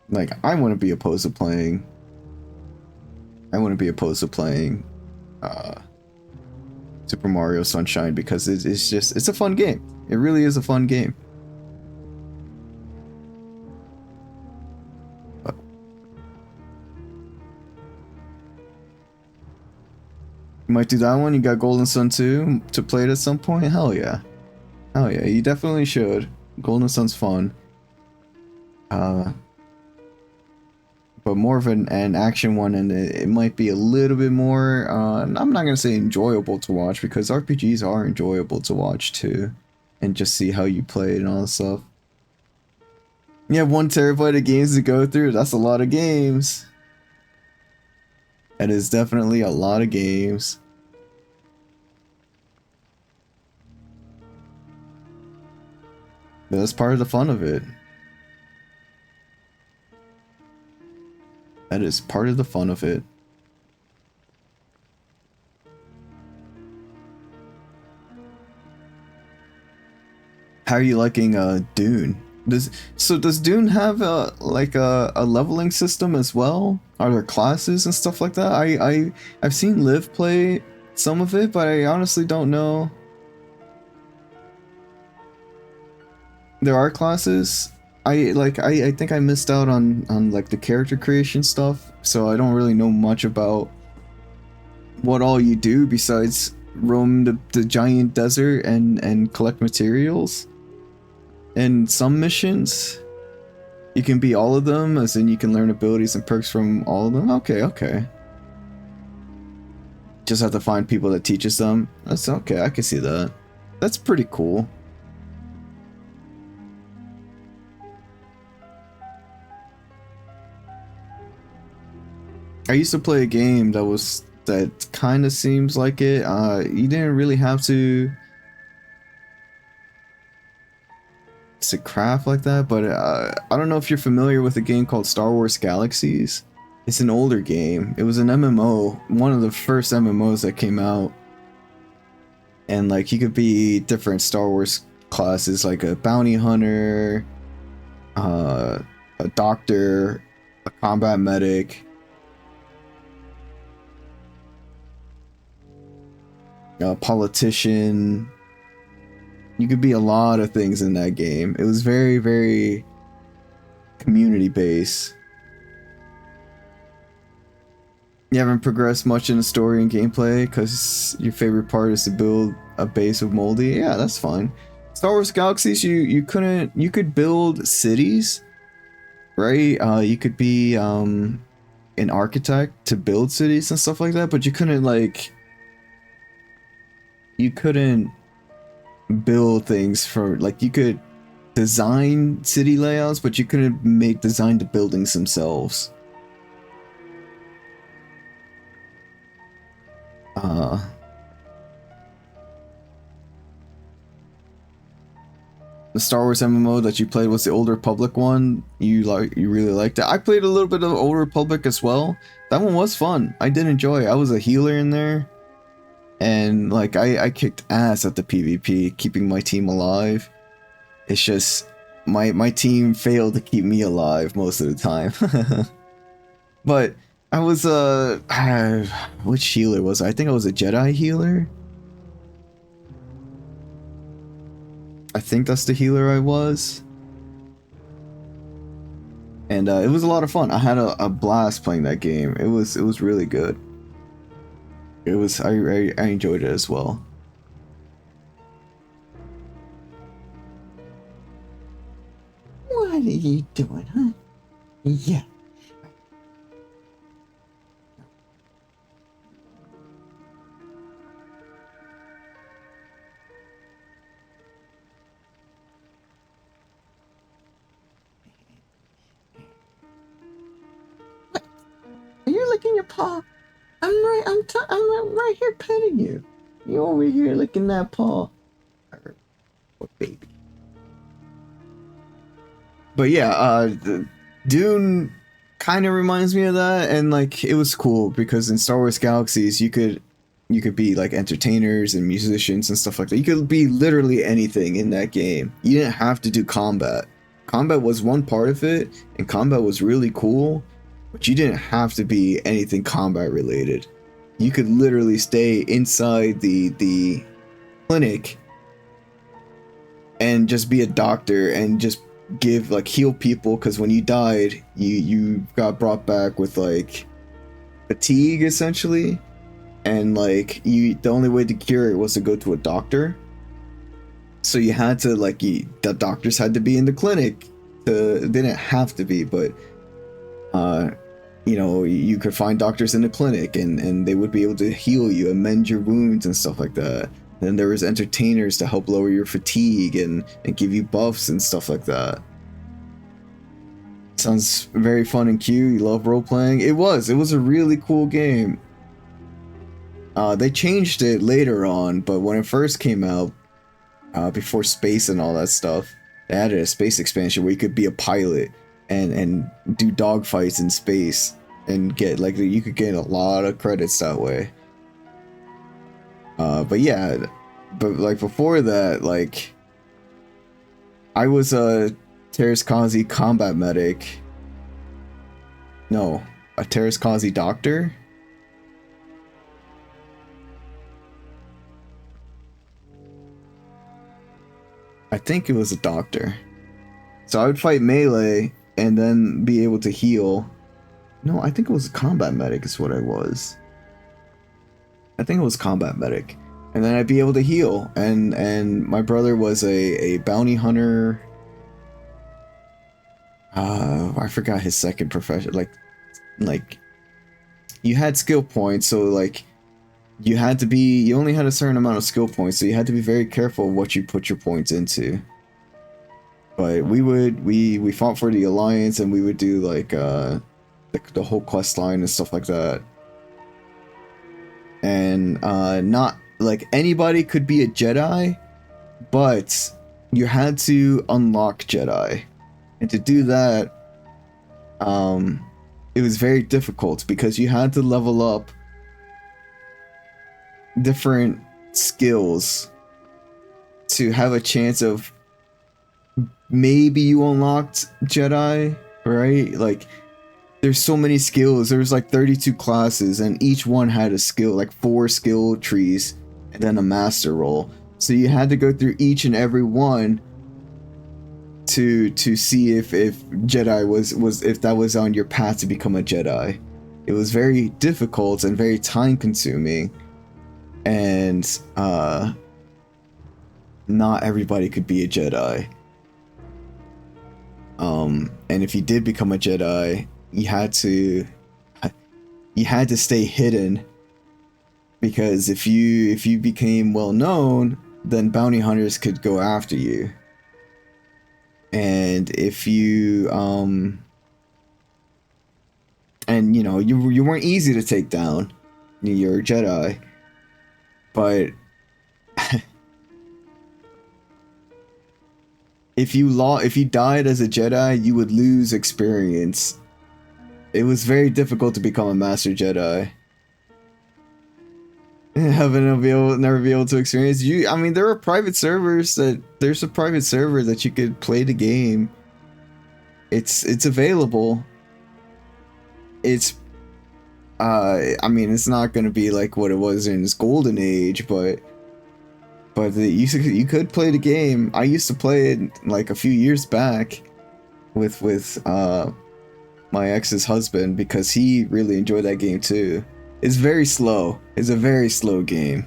Like, I wouldn't be opposed to playing Super Mario Sunshine, because it's a fun game. It really is a fun game. You might do that one. You got Golden Sun 2 to play it at some point? Hell yeah. Hell yeah, you definitely should. Golden Sun's fun. But more of an action one, and it might be a little bit more, I'm not going to say enjoyable to watch, because RPGs are enjoyable to watch too, and just see how you play it and all that stuff. You have 1 terabyte of games to go through. That's a lot of games. That is definitely a lot of games. But that's part of the fun of it. That is part of the fun of it. How are you liking Dune? Does Dune have a leveling system as well? Are there classes and stuff like that? I've seen Liv play some of it, but I honestly don't know. There are classes. I think I missed out on like the character creation stuff, so I don't really know much about what all you do besides roam the giant desert and collect materials. And some missions, you can be all of them, as in you can learn abilities and perks from all of them. Okay. Just have to find people that teaches them. That's okay, I can see that. That's pretty cool. I used to play a game that kind of seems like it. You didn't really have to craft like that, but I don't know if you're familiar with a game called Star Wars Galaxies. It's an older game. It was an MMO, one of the first MMOs that came out, and like you could be different Star Wars classes, like a bounty hunter, a doctor, a combat medic, a politician. You could be a lot of things in that game. It was very, very community based. You haven't progressed much in the story and gameplay because your favorite part is to build a base of moldy. Yeah, that's fine. Star Wars Galaxies, you could build cities, right? You could be an architect to build cities and stuff like that, but you couldn't build things for, like, you could design city layouts, but you couldn't design the buildings themselves. The Star Wars MMO that you played was the Old Republic one. You really liked it. I played a little bit of Old Republic as well. That one was fun. I did enjoy it. I was a healer in there. And like I kicked ass at the PvP, keeping my team alive. It's just my team failed to keep me alive most of the time. But I was which healer was I? I think I was a Jedi healer. I think that's the healer I was. And it was a lot of fun. I had a blast playing that game. It was really good. It was I enjoyed it as well. What are you doing, huh? Yeah. You're licking your paw. I'm right here petting you. You over here licking that paw. Poor baby. But yeah, Dune kind of reminds me of that, and like it was cool because in Star Wars Galaxies you could be like entertainers and musicians and stuff like that. You could be literally anything in that game. You didn't have to do combat. Combat was one part of it, and combat was really cool, but you didn't have to be anything combat related. You could literally stay inside the clinic and just be a doctor and just heal people, because when you died you got brought back with like fatigue essentially, and like the only way to cure it was to go to a doctor. So you had to the doctors had to be in the clinic. They didn't have to be, but you could find doctors in the clinic and they would be able to heal you and mend your wounds and stuff like that. Then there was entertainers to help lower your fatigue and give you buffs and stuff like that. Sounds very fun and cute. You love role-playing. It was a really cool game. They changed it later on, but when it first came out, before space and all that stuff, they added a space expansion where you could be a pilot and do dogfights in space and get you could get a lot of credits that way. But yeah, before that, I was a Teräs Käsi combat medic. No, a Teräs Käsi doctor. I think it was a doctor. So I would fight melee and then be able to heal. No, I think it was a combat medic is what I was. I think it was combat medic. And then I'd be able to heal. And my brother was a bounty hunter. I forgot his second profession. You had skill points, so you only had a certain amount of skill points, so you had to be very careful what you put your points into. But we fought for the Alliance, and we would do the whole quest line and stuff like that. And not anybody could be a Jedi, but you had to unlock Jedi. And to do that, it was very difficult because you had to level up different skills to have a chance of maybe you unlocked Jedi, right? There's so many skills. There's 32 classes, and each one had a skill, 4 skill trees, and then a master role. So you had to go through each and every one to see if Jedi was if that was on your path to become a Jedi. It was very difficult and very time consuming, and not everybody could be a Jedi. And if you did become a Jedi, you had to stay hidden, because if you became well known, then bounty hunters could go after you. And if you you weren't easy to take down, you're a Jedi, but if you died as a Jedi, you would lose experience. It was very difficult to become a Master Jedi. never be able to experience. I mean, there are private servers there's a private server that you could play the game. It's available. I mean, it's not going to be like what it was in its golden age, but you could play the game. I used to play it like a few years back with my ex's husband because he really enjoyed that game too. It's very slow. It's a very slow game,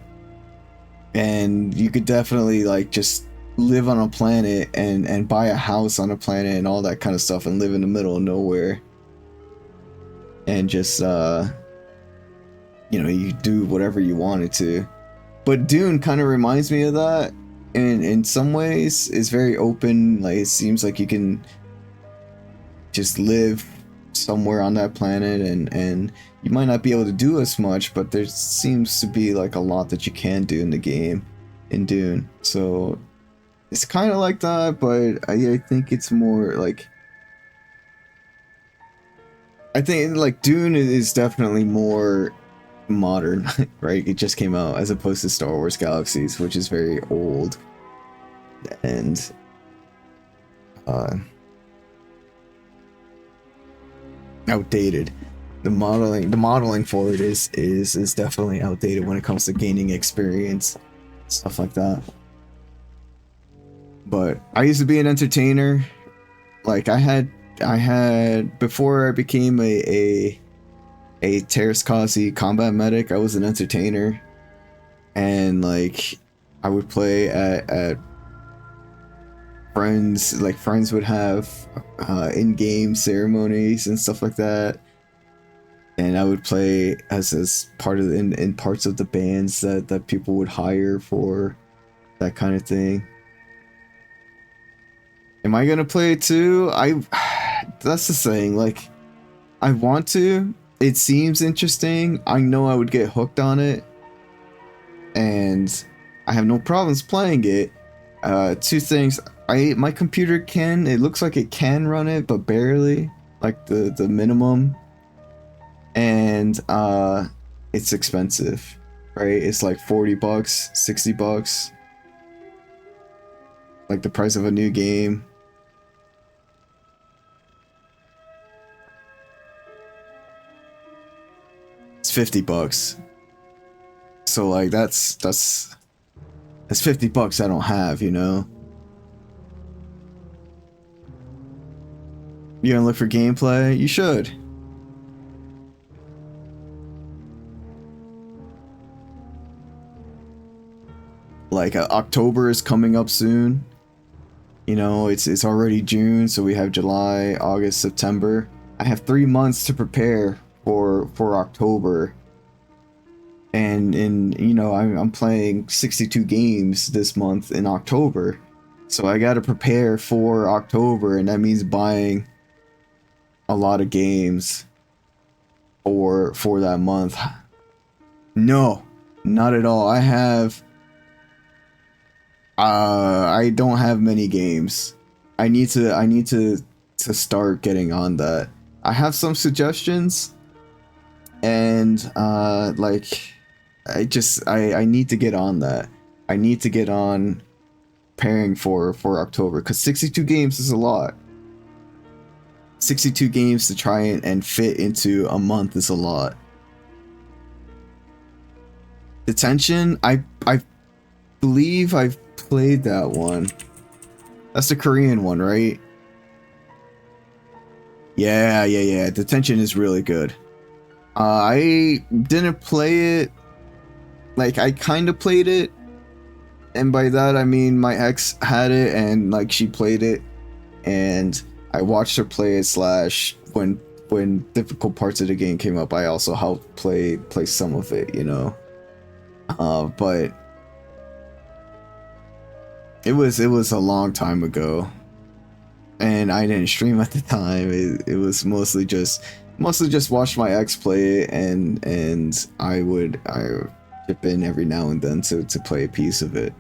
and you could definitely like just live on a planet and buy a house on a planet and all that kind of stuff and live in the middle of nowhere and just you do whatever you wanted to. But Dune kind of reminds me of that, and in some ways it's very open. Like, it seems like you can just live somewhere on that planet, and you might not be able to do as much, but there seems to be like a lot that you can do in the game in Dune. So it's kind of like that, but I think it's more like, I think like Dune is definitely more modern, right? It just came out, as opposed to Star Wars Galaxies, which is very old and outdated. The modeling for it is definitely outdated when it comes to gaining experience, stuff like that. But I used to be an entertainer. Like, I had before I became a Terrace Kazi combat medic, I was an entertainer, and like I would play at friends, like friends would have in-game ceremonies and stuff like that, and I would play as part of in parts of the bands that people would hire for that kind of thing. Am I gonna play it too? That's the thing, like, I want to. It seems interesting. I know I would get hooked on it, and I have no problems playing it. Two things. My computer it looks like it can run it, but barely, like the minimum. And it's expensive, right? It's like $40, $60, like the price of a new game. It's $50. So like that's $50 I don't have, you know. You gonna look for gameplay? You should. Like October is coming up soon. You know, it's already June, so we have July, August, September. I have 3 months to prepare for October, and you know, I'm playing 62 games this month in October, so I got to prepare for October, and that means buying a lot of games for that month. No, not at all. I don't have many games. I need to start getting on that. I have some suggestions, and like I need to get on that. I need to get on preparing for October, because 62 games is a lot. 62 games to try and fit into a month is a lot. Detention, I believe I've played that one. That's the Korean one, right? Yeah. Detention is really good. I didn't play it. Like, I kind of played it, and by that I mean my ex had it, and like she played it, and I watched her play it. When difficult parts of the game came up, I also helped play some of it, you know. But it was a long time ago, and I didn't stream at the time. It was mostly just watch my ex play it, and I would chip in every now and then to play a piece of it.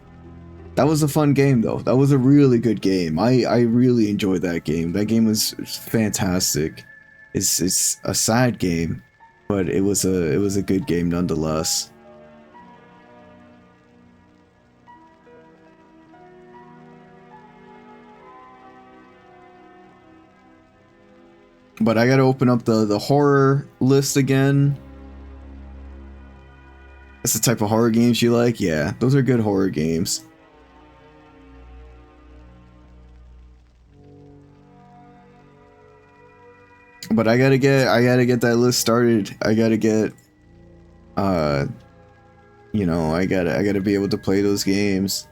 That was a fun game though. That was a really good game. I really enjoyed that game. That game was fantastic. It's a sad game, but it was a good game nonetheless. But I gotta open up the horror list again. That's the type of horror games you like? Yeah, those are good horror games. But I gotta get that list started. I gotta get, you know, I gotta be able to play those games.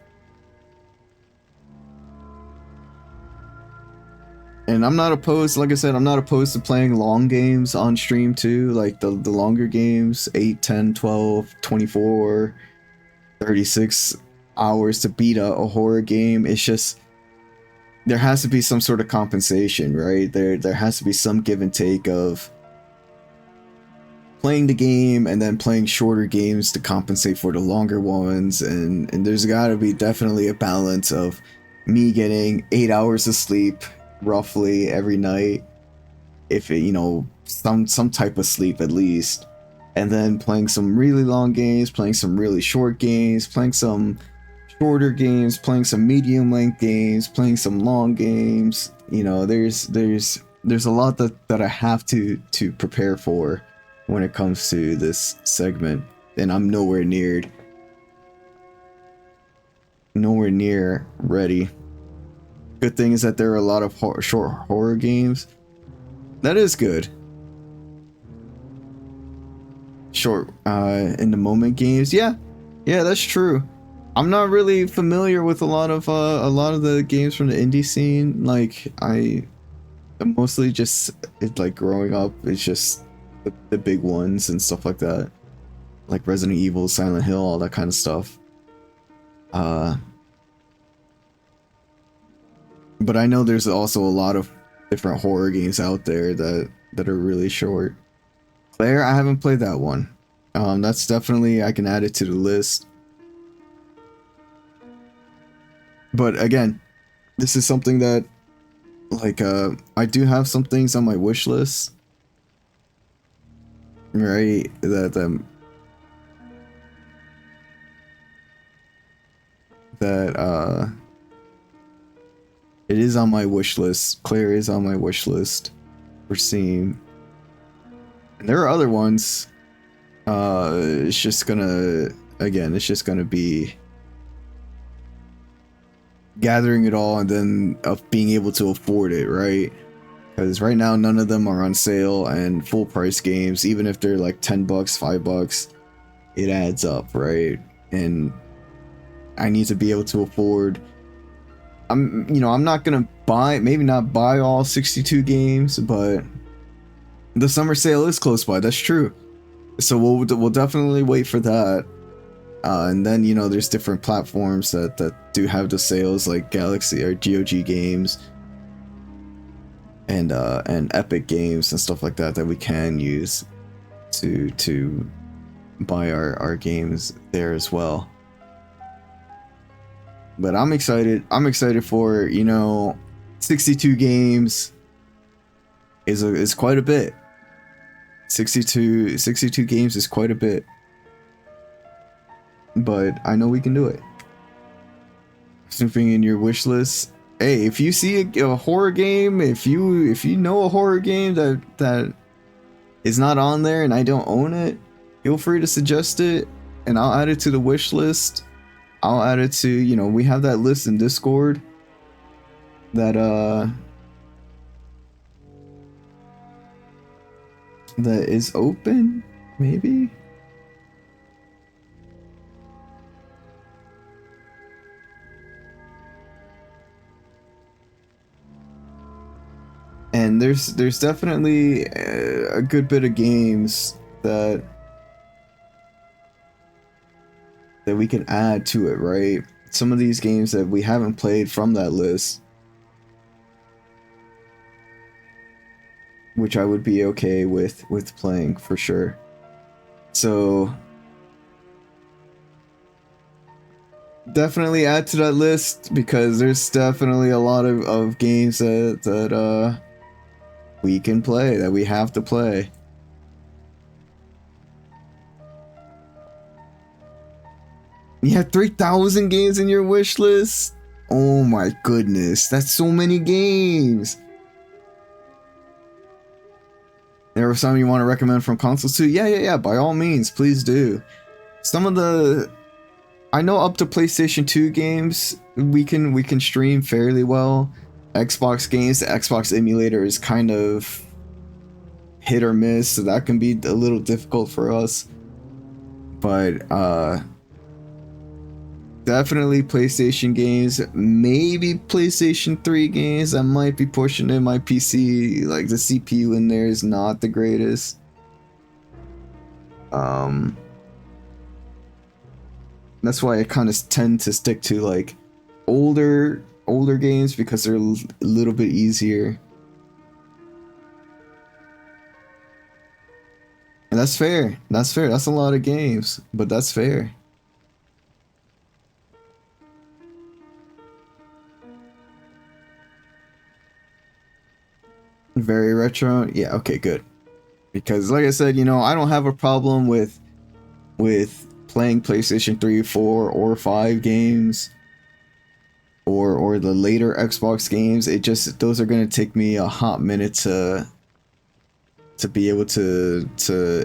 And I'm not opposed, like I said, I'm not opposed to playing long games on stream too, like the longer games, 8, 10, 12, 24, 36 hours to beat a horror game. It's just, there has to be some sort of compensation, right? There has to be some give and take of playing the game and then playing shorter games to compensate for the longer ones, and there's got to be definitely a balance of me getting 8 hours of sleep roughly every night, if it, you know, some type of sleep at least, and then playing some really long games, playing some really short games, playing some shorter games, playing some medium length games, playing some long games. You know, there's a lot that I have to prepare for when it comes to this segment, and I'm nowhere near ready. Good thing is that there are a lot of short horror games. That is good. Short in the moment games. Yeah, that's true. I'm not really familiar with a lot of the games from the indie scene. Like I mostly just, it's like growing up, it's just the big ones and stuff like that, like Resident Evil, Silent Hill, all that kind of stuff. But I know there's also a lot of different horror games out there that are really short. Claire, I haven't played that one. That's definitely, I can add it to the list. But again, this is something that, like, I do have some things on my wish list, right? That it is on my wish list. Claire is on my wish list for Steam. And there are other ones. It's just gonna be gathering it all and then being able to afford it, right? Because right now none of them are on sale, and full price games, even if they're like $10, $5, it adds up, right? And I need to be able to afford. I'm not gonna maybe not buy all 62 games, but the summer sale is close by. That's true. So we'll definitely wait for that. And then, you know, there's different platforms that do have the sales, like Galaxy or GOG Games and Epic Games and stuff like that we can use to buy our games there as well. But I'm excited. I'm excited for, you know, 62 games is quite a bit. 62 games is quite a bit. But I know we can do it. Snooping in your wish list. Hey, if you see a horror game, if you know a horror game that is not on there and I don't own it, feel free to suggest it and I'll add it to the wish list. I'll add it to, you know, we have that list in Discord that is open, maybe. And there's definitely a good bit of games that we can add to it, right? Some of these games that we haven't played from that list, which I would be okay with playing for sure. So definitely add to that list, because there's definitely a lot of games that we can play, that we have to play. You have 3,000 games in your wish list? Oh my goodness, that's so many games. there some you want to recommend from consoles too? Yeah. By all means, please do. Some of the, I know up to PlayStation 2 games we can stream fairly well. Xbox games, the Xbox emulator is kind of hit or miss, so that can be a little difficult for us. But definitely PlayStation games, maybe PlayStation 3 games. I might be pushing in my PC. Like the CPU in there is not the greatest. That's why I kind of tend to stick to like older games because they're a little bit easier. And that's fair. That's fair. That's a lot of games, but that's fair. Very retro. Yeah, okay, good. Because like I said, you know, I don't have a problem with playing PlayStation 3, 4, or 5 games or the later Xbox games. It just, those are going to take me a hot minute to be able to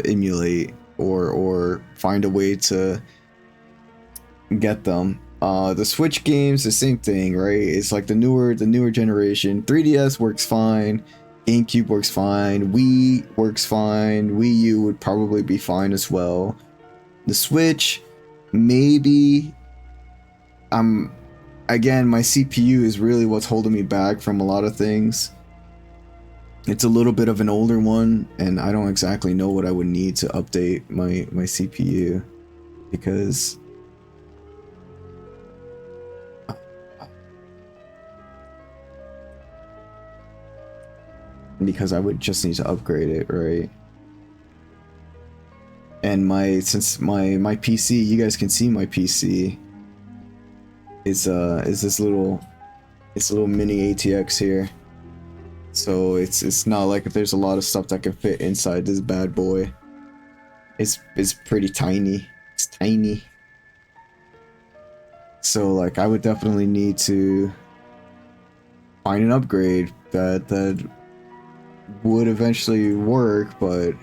emulate or find a way to get them. The Switch games, the same thing, right? It's like the newer generation. 3DS works fine. GameCube works fine. Wii works fine. Wii U would probably be fine as well. The Switch, maybe. Again, my CPU is really what's holding me back from a lot of things. It's a little bit of an older one, and I don't exactly know what I would need to update my CPU because I would just need to upgrade it, right? And since my PC, you guys can see my PC is this little mini ATX here. So it's not like there's a lot of stuff that can fit inside this bad boy. It's pretty tiny. It's tiny. So like I would definitely need to find an upgrade that would eventually work, but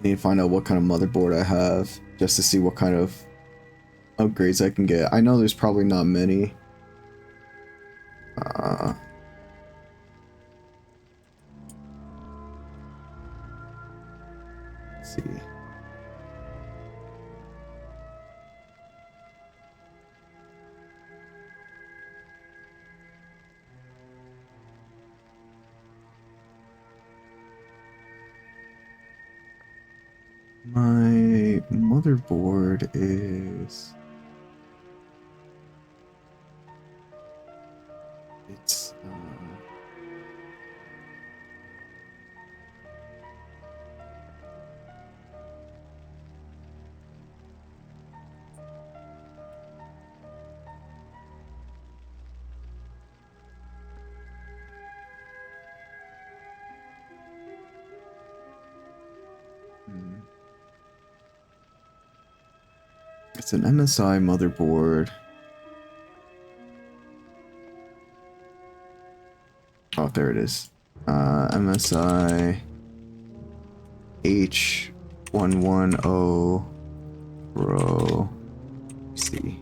need to find out what kind of motherboard I have just to see what kind of upgrades I can get. I know there's probably not many. Let's see. My motherboard is... It's... It's an MSI motherboard. Oh, there it is. MSI H110 Pro C.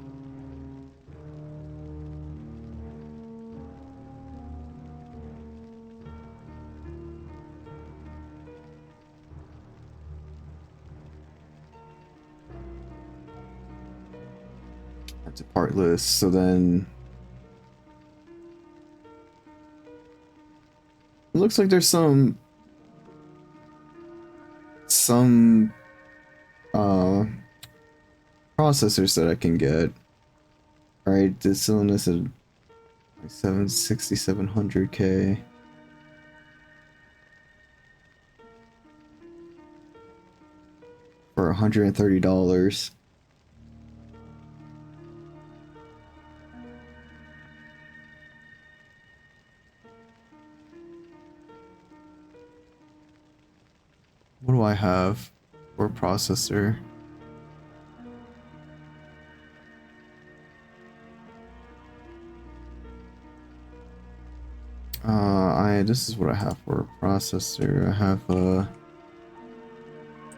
That's a part list, so then it looks like there's some processors that I can get. Alright, this one is a 6700K. For $130. I have for processor? This is what I have for a processor. I have a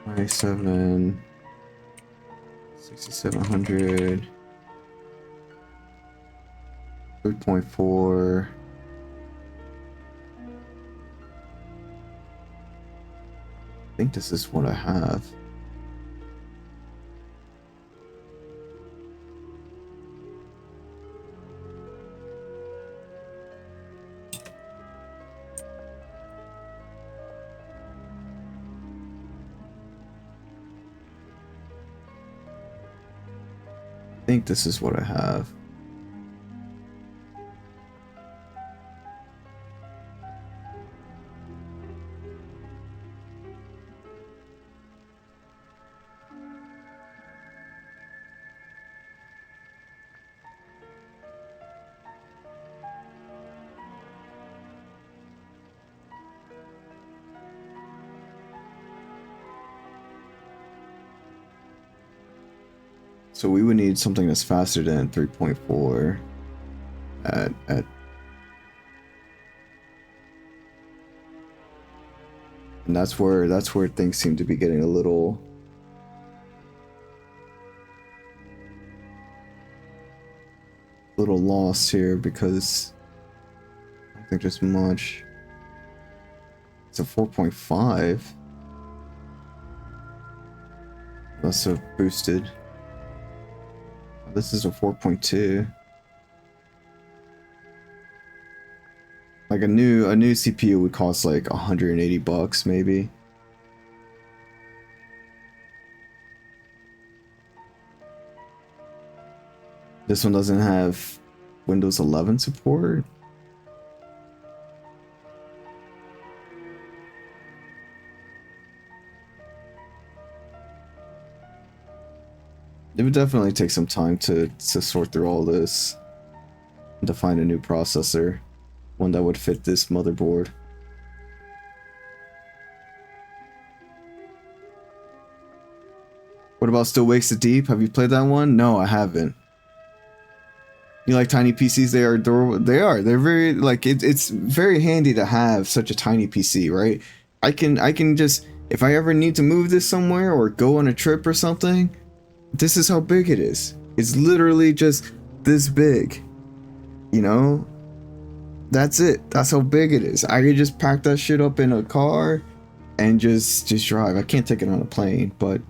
i7 6700 3.4. I think this is what I have. I think this is what I have. So we would need something that's faster than 3.4 at and that's where things seem to be getting a little lost here, because I don't think there's much. It's a 4.5. Must have boosted. This is a 4.2. Like a new CPU would cost like $180 maybe. This one doesn't have Windows 11 support. It would definitely take some time to sort through all this and to find a new processor, one that would fit this motherboard. What about Still Wakes the Deep? Have you played that one? No, I haven't. You like tiny PCs? They are adorable. They are. They're very, like, it's very handy to have such a tiny PC, right? I can just, if I ever need to move this somewhere or go on a trip or something, this is how big it is. It's literally just this big, you know? That's it. That's how big it is. I could just pack that shit up in a car and just drive. I can't take it on a plane, but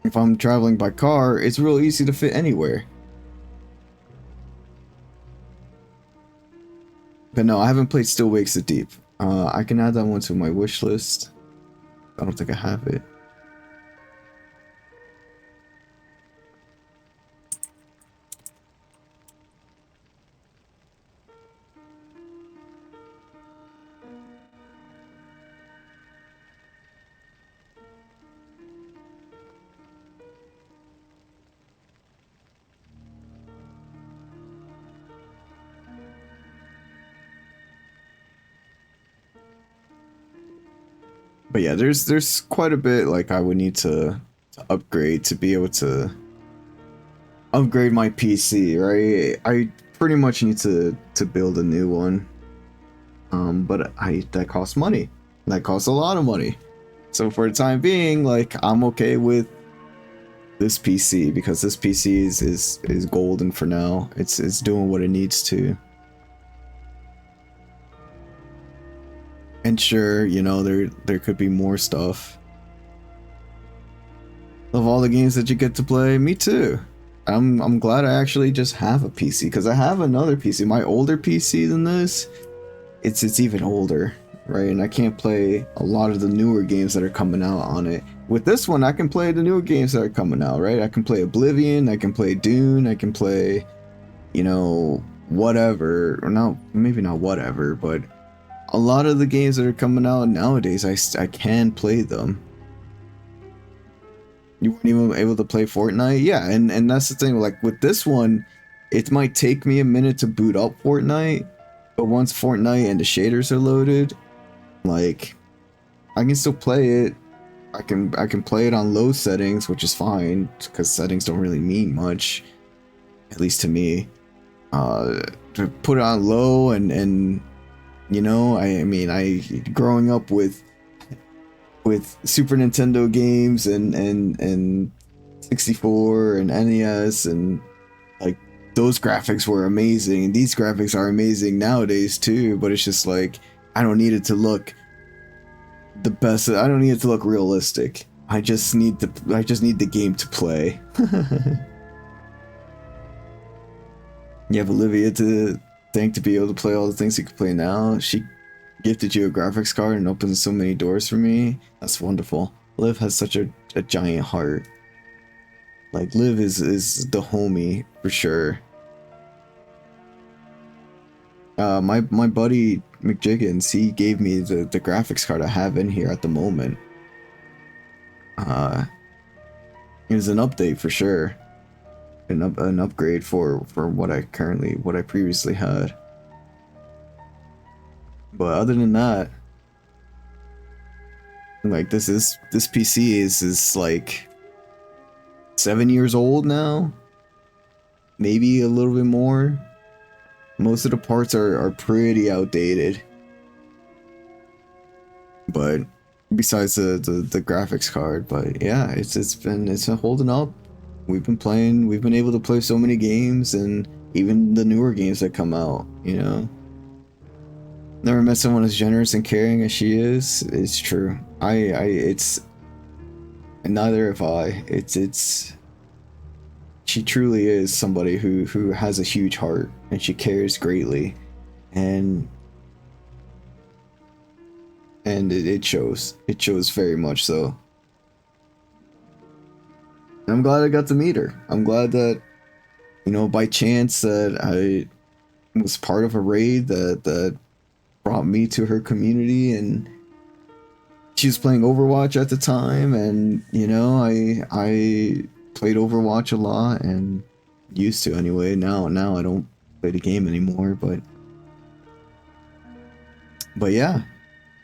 if I'm traveling by car, it's real easy to fit anywhere. But no, I haven't played Still Wakes the Deep. I can add that one to my wish list. I don't think I have it. But yeah, there's quite a bit like I would need to upgrade to be able to upgrade my PC, right? I pretty much need to build a new one. But that costs money. That costs a lot of money. So for the time being, like, I'm okay with this PC because this PC is golden for now. It's doing what it needs to. And sure, you know, there could be more stuff. Of all the games that you get to play, me too. I'm glad I actually just have a PC, because I have another PC. My older PC than this, it's even older, right? And I can't play a lot of the newer games that are coming out on it. With this one, I can play the newer games that are coming out, right? I can play Oblivion, I can play Dune, I can play, you know, whatever. Or no, maybe not whatever, but a lot of the games that are coming out nowadays, I can play them. You weren't even able to play Fortnite? Yeah, and that's the thing, like with this one, it might take me a minute to boot up Fortnite, but once Fortnite and the shaders are loaded, like, I can still play it. I can play it on low settings, which is fine because settings don't really mean much, at least to me. To put it on low and you know, I mean, I growing up with Super Nintendo games and 64 and NES, and like those graphics were amazing. These graphics are amazing nowadays too, but it's just like I don't need it to look the best. I don't need it to look realistic. I just need the game to play. You have Olivia to thank to be able to play all the things you can play now. She gifted you a graphics card and opened so many doors for me. That's wonderful. Liv has such a giant heart. Like, Liv is the homie for sure. My buddy McJiggins, he gave me the graphics card I have in here at the moment. It was an update for sure. An upgrade for what I previously had. But other than that, like this PC is like 7 years old now, maybe a little bit more. Most of the parts are pretty outdated, but besides the graphics card, but yeah, it's been holding up. We've been able to play so many games, and even the newer games that come out, you know. Never met someone as generous and caring as she is. It's true. It's neither have I. She truly is somebody who has a huge heart, and she cares greatly, and it shows. It shows very much so. I'm glad I got to meet her. I'm glad that, you know, by chance that I was part of a raid that brought me to her community, and she was playing Overwatch at the time, and you know, I played Overwatch a lot, and used to anyway. Now I don't play the game anymore, but yeah,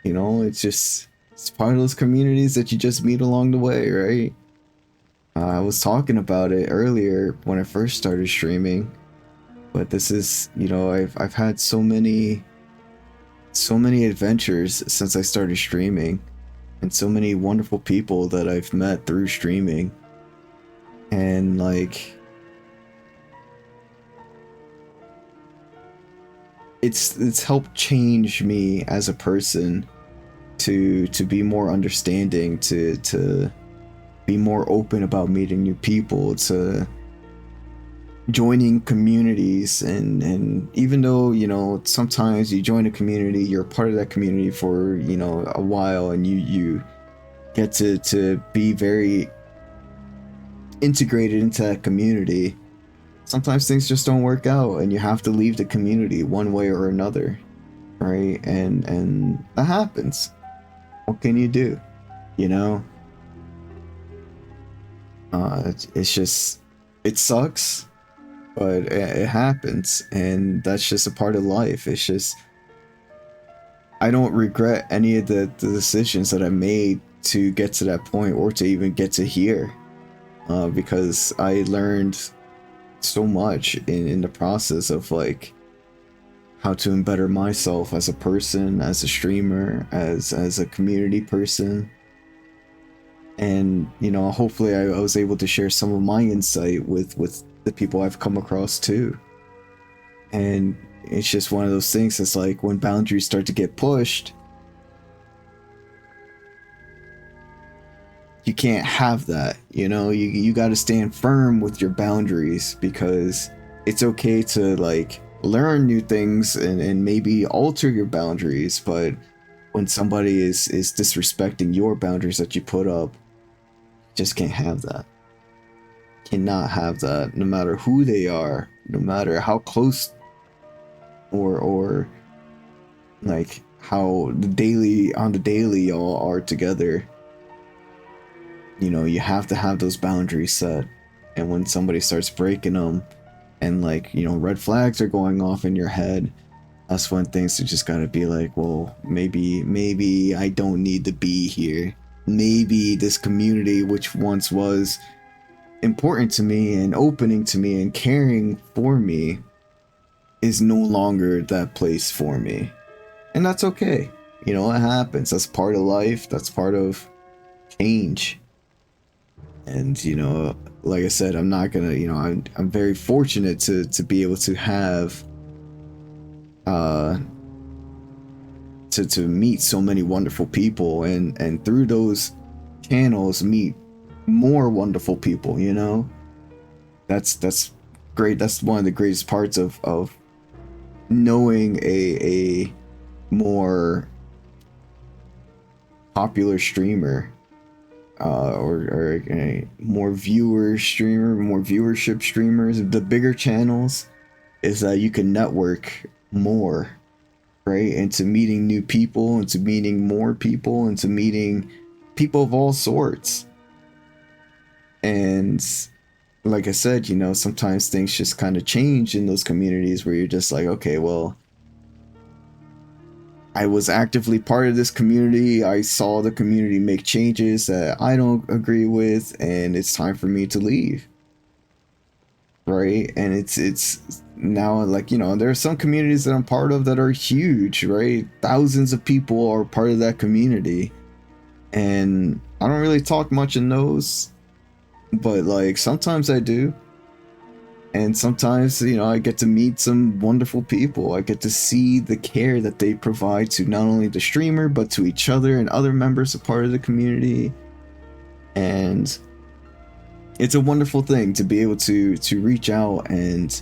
you know, it's part of those communities that you just meet along the way, right? I was talking about it earlier when I first started streaming, but this is, you know, I've had so many adventures since I started streaming, and so many wonderful people that I've met through streaming, and like it's helped change me as a person to be more understanding, to be more open about meeting new people, to joining communities, and even though, you know, sometimes you join a community, you're part of that community for, you know, a while, and you get to be very integrated into that community, sometimes things just don't work out, and you have to leave the community one way or another, right? And that happens. What can you do, you know? It's just, it sucks, but it happens, and that's just a part of life. It's just, I don't regret any of the decisions that I made to get to that point, or to even get to here, because I learned so much in the process of like how to better myself as a person, as a streamer, as a community person. And, you know, hopefully I was able to share some of my insight with the people I've come across too. And it's just one of those things that's like, when boundaries start to get pushed, you can't have that, you know. You got to stand firm with your boundaries, because it's okay to like learn new things and maybe alter your boundaries, but when somebody is disrespecting your boundaries that you put up, just can't have that. Cannot have that, no matter who they are, no matter how close or like how on the daily y'all are together. You know, you have to have those boundaries set, and when somebody starts breaking them, and like, you know, red flags are going off in your head, that's when things are just gotta be like, well, maybe I don't need to be here. Maybe this community, which once was important to me and opening to me and caring for me, is no longer that place for me. And that's okay. You know, it happens. That's part of life. That's part of change. And, you know, like I said, I'm not gonna, you know, I'm very fortunate to be able to have to meet so many wonderful people, and through those channels meet more wonderful people, you know. That's great. That's one of the greatest parts of knowing a more popular streamer, or a more viewership streamers, the bigger channels, is that you can network more, right? Into meeting new people, into meeting more people, into meeting people of all sorts. And like I said, you know, sometimes things just kind of change in those communities where you're just like, okay, well, I was actively part of this community. I saw the community make changes that I don't agree with, and it's time for me to leave. Right? And it's now, like, you know, there are some communities that I'm part of that are huge, right? Thousands of people are part of that community. And I don't really talk much in those, but like sometimes I do. And sometimes, you know, I get to meet some wonderful people. I get to see the care that they provide to not only the streamer, but to each other and other members of part of the community. And it's a wonderful thing to be able to reach out and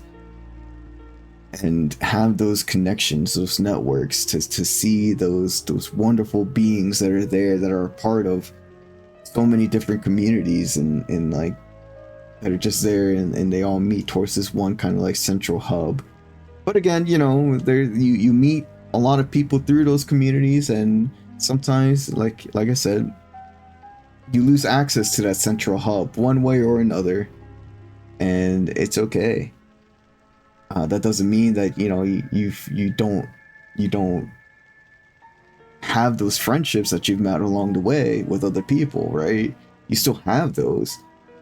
have those connections, those networks, to see those wonderful beings that are there, that are a part of so many different communities, and like, that are just there, and they all meet towards this one kind of like central hub. But again, you know, there you meet a lot of people through those communities, and sometimes, like I said, you lose access to that central hub one way or another, and it's okay. That doesn't mean that, you know, you don't have those friendships that you've met along the way with other people, right? You still have those.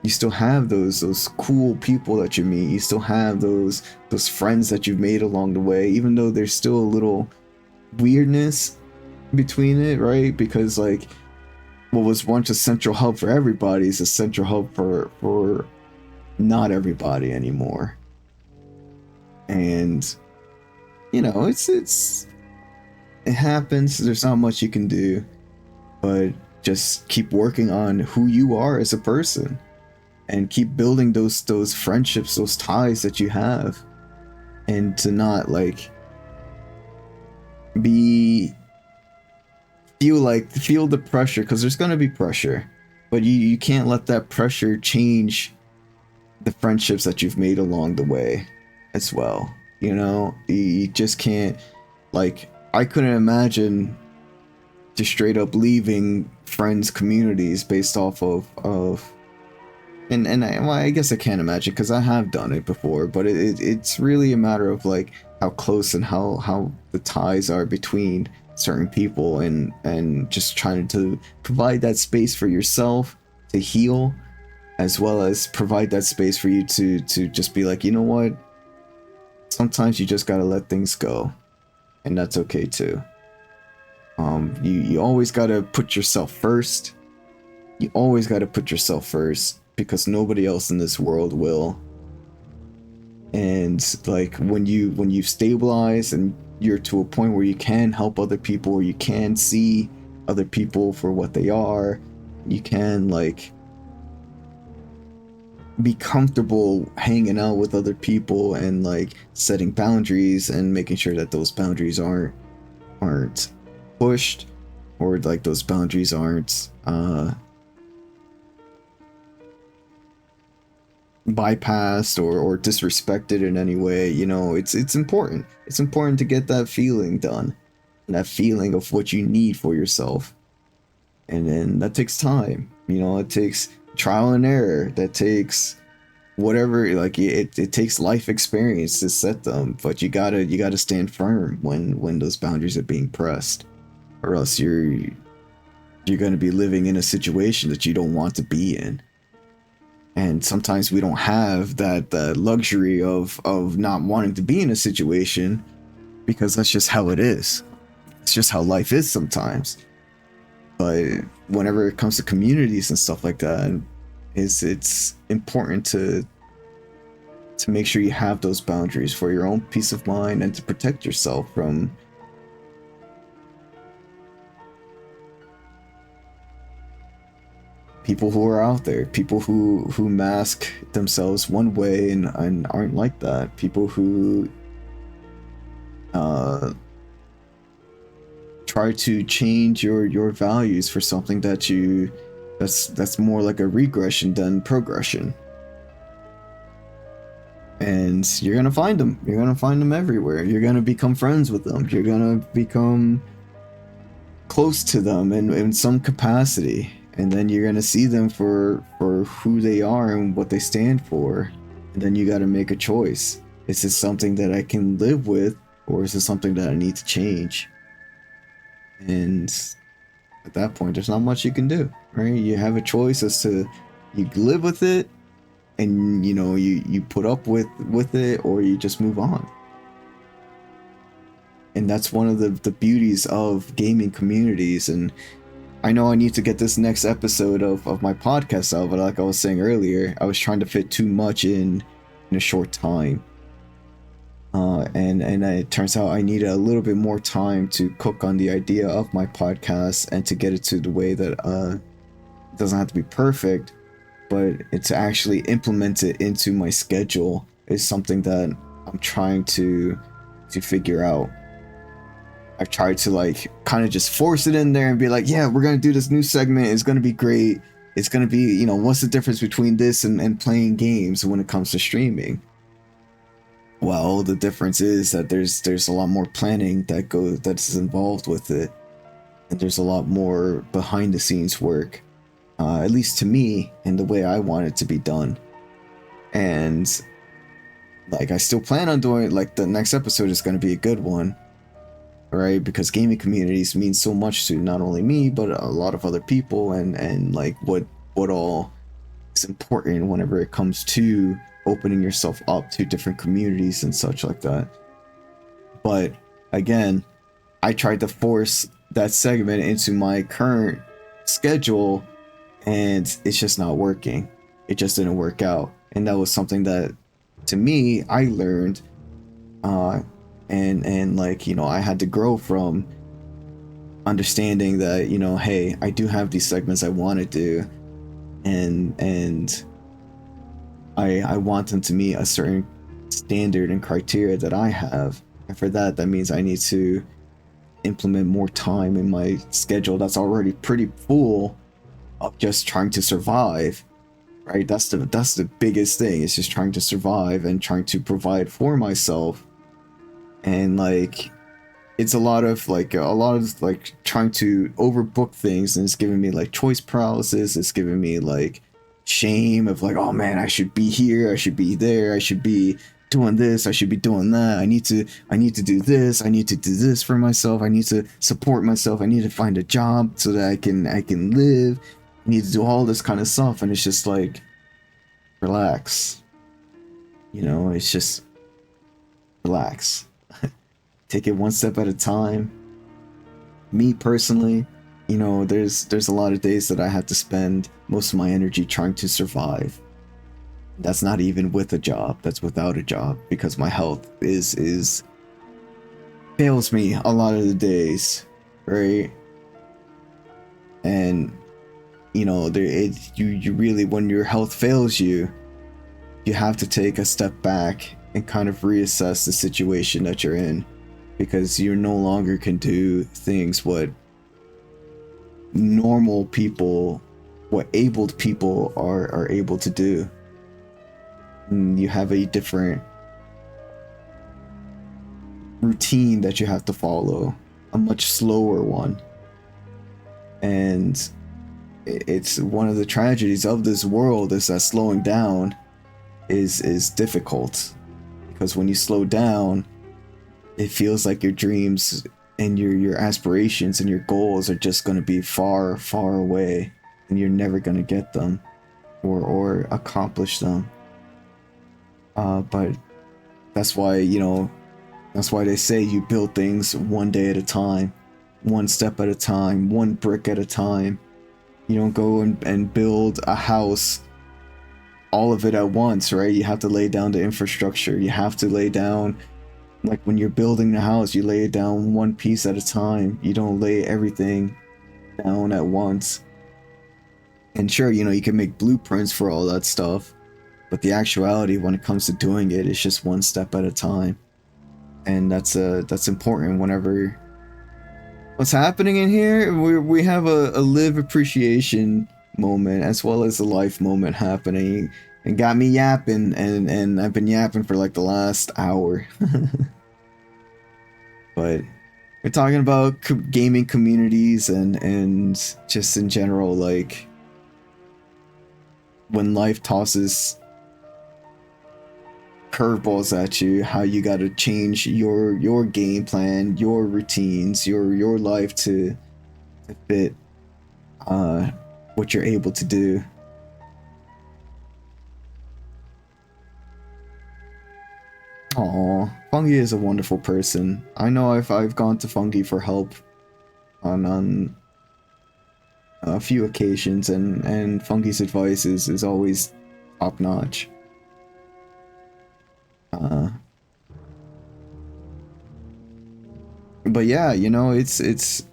You still have those cool people that you meet. You still have those friends that you've made along the way, even though there's still a little weirdness between it, right? Because like, what was once a central hub for everybody is a central hub for not everybody anymore. And, you know, it happens. There's not much you can do, but just keep working on who you are as a person, and keep building those friendships, those ties that you have, and to not like feel the pressure, because there's going to be pressure, but you can't let that pressure change the friendships that you've made along the way as well. You know, you just can't, like, I couldn't imagine just straight up leaving friends communities based off of I guess I can't imagine, because I have done it before, but it's really a matter of like how close and how the ties are between certain people, and just trying to provide that space for yourself to heal, as well as provide that space for you to just be like, you know what, sometimes you just gotta let things go, and that's okay too. You always gotta put yourself first. You always gotta put yourself first, because nobody else in this world will. And like, when you stabilize and you're to a point where you can help other people, or you can see other people for what they are, you can like be comfortable hanging out with other people, and like setting boundaries and making sure that those boundaries aren't pushed, or like those boundaries aren't bypassed or disrespected in any way. You know, it's important. It's important to get that feeling done, that feeling of what you need for yourself. And then that takes time. You know, it takes trial and error. That takes whatever, like it takes life experience to set them, but you gotta stand firm when those boundaries are being pressed, or else you're gonna be living in a situation that you don't want to be in. And sometimes we don't have that luxury of not wanting to be in a situation, because that's just how it is. It's just how life is sometimes. But whenever it comes to communities and stuff like that, it's important to make sure you have those boundaries for your own peace of mind and to protect yourself from people who are out there, people who mask themselves one way and aren't like that, people who try to change your values for something that's more like a regression than progression. And you're gonna find them. You're gonna find them everywhere. You're gonna become friends with them. You're gonna become close to them in some capacity. And then you're gonna see them for who they are and what they stand for. And then you gotta make a choice. Is this something that I can live with, or is it something that I need to change? And at that point, there's not much you can do, right? You have a choice as to you live with it, and you put up with it, or you just move on. And that's one of the beauties of gaming communities. And I know I need to get this next episode of my podcast out, but like I was saying earlier, I was trying to fit too much in a short time. And it turns out I needed a little bit more time to cook on the idea of my podcast and to get it to the way that it doesn't have to be perfect, but it's actually implement it into my schedule is something that I'm trying to figure out. I've tried to like kind of just force it in there and be like, yeah, we're gonna do this new segment, it's gonna be great, it's gonna be, what's the difference between this and playing games when it comes to streaming? Well, the difference is that there's a lot more planning that's involved with it, and there's a lot more behind the scenes work, at least to me, and the way I want it to be done. And like I still plan on doing it. Like the next episode is going to be a good one, right? Because gaming communities mean so much to not only me but a lot of other people, and like what all is important whenever it comes to opening yourself up to different communities and such like that. But again, I tried to force that segment into my current schedule, and it's just not working. It just didn't work out. And that was something that, to me, I learned, and like, I had to grow from understanding that, hey, I do have these segments I want to do, and I want them to meet a certain standard and criteria that I have. And for that means I need to implement more time in my schedule that's already pretty full of just trying to survive, right? That's the biggest thing. It's just trying to survive and trying to provide for myself. And like, it's a lot of trying to overbook things, and it's giving me like choice paralysis. It's giving me like shame of like, oh man, I should be here, I should be there, I should be doing this, I should be doing that, I need to do this, I need to do this for myself, I need to support myself, I need to find a job so that I can live, I need to do all this kind of stuff. And it's just like, relax, it's just relax. Take it one step at a time. Me personally, there's a lot of days that I have to spend most of my energy trying to survive. That's not even with a job, that's without a job, because my health is fails me a lot of the days, right? And you really, when your health fails you have to take a step back and kind of reassess the situation that you're in, because you no longer can do things what normal people, what abled people are able to do. And you have a different routine that you have to follow, a much slower one. And it's one of the tragedies of this world is that slowing down is difficult, because when you slow down, it feels like your dreams and your aspirations and your goals are just going to be far, far away, and you're never going to get them or accomplish them. But that's why, you know, that's why they say you build things one day at a time, one step at a time, one brick at a time. You don't go and build a house, all of it at once, right? You have to lay down the infrastructure. You have to lay down, like when you're building the house, you lay it down one piece at a time. You don't lay everything down at once. And sure, you know, you can make blueprints for all that stuff, but the actuality when it comes to doing it is just one step at a time. And that's important whenever what's happening in here. We have a live appreciation moment as well as a life moment happening, and got me yapping, and I've been yapping for like the last hour. But we're talking about gaming communities and just in general, like when life tosses curveballs at you, how you got to change your game plan, your routines, your life to fit what you're able to do. Aw, Fungi is a wonderful person. I know I've gone to Fungi for help on a few occasions, and Fungi's advice is always top notch. But yeah, you know, it's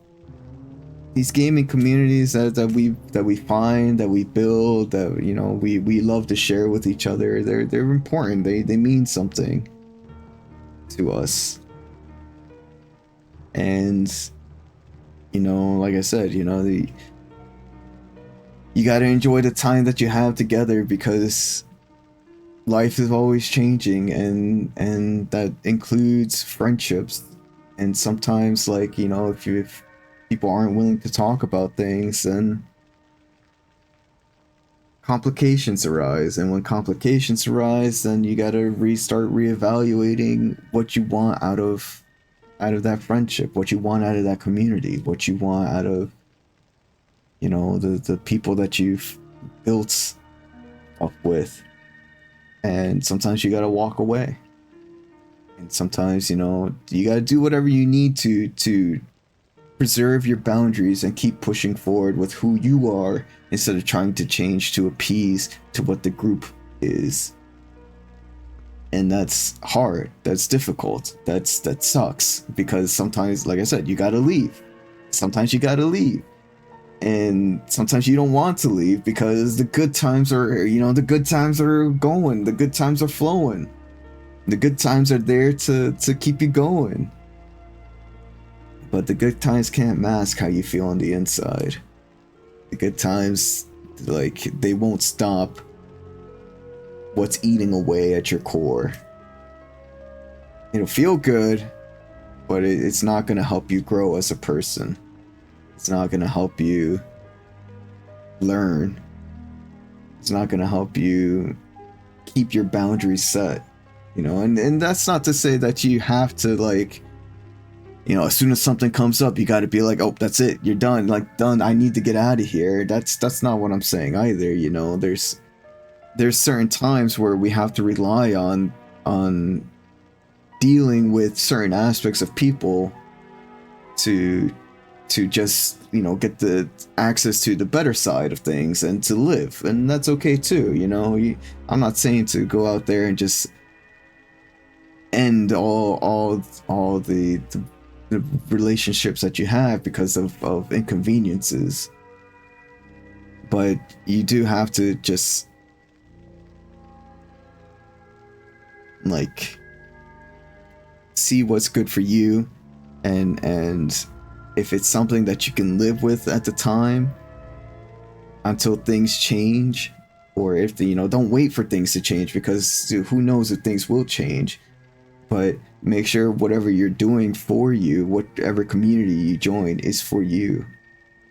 these gaming communities that we find, that we build, that, you know, we love to share with each other. They're important. They mean something to us. And you know, like I said, you know, you got to enjoy the time that you have together, because life is always changing, and that includes friendships. And sometimes, like, you know, if people aren't willing to talk about things, then complications arise. And when complications arise, then you got to restart reevaluating what you want out of that friendship, what you want out of that community, what you want out of, you know, the people that you've built up with. And sometimes you gotta walk away, and sometimes, you know, you gotta do whatever you need to preserve your boundaries and keep pushing forward with who you are, instead of trying to change to appease to what the group is. And that's hard, that's difficult, that sucks, because sometimes, like I said, you gotta leave. Sometimes you gotta leave. And sometimes you don't want to leave, because the good times are, you know, the good times are going, the good times are flowing. The good times are there to keep you going. But the good times can't mask how you feel on the inside. The good times, like, they won't stop what's eating away at your core. It'll feel good, but it's not going to help you grow as a person. It's not going to help you learn. It's not going to help you keep your boundaries set, you know. And that's not to say that you have to, like, you know, as soon as something comes up, you got to be like, oh, that's it, you're done, like, done, I need to get out of here. That's not what I'm saying either, you know. There's certain times where we have to rely on dealing with certain aspects of people to just, you know, get the access to the better side of things and to live. And that's okay too, you know. I'm not saying to go out there and just end all the relationships that you have because of inconveniences. But you do have to just, like, see what's good for you, and if it's something that you can live with at the time until things change, or if you know, don't wait for things to change, because who knows if things will change. But make sure whatever you're doing for you, whatever community you join, is for you,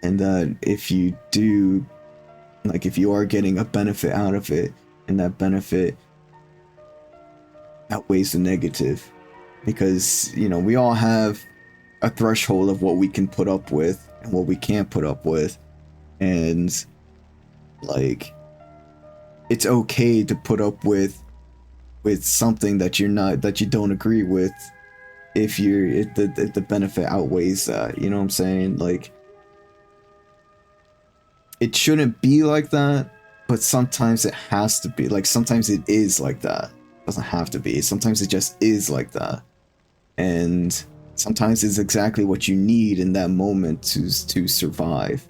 and that if you do, like, if you are getting a benefit out of it, and that benefit outweighs the negative, because you know we all have a threshold of what we can put up with and what we can't put up with, and like it's okay to put up with something that you don't agree with if the benefit outweighs that. You know what I'm saying? Like, it shouldn't be like that, but sometimes it has to be. Like, sometimes it is like that. It doesn't have to be. Sometimes it just is like that. And sometimes it's exactly what you need in that moment to survive.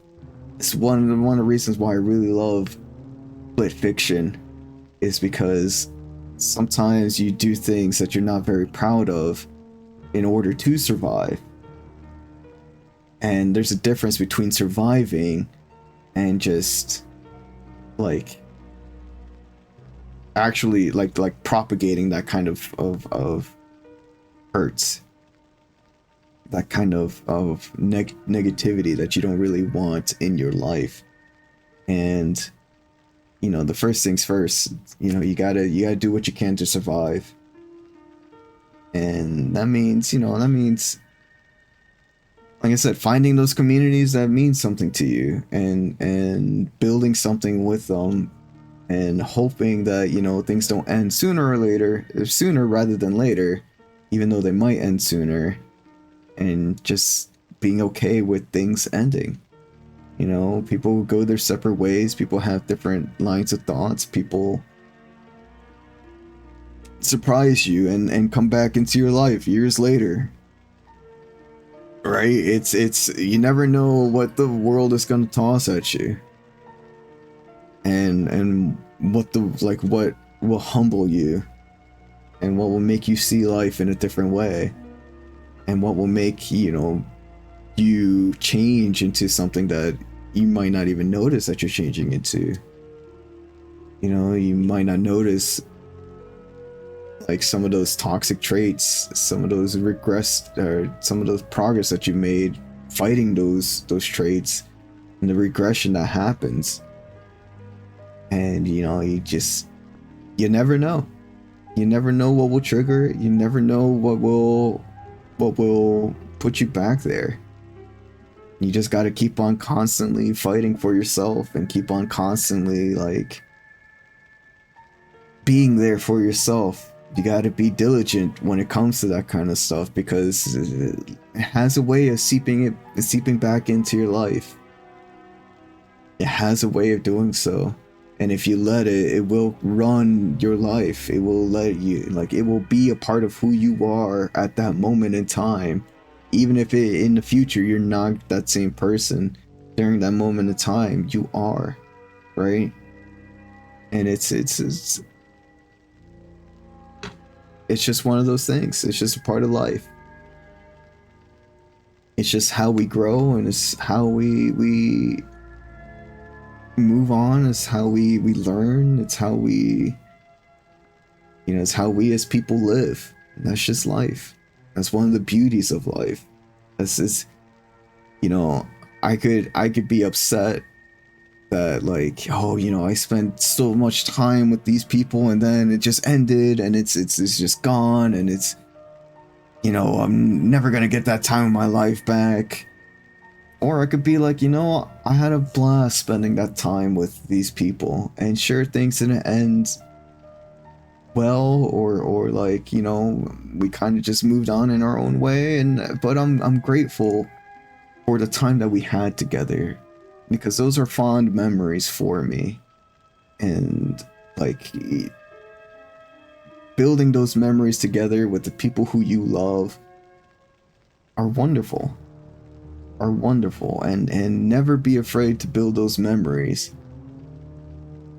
It's one of the reasons why I really love lit fiction, is because sometimes you do things that you're not very proud of in order to survive. And there's a difference between surviving and just like actually like propagating that kind of hurts, that kind of negativity that you don't really want in your life. And you know, the first things first, you know, you gotta do what you can to survive. And that means, like I said, finding those communities that mean something to you, and building something with them, and hoping that, you know, things don't end sooner or later, or sooner rather than later, even though they might end sooner, and just being okay with things ending. You know, people go their separate ways, people have different lines of thoughts, people surprise you and come back into your life years later. Right? It's you never know what the world is gonna toss at you. And what what will humble you, and what will make you see life in a different way, and what will make, you know, you change into something that you might not even notice that you're changing into. You know, you might not notice like some of those toxic traits, some of those regress, or some of those progress that you made fighting those traits, and the regression that happens. And you know, you never know. You never know what will trigger it. You never know what will put you back there. You just got to keep on constantly fighting for yourself, and keep on constantly like being there for yourself. You got to be diligent when it comes to that kind of stuff, because it has a way of seeping back into your life. It has a way of doing so. And if you let it, it will run your life. It will let you, like, it will be a part of who you are at that moment in time. Even if in the future you're not that same person, during that moment in time, you are, right? And it's just one of those things. It's just a part of life. It's just how we grow, and it's how we move on. It's how we learn. It's how we, you know, it's how we as people live. And that's just life. That's one of the beauties of life. This is, you know, I could be upset that, like, oh, you know, I spent so much time with these people and then it just ended, and it's just gone, and it's, you know, I'm never gonna get that time of my life back. Or I could be like, you know, I had a blast spending that time with these people, and sure, things didn't end well, or like, you know, we kind of just moved on in our own way, but I'm grateful for the time that we had together, because those are fond memories for me. And like, building those memories together with the people who you love are wonderful. And never be afraid to build those memories,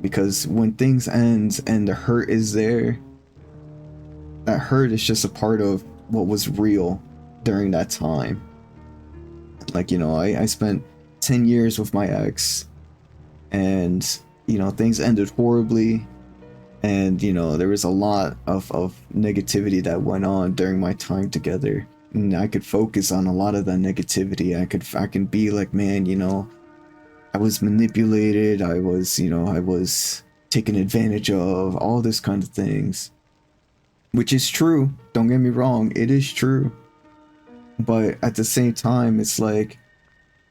because when things end and the hurt is there, that hurt is just a part of what was real during that time. Like, you know, I spent 10 years with my ex, and, you know, things ended horribly, and, you know, there was a lot of negativity that went on during my time together. And I could focus on a lot of that negativity. I can be like, man, you know, I was manipulated. I was taken advantage of, all this kind of things. which is true. Don't get me wrong, it is true. But at the same time, it's like,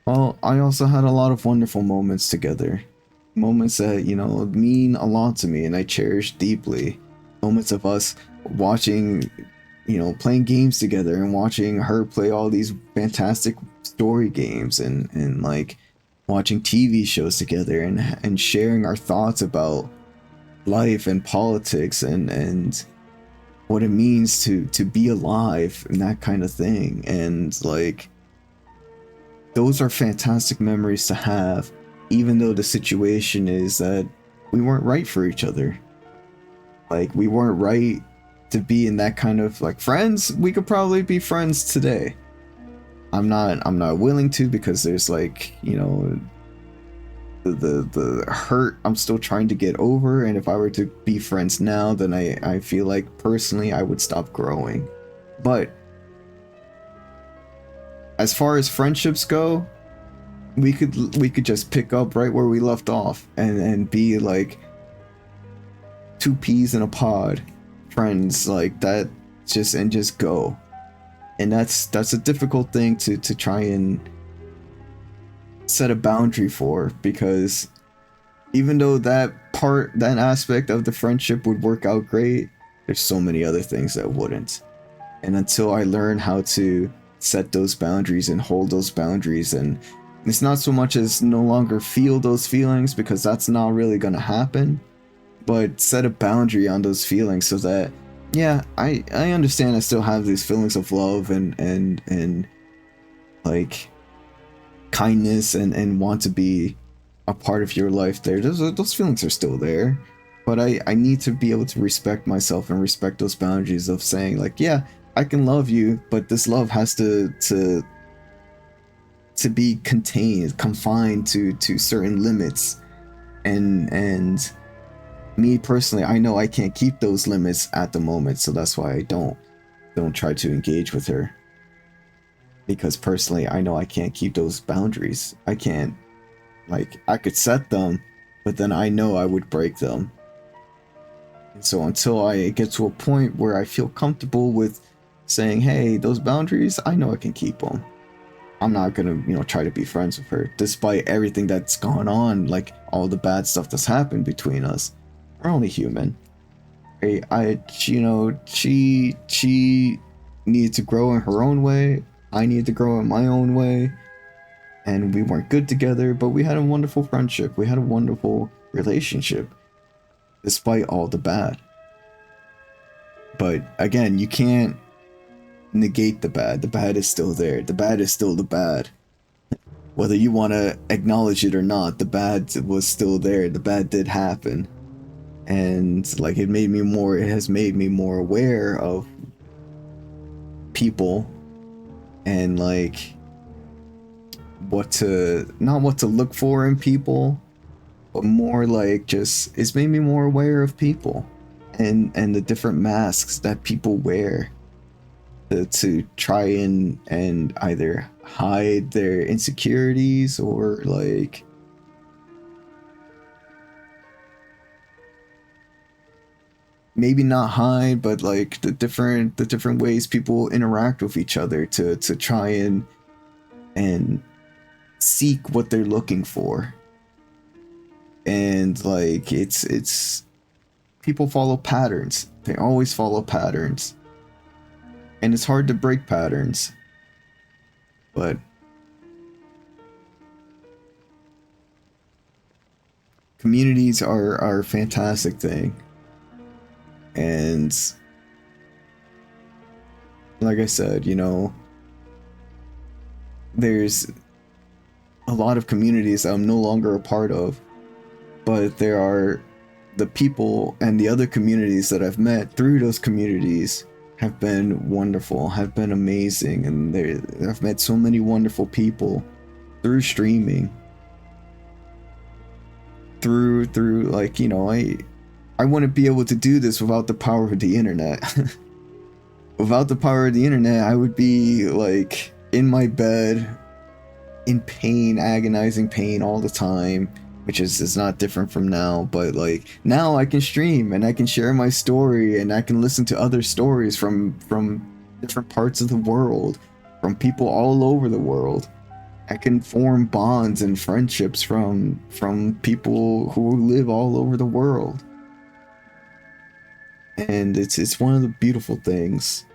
well, I also had a lot of wonderful moments together. Moments that, you know, mean a lot to me and I cherish deeply. Moments of us watching, you know, playing games together and watching her play all these fantastic story games and like watching TV shows together and sharing our thoughts about life and politics and what it means to be alive and that kind of thing. And like, those are fantastic memories to have, even though the situation is that we weren't right for each other. Like, we weren't right to be in that kind of, like, friends. We could probably be friends today. I'm not willing to, because there's, like, you know, the hurt I'm still trying to get over, and if I were to be friends now, then I feel like personally I would stop growing. But as far as friendships go, we could just pick up right where we left off and be like two peas in a pod friends like that, just go. And that's a difficult thing to try and set a boundary for, because even though that aspect of the friendship would work out great, there's so many other things that wouldn't. And until I learn how to set those boundaries and hold those boundaries, and it's not so much as no longer feel those feelings, because that's not really gonna happen, but set a boundary on those feelings so that, yeah, I understand I still have these feelings of love and like kindness and want to be a part of your life there. Those feelings are still there, but I need to be able to respect myself and respect those boundaries of saying like, yeah, I can love you, but this love has to be confined to certain limits. And me personally, I know I can't keep those limits at the moment, so that's why I don't try to engage with her. Because personally, I know I can't keep those boundaries. I can't, like, I could set them, but then I know I would break them. And so until I get to a point where I feel comfortable with saying, hey, those boundaries, I know I can keep them, I'm not gonna, you know, try to be friends with her, despite everything that's gone on, like all the bad stuff that's happened between us. We're only human. She needed to grow in her own way. I needed to grow in my own way. And we weren't good together, but we had a wonderful friendship. We had a wonderful relationship, despite all the bad. But again, you can't negate the bad. The bad is still there. The bad is still the bad. Whether you want to acknowledge it or not, the bad was still there. The bad did happen. And like, it has made me more aware of people and like not what to look for in people, but more like just, it's made me more aware of people and the different masks that people wear to try and either hide their insecurities or like maybe not hide, but like the different ways people interact with each other to try and seek what they're looking for. And like it's people follow patterns. They always follow patterns. And it's hard to break patterns. But communities are a fantastic thing. And like I said, you know, there's a lot of communities I'm no longer a part of, but there are the people and the other communities that I've met through those communities have been wonderful, have been amazing, and I've met so many wonderful people through streaming, through like, you know, I wouldn't be able to do this without the power of the internet. Without the power of the internet, I would be like in my bed in pain, agonizing pain all the time, which is not different from now, but like now I can stream and I can share my story and I can listen to other stories from different parts of the world, from people all over the world. I can form bonds and friendships from people who live all over the world. And it's one of the beautiful things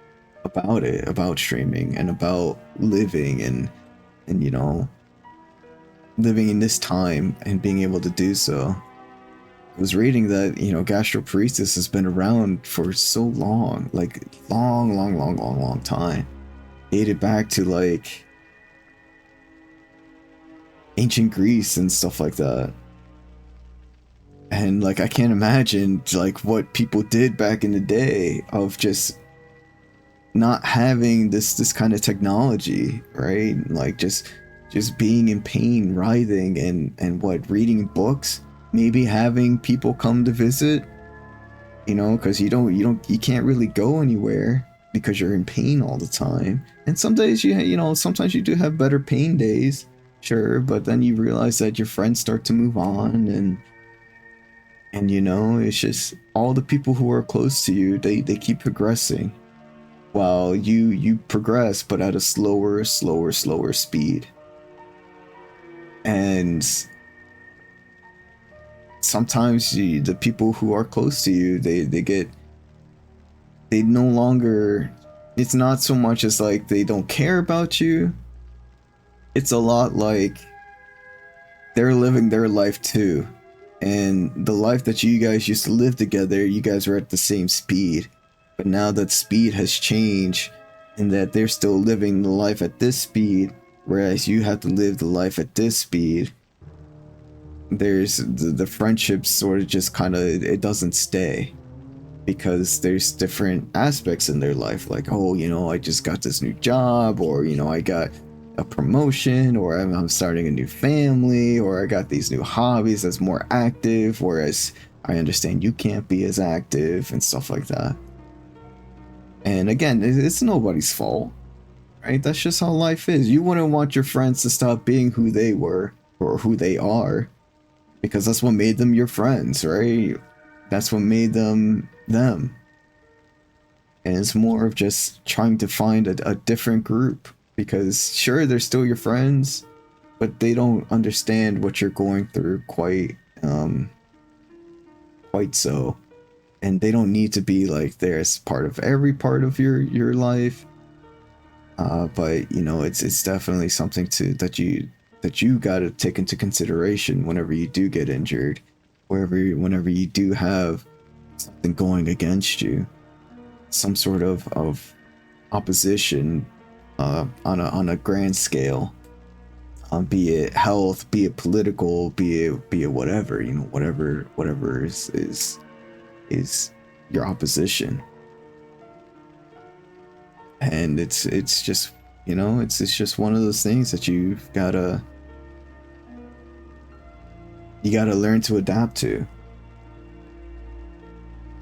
about streaming and about living and you know, living in this time and being able to do so. I was reading that, you know, Gastroparesis has been around for so long, like long time. Dated back to like ancient Greece and stuff like that. And like I can't imagine like what people did back in the day of just not having this kind of technology, right? Like just being in pain, writhing, and reading books, maybe having people come to visit, you know, because you can't really go anywhere because you're in pain all the time. And some days sometimes you do have better pain days, sure, but then you realize that your friends start to move on, and you know, it's just all the people who are close to you, they keep progressing while you progress, but at a slower speed. And sometimes the people who are close to you, they no longer, it's not so much as like they don't care about you. It's a lot like they're living their life too. And the life that you guys used to live together, you guys were at the same speed. But now that speed has changed, and that they're still living the life at this speed, whereas you have to live the life at this speed, there's the friendships sort of just kind of, it doesn't stay. Because there's different aspects in their life, like, oh, you know, I just got this new job, or, you know, I got a promotion, or I'm starting a new family, or I got these new hobbies that's more active, whereas I understand you can't be as active and stuff like that. And again, it's nobody's fault, right? That's just how life is. You wouldn't want your friends to stop being who they were or who they are, because that's what made them your friends, right? That's what made them them. And it's more of just trying to find a different group. Because sure, they're still your friends, but they don't understand what you're going through quite so. And they don't need to be like there as part of every part of your life. But you know, it's definitely something that you gotta take into consideration whenever you do get injured, whenever you do have something going against you, some sort of opposition. On a grand scale, be it health, be it political, be it whatever, you know, whatever is your opposition. And it's just, you know, it's just one of those things that you gotta learn to adapt to.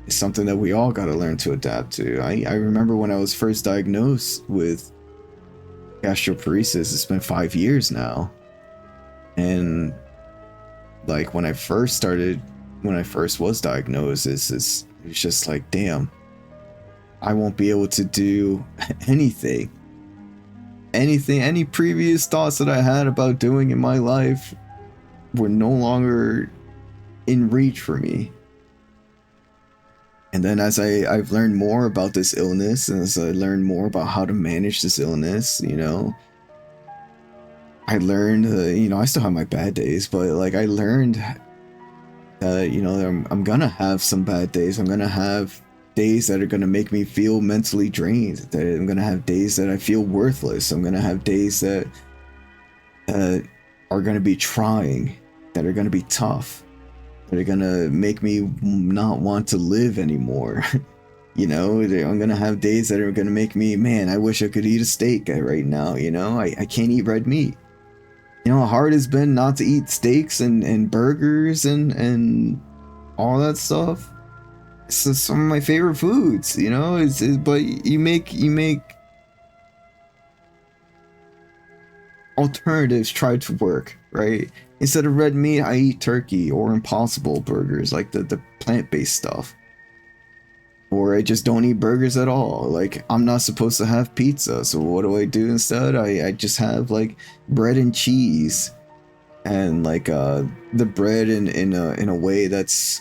It's something that we all gotta learn to adapt to. I remember when I was first diagnosed with gastroparesis, it's been 5 years now, and like when I first was diagnosed, it's just like, damn, I won't be able to do anything. Any previous thoughts that I had about doing in my life were no longer in reach for me. And then as I've learned more about this illness, and as I learned more about how to manage this illness, you know, I learned, you know, I still have my bad days, but like I learned that, you know, I'm gonna have some bad days. I'm gonna have days that are gonna make me feel mentally drained. That I'm gonna have days that I feel worthless. I'm gonna have days that are gonna be trying, that are gonna be tough. That are gonna make me not want to live anymore. You know, I'm gonna have days that are gonna make me, man, I wish I could eat a steak right now, you know? I can't eat red meat. You know how hard it's been not to eat steaks and burgers and all that stuff? It's some of my favorite foods, you know? alternatives try to work, right? Instead of red meat, I eat turkey or Impossible burgers, like the plant-based stuff. Or I just don't eat burgers at all. Like, I'm not supposed to have pizza, so what do I do instead? I just have like bread and cheese, and like the bread in a way that's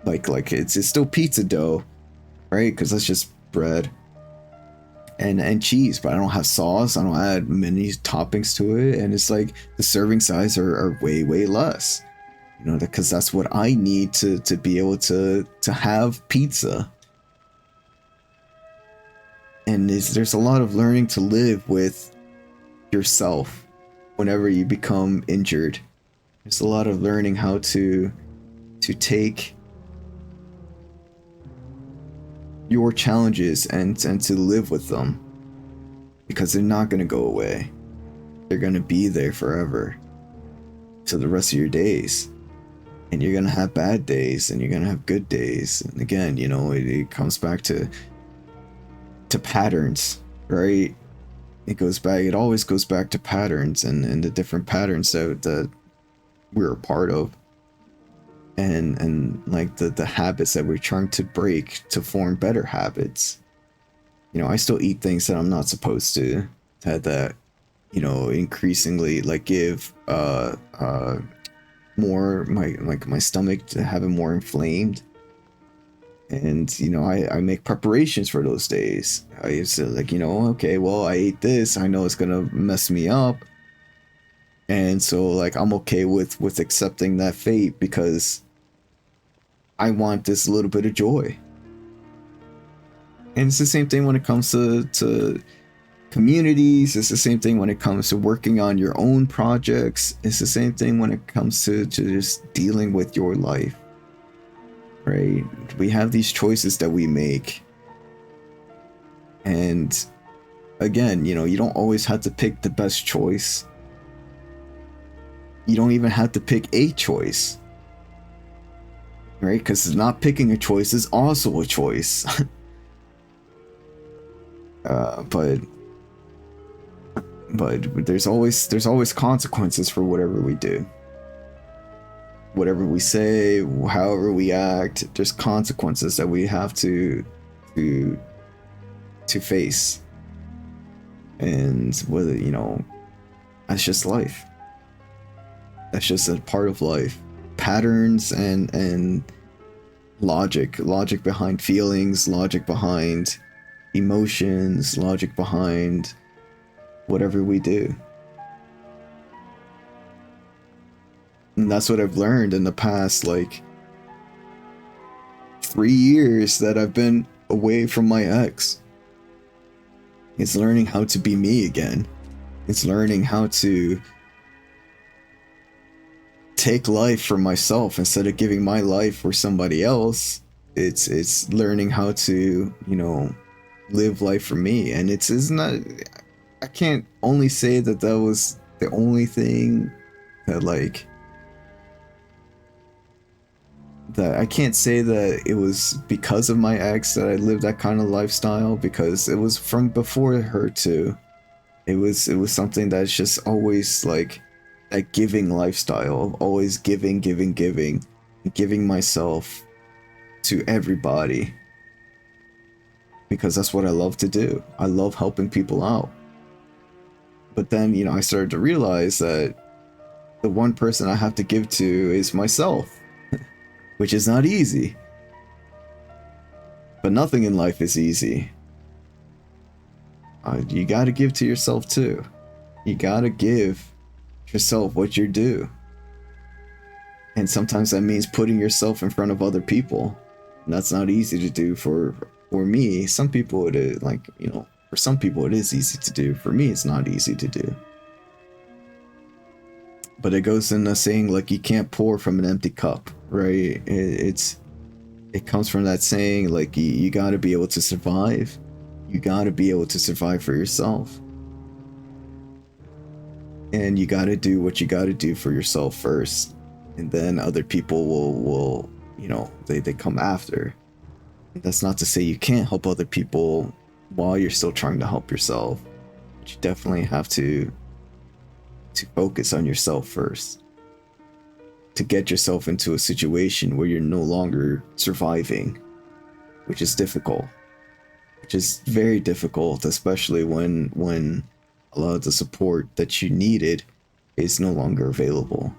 like it's still pizza dough, right? Because that's just bread and cheese, but I don't have sauce. I don't add many toppings to it, and it's like the serving size are way less, you know, because that's what I need to be able to have pizza. And there's a lot of learning to live with yourself whenever you become injured. There's a lot of learning how to take your challenges and to live with them, because they're not going to go away. They're going to be there forever to the rest of your days, and you're going to have bad days and you're going to have good days. And again, you know, it comes back to patterns, right? It always goes back to patterns and the different patterns that we're a part of. And like the habits that we're trying to break to form better habits. You know, I still eat things that I'm not supposed to that, you know, increasingly like give more my stomach to have it more inflamed. And, you know, I make preparations for those days. I used to, like, you know, okay, well, I ate this, I know it's gonna mess me up. And so, like, I'm okay with accepting that fate, because I want this little bit of joy. And it's the same thing when it comes to communities. It's the same thing when it comes to working on your own projects. It's the same thing when it comes to just dealing with your life, right? We have these choices that we make. And again, you know, you don't always have to pick the best choice. You don't even have to pick a choice, right? Because not picking a choice is also a choice. But there's always consequences for whatever we do, whatever we say, however we act. There's consequences that we have to face, and whether, you know, that's just life. That's just a part of life. Patterns and logic behind feelings, logic behind emotions, logic behind whatever we do. And that's what I've learned in the past, like, 3 years that I've been away from my ex. It's learning how to be me again. It's learning how to take life for myself instead of giving my life for somebody else. It's learning how to, you know, live life for me. And it's not, I can't only say that was the only thing that, like, that I can't say that it was because of my ex that I lived that kind of lifestyle, because it was from before her too. It was something that's just always like that giving lifestyle of always giving myself to everybody, because that's what I love to do. I love helping people out. But then, you know, I started to realize that the one person I have to give to is myself, which is not easy. But nothing in life is easy. You gotta give to yourself too. You gotta give yourself what you're due. And sometimes that means putting yourself in front of other people. And that's not easy to do for me. Some people it is, like, you know, for some people it is easy to do. For me, it's not easy to do. But it goes in the saying, like, you can't pour from an empty cup, right? It comes from that saying, like, you gotta be able to survive. You gotta be able to survive for yourself. And you gotta do what you gotta do for yourself first. And then other people will you know, they come after. That's not to say you can't help other people while you're still trying to help yourself. But you definitely have to focus on yourself first. To get yourself into a situation where you're no longer surviving, which is difficult. Which is very difficult, especially when a lot of the support that you needed is no longer available.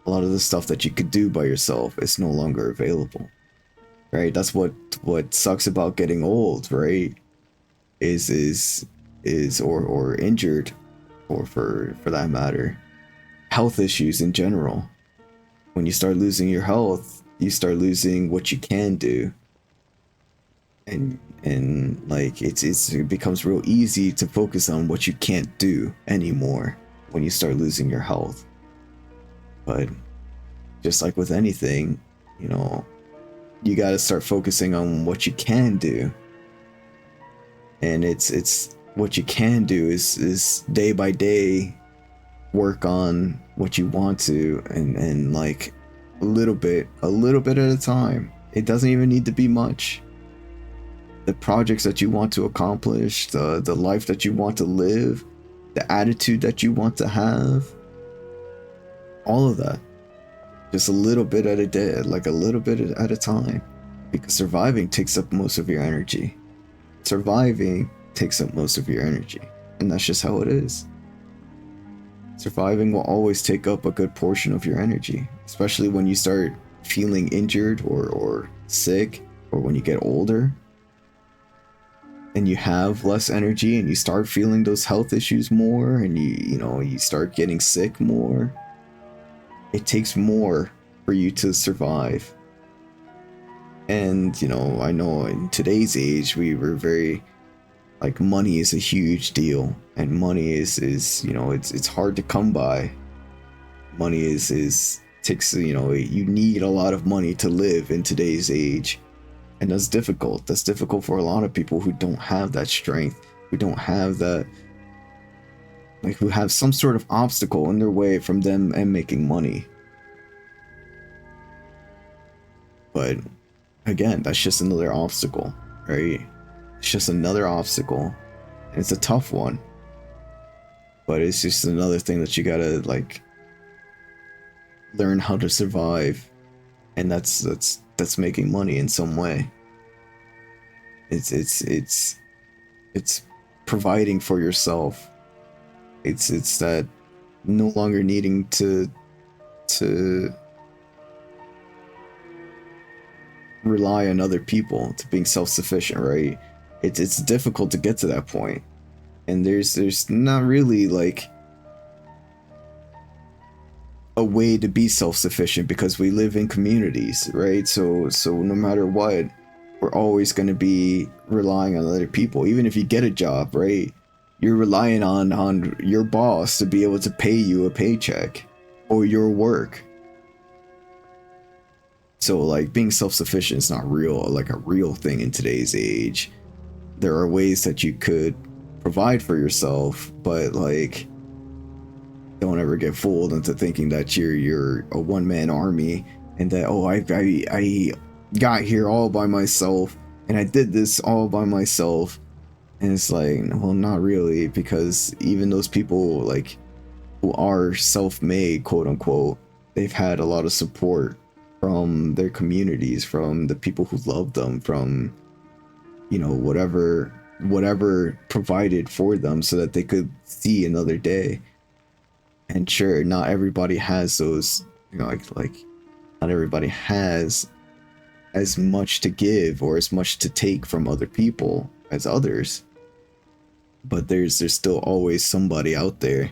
A lot of the stuff that you could do by yourself is no longer available. Right? That's what sucks about getting old, right? Is or injured, or for that matter, health issues in general. When you start losing your health, you start losing what you can do. And like it becomes real easy to focus on what you can't do anymore when you start losing your health. But just like with anything, you know, you got to start focusing on what you can do. And it's what you can do is day by day work on what you want to, and like a little bit at a time. It doesn't even need to be much. The projects that you want to accomplish, the life that you want to live, the attitude that you want to have, all of that, just a little bit at a day, like a little bit at a time, because surviving takes up most of your energy. Surviving takes up most of your energy, and that's just how it is. Surviving will always take up a good portion of your energy, especially when you start feeling injured or sick, or when you get older and you have less energy and you start feeling those health issues more, and you start getting sick more. It takes more for you to survive. And I know in today's age we were very, like, money is a huge deal, and money is it's hard to come by. Money takes, you need a lot of money to live in today's age, and that's difficult. That's difficult for a lot of people who don't have that strength, who don't have that, like, who have some sort of obstacle in their way from them and making money. But again, that's just another obstacle, right? It's just another obstacle, and it's a tough one, but it's just another thing that you gotta, like, learn how to survive, and that's making money in some way. It's providing for yourself. It's that no longer needing to rely on other people, to being self-sufficient, right? It's difficult to get to that point, and there's not really like a way to be self-sufficient, because we live in communities, right? So no matter what, we're always going to be relying on other people. Even if you get a job, right, you're relying on your boss to be able to pay you a paycheck or your work. So, like, being self-sufficient is not a real thing in today's age. There are ways that you could provide for yourself, but, like, don't ever get fooled into thinking that you're a one-man army, and that, oh, I got here all by myself, and I did this all by myself. And it's like, well, not really, because even those people, like, who are self-made, quote unquote, they've had a lot of support from their communities, from the people who love them, from, whatever provided for them so that they could see another day. And sure, not everybody has those, like not everybody has as much to give or as much to take from other people as others, but there's still always somebody out there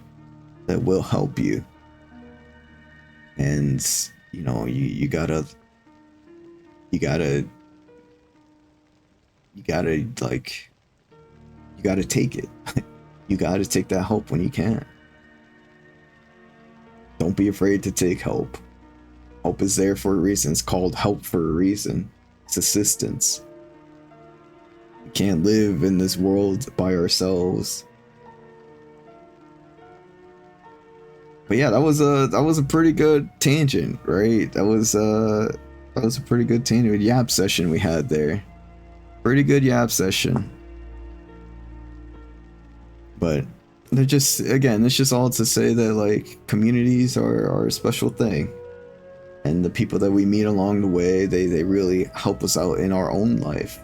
that will help you. And you gotta take it. You gotta take that help when you can. Don't be afraid to take help. Help is there for a reason. It's called help for a reason. It's assistance. We can't live in this world by ourselves. But yeah, that was a pretty good tangent, right? That was a pretty good tangent. Yap session we had there. Pretty good yap session. But they're just, again, it's just all to say that like communities are a special thing, and the people that we meet along the way, they really help us out in our own life.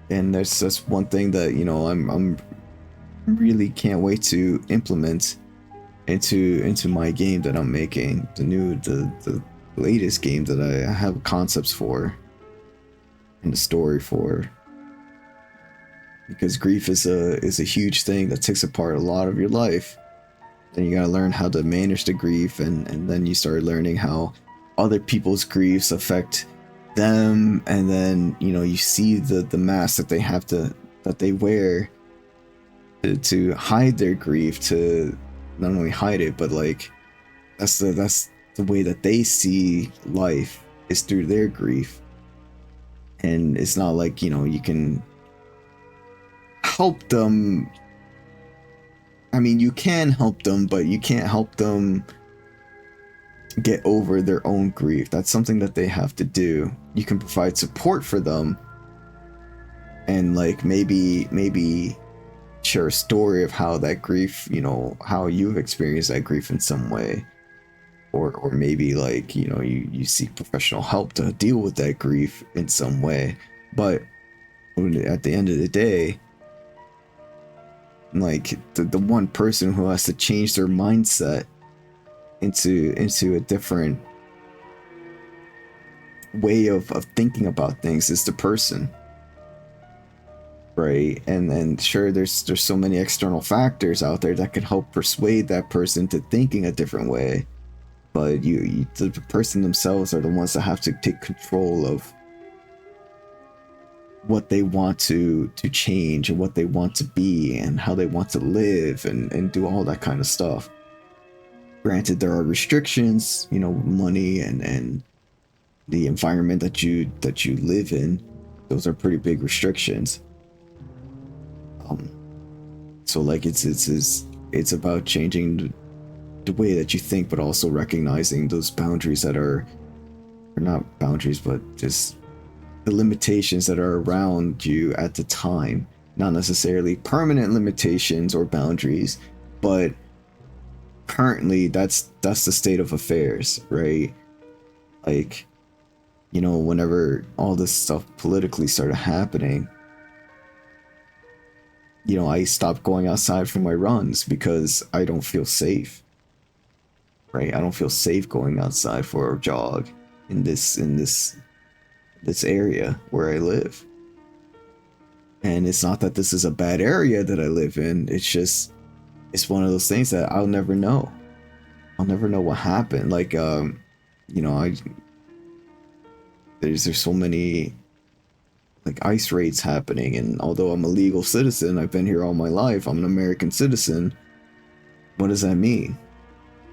And there's just one thing that, you know, I'm really can't wait to implement into my game that I'm making, the latest game that I have concepts for and the story for. Because grief is a huge thing that takes apart a lot of your life. Then you gotta learn how to manage the grief, and then you start learning how other people's griefs affect them, and then, you know, you see the mask that they wear to hide their grief, to not only hide it, but like that's the way that they see life, is through their grief. And it's not like, you know, you can help them. I mean, you can help them, but you can't help them get over their own grief. That's something that they have to do. You can provide support for them, and like maybe share a story of how that grief, you know, how you've experienced that grief in some way, or maybe like, you know, you seek professional help to deal with that grief in some way. But at the end of the day, like the one person who has to change their mindset into a different way of thinking about things is the person, right? And sure, there's so many external factors out there that can help persuade that person to thinking a different way, but the person themselves are the ones that have to take control of what they want to change, and what they want to be, and how they want to live, and do all that kind of stuff. Granted, there are restrictions, you know, money and the environment that you live in. Those are pretty big restrictions. So like it's about changing the way that you think, but also recognizing those boundaries that are not boundaries, but just the limitations that are around you at the time. Not necessarily permanent limitations or boundaries, but currently that's the state of affairs, right? Like, you know, whenever all this stuff politically started happening, you know, I stopped going outside for my runs because I don't feel safe, right? I don't feel safe going outside for a jog in this area where I live. And it's not that this is a bad area that I live in. It's just, it's one of those things that I'll never know. I'll never know what happened. Like, you know, there's so many like ICE raids happening, and although I'm a legal citizen, I've been here all my life, I'm an American citizen. What does that mean?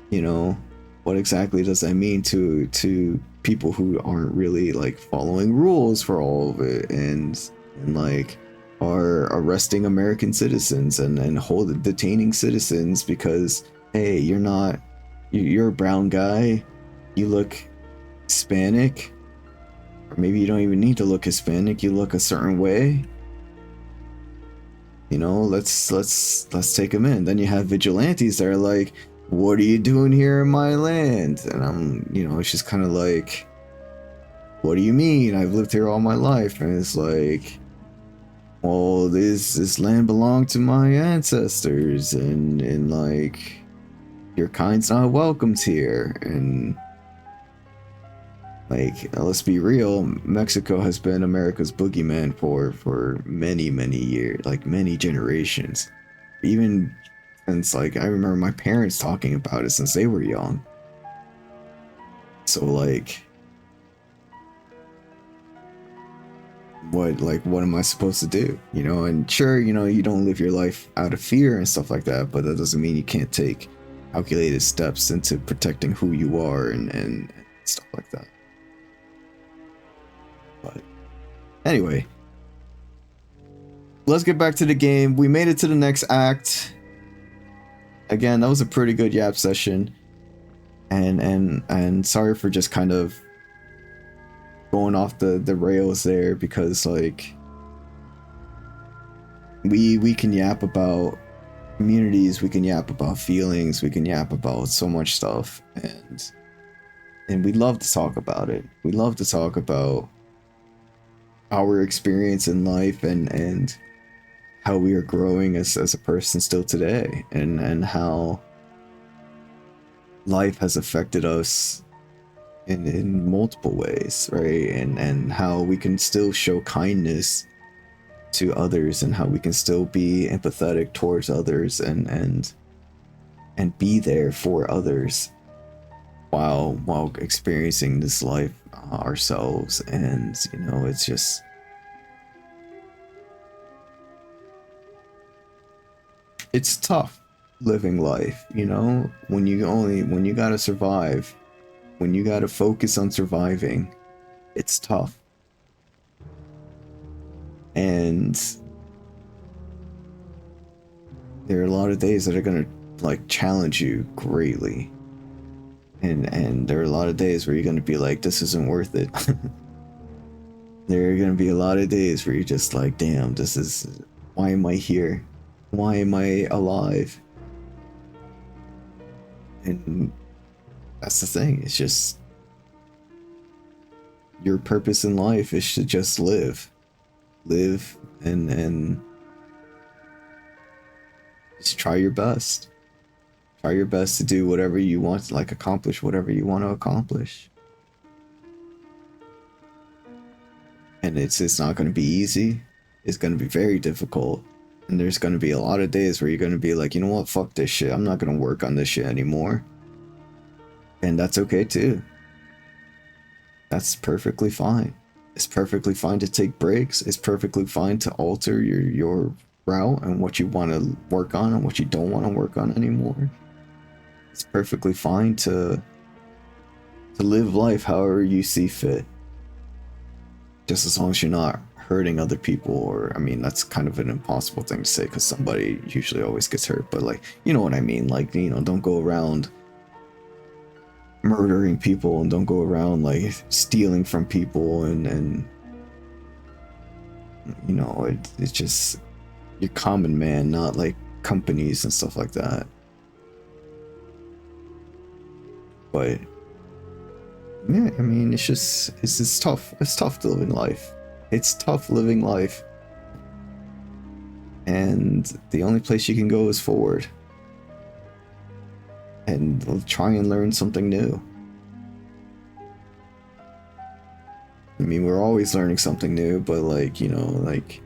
You know, what exactly does that mean to people who aren't really like following rules for all of it, and like are arresting American citizens and detaining citizens because, hey, you're a brown guy, you look Hispanic, or maybe you don't even need to look Hispanic, you look a certain way, you know, let's take them in. Then you have vigilantes that are like, what are you doing here in my land? And I'm, you know, it's just kind of like, what do you mean? I've lived here all my life. And it's like, well, this land belonged to my ancestors, and like, your kind's not welcomed here. And like, let's be real, Mexico has been America's boogeyman for many years, like many generations, even since, like, I remember my parents talking about it since they were young. So like, what am I supposed to do, you know? And sure, you know, you don't live your life out of fear and stuff like that, but that doesn't mean you can't take calculated steps into protecting who you are and stuff like that. But anyway, let's get back to the game. We made it to the next act. Again, that was a pretty good yap session, and sorry for just kind of going off the rails there, because like, we can yap about communities, we can yap about feelings, we can yap about so much stuff, and we love to talk about it. We love to talk about our experience in life and how we are growing as a person still today, and how life has affected us in multiple ways, right? And how we can still show kindness to others, and how we can still be empathetic towards others, and be there for others while experiencing this life ourselves. And you know, it's just, it's tough living life, you know, when you gotta survive, when you gotta focus on surviving. It's tough. And there are a lot of days that are gonna like challenge you greatly, and there are a lot of days where you're gonna be like, this isn't worth it. There are gonna be a lot of days where you're just like, damn, why am I here? Why am I alive? And that's the thing, it's just, your purpose in life is to just live and just try your best to do whatever you want, like accomplish whatever you want to accomplish. And it's not going to be easy. It's going to be very difficult, and there's going to be a lot of days where you're going to be like, you know what, fuck this shit, I'm not going to work on this shit anymore. And that's okay too. That's perfectly fine. It's perfectly fine to take breaks. It's perfectly fine to alter your route and what you want to work on and what you don't want to work on anymore. It's perfectly fine to live life however you see fit. Just as long as you're not hurting other people, or, I mean, that's kind of an impossible thing to say because somebody usually always gets hurt, but like, you know what I mean? Like, you know, don't go around murdering people, and don't go around like stealing from people, and you know, it's just, you're common man, not like companies and stuff like that. But yeah, I mean, it's tough. It's tough to live in life. It's tough living life, and the only place you can go is forward. And try and learn something new. I mean, we're always learning something new, but like, you know, like,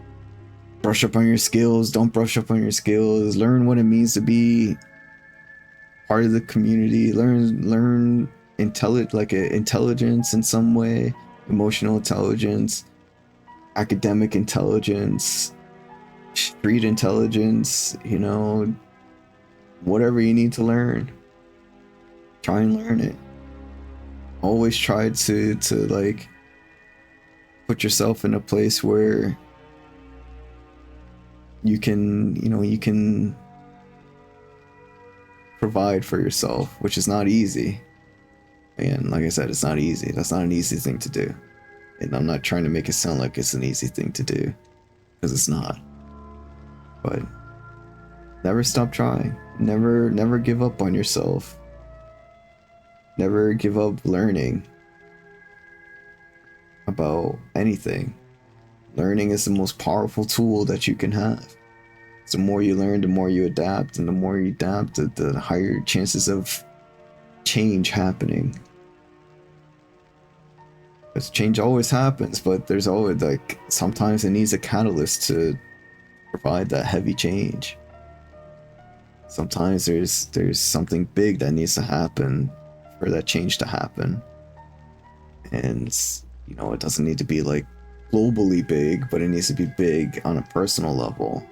brush up on your skills, don't brush up on your skills, learn what it means to be part of the community, learn intelligence in some way, emotional intelligence, academic intelligence, street intelligence, you know, whatever you need to learn. Try and learn it. Always try to like put yourself in a place where you can provide for yourself, which is not easy. And like I said, it's not easy. That's not an easy thing to do. And I'm not trying to make it sound like it's an easy thing to do, because it's not. But never stop trying. Never give up on yourself. Never give up learning about anything. Learning is the most powerful tool that you can have. The more you learn, the more you adapt, and the more you adapt, the higher chances of change happening. Because change always happens, but there's always, like, sometimes it needs a catalyst to provide that heavy change. Sometimes there's something big that needs to happen for that change to happen. And, you know, it doesn't need to be like globally big, but it needs to be big on a personal level.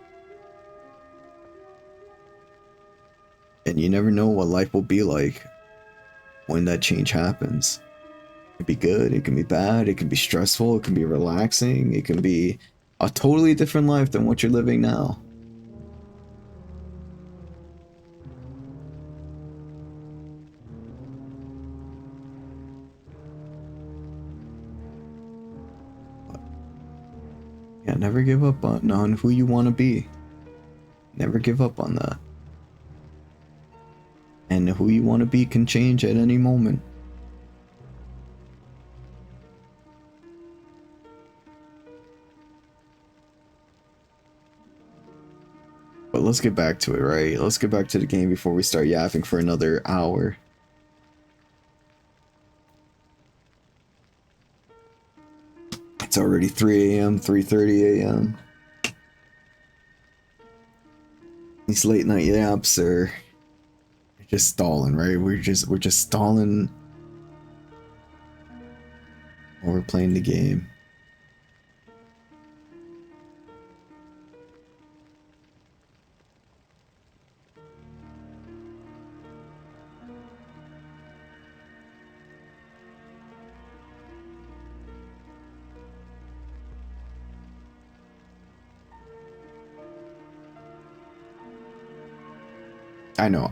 And you never know what life will be like when that change happens. It can be good, it can be bad, it can be stressful, it can be relaxing, it can be a totally different life than what you're living now. Yeah, never give up on who you want to be. Never give up on that. And who you want to be can change at any moment. But let's get back to it, right? Let's get back to the game before we start yapping for another hour. It's already 3 a.m., 3:30 a.m. These late night yaps are just stalling, right? We're just stalling while we're playing the game.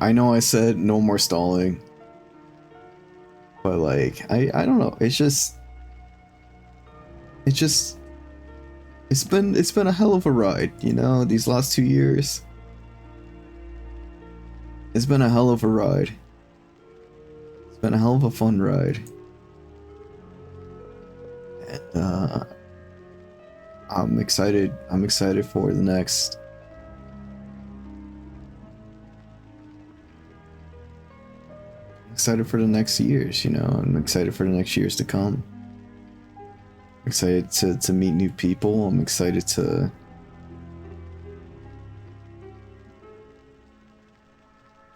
I know I said no more stalling. But like I don't know, it's been a hell of a ride, you know, these last 2 years. It's been a hell of a ride. It's been a hell of a fun ride. And I'm excited for the next years, you know. I'm excited for the next years to come. I'm excited to meet new people. I'm excited to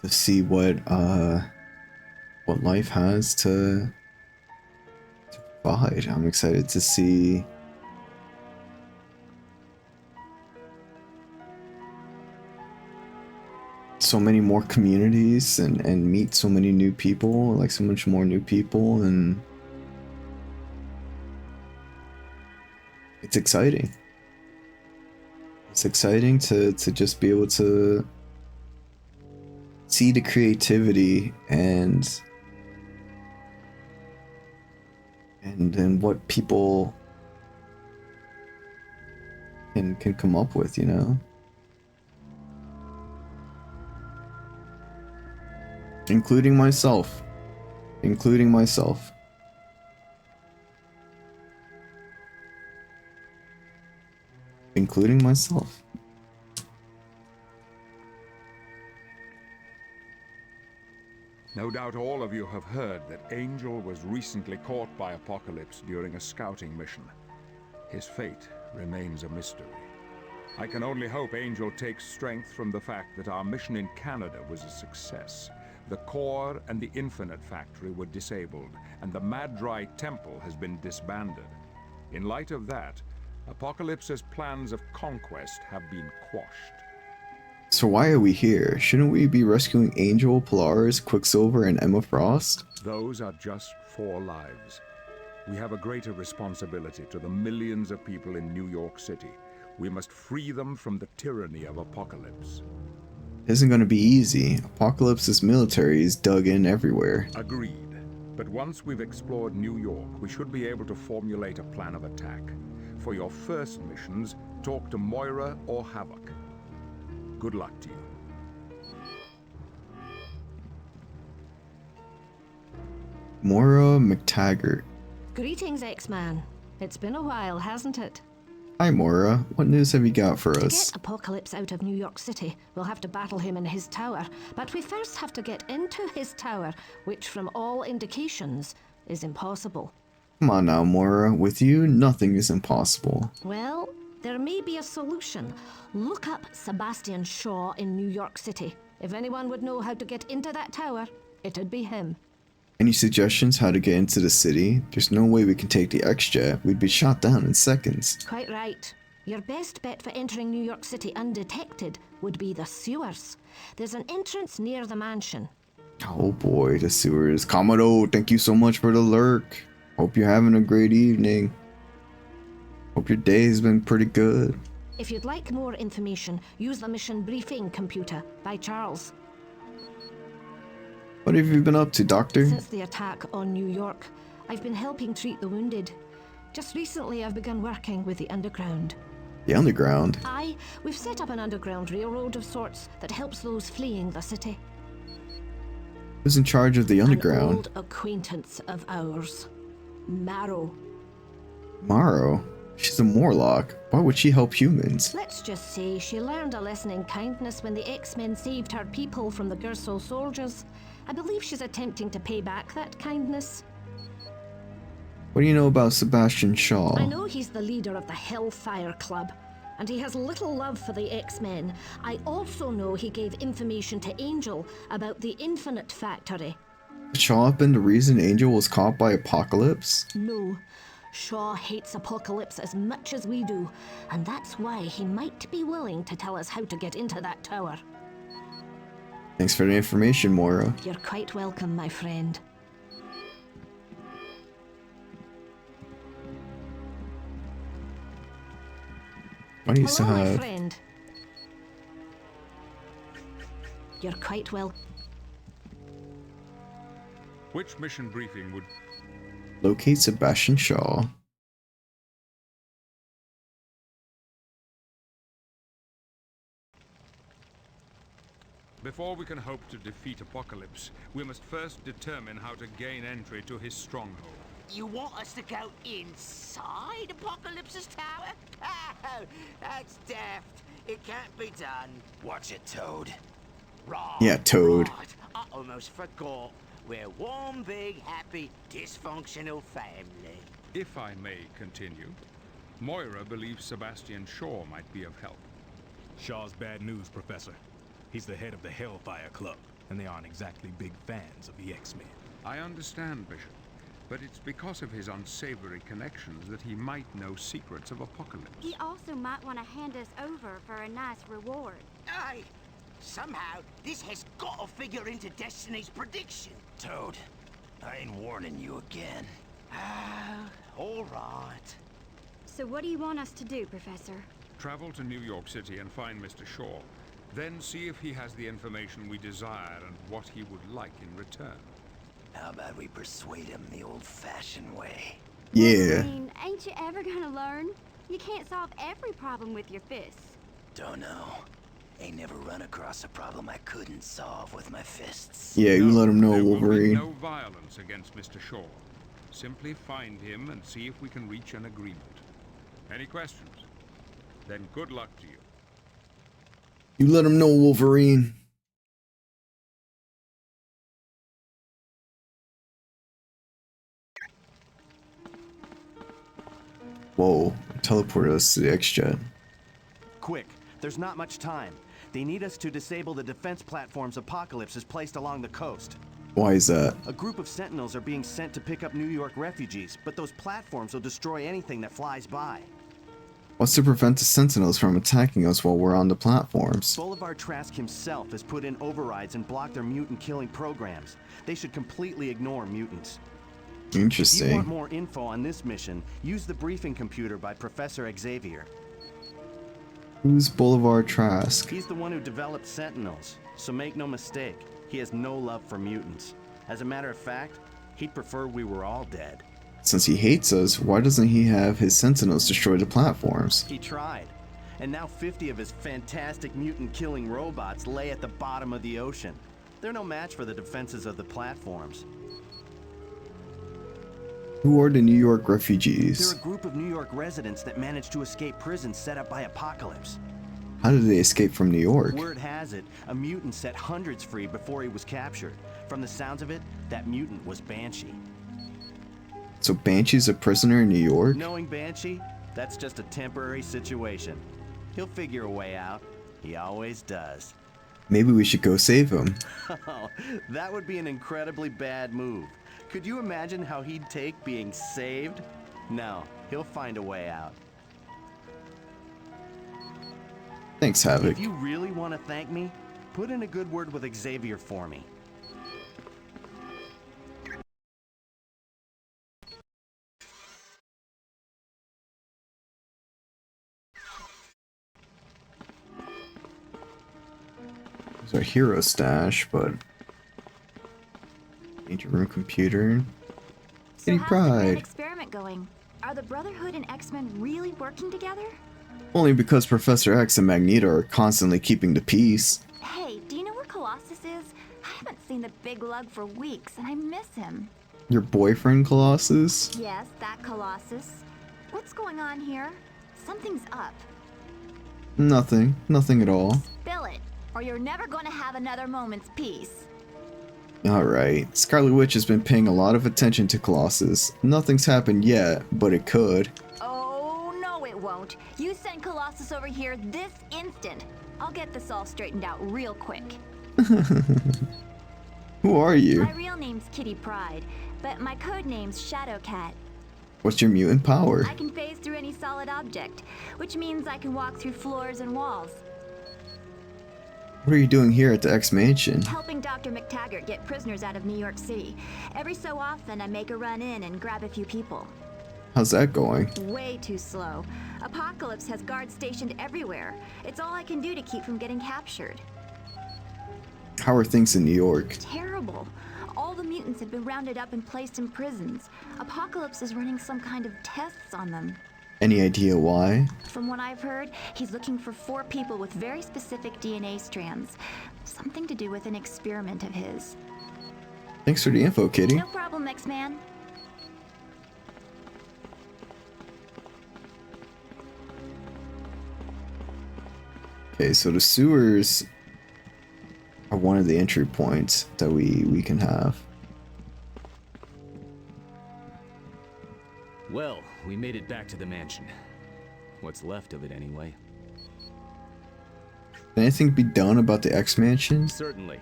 see what life has to provide. I'm excited to see so many more communities and meet so many new people, like so much more new people, and it's exciting. It's exciting to just be able to see the creativity and what people can come up with, you know. Including myself. Including myself. Including myself. No doubt all of you have heard that Angel was recently caught by Apocalypse during a scouting mission. His fate remains a mystery. I can only hope Angel takes strength from the fact that our mission in Canada was a success. The core and the Infinite Factory were disabled, and the Madrai Temple has been disbanded. In light of that, Apocalypse's plans of conquest have been quashed. So why are we here? Shouldn't we be rescuing Angel, Polaris, Quicksilver, and Emma Frost? Those are just 4 lives. We have a greater responsibility to the millions of people in New York City. We must free them from the tyranny of Apocalypse. It isn't going to be easy. Apocalypse's military is dug in everywhere. Agreed. But once we've explored New York, we should be able to formulate a plan of attack. For your first missions, talk to Moira or Havoc. Good luck to you. Moira McTaggart. Greetings, X-Man. It's been a while, hasn't it? Hi Moira, what news have you got for To us? get Apocalypse out of New York City, we'll have to battle him in his tower. But we first have to get into his tower, which from all indications is impossible. Come on now, Moira. With you, nothing is impossible. Well, there may be a solution. Look up Sebastian Shaw in New York City. If anyone would know how to get into that tower, it'd be him. Any suggestions how to get into the city? There's no way we can take the X-Jet. We'd be shot down in seconds. Quite right. Your best bet for entering New York City undetected would be the sewers. There's an entrance near the mansion. Oh boy, the sewers. Kamado, thank you so much for the lurk. Hope you're having a great evening. Hope your day's been pretty good. If you'd like more information, use the mission briefing computer by Charles. What have you been up to, Doctor? Since the attack on New York, I've been helping treat the wounded. Just recently, I've begun working with the underground. The underground? Aye, we've set up an underground railroad of sorts that helps those fleeing the city. Who's in charge of the An underground? old acquaintance of ours. Marrow. Morrow? She's a Morlock. Why would she help humans? Let's just say she learned a lesson in kindness when the X-Men saved her people from the Gersel soldiers. I believe she's attempting to pay back that kindness. What do you know about Sebastian Shaw? I know he's the leader of the Hellfire Club, and he has little love for the X-Men. I also know he gave information to Angel about the Infinite Factory. Could Shaw have been the reason Angel was caught by Apocalypse? No. Shaw hates Apocalypse as much as we do, and that's why he might be willing to tell us how to get into that tower. Thanks for the information, Moira. You're quite welcome, my friend. Why do you still Hello, my have... friend. You're quite well. Which mission briefing would... Locate Sebastian Shaw. Before we can hope to defeat Apocalypse, we must first determine how to gain entry to his stronghold. You want us to go inside Apocalypse's tower? Oh, that's daft. It can't be done. Watch it, Toad. Right. Yeah, Toad. Right. I almost forgot. We're one big, happy, dysfunctional family. If I may continue, Moira believes Sebastian Shaw might be of help. Shaw's bad news, Professor. He's the head of the Hellfire Club, and they aren't exactly big fans of the X-Men. I understand, Bishop, but it's because of his unsavory connections that he might know secrets of Apocalypse. He also might want to hand us over for a nice reward. Aye. Somehow, this has got to figure into Destiny's prediction. Toad, I ain't warning you again. Ah, all right. So what do you want us to do, Professor? Travel to New York City and find Mr. Shaw. Then see if he has the information we desire and what he would like in return. How about we persuade him the old-fashioned way? Yeah. I mean, ain't you ever gonna learn? You can't solve every problem with your fists. Don't know. Ain't never run across a problem I couldn't solve with my fists. Yeah, you let him know, There will be Wolverine. no violence against Mr. Shaw. Simply find him and see if we can reach an agreement. Any questions? Then good luck to you. You let him know, Wolverine. Whoa, teleported us to the X-Jet. Quick, there's not much time. They need us to disable the defense platforms Apocalypse has placed along the coast. Why is that? A group of Sentinels are being sent to pick up New York refugees, but those platforms will destroy anything that flies by. What's to prevent the Sentinels from attacking us while we're on the platforms? Boulevard Trask himself has put in overrides and blocked their mutant-killing programs. They should completely ignore mutants. If you want Interesting. more info on this mission, use the briefing computer by Professor Xavier. Who's Boulevard Trask? He's the one who developed Sentinels, so make no mistake, he has no love for mutants. As a matter of fact, he'd prefer we were all dead. Since he hates us, why doesn't he have his Sentinels destroy the platforms? He tried, and now 50 of his fantastic mutant-killing robots lay at the bottom of the ocean. They're no match for the defenses of the platforms. Who are the New York They're refugees? a group of New York residents that managed to escape prisons set up by Apocalypse. How did they escape from New York? Word has it, a mutant set hundreds free before he was captured. From the sounds of it, that mutant was Banshee. So Banshee's a prisoner in New York? Knowing Banshee, that's just a temporary situation. He'll figure a way out. He always does. Maybe we should go save him. Oh, that would be an incredibly bad move. Could you imagine how he'd take being saved? No, he'll find a way out. Thanks, Havoc. If you really want to thank me, put in a good word with Xavier for me. There's our hero stash, but... Major room computer. So Kitty how's the grand Pride. experiment going? Are the Brotherhood and X-Men really working together? Only because Professor X and Magneto are constantly keeping the peace. Hey, do you know where Colossus is? I haven't seen the big lug for weeks, and I miss him. Your boyfriend, Colossus? Yes, that Colossus. What's going on here? Something's up. Nothing. Nothing at all. Spill it, or you're never going to have another moment's peace. Alright, Scarlet Witch has been paying a lot of attention to Colossus. Nothing's happened yet, but it could. Oh, no it won't. You send Colossus over here this instant. I'll get this all straightened out real quick. Who are you? My real name's Kitty Pryde, but my code name's Shadowcat. What's your mutant power? I can phase through any solid object, which means I can walk through floors and walls. What are you doing here at the X Mansion? Helping Dr. McTaggart get prisoners out of New York City. Every so often, I make a run in and grab a few people. How's that going? Way too slow. Apocalypse has guards stationed everywhere. It's all I can do to keep from getting captured. How are things in New York? Terrible. All the mutants have been rounded up and placed in prisons. Apocalypse is running some kind of tests on them. Any idea why? From what I've heard, he's looking for 4 people with very specific DNA strands. Something to do with an experiment of his. Thanks for the info, Kitty. No problem, X-Man. Okay, so the sewers are one of the entry points that we can have. Well, we made it back to the mansion. What's left of it, anyway. Can anything be done about the X Mansion? Certainly.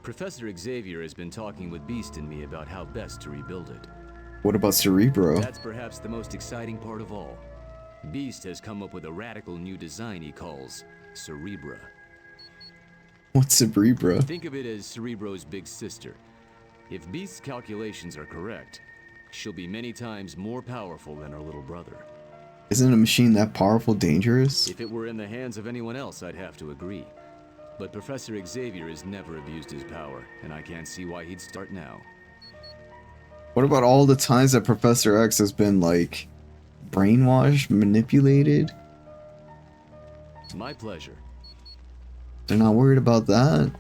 Professor Xavier has been talking with Beast and me about how best to rebuild it. What about Cerebro? That's perhaps the most exciting part of all. Beast has come up with a radical new design he calls Cerebra. What's Cerebra? Think of it as Cerebro's big sister. If Beast's calculations are correct, she'll be many times more powerful than her little brother. Isn't a machine that powerful dangerous? If it were in the hands of anyone else, I'd have to agree. But Professor Xavier has never abused his power, and I can't see why he'd start now. What about all the times that Professor X has been, like, brainwashed, manipulated? My pleasure. They're not worried about that?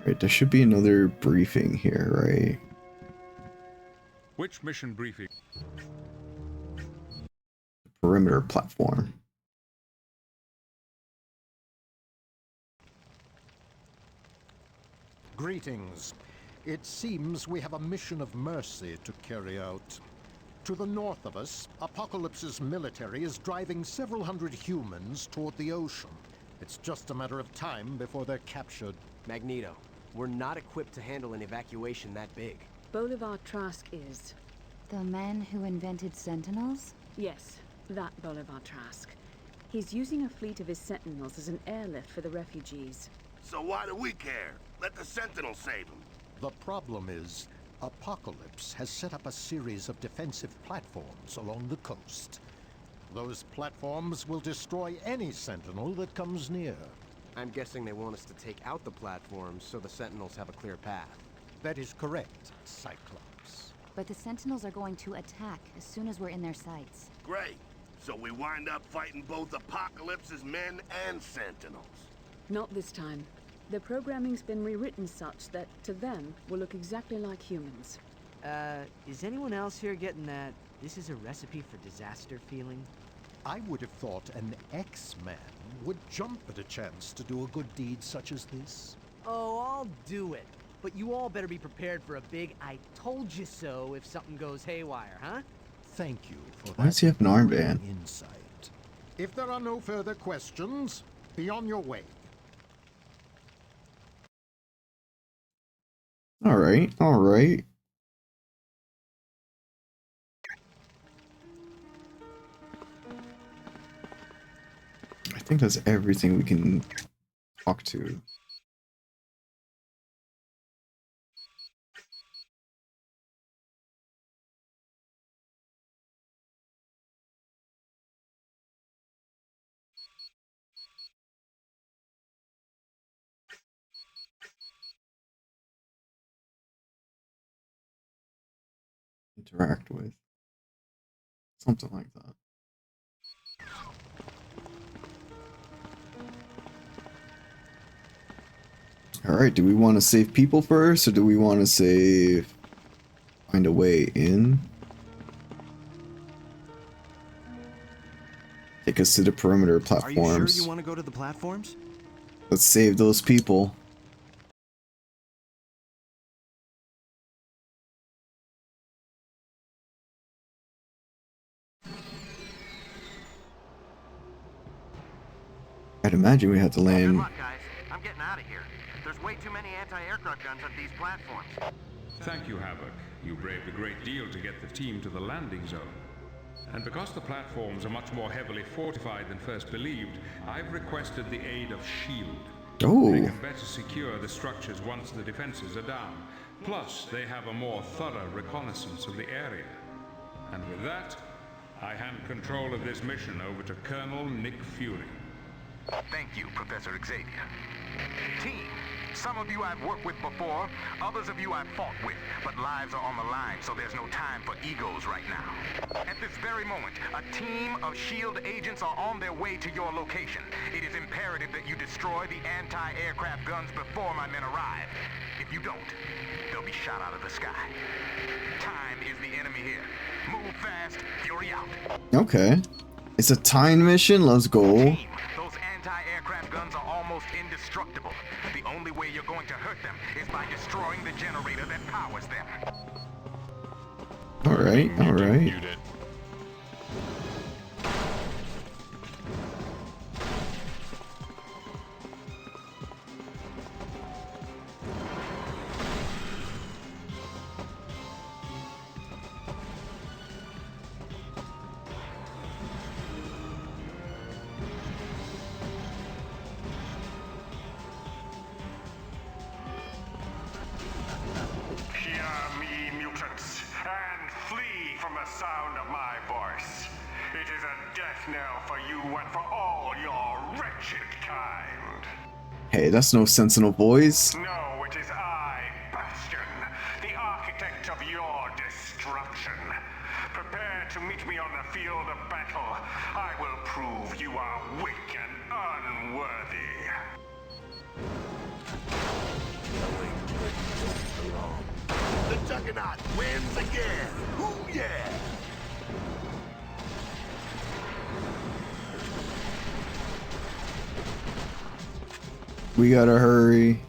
Right, there should be another briefing here, right? Which mission briefing? Perimeter platform. Greetings. It seems we have a mission of mercy to carry out. To the north of us, Apocalypse's military is driving several hundred humans toward the ocean. It's just a matter of time before they're captured. Magneto, we're not equipped to handle an evacuation that big. Bolivar Trask is. The man who invented Sentinels? Yes, that Bolivar Trask. He's using a fleet of his Sentinels as an airlift for the refugees. So why do we care? Let the Sentinels save them. The problem is, Apocalypse has set up a series of defensive platforms along the coast. Those platforms will destroy any Sentinel that comes near. I'm guessing they want us to take out the platforms so the Sentinels have a clear path. That is correct, Cyclops. But the Sentinels are going to attack as soon as we're in their sights. Great. So we wind up fighting both Apocalypse's men and Sentinels. Not this time. The programming's been rewritten such that, to them, will look exactly like humans. Is anyone else here getting that this is a recipe for disaster feeling? I would have thought an X-Man would jump at a chance to do a good deed such as this. Oh, I'll do it. But you all better be prepared for a big I told you so if something goes haywire, huh? Thank you for Why does he have an armband? insight. If there are no further questions, be on your way. Alright, alright. I think that's everything we can talk to. interact with. Something like that. Alright, do we want to save people first, or do we want to find a way in? Take us to the perimeter platforms. Are you sure you want to go to the platforms? Let's save those people. I'd imagine we have to land. Good luck, guys. I'm getting out of here. There's way too many anti-aircraft guns on these platforms. Thank you, Havoc. You braved a great deal to get the team to the landing zone. And because the platforms are much more heavily fortified than first believed, I've requested the aid of S.H.I.E.L.D. Oh. They can better secure the structures once the defenses are down. Plus, they have a more thorough reconnaissance of the area. And with that, I hand control of this mission over to Colonel Nick Fury. Thank you, Professor Xavier. Team, some of you I've worked with before, others of you I've fought with, but lives are on the line, so there's no time for egos right now. At this very moment, a team of S.H.I.E.L.D. agents are on their way to your location. It is imperative that you destroy the anti-aircraft guns before my men arrive. If you don't, they'll be shot out of the sky. Time is the enemy here. Move fast, Fury out. Okay. It's a time mission, let's go. Those anti-aircraft guns are almost indestructible. The only way you're going to hurt them is by destroying the generator that powers them. Alright, alright. Sound of my voice. It is a death knell for you and for all your wretched kind. Hey, that's no Sentinel voice. No, it is I, Bastion, the architect of your destruction. Prepare to meet me on the field of battle. I will prove you are weak and unworthy. The Juggernaut wins again! Ooh, yeah! We gotta hurry.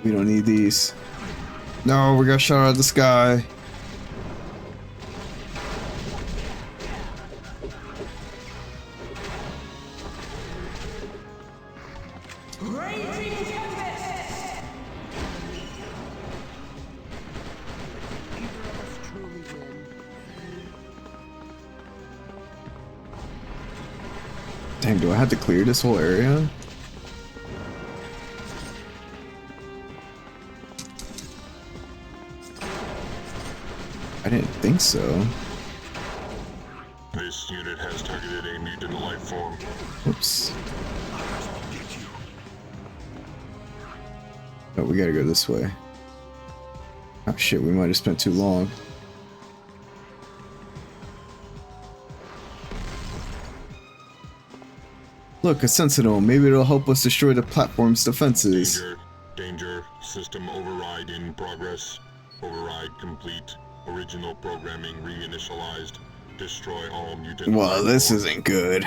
We don't need these. No, we got shot out of the sky. Dang, do I have to clear this whole area? I didn't think so. This unit has targeted a mutant life form. Oops. Oh, we gotta go this way. Oh shit, we might have spent too long. Look, a Sentinel. Maybe it'll help us destroy the platform's defenses. Danger. System override in progress. Override complete. Original programming reinitialized. Destroy all mutant. Well, this isn't good.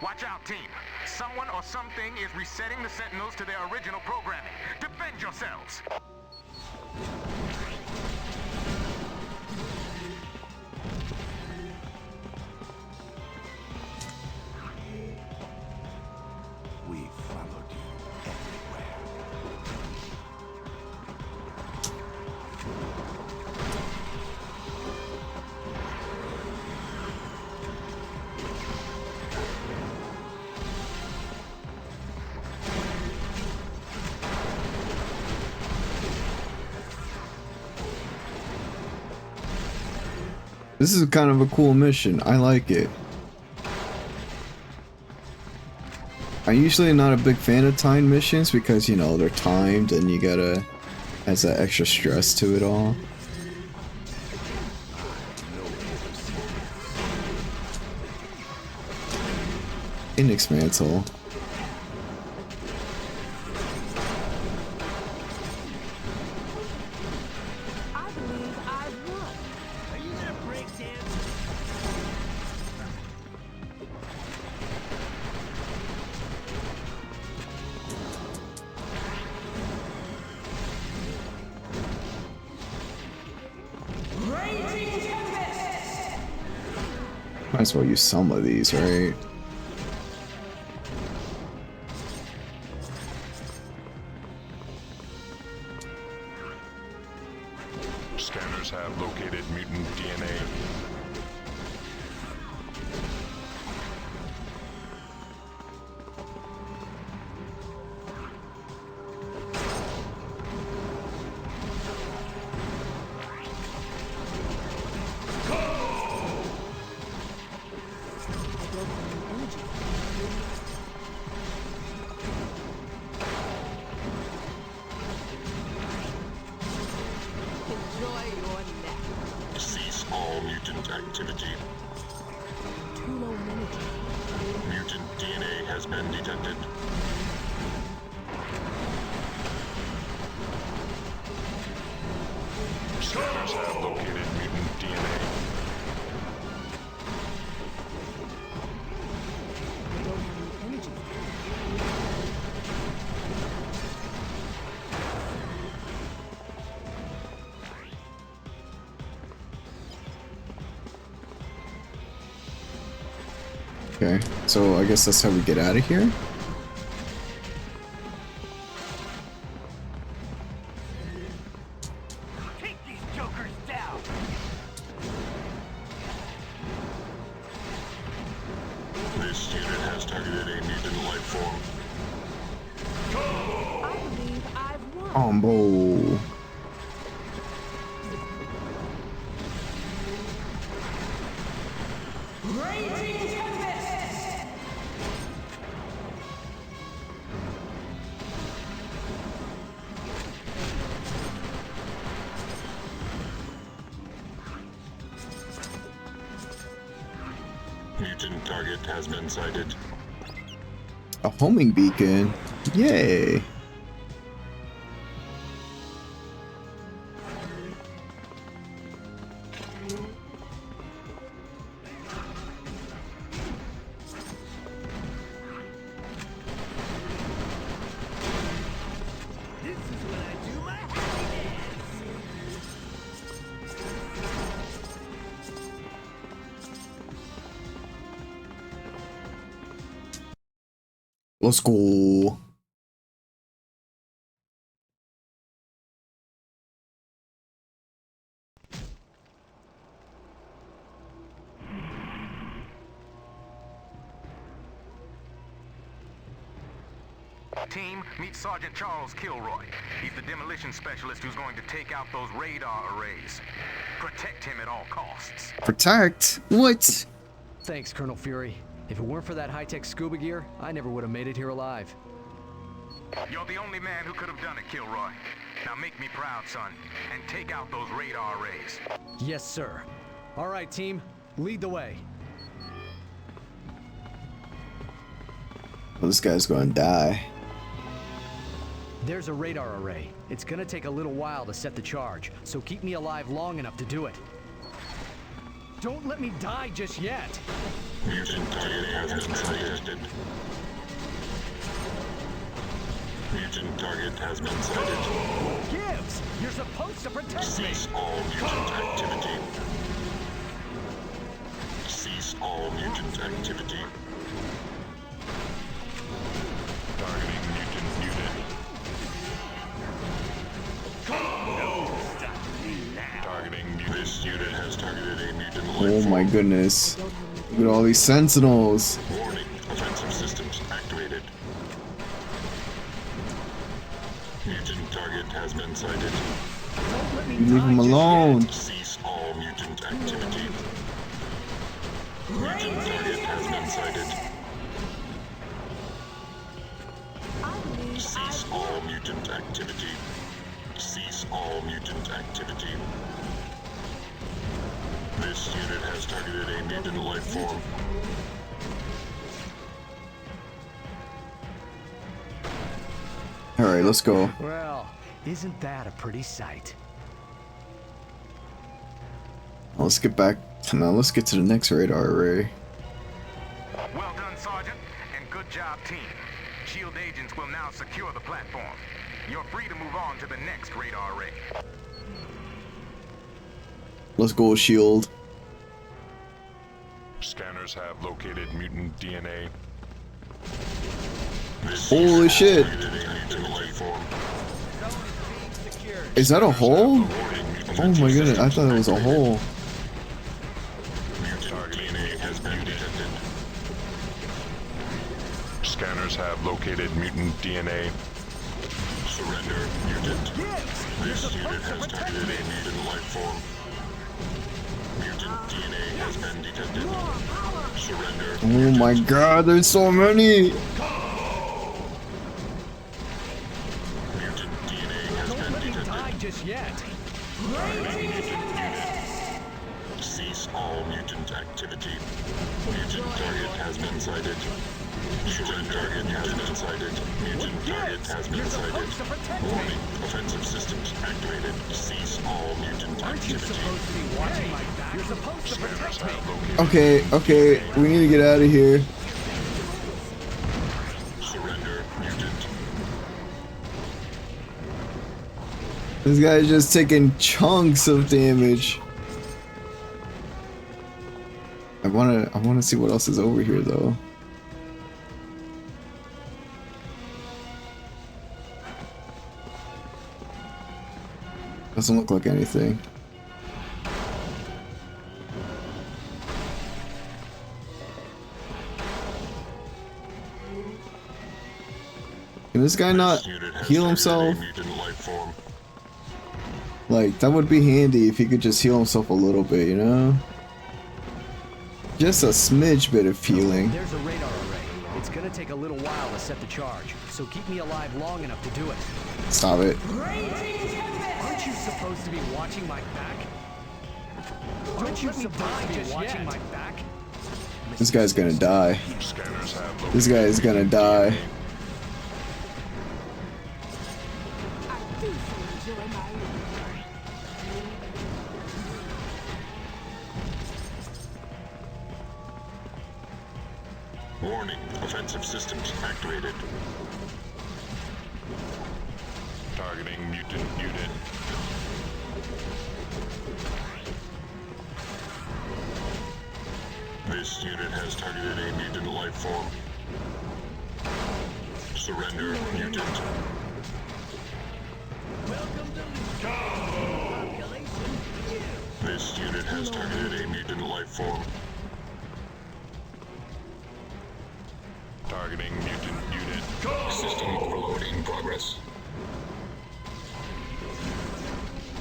Watch out, team. Someone or something is resetting the Sentinels to their original programming. Defend yourselves. We followed you everywhere. This is kind of a cool mission. I like it. I'm usually not a big fan of timed missions because, you know, they're timed and you gotta... Has that extra stress to it all. Phoenix Mantle. I believe I've won. Are you gonna break dance? Might as well use some of these, right? Scanners have located mutant DNA. Enjoy your nap. Cease all mutant activity. Too low energy. Mutant DNA has been detected. Scanners have located mutant DNA. Okay, so I guess that's how we get out of here. Take these jokers down. This unit has targeted a mutant life form. I believe I've won. Combo. Raging Tempest! Mutant target has been sighted. A homing beacon. Yay. This is when I do my happy dance. Let's go. Team, meet Sergeant Charles Kilroy. He's the demolition specialist who's going to take out those radar arrays. Protect him at all costs. Protect? What? Thanks, Colonel Fury. If it weren't for that high-tech scuba gear, I never would have made it here alive. You're the only man who could have done it, Kilroy. Now make me proud, son, and take out those radar arrays. Yes, sir. All right, team. Lead the way. Well, this guy's gonna die. There's a radar array. It's gonna take a little while to set the charge, so keep me alive long enough to do it. Don't let me die just yet! Mutant target has been sighted. Mutant target has been sighted. Gibbs! You're supposed to protect me! Cease all mutant activity. Cease all mutant activity. Targeting mutant unit. Targeting mutant. This unit has targeted a mutant life Oh my form. goodness. Look at all these sentinels. Warning, offensive systems activated. Mutant target has been sighted. Leave him alone. Cease all mutant activity. Mutant target has been sighted. Cease all mutant activity. Cease all mutant activity. This unit has targeted a mutant life form. All right, let's go. Well, isn't that a pretty sight? Let's get back. Now let's get to the next radar array. Well done, Sergeant, and good job, team. SHIELD agents will now secure the platform. You're free to move on to the next radar array. Let's go, SHIELD. Scanners have located mutant DNA. Holy shit! Is that a hole? Oh my goodness, I thought it was a hole. DNA has been detected. Scanners have located mutant DNA. Surrender, mutant. This unit has targeted a mutant life form. Mutant DNA has been detected. Surrender. Oh my god, there's so many! Mutant DNA has been detected. Die just yet. Cease all mutant activity. Mutant target has been sighted. Mutant target has been sighted. Mutant target has been sighted. Warning, offensive systems activated. Cease all mutant activity. You're supposed to protect me. Okay, okay, we need to get out of here. Surrender, mutant. This guy's just taking chunks of damage. I wanna see what else is over here though. Doesn't look like anything. Can this guy not heal himself? Like, that would be handy if he could just heal himself a little bit, you know? Just a smidge bit of healing. There's a radar array. It's gonna take a little while to set the charge, so keep me alive long enough to do it. Stop it. Aren't you supposed to be watching my back? Aren't you supposed to be watching my back? This guy's gonna die. This guy is gonna die. Warning, offensive systems activated. Targeting mutant unit. This unit has targeted a mutant life form. Surrender, mutant. This unit has targeted a mutant life form. Targeting mutant unit. System overload in progress.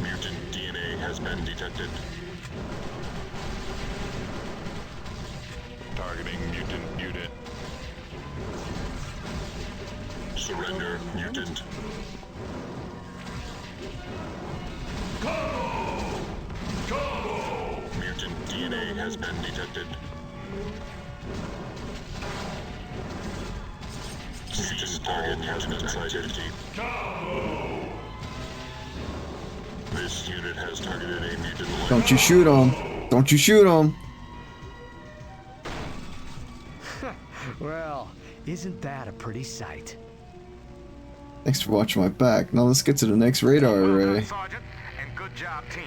Mutant DNA has been detected. Targeting mutant unit. Surrender, mutant. Mutant DNA has been detected. Mutant target has been sighted. This unit has targeted a mutant life. Don't you shoot him. Don't you shoot him. Well, isn't that a pretty sight? Thanks for watching my back. Now let's get to the next radar array. Sergeant, and good job, team.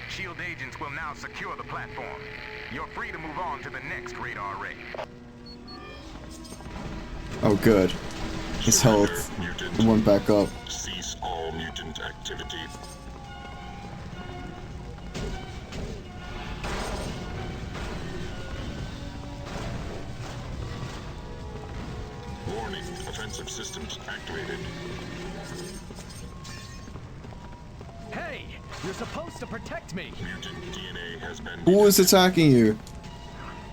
SHIELD agents will now secure the platform. You're free to move on to the next radar array. Oh good. His health went back up. Cease all mutant activity. Warning, offensive systems activated. Hey, you're supposed to protect me. Mutant DNA has been Who is attacking you?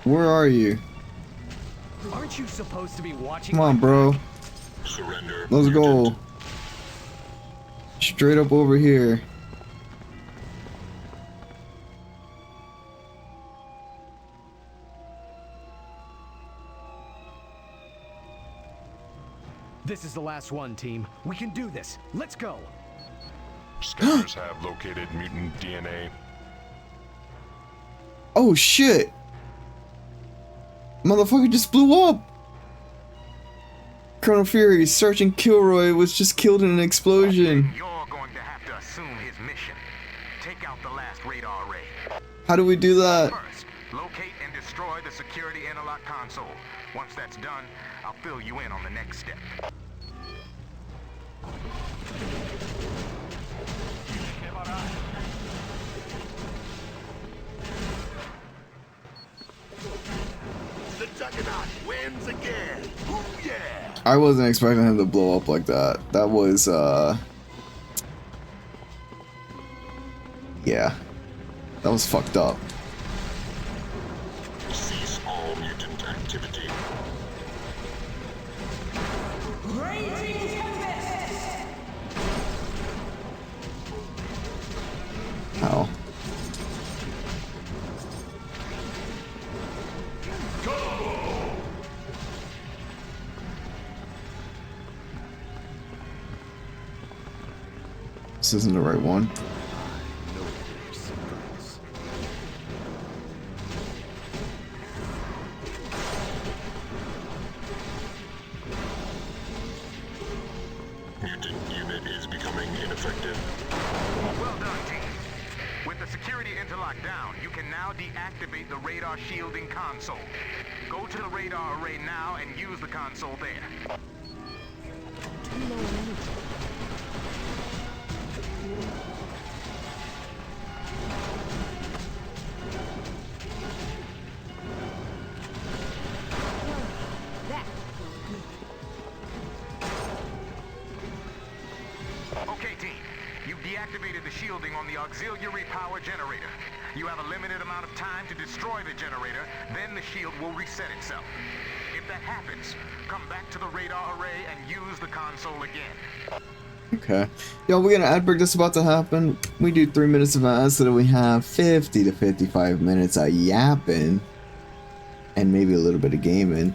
Where are you? Aren't you supposed to be watching? Come on, bro. Surrender. Let's go. Straight up over here. This is the last one, team. We can do this. Let's go. Scanners have located mutant DNA. Oh shit! Motherfucker just blew up! Colonel Fury, Sergeant Kilroy was just killed in an explosion. You're going to have to assume his mission. Take out the last radar array. How do we do that? First, locate and destroy the security interlock console. Once that's done, I'll fill you in on the next step. The Juggernaut wins again. Ooh, yeah. I wasn't expecting him to blow up like that. That was, yeah. That was fucked up. Cease all mutant activity. How? This isn't the right one. Mutant unit is becoming ineffective. Well done, team. With the security interlock down, you can now deactivate the radar shielding console. Go to the radar array now and use the console there. Okay, team. You've deactivated the shielding on the auxiliary power generator. You have a limited amount of time to destroy the generator, then the shield will reset itself. If that happens, come back to the radar array and use the console again. Okay. Yo, we got an ad break that's about to happen. We do 3 minutes of ads so that we have 50 to 55 minutes of yapping. And maybe a little bit of gaming.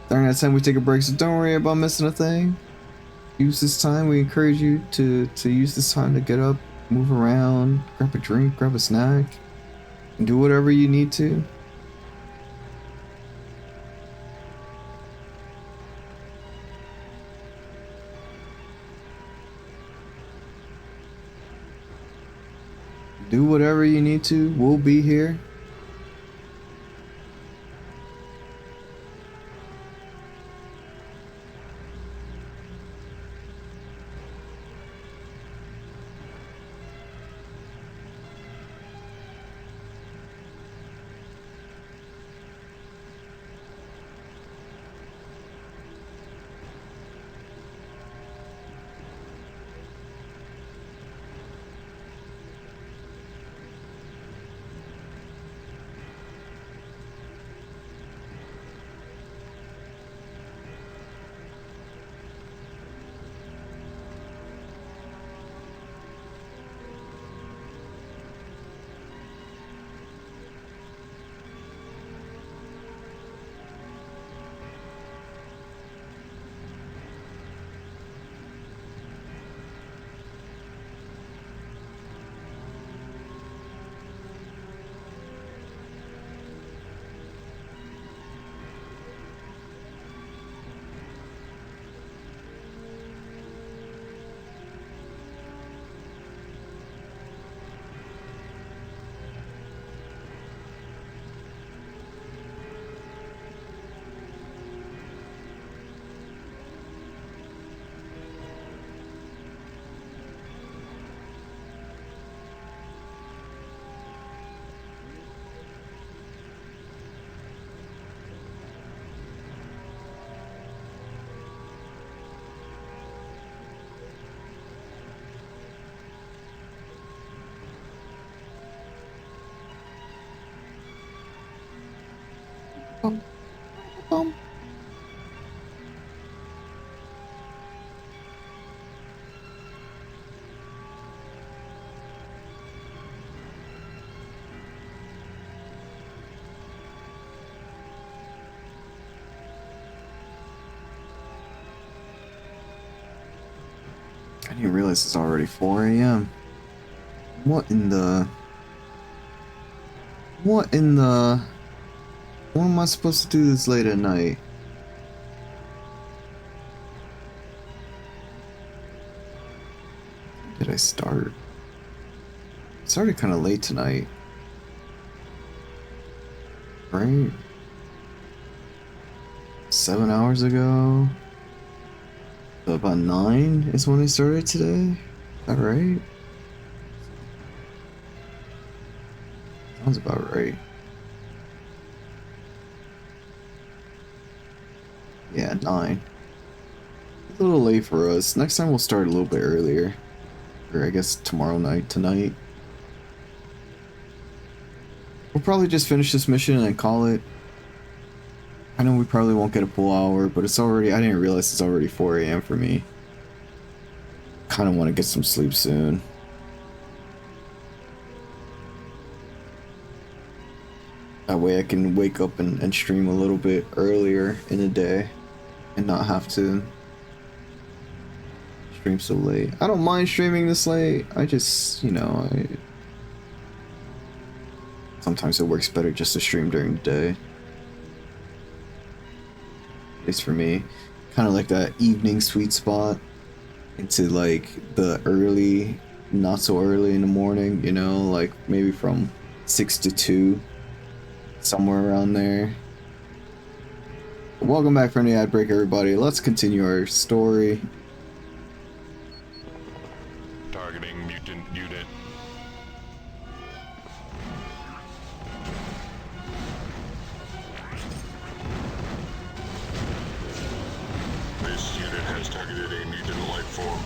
During that time we take a break, so don't worry about missing a thing. Use this time, we encourage you to use this time to get up, move around, grab a drink, grab a snack, and do whatever you need to. Do whatever you need to, we'll be here. I didn't realize it's already 4 a.m. What in the... What am I supposed to do this late at night? Did I start? I started kind of late tonight. Right? 7 hours ago? So about 9 is when I started today? Is that right? Sounds about right. Yeah, 9. It's a little late for us. Next time we'll start a little bit earlier. Or I guess tomorrow night, tonight. We'll probably just finish this mission and then call it. I know we probably won't get a full hour, but it's already, I didn't realize it's already 4 a.m. for me. Kind of want to get some sleep soon. That way I can wake up and stream a little bit earlier in the day and not have to stream so late. I don't mind streaming this late. I just, you know, sometimes it works better just to stream during the day. At least for me. Kind of like that evening sweet spot into like the early, not so early in the morning, you know, like maybe from 6 to 2. Somewhere around there. Welcome back from the ad break, everybody. Let's continue our story. Targeting mutant unit. This unit has targeted a mutant life form.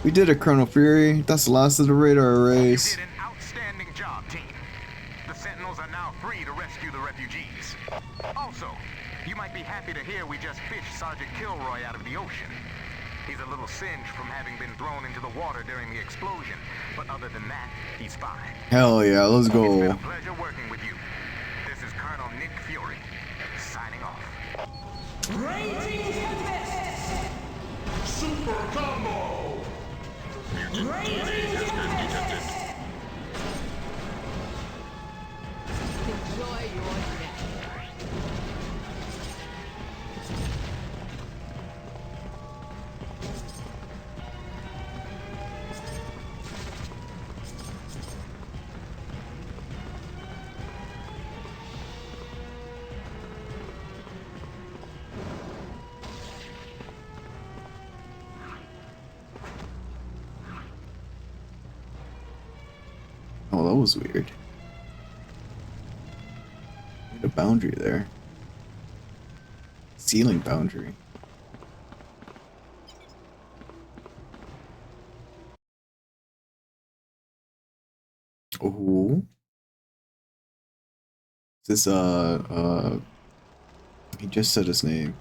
We did a Chrono Fury. That's the last of the radar arrays. You did an outstanding job, team. The Sentinels are now free to rescue the refugees. Also, you might be happy to hear we just fished Sergeant Kilroy out of the ocean. He's a little singed from having been thrown into the water during the explosion, but other than that, he's fine. Hell yeah, let's go. It's been a pleasure working with you. This is Colonel Nick Fury, signing off. Raging Tempest! Super Combo! Mutant DNA has been detected. Enjoy your nap. Oh, that was weird. A boundary there. Ceiling boundary. Oh. Is this he just said his name.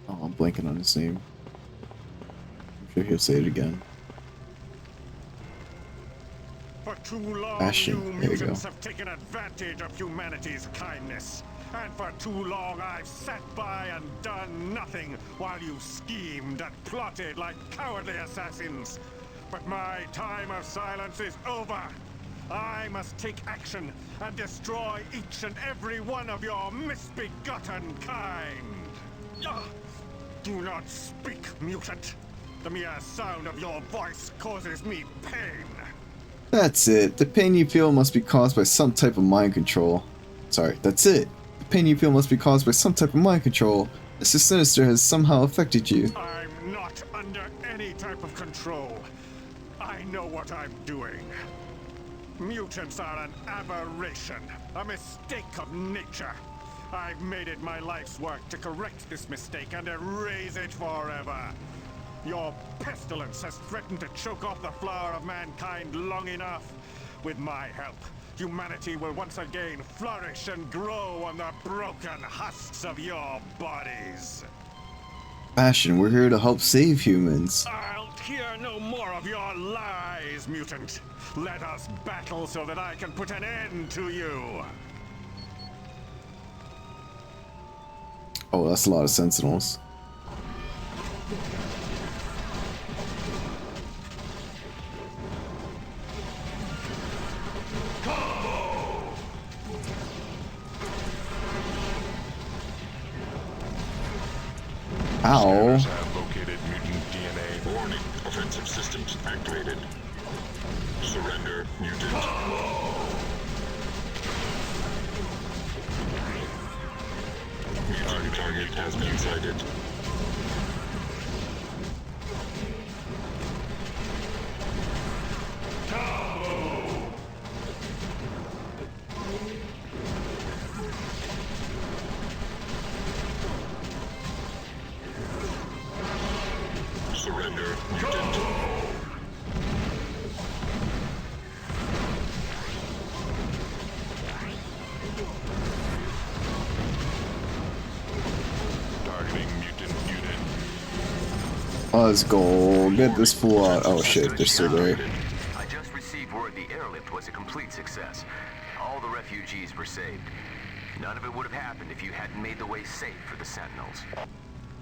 Oh, I'm blanking on his name. I'm sure he'll say it again. For too long, Bastion. you There you mutants go. have taken advantage of humanity's kindness. And for too long, I've sat by and done nothing while you schemed and plotted like cowardly assassins. But my time of silence is over. I must take action and destroy each and every one of your misbegotten kind. Ugh. Do not speak, mutant. The mere sound of your voice causes me pain. That's it. The pain you feel must be caused by some type of mind control. Sorry, that's it. The pain you feel must be caused by some type of mind control. Mr. Sinister has somehow affected you. I'm not under any type of control. I know what I'm doing. Mutants are an aberration, a mistake of nature. I've made it my life's work to correct this mistake and erase it forever. Your pestilence has threatened to choke off the flower of mankind long enough. With my help, humanity will once again flourish and grow on the broken husks of your bodies. Bastion, we're here to help save humans. I'll hear no more of your lies, mutant. Let us battle so that I can put an end to you. Oh, that's a lot of Sentinels. Ow. Have located mutant DNA. Warning, offensive systems activated. Surrender, mutant. Mutant target has been sighted. Surrender, mutant. Targeting mutant unit. Let's go. Get this fool out. Oh shit, they're still there. I just received word the airlift was a complete success. All the refugees were saved. None of it would have happened if you hadn't made the way safe for the Sentinels.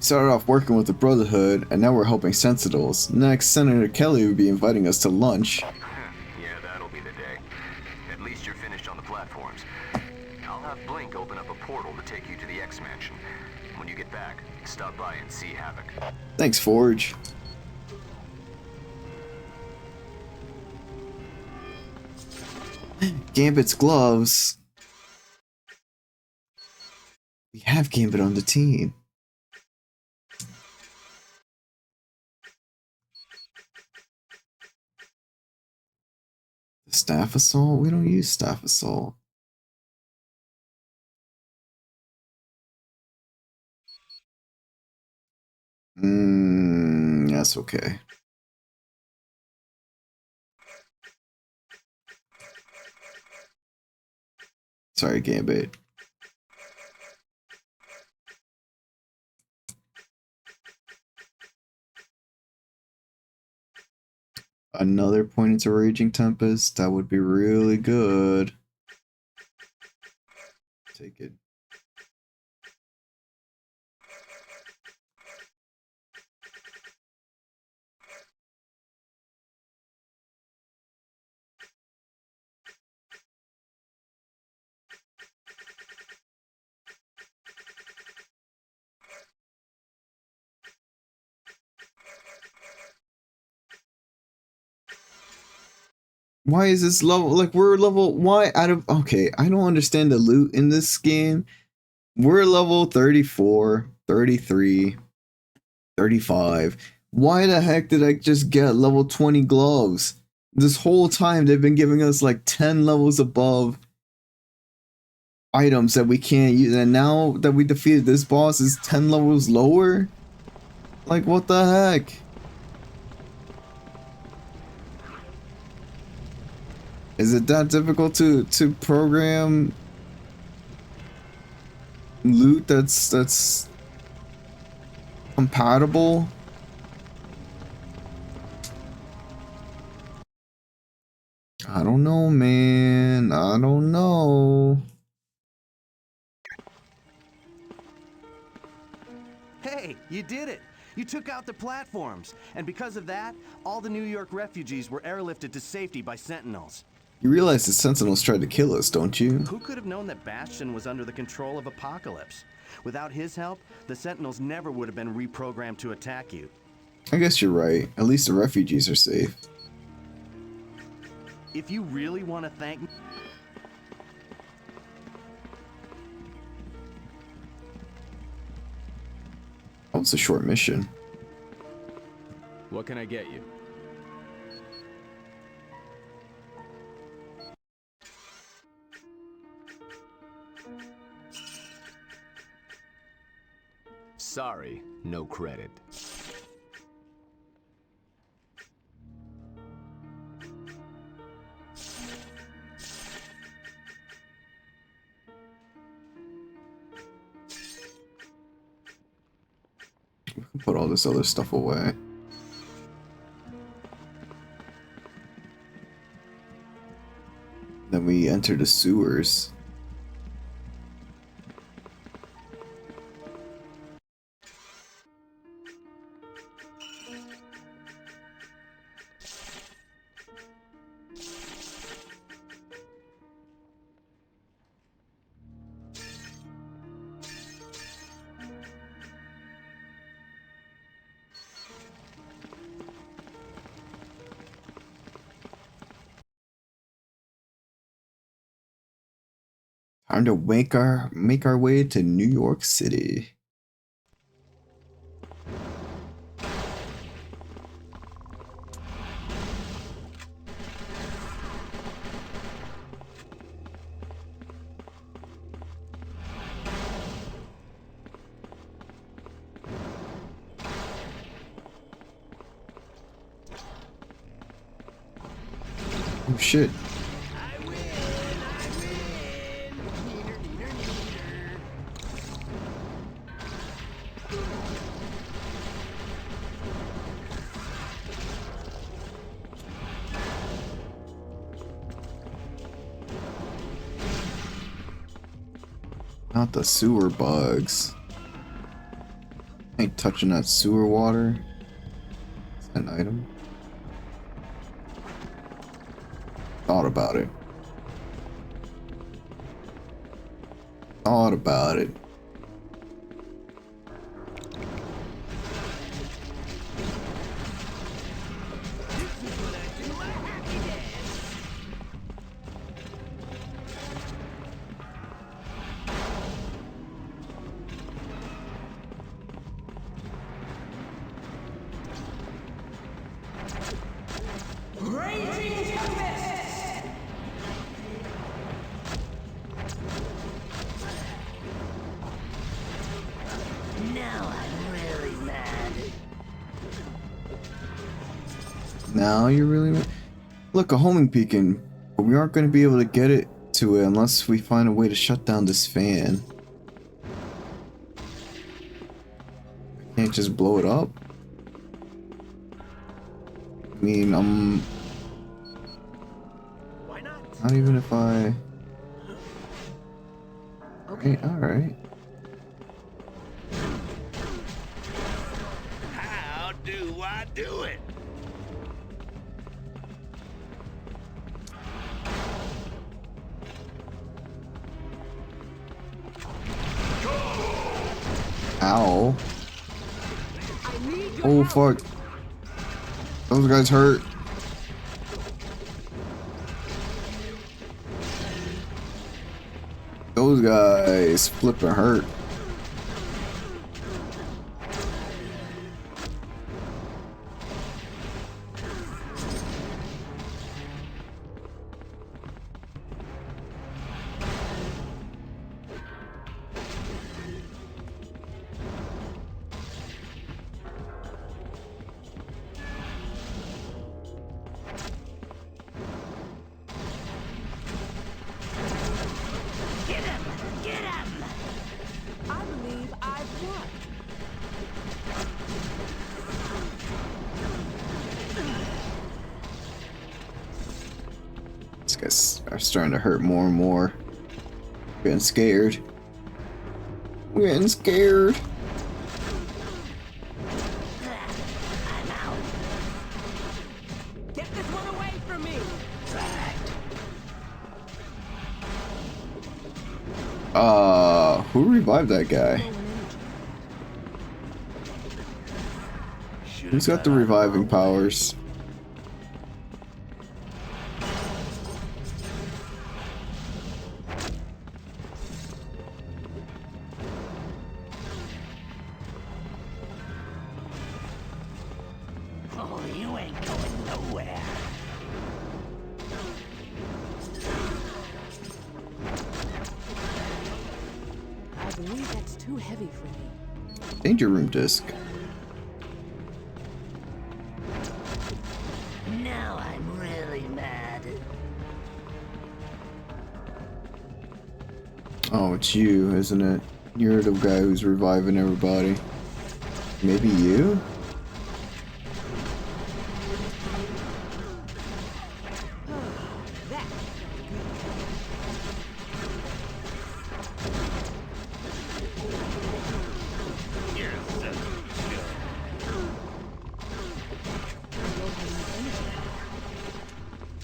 Started off working with the Brotherhood, and now we're helping Sentinels. Next, Senator Kelly will be inviting us to lunch. Yeah, that'll be the day. At least you're finished on the platforms. I'll have Blink open up a portal to take you to the X-Mansion. When you get back, stop by and see Havoc. Thanks, Forge. Gambit's gloves. We have Gambit on the team. Staff Assault? We don't use Staff Assault. That's okay. Sorry, Gambit. Another point into Raging Tempest, that would be really good. Take it. Why is this level, like, we're level, why out of, okay, I don't understand the loot in this game. We're level 34, 33, 35. Why the heck did I just get level 20 gloves? This whole time they've been giving us like 10 levels above items that we can't use, and now that we defeated this boss is 10 levels lower? Like, what the heck? Is it that difficult to program loot that's compatible? I don't know, man. I don't know. Hey, you did it! You took out the platforms, and because of that, all the New York refugees were airlifted to safety by Sentinels. You realize the Sentinels tried to kill us, don't you? Who could have known that Bastion was under the control of Apocalypse? Without his help, the Sentinels never would have been reprogrammed to attack you. I guess you're right. At least the refugees are safe. If you really want to thank me... That was a short mission. What can I get you? Sorry, no credit. Put all this other stuff away. Then we enter the sewers. Time to make our way to New York City. Oh shit. Not the sewer bugs. Ain't touching that sewer water. Is that an item? Thought about it. Thought about it. Now you're really... Look, a homing beacon, but we aren't going to be able to get it to it unless we find a way to shut down this fan. I can't just blow it up. I mean, not even if I... Okay, alright. How do I do it? Ow. Oh fuck. Those guys hurt. Those guys flipping hurt. These guys are starting to hurt more and more. I'm getting scared. I'm getting scared. Get this one away from me! Who revived that guy? Who's got the reviving powers? Oh, you ain't going nowhere. I believe that's too heavy for me. Danger room disc. Now I'm really mad. Oh, it's you, isn't it? You're the guy who's reviving everybody. Maybe you?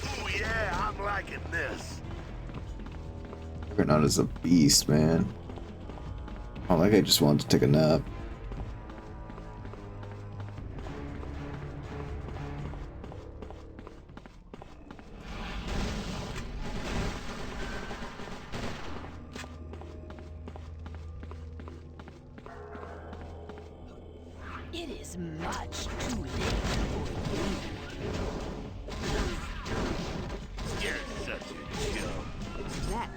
Oh yeah, I'm liking this. Not as a beast, man. Oh, that guy just wanted to take a nap. It is much too late for you. You're such a joke. That's what.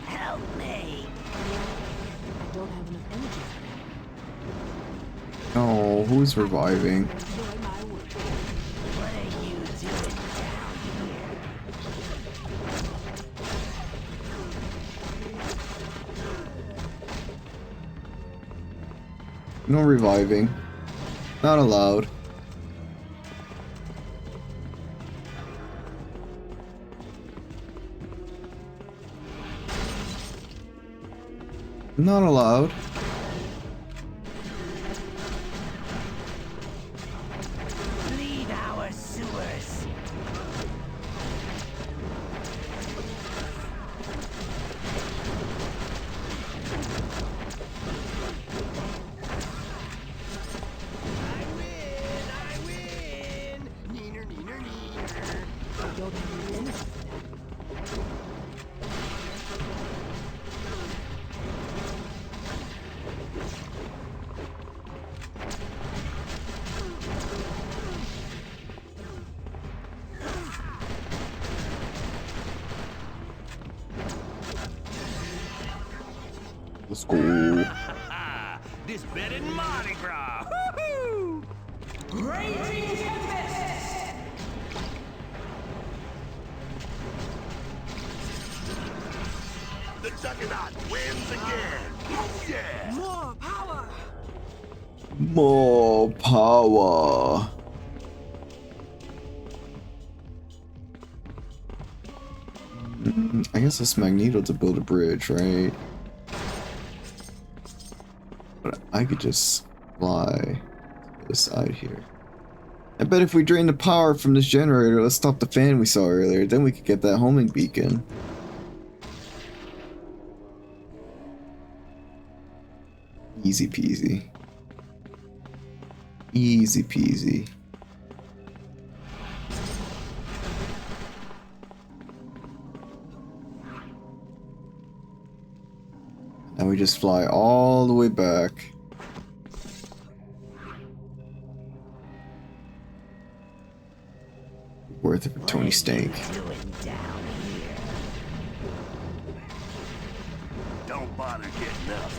Help me. I don't have enough energy. Oh, who's reviving? What are you doing down here? No reviving. Not allowed. Not allowed. Leave our sewers. I win! Neener, neener, neener. I don't have enough energy. Let's go. This better than Mardi Gras. Woohoo! The Juggernaut wins again. Oh yeah! More power! More power. I guess it's Magneto to build a bridge, right? But I could just fly to the side here. I bet if we drain the power from this generator, let's stop the fan we saw earlier, then we could get that homing beacon. Easy peasy. Easy peasy. Now we just fly all the way back. Worth it for Tony Stank. Doing down here. Don't bother getting up.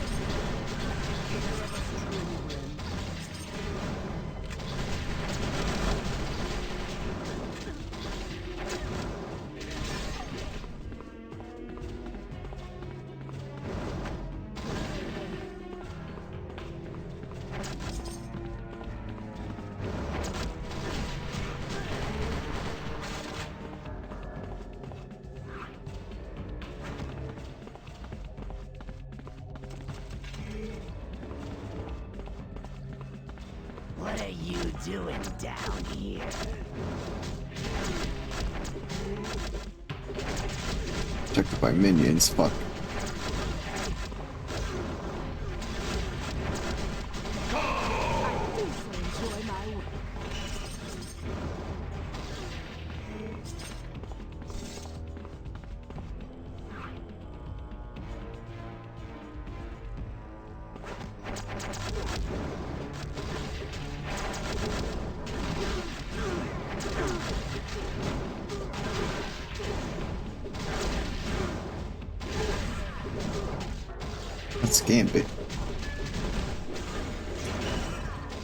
What are you doing down here? Protected by minions, fuck. Enjoy my work. That's Gambit.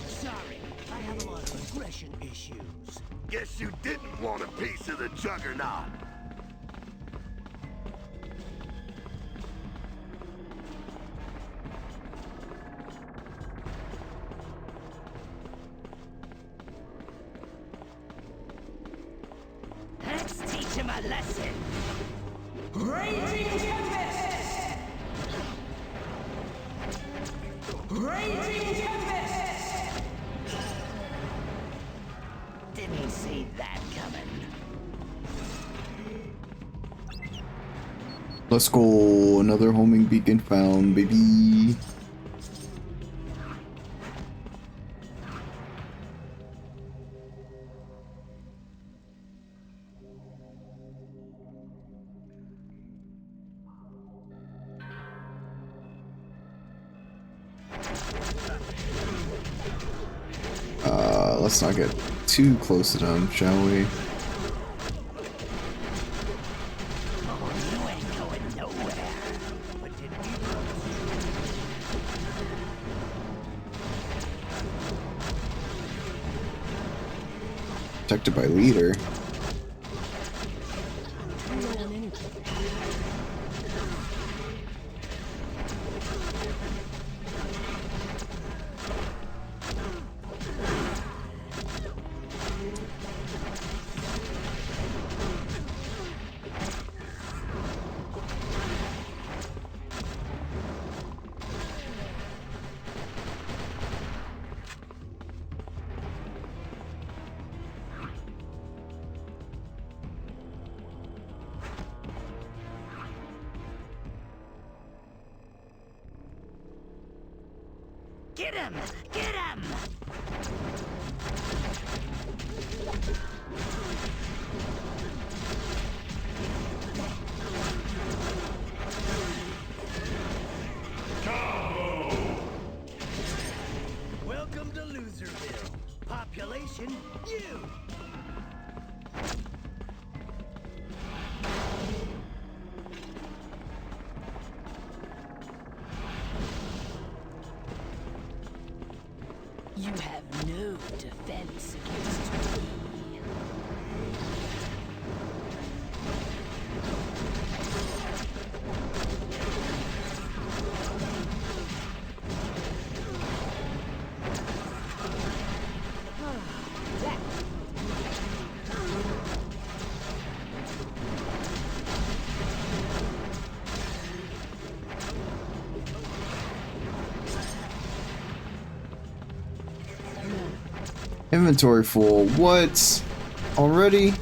Sorry, I have a lot of aggression issues. Guess you didn't want a piece of the Juggernaut. Let's teach him a lesson. Raging Tempest! Raging Tempest! Didn't see that coming. Let's go. Another homing beacon found, baby. Let's not get too close to them, shall we? Protected by leader. Get him! Get him! Welcome to Loserville. Population, you! You have no defense against me. Inventory full. What? Already?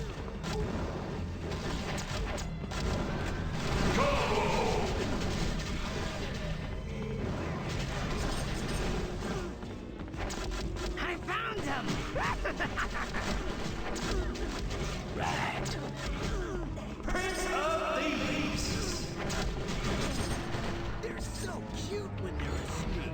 I found him! Right. Prince of Thieves! They're so cute when they're asleep.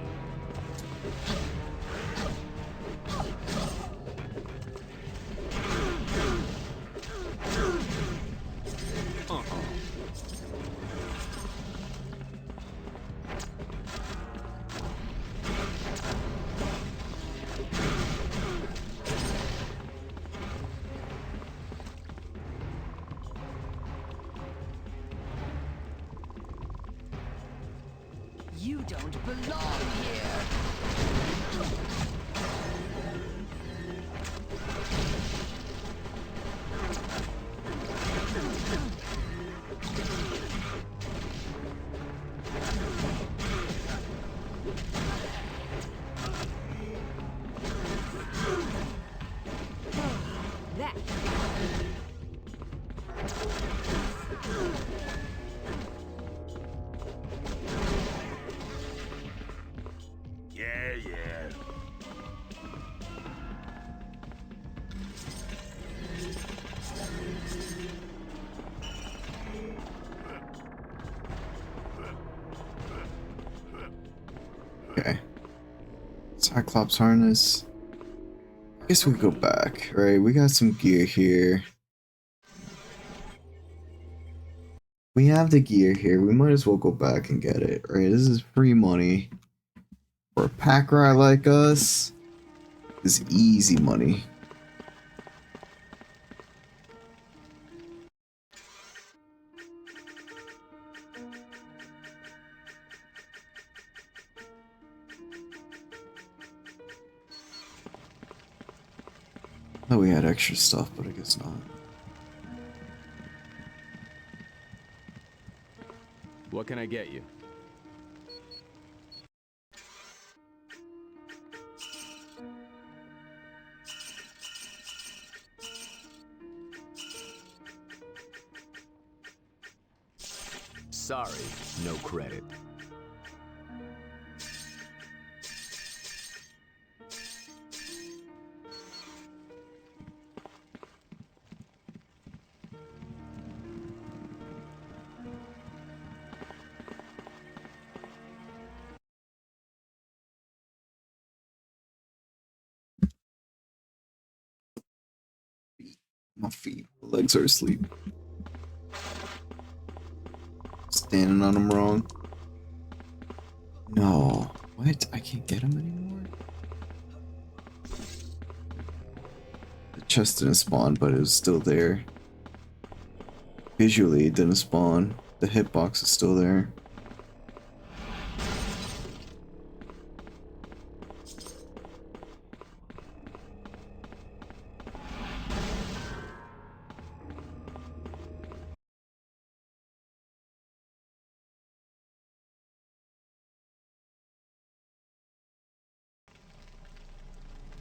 You don't belong here! That. Yeah, yeah. Okay. Cyclops harness. I guess we go back, right? We got some gear here. We have the gear here. We might as well go back and get it, right? This is free money. For a pack rat like us, this is easy money. I thought we had extra stuff, but I guess not. What can I get you? Sorry, no credit. My feet, legs are asleep. Standing on them wrong. No. What? I can't get them anymore? The chest didn't spawn, but it was still there. Visually, it didn't spawn. The hitbox is still there.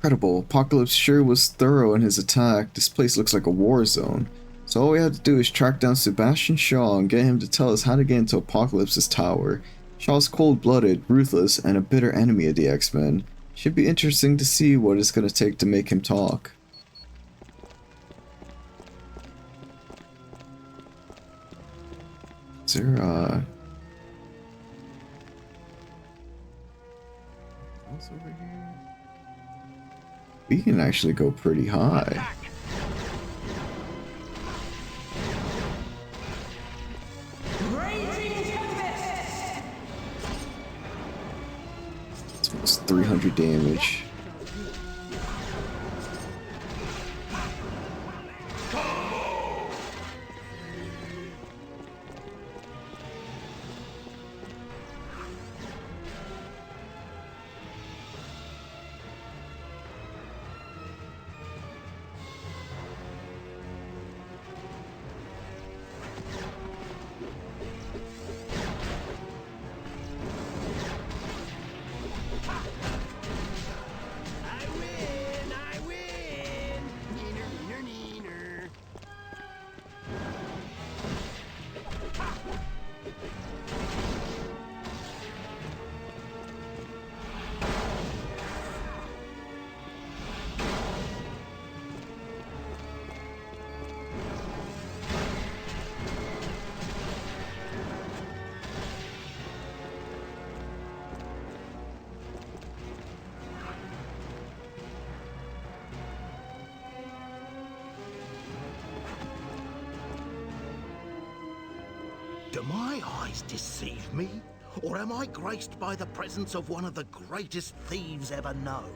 Incredible. Apocalypse sure was thorough in his attack. This place looks like a war zone. So all we have to do is track down Sebastian Shaw and get him to tell us how to get into Apocalypse's tower. Shaw's cold-blooded, ruthless, and a bitter enemy of the X-Men. Should be interesting to see what it's gonna take to make him talk. Is there, what's over here? We can actually go pretty high. It's almost 300 damage. Do my eyes deceive me? Or am I graced by the presence of one of the greatest thieves ever known?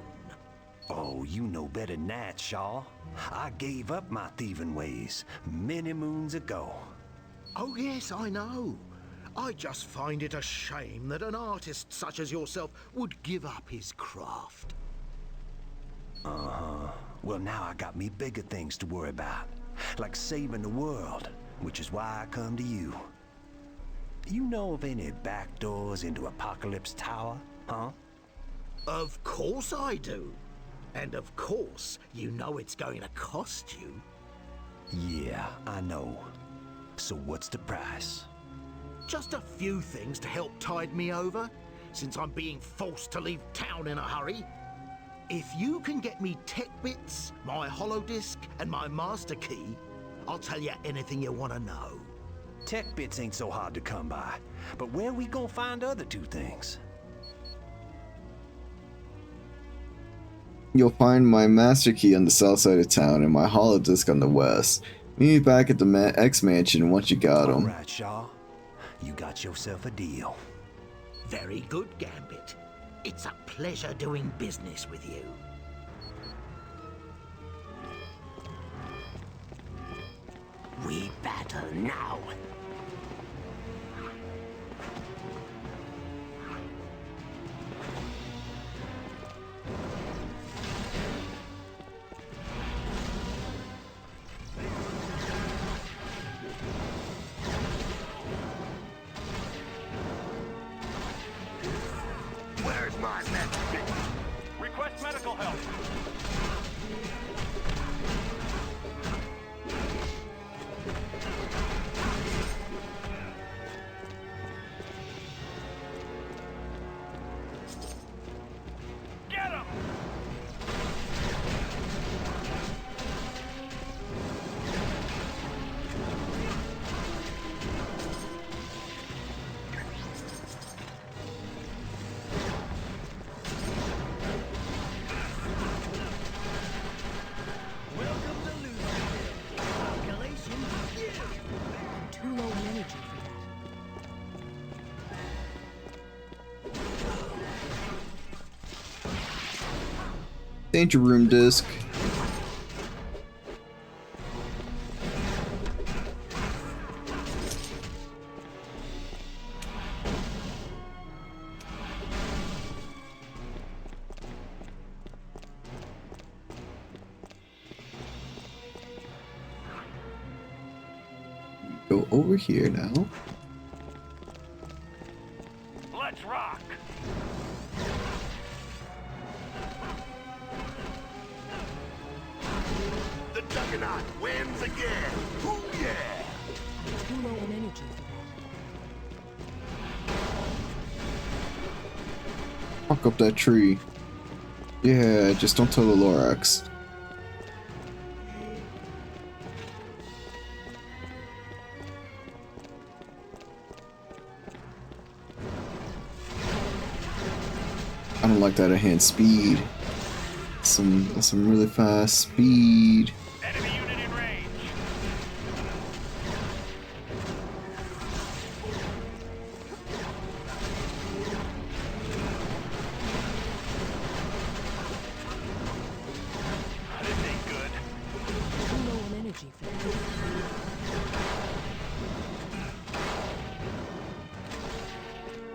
Oh, you know better than that, Shaw. I gave up my thieving ways many moons ago. Oh yes, I know. I just find it a shame that an artist such as yourself would give up his craft. Uh-huh. Well, now I got me bigger things to worry about, like saving the world, which is why I come to you. You know of any back doors into Apocalypse Tower, huh? Of course I do. And of course, you know it's going to cost you. Yeah, I know. So what's the price? Just a few things to help tide me over, since I'm being forced to leave town in a hurry. If you can get me tech bits, my holodisc, and my master key, I'll tell you anything you want to know. Tech bits ain't so hard to come by, but where we gonna find the other two things? You'll find my master key on the south side of town and my holodisc on the west. Meet me back at the X Mansion once you got them. All right, Shaw. you got yourself a deal. Very good, Gambit. It's a pleasure doing business with you. We battle now. Where's my medic? Request medical help. Get him! Too low in energy for that. Danger room disc. Go over here now. Let's rock! The Juggernaut wins again! Ooh, yeah! Too low in energy for Fuck up that tree. Yeah, just don't tell the Lorax. I don't like that at hand speed. Some really fast speed. Enemy unit in range. This ain't good. too low in energy for that.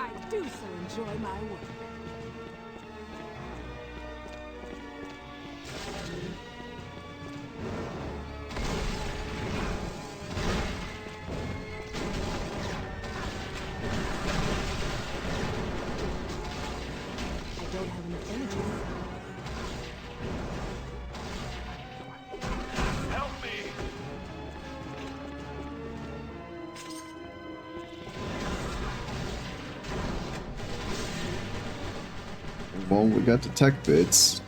I do so enjoy my work. I don't have enough energy. Help me! Well, we got the tech bits.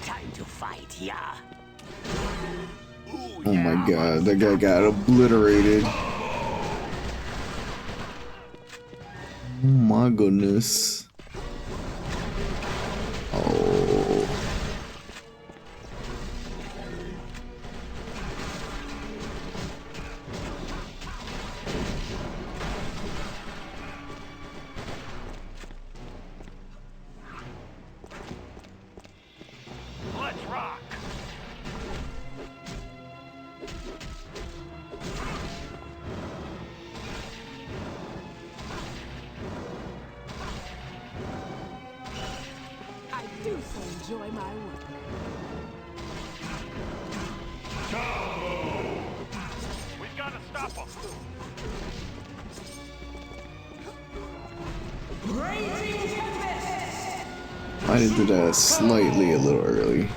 Time to fight, yeah. Oh my god, that guy got obliterated. Oh my goodness. Oh. Let's rock! I do so enjoy my work. We've got to stop them. Raging Tempest! I did that slightly a little early.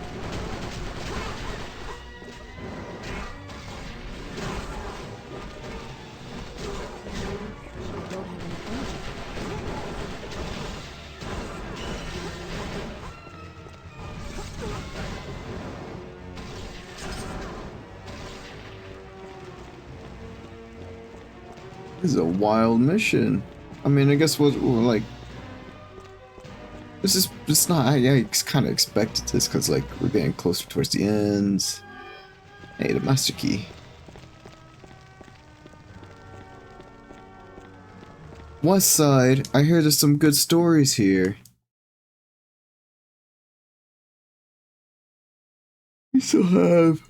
This is a wild mission. I mean, I guess we're like, this is, it's not, I kind of expected this because like we're getting closer towards the ends. Hey, the master key. West Side, I hear there's some good stories here. We still have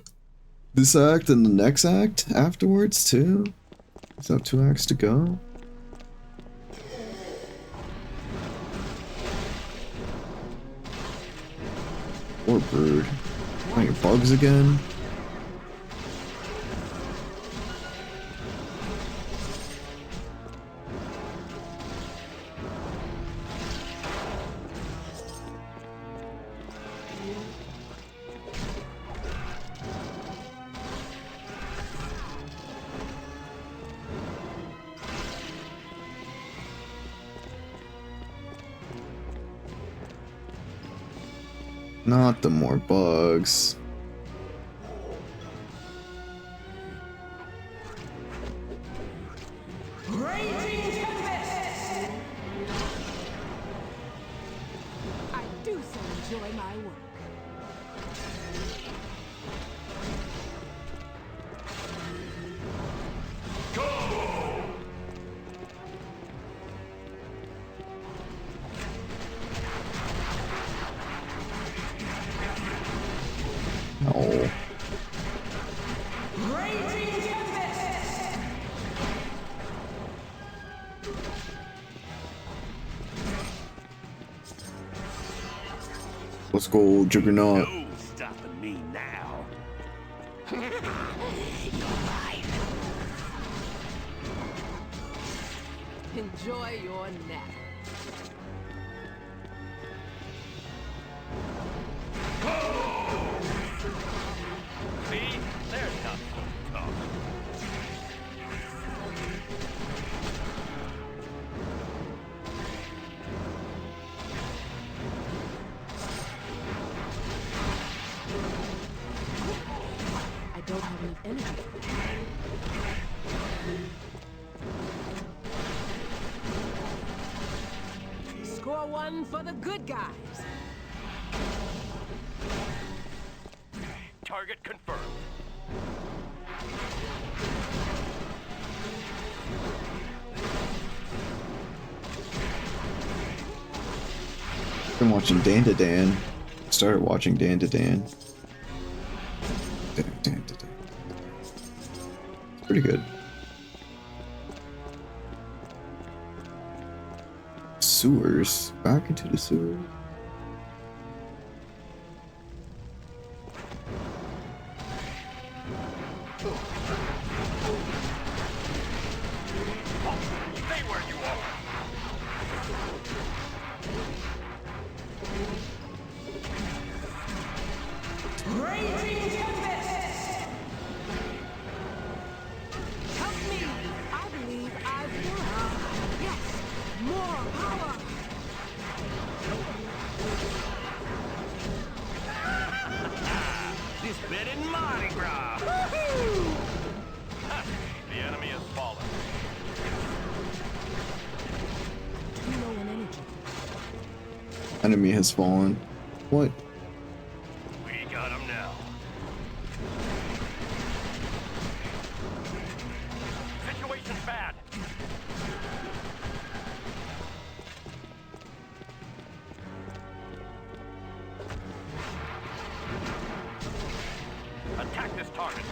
this act and the next act afterwards, too. So 2 acts to go. Or Brood. Oh, your bugs again? Not the more bugs. I do so enjoy my work. No. Let's go, Juggernaut. No stopping me now. Enjoy your nap. See? There's not so tough. I don't have enough energy. Score 1 for the good guys. Target confirmed. Been watching Dan to Dan. Started watching Dan to Dan. It's pretty good. Sewers. Back into the sewer. Stay where you are. Help me! I believe I've won. Yes! More power! This bed in Mardi Gras. Ha! The enemy has fallen. Too low in energy. Enemy has fallen. What? We got him now. Situation's bad. Attack this target.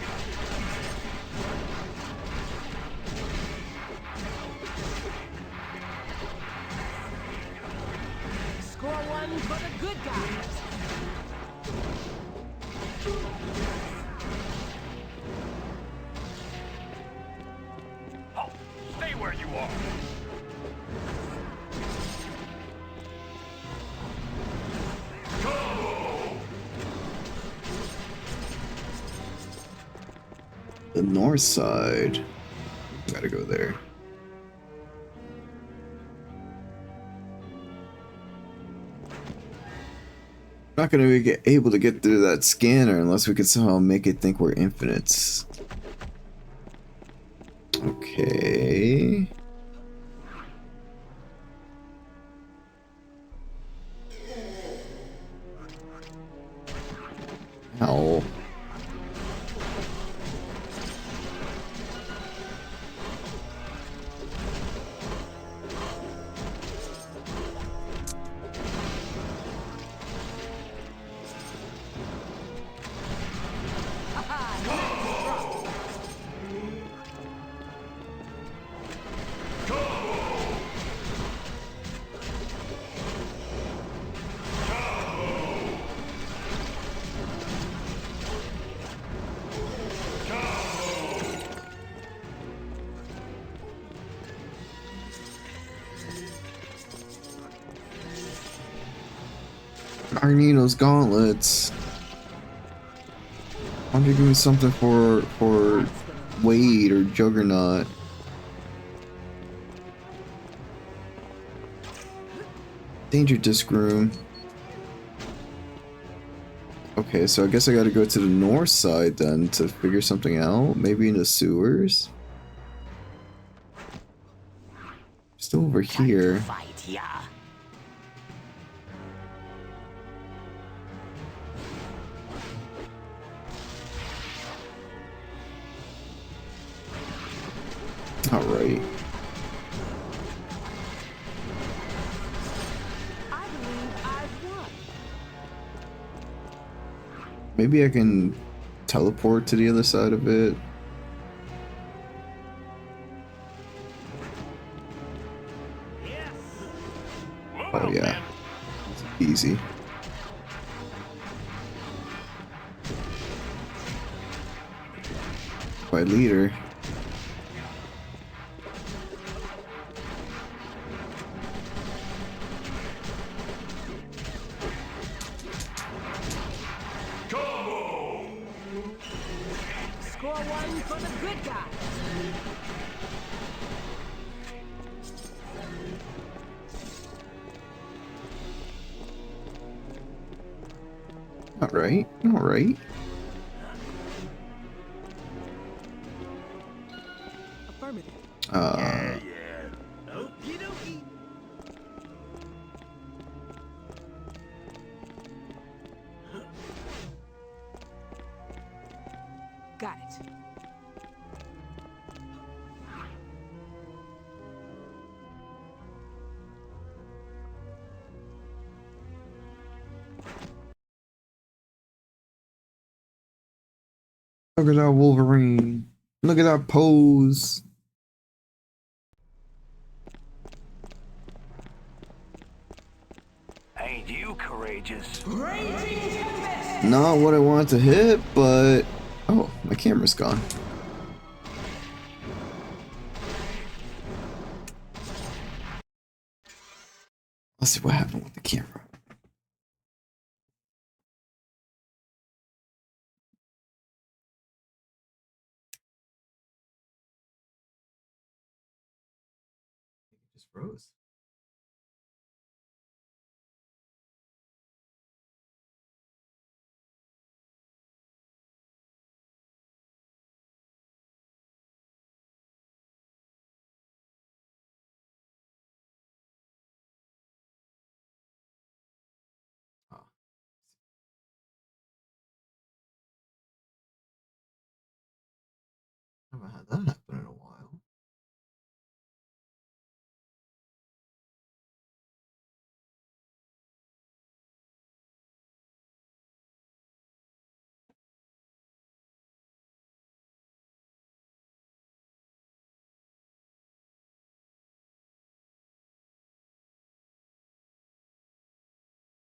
Score 1 for the good guys. Halt! Stay where you are. The north side. Gotta go there. Not gonna be able to get through that scanner unless we can somehow make it think we're infinites. Okay. Ow. I need those gauntlets. Why don't you give me something for Wade or Juggernaut? Danger disc room. Okay, so I guess I gotta go to the north side then to figure something out. Maybe in the sewers? Still over here. Fight, yeah. Alright. I believe I've won. Maybe I can teleport to the other side of it. Oh yeah. Easy. My leader. Score one for the good guys. Alright, alright. Affirmative. Okie dokie. Got it. Look at that Wolverine. Look at that pose. Ain't you courageous? Not what I wanted to hit, but... Oh, my camera's gone. Let's see what happened with the camera. It just froze. I haven't had that happen in a while.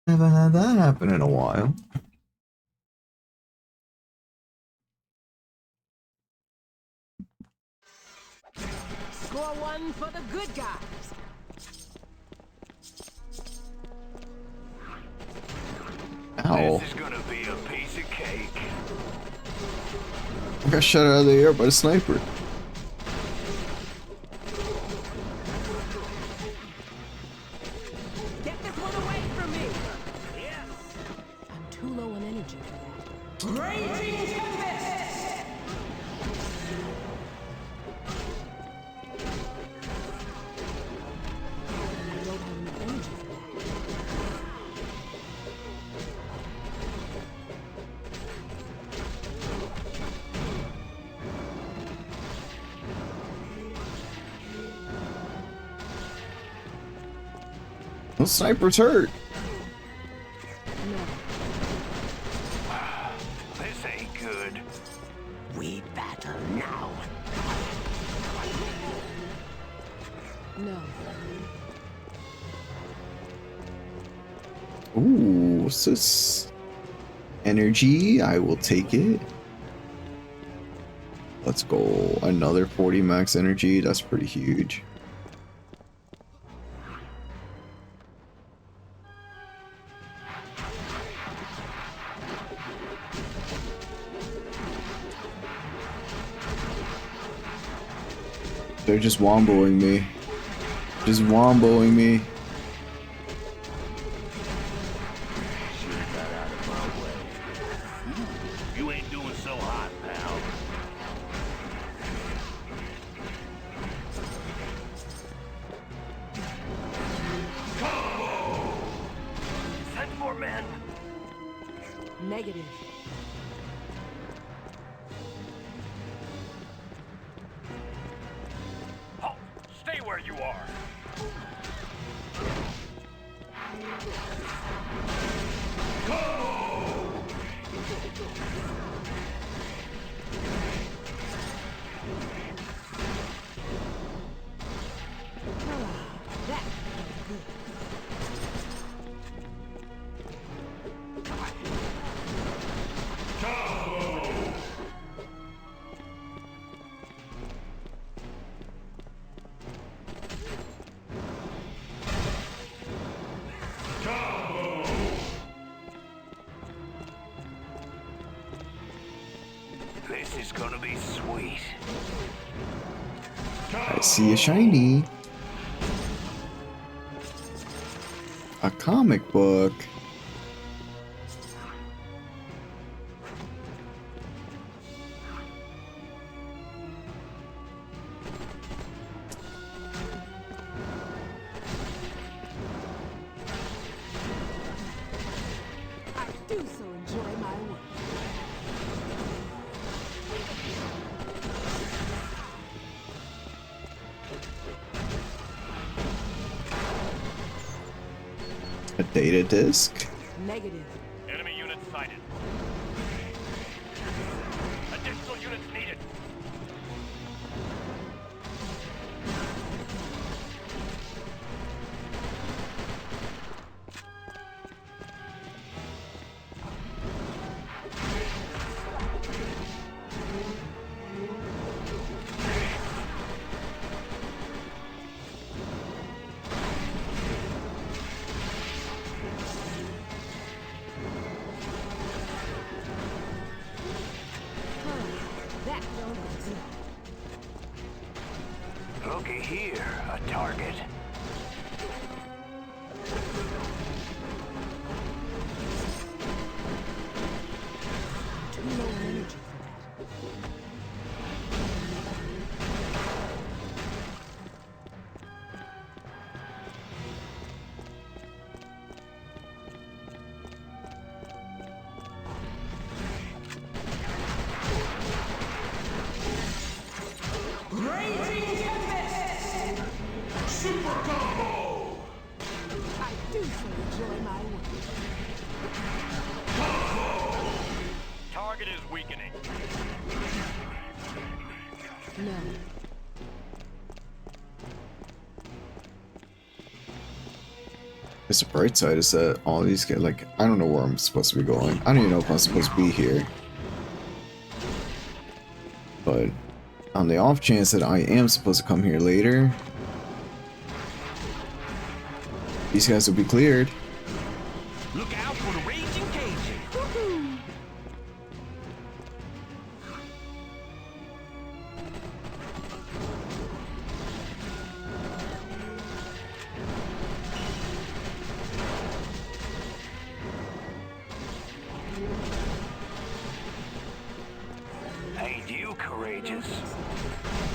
Haven't had that happen in a while. Score one for the good guys. Ow. This is gonna be a piece of cake. I got shot out of the air by the sniper. Get this one away from me. Yes. I'm too low on energy for that. Raging Tempest! I don't have enough energy for that. The sniper's hurt. This ain't good. We battle now. No. Ooh, what's this? Energy, I will take it. Let's go. Another 40 max energy, that's pretty huge. They're just womboing me. Just womboing me. You ain't doing so hot, pal. Combo! Send more men. Negative. Halt! Stay where you are. This is gonna be sweet. I see a shiny. A comic book. I do so enjoy my work. A data disk. Negative. Enemy unit sighted. Additional units needed. That don't exist. Looky here, a target. Too low energy for that. Raging Tempest! Super combo! I do so enjoy my work. Target is weakening. No. It's the bright side is that all these guys, like, I don't know where I'm supposed to be going. I don't even know if I'm supposed to be here. But on the off chance that I am supposed to come here later, these guys will be cleared. Look out for the raging Cajun! Ain't you courageous?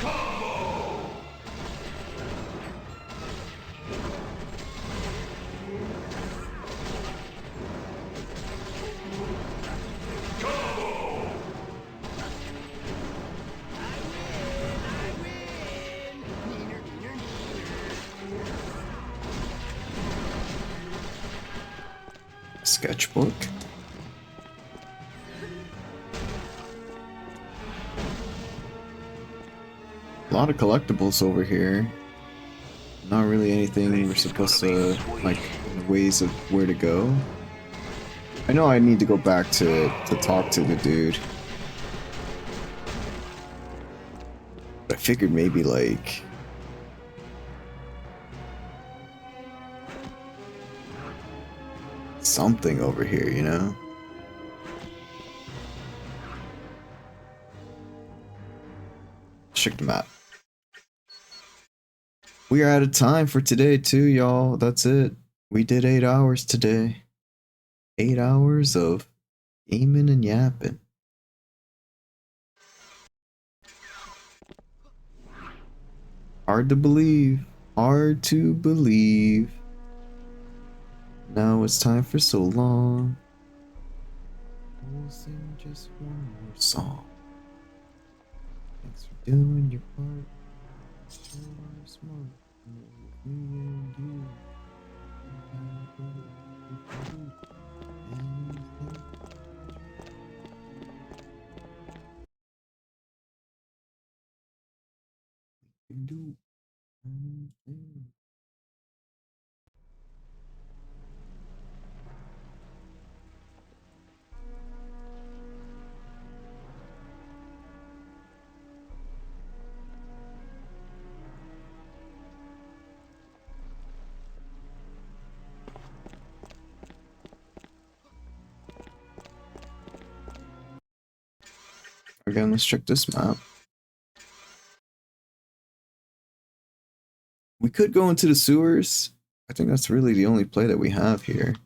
Combo! Combo! Sketchbook. A lot of collectibles over here. Not really anything we're supposed to, like, ways of where to go. I know I need to go back to talk to the dude. But I figured maybe, like, something over here, you know? Check the map. We are out of time for today too, y'all. That's it. We did 8 hours today. 8 hours of gaming and yapping. Hard to believe. Hard to believe. Now it's time for so long. We'll sing just one more song. Thanks for doing your part. Sure are smart. Me and you. Do anything. Again, let's check this map. We could go into the sewers. I think that's really the only play that we have here.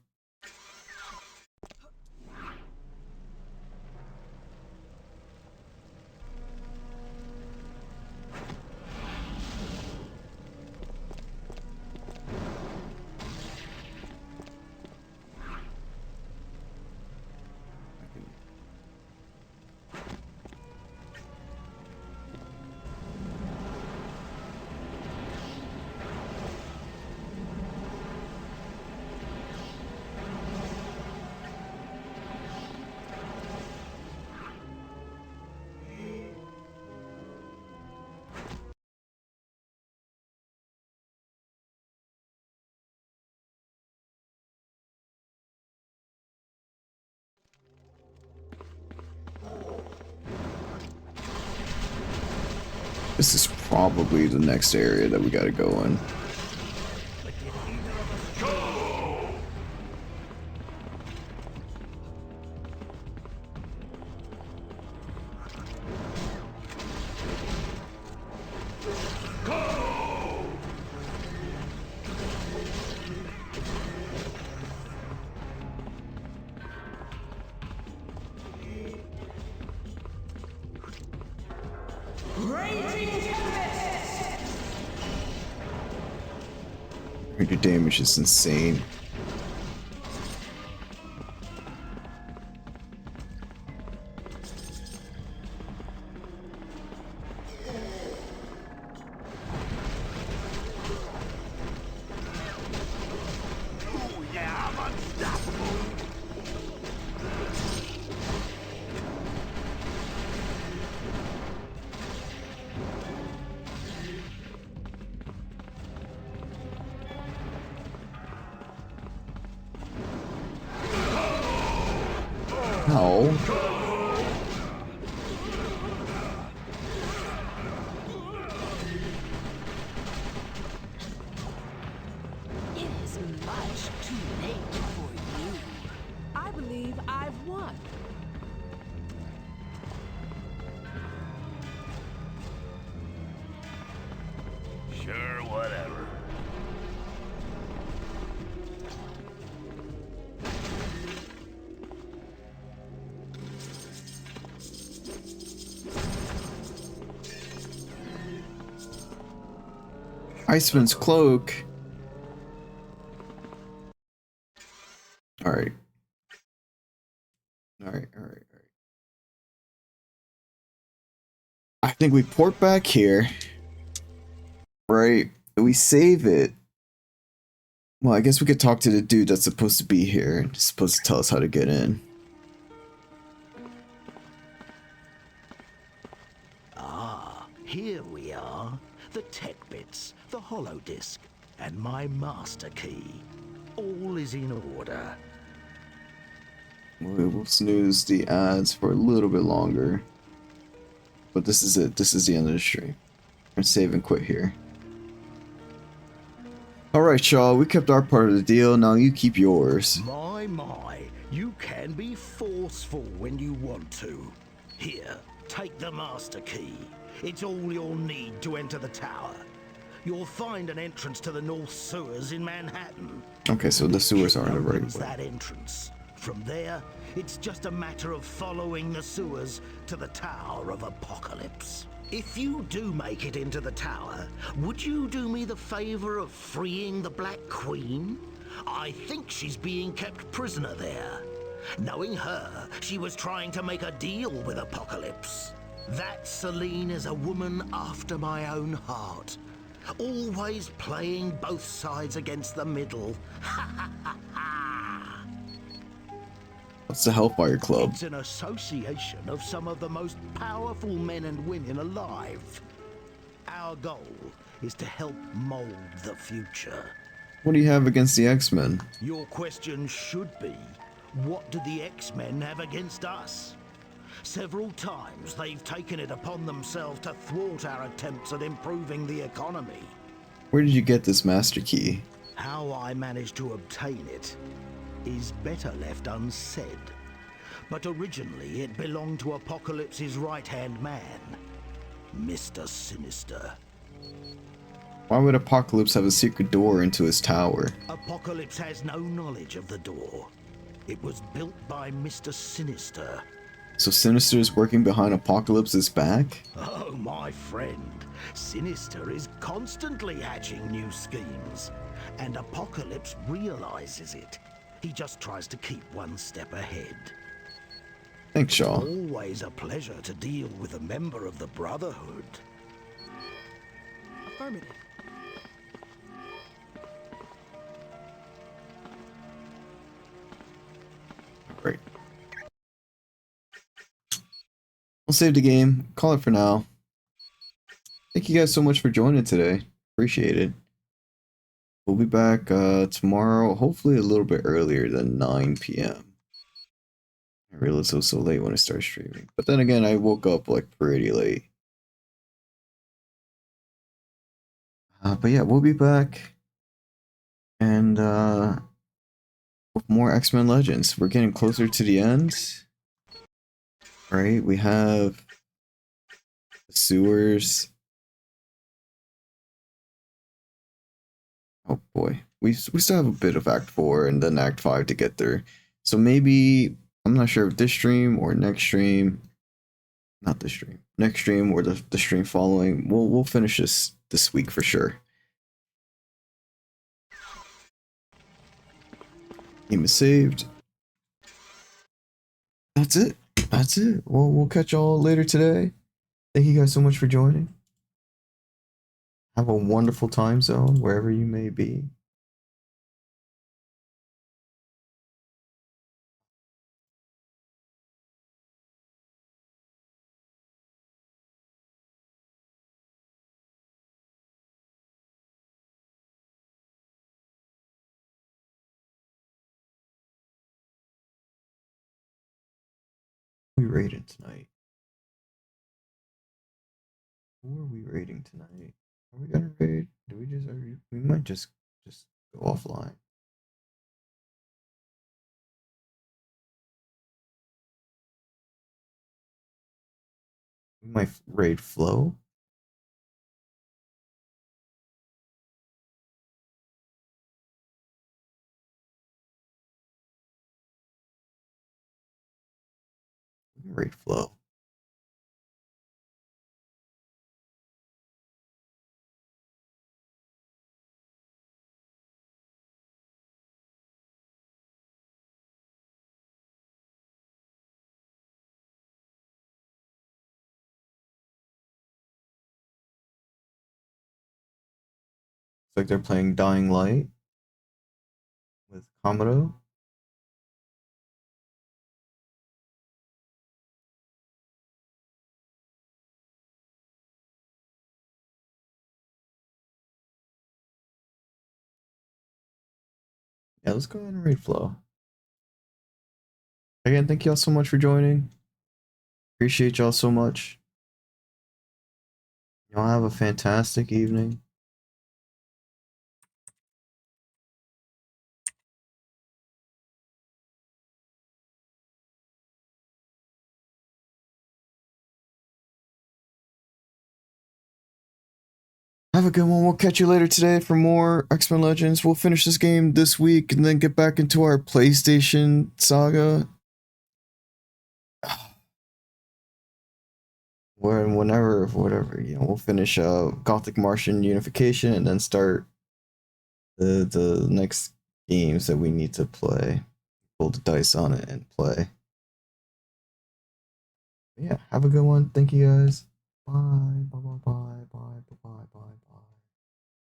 This is probably the next area that we gotta go in. Your damage is insane. No. It is much too late for you. I believe I've won. Sure, whatever. Iceman's cloak. Alright. Alright. I think we port back here. Right. We save it. Well, I guess we could talk to the dude that's supposed to be here. And supposed to tell us how to get in. Ah, here we are. The tech bits, the holodisc, and my master key. All is in order. We'll snooze the ads for a little bit longer. But this is it. This is the end of the stream. We're gonna save and quit here. Alright, y'all. We kept our part of the deal. Now you keep yours. My, you can be forceful when you want to. Here, take the master key. It's all you'll need to enter the tower. You'll find an entrance to the North Sewers in Manhattan. Okay, so the sewers are the right Opens way. that entrance. From there, it's just a matter of following the sewers to the Tower of Apocalypse. If you do make it into the tower, would you do me the favor of freeing the Black Queen? I think she's being kept prisoner there. Knowing her, she was trying to make a deal with Apocalypse. That Celine is a woman after my own heart. Always playing both sides against the middle. What's the Hellfire Club? It's an association of some of the most powerful men and women alive. Our goal is to help mold the future. What do you have against the X-Men? Your question should be, what do the X-Men have against us? Several times they've taken it upon themselves to thwart our attempts at improving the economy. Where did you get this master key? How I managed to obtain it is better left unsaid. But originally it belonged to Apocalypse's right-hand man, Mr. Sinister. Why would Apocalypse have a secret door into his tower? Apocalypse has no knowledge of the door. It was built by Mr. Sinister. So Sinister is working behind Apocalypse's back? Oh, my friend. Sinister is constantly hatching new schemes. And Apocalypse realizes it. He just tries to keep one step ahead. Thanks, Shaw. Always a pleasure to deal with a member of the Brotherhood. Affirmative. Great. We'll save the game. Call it for now. Thank you guys so much for joining today. Appreciate it. We'll be back tomorrow, hopefully a little bit earlier than 9 p.m. I realized it was so late when I started streaming. But then again, I woke up like pretty late. But yeah, we'll be back. And with more X-Men Legends. We're getting closer to the end. Right, we have the sewers. Oh boy, we still have a bit of Act 4 and then Act 5 to get there. So maybe, I'm not sure if this stream or next stream, not this stream, next stream or the stream following, we'll finish this week for sure. Game is saved. That's it. That's it. Well, we'll catch y'all later today. Thank you guys so much for joining. Have a wonderful time zone wherever you may be. We rating tonight? Who are we rating tonight? Are we gonna raid? Do we just? We might just go offline. We might raid Flow. Raid Flow. It's like they're playing Dying Light with Kamado. Yeah, let's go ahead and raid Flow. Again, thank y'all so much for joining. Appreciate y'all so much. Y'all have a fantastic evening. Have have a good one. We'll catch you later today for more X-Men Legends. We'll finish this game this week and then get back into our PlayStation saga. Whenever, whatever, you know, we'll finish Gothic Martian Unification and then start the next games that we need to play. Roll the dice on it and play. Yeah, have a good one. Thank you guys. Bye. Bye. Bye. Bye. Bye. Bye. Bye. Bye.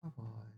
Bye. Bye.